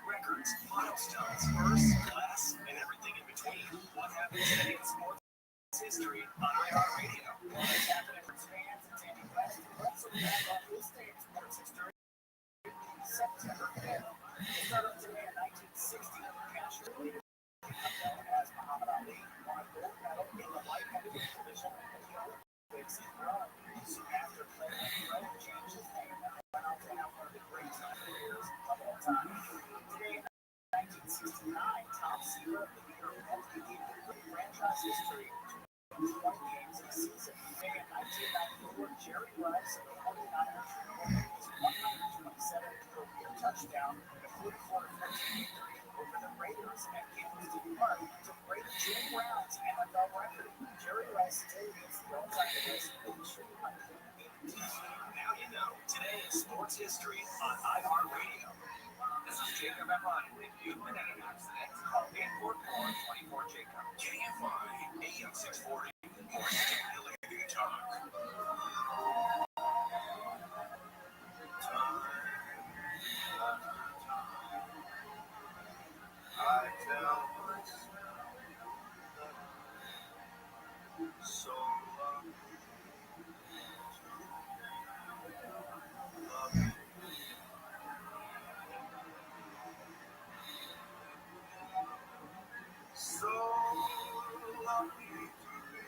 Records, milestones, first, last, and everything in between. What happens today in sports history on iHeartRadio? What's happening for fans and Danny West? Let's look back on this day in sports history. September 5th. The start of today in 1960, Castro leader known as Muhammad Ali won a gold medal in the light heavyweight division at the Olympics in Rome. Soon after, Player Rome changed his name and went on to have one of the greatest careers of all time. Today in 1969, Tom Seaver, the leader of MTV franchise history, 20 games in a season. Today in 1994, Jerry Rice of the 49ers won his 127th career touchdown in a 44-14 victory over the Raiders at Candlestick Park to break Jim Brown's NFL record. Jerry Rice today is the all-time best industry hunter in DC. Now you know. Today in sports history on iHeartRadio. This is Jacob Emline. If you've been in an accident, call 844-24 Jacob. KFI AM 640. More stimulating talk. I tell myself that I'm so lucky to love you. So lucky to be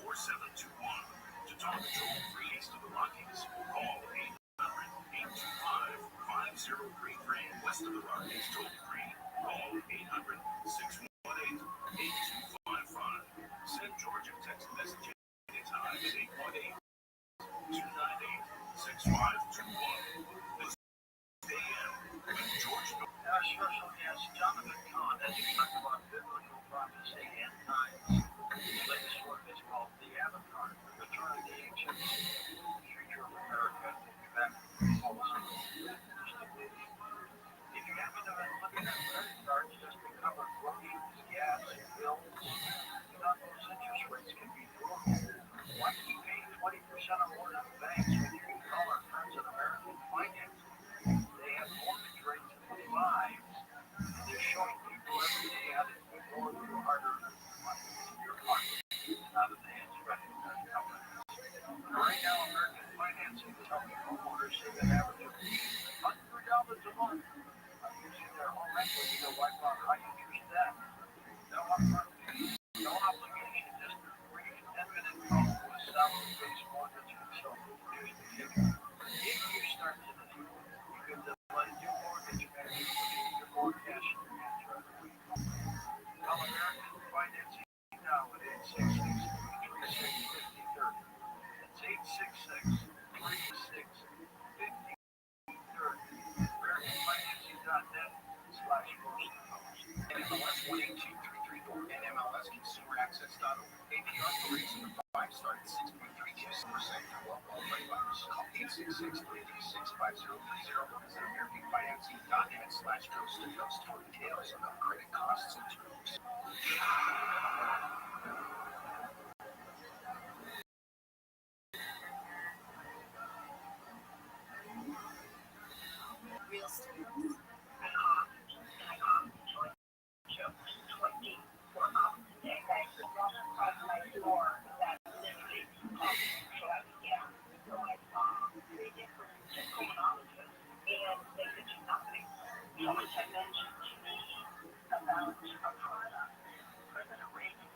4721. To talk toll-free East of the Rockies, call 800-825-5033. West of the Rockies, toll-free, call 800-618-8255. Send Georgia text message anytime at 818-298-6521. Our special guest, Jonathan Kahn, as he talked about biblical prophecy and times. His latest work is called The Avatar, The Return of the Ancient, Future of America, Quebec Policy. If you happen to been looking at credit cards just to cover groceries, gas, bills, you know those interest rates can be horrible. Why keep paying 20% or more to the banks when you can call our friends at American Finance? They have mortgage rates of 5. They're showing people every day how to put more of your hard-earned money in your pocket out of the hands of credit card companies. Right now, American Financing is helping homeowners save an average of $100 a month on using their home equity to wipe out high-interest debt. No upfront fee, no obligation, just a free 10-minute call to a salary-based mortgage consultant. Here's the kicker. If you start today, you can delay your mortgage payment and get more cash in your hands right away. Call American Financing now at 866-336-5030. That's 866-336-5030. AmericanFinancing.net/most. NMLS 182334. NMLSConsumerAccess.org. APR for rates in the 5 start at 6.32% for all qualified buyers. Call 866-336-5030. Visit AmericanFinancing.net/coast to coast for details on credit costs and terms. Real estate. Someone had mentioned to me about a product. President Reagan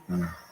Mm.